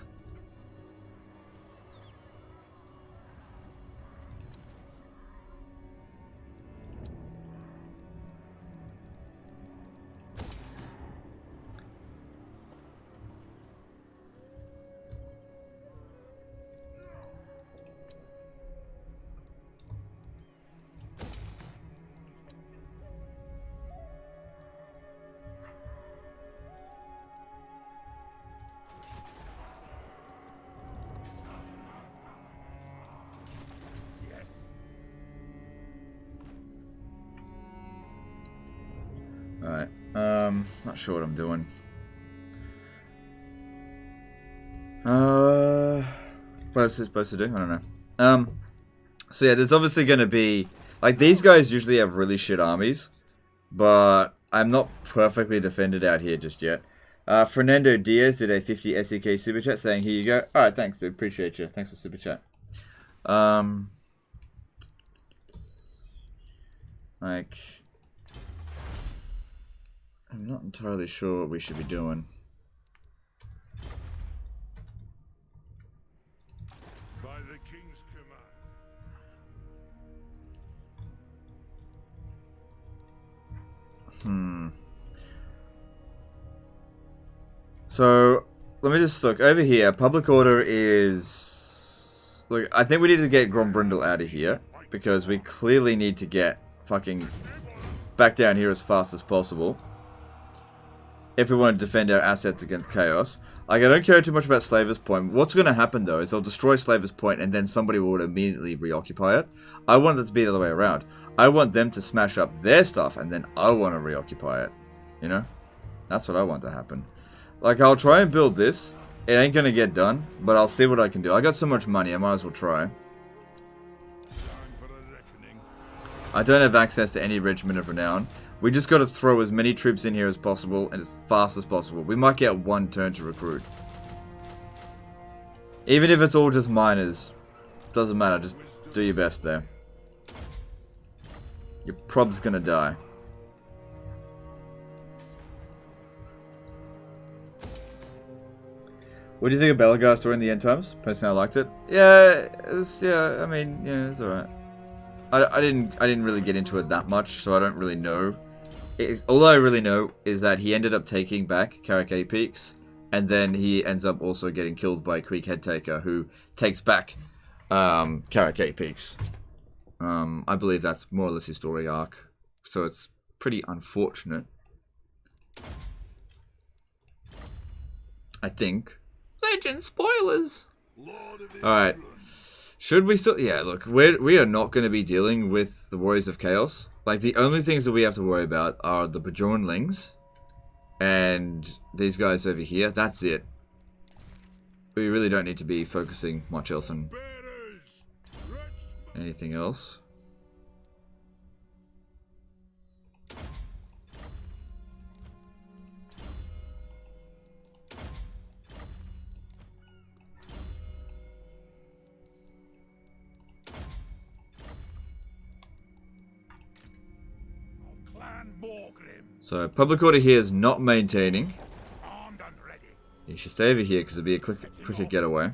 Alright, not sure what I'm doing. What else is it supposed to do? I don't know. So yeah, there's obviously going to be, like, these guys usually have really shit armies, but I'm not perfectly defended out here just yet. Fernando Diaz did a 50 SEK super chat saying, here you go. Alright, thanks dude, appreciate you. Thanks for super chat. Like, I'm not entirely sure what we should be doing. By the king's command. So, let me just look. Over here, public order is... Look, I think we need to get Grombrindal out of here, because we clearly need to get fucking back down here as fast as possible. If we want to defend our assets against chaos. Like, I don't care too much about Slaver's Point. What's going to happen, though, is they'll destroy Slaver's Point and then somebody will immediately reoccupy it. I want it to be the other way around. I want them to smash up their stuff and then I want to reoccupy it. You know? That's what I want to happen. Like, I'll try and build this. It ain't going to get done, but I'll see what I can do. I got so much money, I might as well try. I don't have access to any regiment of renown. We just got to throw as many troops in here as possible and as fast as possible. We might get one turn to recruit. Even if it's all just miners. Doesn't matter, just do your best there. Your prob's gonna die. What do you think of Belagar's story in the end times? Personally, I liked it. Yeah, I mean, yeah, it's alright. I didn't really get into it that much, so I don't really know. All I really know is that he ended up taking back Carrick 8 Peaks, and then he ends up also getting killed by Creek Headtaker, who takes back Carrick 8 Peaks. I believe that's more or less his story arc, so it's pretty unfortunate. I think. Legend spoilers! Alright. Should we still... Yeah, look, we are not going to be dealing with the Warriors of Chaos. Like, the only things that we have to worry about are the Bajornlings and these guys over here. That's it. We really don't need to be focusing much else on anything else. So, public order here is not maintaining. You should stay over here because it'll be a quicker getaway.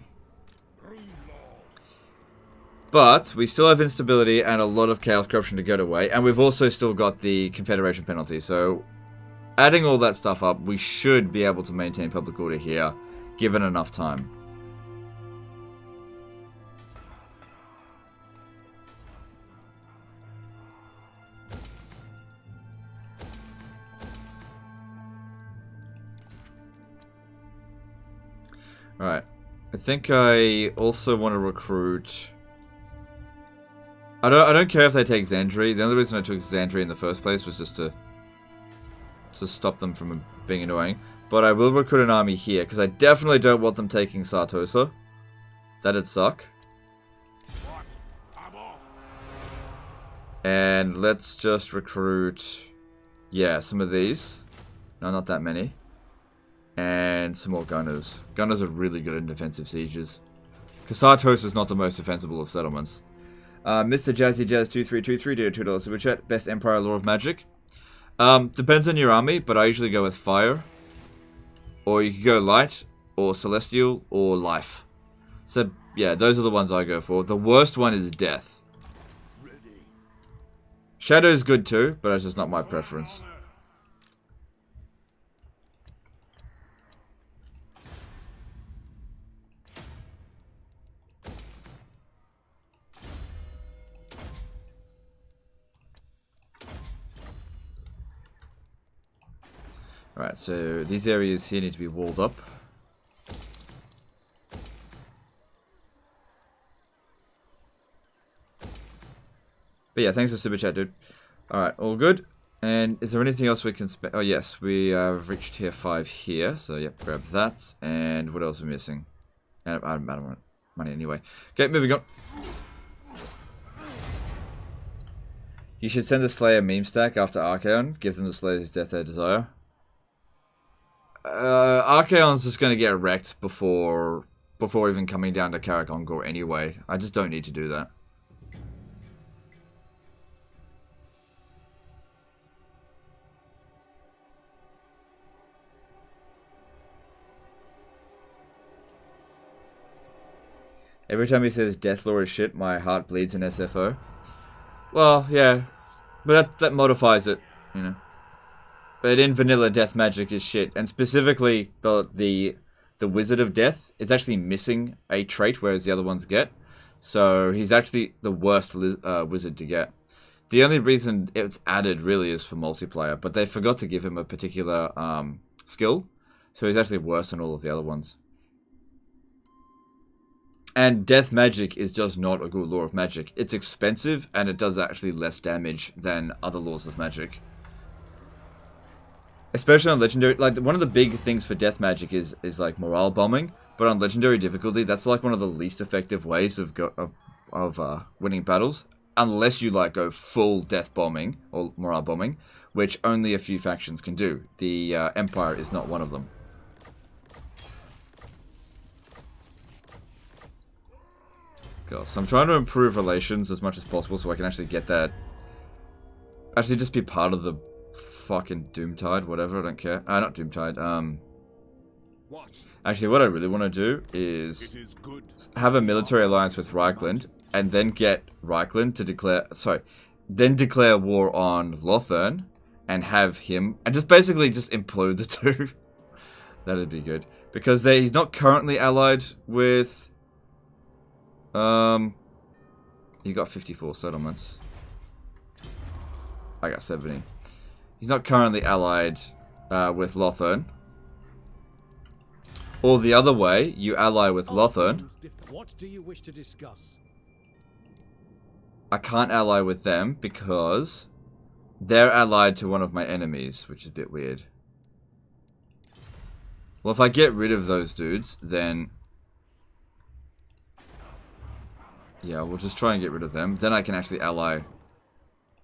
But, we still have instability and a lot of chaos corruption to go away. And we've also still got the Confederation penalty. So, adding all that stuff up, we should be able to maintain public order here, given enough time. Alright, I think I also want to recruit... I don't care if they take Xandri. The only reason I took Xandri in the first place was just to stop them from being annoying. But I will recruit an army here, because I definitely don't want them taking Sartosa. That'd suck. And let's just recruit... Yeah, some of these. No, not that many. And some more gunners. Gunners are really good in defensive sieges. Sartos is not the most defensible of settlements. Mr. Jazzy Jazz 2323 did a $2 super chat. Best Empire Lore of Magic. Depends on your army, but I usually go with Fire. Or you could go Light, or Celestial, or Life. So, yeah, those are the ones I go for. The worst one is Death. Shadow's good too, but it's just not my preference. Alright, so these areas here need to be walled up. But yeah, thanks for super chat, dude. Alright, all good. And is there anything else we can spend? Oh yes, we have reached tier 5 here. So yep, grab that. And what else are we missing? I don't want money anyway. Okay, moving on. You should send the Slayer meme stack after Archaon. Give them the Slayer's death they desire. Archaon's just going to get wrecked before even coming down to Carrick Ongor anyway. I just don't need to do that. Every time he says Death Lore is shit, my heart bleeds in SFO. Well, yeah. But that modifies it, you know. But in vanilla, death magic is shit, and specifically the Wizard of Death is actually missing a trait, whereas the other ones get. So he's actually the worst wizard to get. The only reason it's added really is for multiplayer, but they forgot to give him a particular skill, so he's actually worse than all of the other ones. And death magic is just not a good lore of magic. It's expensive, and it does actually less damage than other laws of magic. Especially on legendary, like one of the big things for death magic is like morale bombing, but on legendary difficulty, that's like one of the least effective ways of winning battles, unless you like go full death bombing or morale bombing, which only a few factions can do. The Empire is not one of them. Cool. So I'm trying to improve relations as much as possible so I can actually get that. Actually, just be part of the fucking Doomtide, whatever, I don't care. Not Doomtide, Actually, what I really want to do is It is good. have a military alliance with Reichland, and then get Reichland to declare... Sorry. Then declare war on Lothern, and have him... And just basically just implode the two. That'd be good. Because he's not currently allied with... He got 54 settlements. I got 70. He's not currently allied with Lothern. Or the other way, you ally with Lothern. What do you wish to discuss? I can't ally with them because they're allied to one of my enemies, which is a bit weird. Well, if I get rid of those dudes, then... Yeah, we'll just try and get rid of them. Then I can actually ally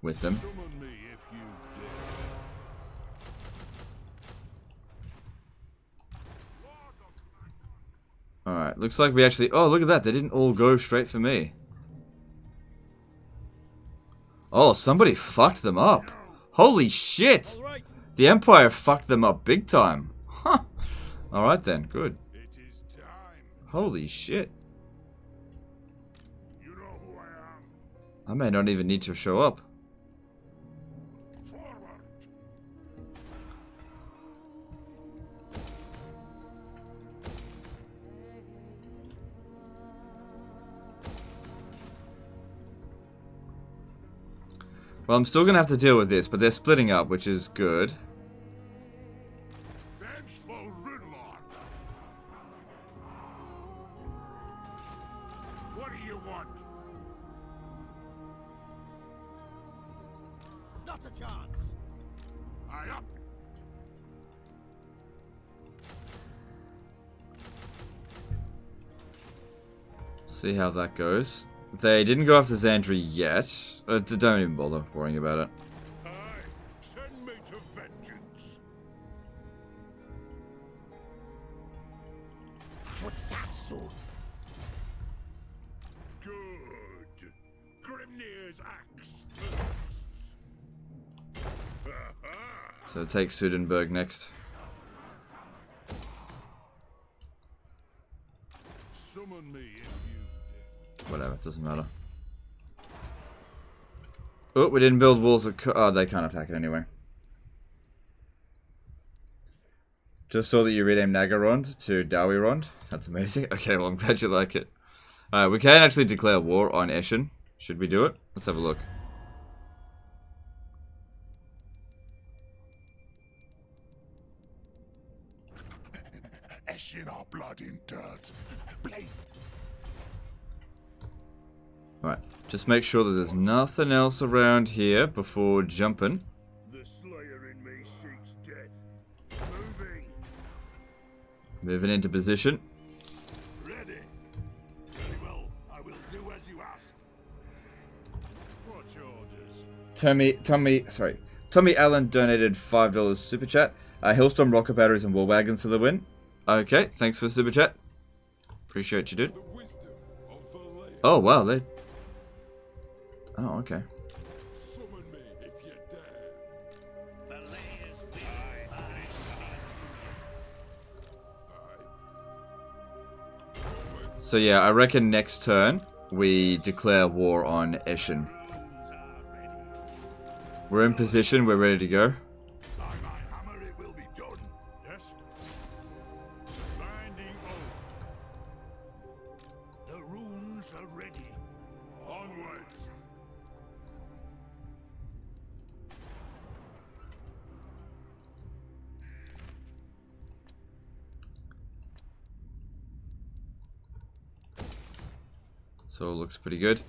with them. Summon me if you dare. Alright, looks like we actually... Oh, look at that. They didn't all go straight for me. Oh, somebody fucked them up. Holy shit! The Empire fucked them up big time. Huh. Alright then, good. It is time. Holy shit. You know who I am. I may not even need to show up. Forward. Well, I'm still gonna have to deal with this, but they're splitting up, which is good. Vengeful Runelord. What do you want? Not a chance. I up. See how that goes. They didn't go after Xandri yet. Don't even bother worrying about it. Aye. Send me to vengeance. Good. Grimnir's axe thirsts. So take Sudenberg next. Summon me if you dare. Whatever, it doesn't matter. Oh, we didn't build walls of... Oh, they can't attack it anyway. Just saw that you renamed Naggarond to Dawirond. That's amazing. Okay, well, I'm glad you like it. Alright, we can actually declare war on Eshin. Should we do it? Let's have a look. Ash in our blood in dirt. Blade. Alright, just make sure that there's nothing else around here before jumping. The slayer in me seeks death. Moving. Moving into position. Ready. Very well. I will do as you ask. What's your orders? Tommy Allen donated $5 super chat. Hillstorm rocket batteries and war wagons for the win. Okay, thanks for the super chat. Appreciate you, dude. The wisdom of Vallejo. Oh wow, they. Oh okay. Summon me if you dare. So yeah, I reckon next turn we declare war on Eshin. We're in position. We're ready to go. By my hammer it will be done. Yes. Binding oath. The runes are ready. Onwards. So it looks pretty good.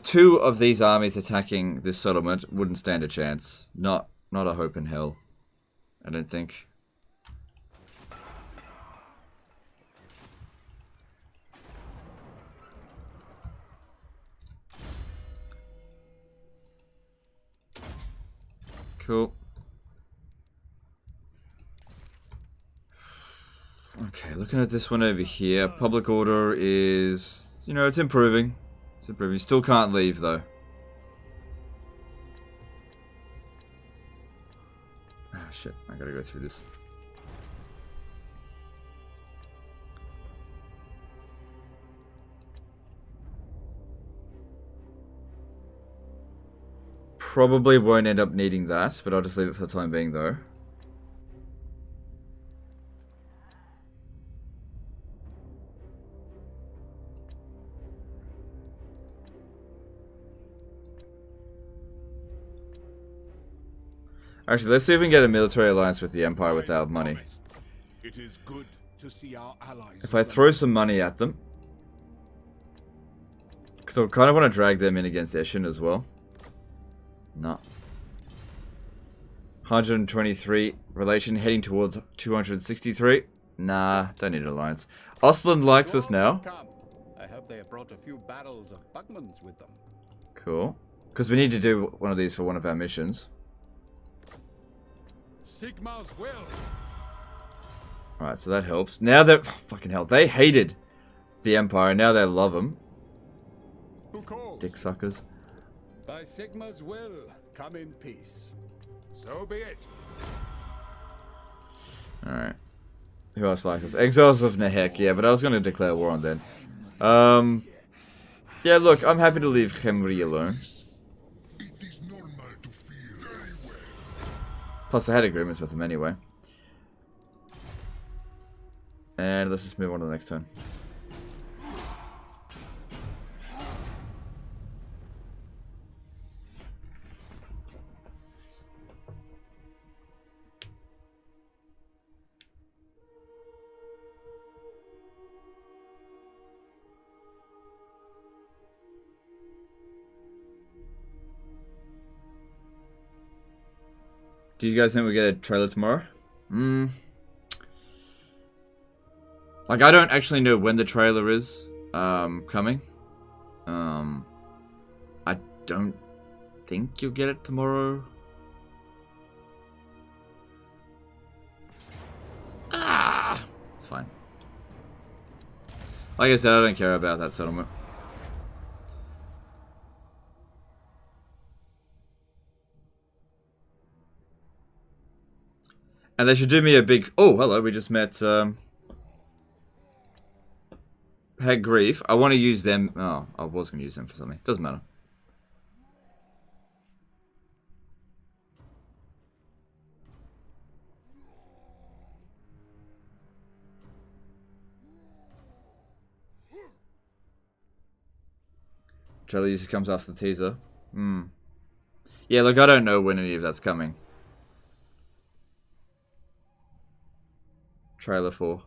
Two of these armies attacking this settlement wouldn't stand a chance. Not a hope in hell. I don't think. Cool. Okay, looking at this one over here. Public order is, you know, it's improving. It's improving. Still can't leave though. Ah, shit. I gotta go through this. probably won't end up needing that, but I'll just leave it for the time being though. Actually, let's see if we can get a military alliance with the Empire without money. It is good to see our allies. If I throw some money at them, because I kind of want to drag them in against Eshin as well. No. 123 relation heading towards 263. Nah, don't need an alliance. Ostland likes us now. I hope they have brought a few barrels of Bugmans with them. Cool. Because we need to do one of these for one of our missions. Sigmar's will. Alright, so that helps. Now that... Oh, fucking hell. They hated the Empire. Now they love them. Who calls? Dick suckers. By Sigma's will, come in peace. So be it. Alright. Who else likes us? Exiles of Nehek, yeah, but I was going to declare war on them. Yeah, look, I'm happy to leave Khemri alone. Plus, I had agreements with him anyway. And let's just move on to the next turn. Do you guys think we get a trailer tomorrow? Like, I don't actually know when the trailer is coming. I don't think you'll get it tomorrow. It's fine. Like I said, I don't care about that settlement. And they should do me a big... Oh, hello, we just met Hag Grief. I want to use them... Oh, I was going to use them for something. Doesn't matter. Trailer usually comes after the teaser. Yeah, look, I don't know when any of that's coming. Trailer for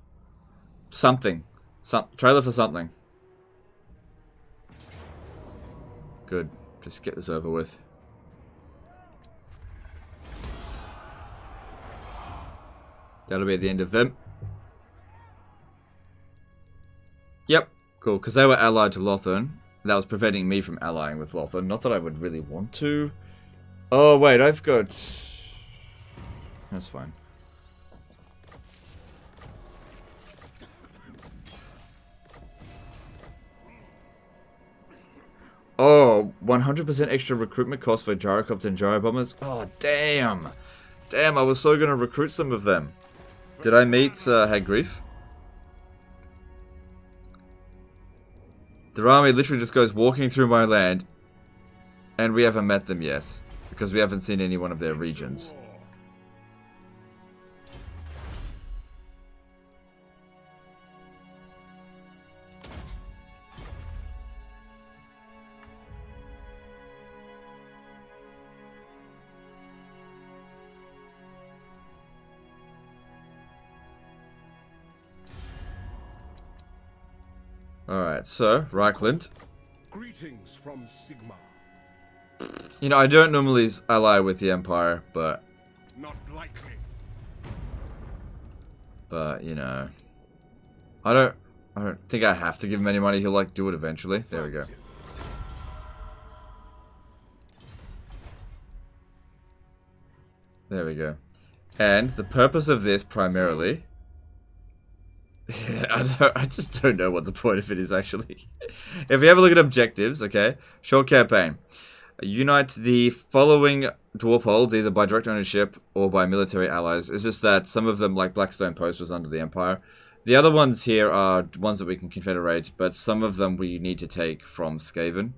something. Trailer for something. Good. Just get this over with. That'll be at the end of them. Yep. Cool. Because they were allied to Lothern. That was preventing me from allying with Lothern. Not that I would really want to. Oh, wait. I've got... That's fine. Oh, 100% extra recruitment cost for gyrocopter and gyrobombers. Oh, damn. Damn, I was so going to recruit some of them. Did I meet Hag Grief? Their army literally just goes walking through my land, and we haven't met them yet, because we haven't seen any one of their regions. Alright, so, Reichland. Greetings from Sigmar. You know, I don't normally ally with the Empire, but... Not likely. But, you know... I don't think I have to give him any money. He'll, like, do it eventually. There we go. There we go. And the purpose of this, primarily... I just don't know what the point of it is, actually. If we have a look at objectives, okay. Short campaign. Unite the following dwarf holds, either by direct ownership or by military allies. It's just that some of them, like Blackstone Post, was under the Empire. The other ones here are ones that we can confederate, but some of them we need to take from Skaven.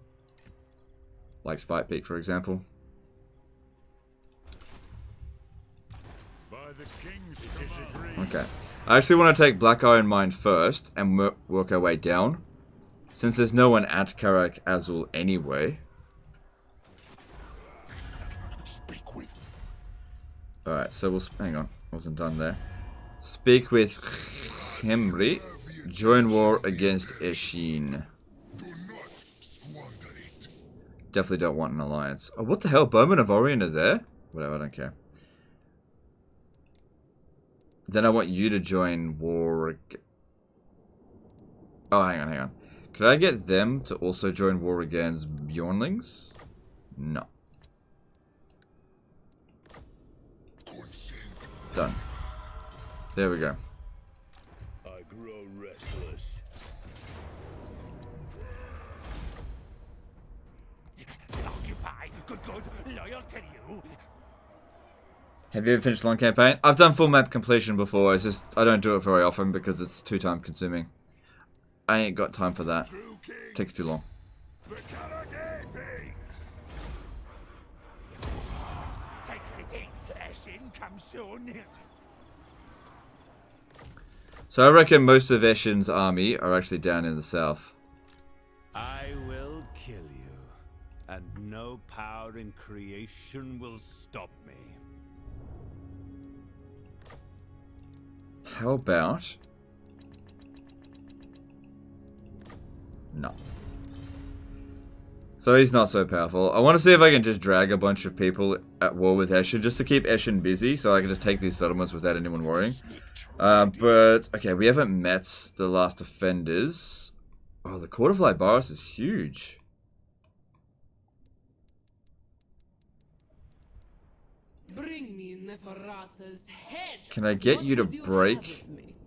Like Spite Peak, for example. By the king's command. Okay. I actually want to take Black Iron Mine first and work our way down. Since there's no one at Karak Azul anyway. Alright, so we'll... hang on. Wasn't done there. Speak with Hemri. Join war against Eshin. Definitely don't want an alliance. Oh, what the hell? Bowmen of Orion are there? Whatever, I don't care. Then I want you to join war... oh, hang on, hang on. Could I get them to also join war against Bjornlings? No. Done. There we go. I grow restless. Occupy, good, loyal to you. Have you ever finished a long campaign? I've done full map completion before. It's just I don't do it very often because it's too time consuming. I ain't got time for that. Takes too long. Take city. Eshin comes soon. So I reckon most of Eshin's army are actually down in the south. I will kill you, and no power in creation will stop me. How about... no. So he's not so powerful. I want to see if I can just drag a bunch of people at war with Eshin, just to keep Eshin busy, so I can just take these settlements without anyone worrying. But, okay, we haven't met the last offenders. Oh, the Court of Libaris is huge. Bring me Neferata's head. Can I get you to break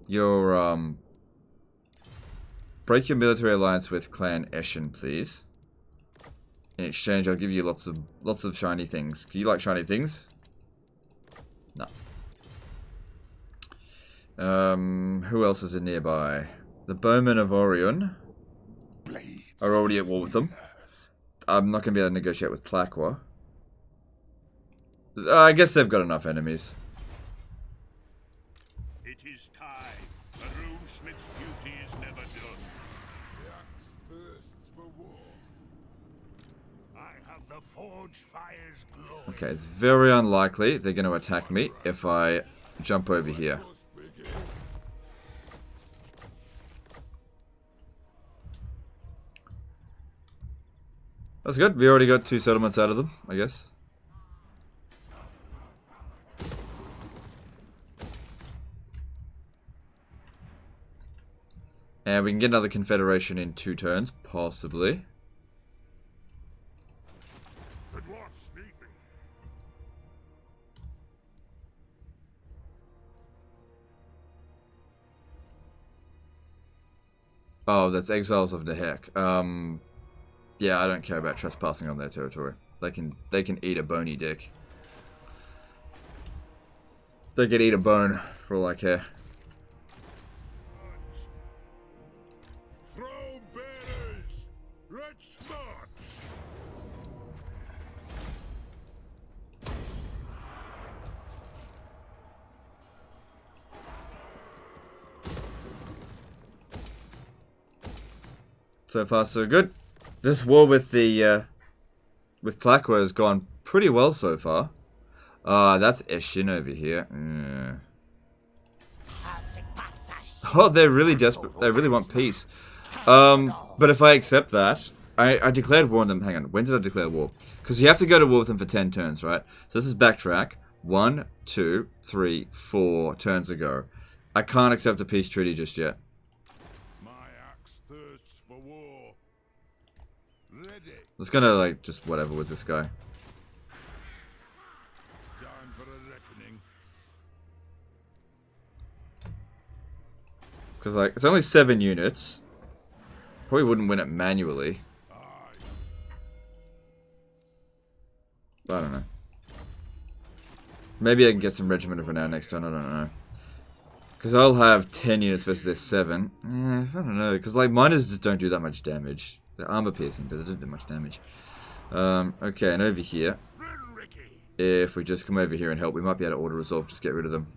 your, break your military alliance with Clan Eshin, please? In exchange, I'll give you lots of shiny things. Do you like shiny things? No. Who else is nearby? The Bowmen of Orion are already at war with them. I'm not going to be able to negotiate with Tlaqua. I guess they've got enough enemies. It is time. The runesmith's duty is never done. The axe thirsts for war. I have the forge fire's glory. Okay, it's very unlikely they're going to attack me if I jump over here. That's good. We already got 2 settlements out of them, I guess. And we can get another confederation in 2 turns, possibly. The dwarfs need me. Oh, that's Exiles of the Heck. Yeah, I don't care about trespassing on their territory. They can eat a bony dick. They can eat a bone for all I care. Throw bearers. Let's march. So far, so good. This war with the with Tlaqua has gone pretty well so far. That's Eshin over here. Oh, they're really desperate. They really want peace. But if I accept that, I declared war on them. Hang on, when did I declare war? Because you have to go to war with them for 10 turns, right? So this is backtrack. 1, 2, 3, 4 turns ago. I can't accept a peace treaty just yet. My axe thirsts for war. Ready. Let's gonna like just whatever with this guy. Time for a reckoning. Because like it's only 7 units. Probably wouldn't win it manually. But I don't know. Maybe I can get some Regiment of Renown next turn, I don't know. Because I'll have 10 units versus their 7. I don't know, because like miners just don't do that much damage. They're armor piercing, but they don't do much damage. Okay, and over here if we just come over here and help, we might be able to auto-resolve, just get rid of them.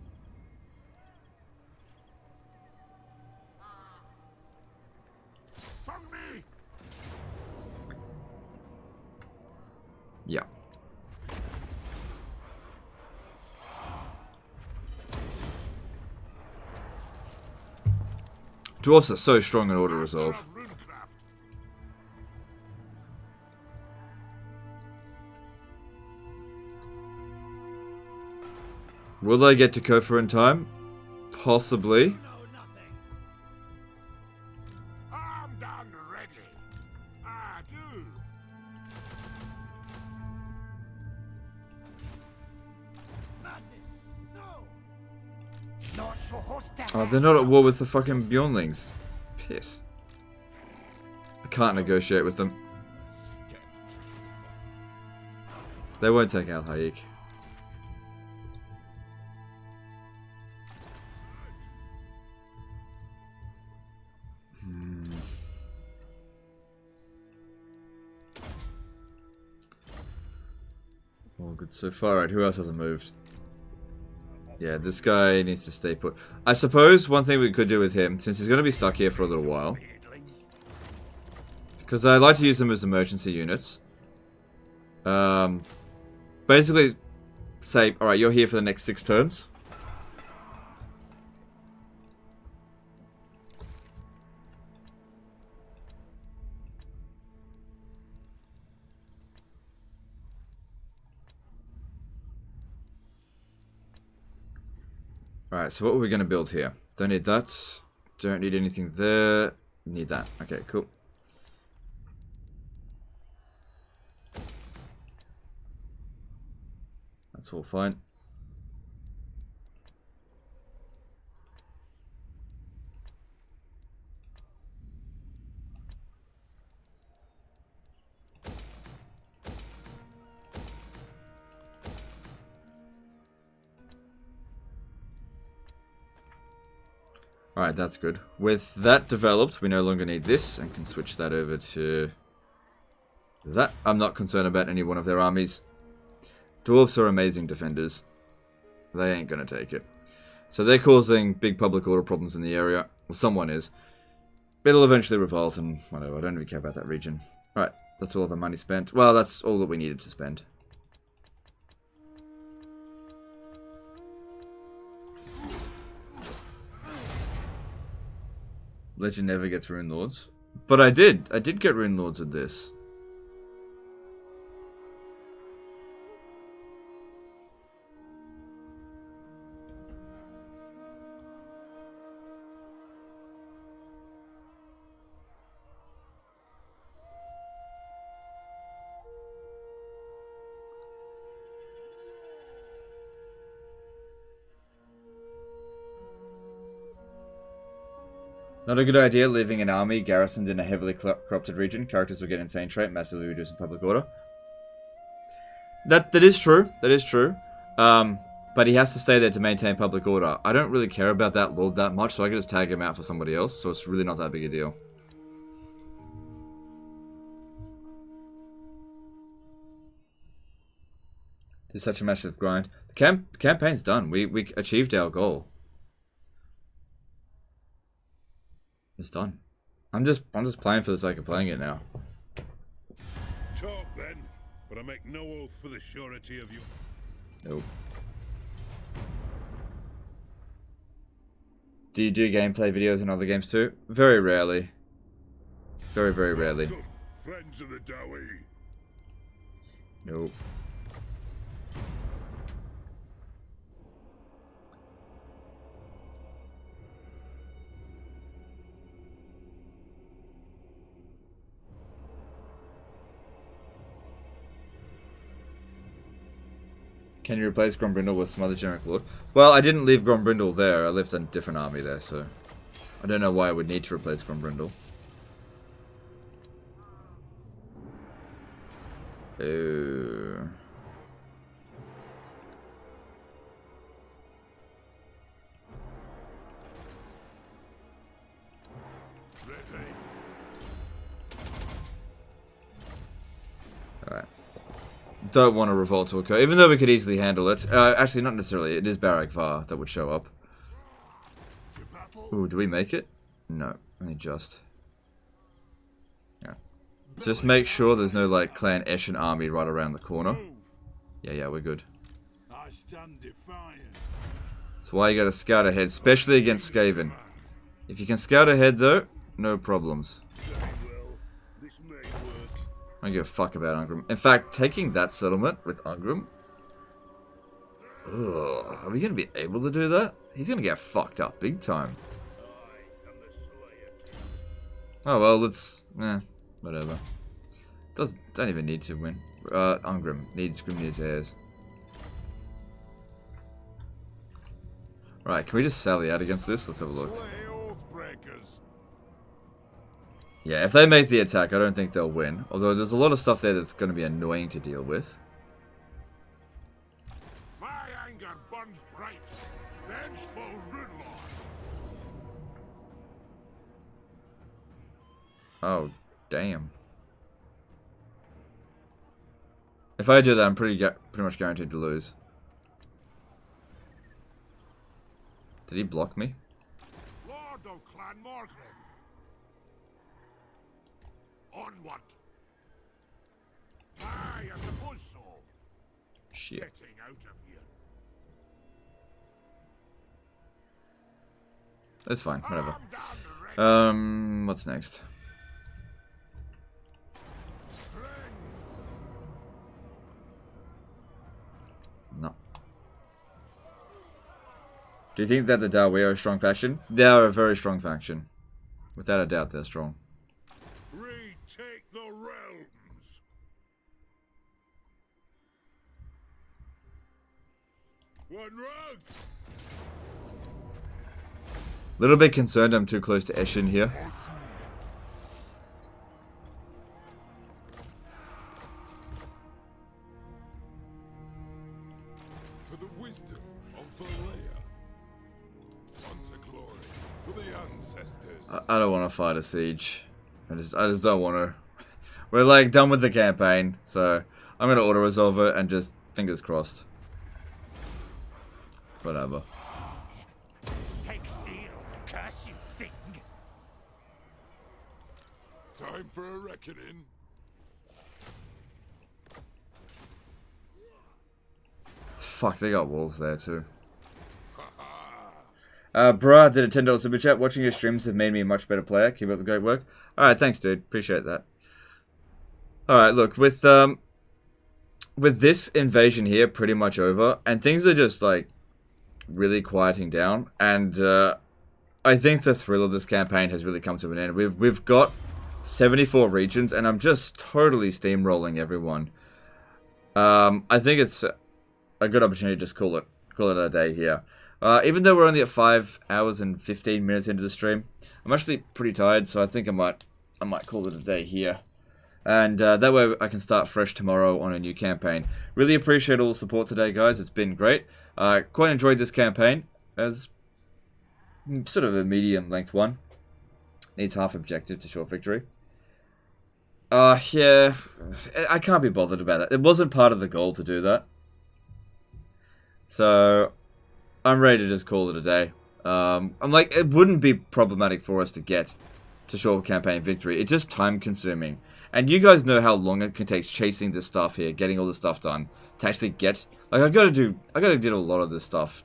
Yeah. Dwarves are so strong in auto-resolve. Will they get to Kofa in time? Possibly. Armed and ready. I do. Oh, they're not at war with the fucking Bjornlings. Piss. I can't negotiate with them. They won't take Al Hayek. All good so far. Right, who else hasn't moved? Yeah, this guy needs to stay put. I suppose one thing we could do with him, since he's going to be stuck here for a little while, because I like to use them as emergency units. Basically, say, alright, you're here for the next 6 turns. Alright, so what are we going to build here? Don't need that. Don't need anything there. Need that. Okay, cool. That's all fine. Alright, that's good. With that developed, we no longer need this, and can switch that over to that. I'm not concerned about any one of their armies. Dwarves are amazing defenders. They ain't gonna take it. So they're causing big public order problems in the area. Well, someone is. It'll eventually revolt, and whatever, I don't really care about that region. Right, that's all of our money spent. Well, that's all that we needed to spend. Legend never gets Rune Lords. But I did. I did get Rune Lords at this. Not a good idea leaving an army garrisoned in a heavily corrupted region. Characters will get insane trait, massively reducing public order. That is true. That is true. But he has to stay there to maintain public order. I don't really care about that lord that much, so I can just tag him out for somebody else. So it's really not that big a deal. It's such a massive grind. The campaign's done. We achieved our goal. It's done. I'm just playing for the sake of playing it now. Talk then, but I make no oath for the surety of you. Nope. Do you do gameplay videos in other games too? Very rarely. Very, very rarely. Friends of the Dowie. Nope. Can you replace Grombrindal with some other generic lord? Well, I didn't leave Grombrindal there. I left a different army there, so I don't know why I would need to replace Grombrindal. Oh. Alright. don't want a revolt to occur, even though we could easily handle it. Actually, not necessarily. It is Barak Var that would show up. Ooh, do we make it? No, only just. Yeah. Just make sure there's no, like, Clan Eshin army right around the corner. Yeah, we're good. I stand defiant. That's why you gotta scout ahead, especially against Skaven. If you can scout ahead, though, no problems. I don't give a fuck about Ungrim. In fact, taking that settlement with Ungrim... Ugh, are we gonna be able to do that? He's gonna get fucked up big time. Oh well, let's... whatever. Don't even need to win. Ungrim needs Grimnir's heirs. Right, can we just sally out against this? Let's have a look. Yeah, if they make the attack, I don't think they'll win. Although there's a lot of stuff there that's going to be annoying to deal with. My anger burns bright. Vengeful Rudlord. Oh, damn. If I do that, I'm pretty much guaranteed to lose. Did he block me? Lord of Clan Morgan. Onward. Aye, I suppose so. Shit. Getting out of here. That's fine, whatever. What's next? No. Do you think that the Dawi are a strong faction? They are a very strong faction. Without a doubt, they're strong. Retake the realms. One rug. Little bit concerned I'm too close to Eshin here. For the wisdom of Valea. Unto glory for the ancestors. I don't want to fight a siege. I just don't want to. We're like done with the campaign, so I'm gonna auto resolve it and just fingers crossed. Whatever. Take steel, curse you thing. Time for a reckoning. Fuck, they got walls there too. Bruh did a $10 super chat. Watching your streams have made me a much better player. Keep up the great work. Alright, thanks dude. Appreciate that. Alright, look, with this invasion here pretty much over, and things are just like really quieting down, and I think the thrill of this campaign has really come to an end. We've got 74 regions, and I'm just totally steamrolling everyone. I think it's a good opportunity to just call it a day here. Even though we're only at 5 hours and 15 minutes into the stream, I'm actually pretty tired, so I think I might call it a day here. And that way I can start fresh tomorrow on a new campaign. Really appreciate all the support today, guys. It's been great. Quite enjoyed this campaign as sort of a medium length one. Needs half objective to short victory. Yeah, I can't be bothered about it. It wasn't part of the goal to do that. So I'm ready to just call it a day. I'm like, it wouldn't be problematic for us to get to short campaign victory. It's just time consuming. And you guys know how long it can take chasing this stuff here, getting all this stuff done, to actually get, like, I gotta do a lot of this stuff.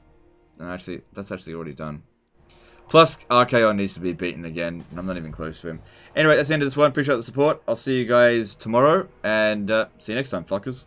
And actually, that's actually already done. Plus, Archaon needs to be beaten again, and I'm not even close to him. Anyway, that's the end of this one. Appreciate the support. I'll see you guys tomorrow, and see you next time, fuckers.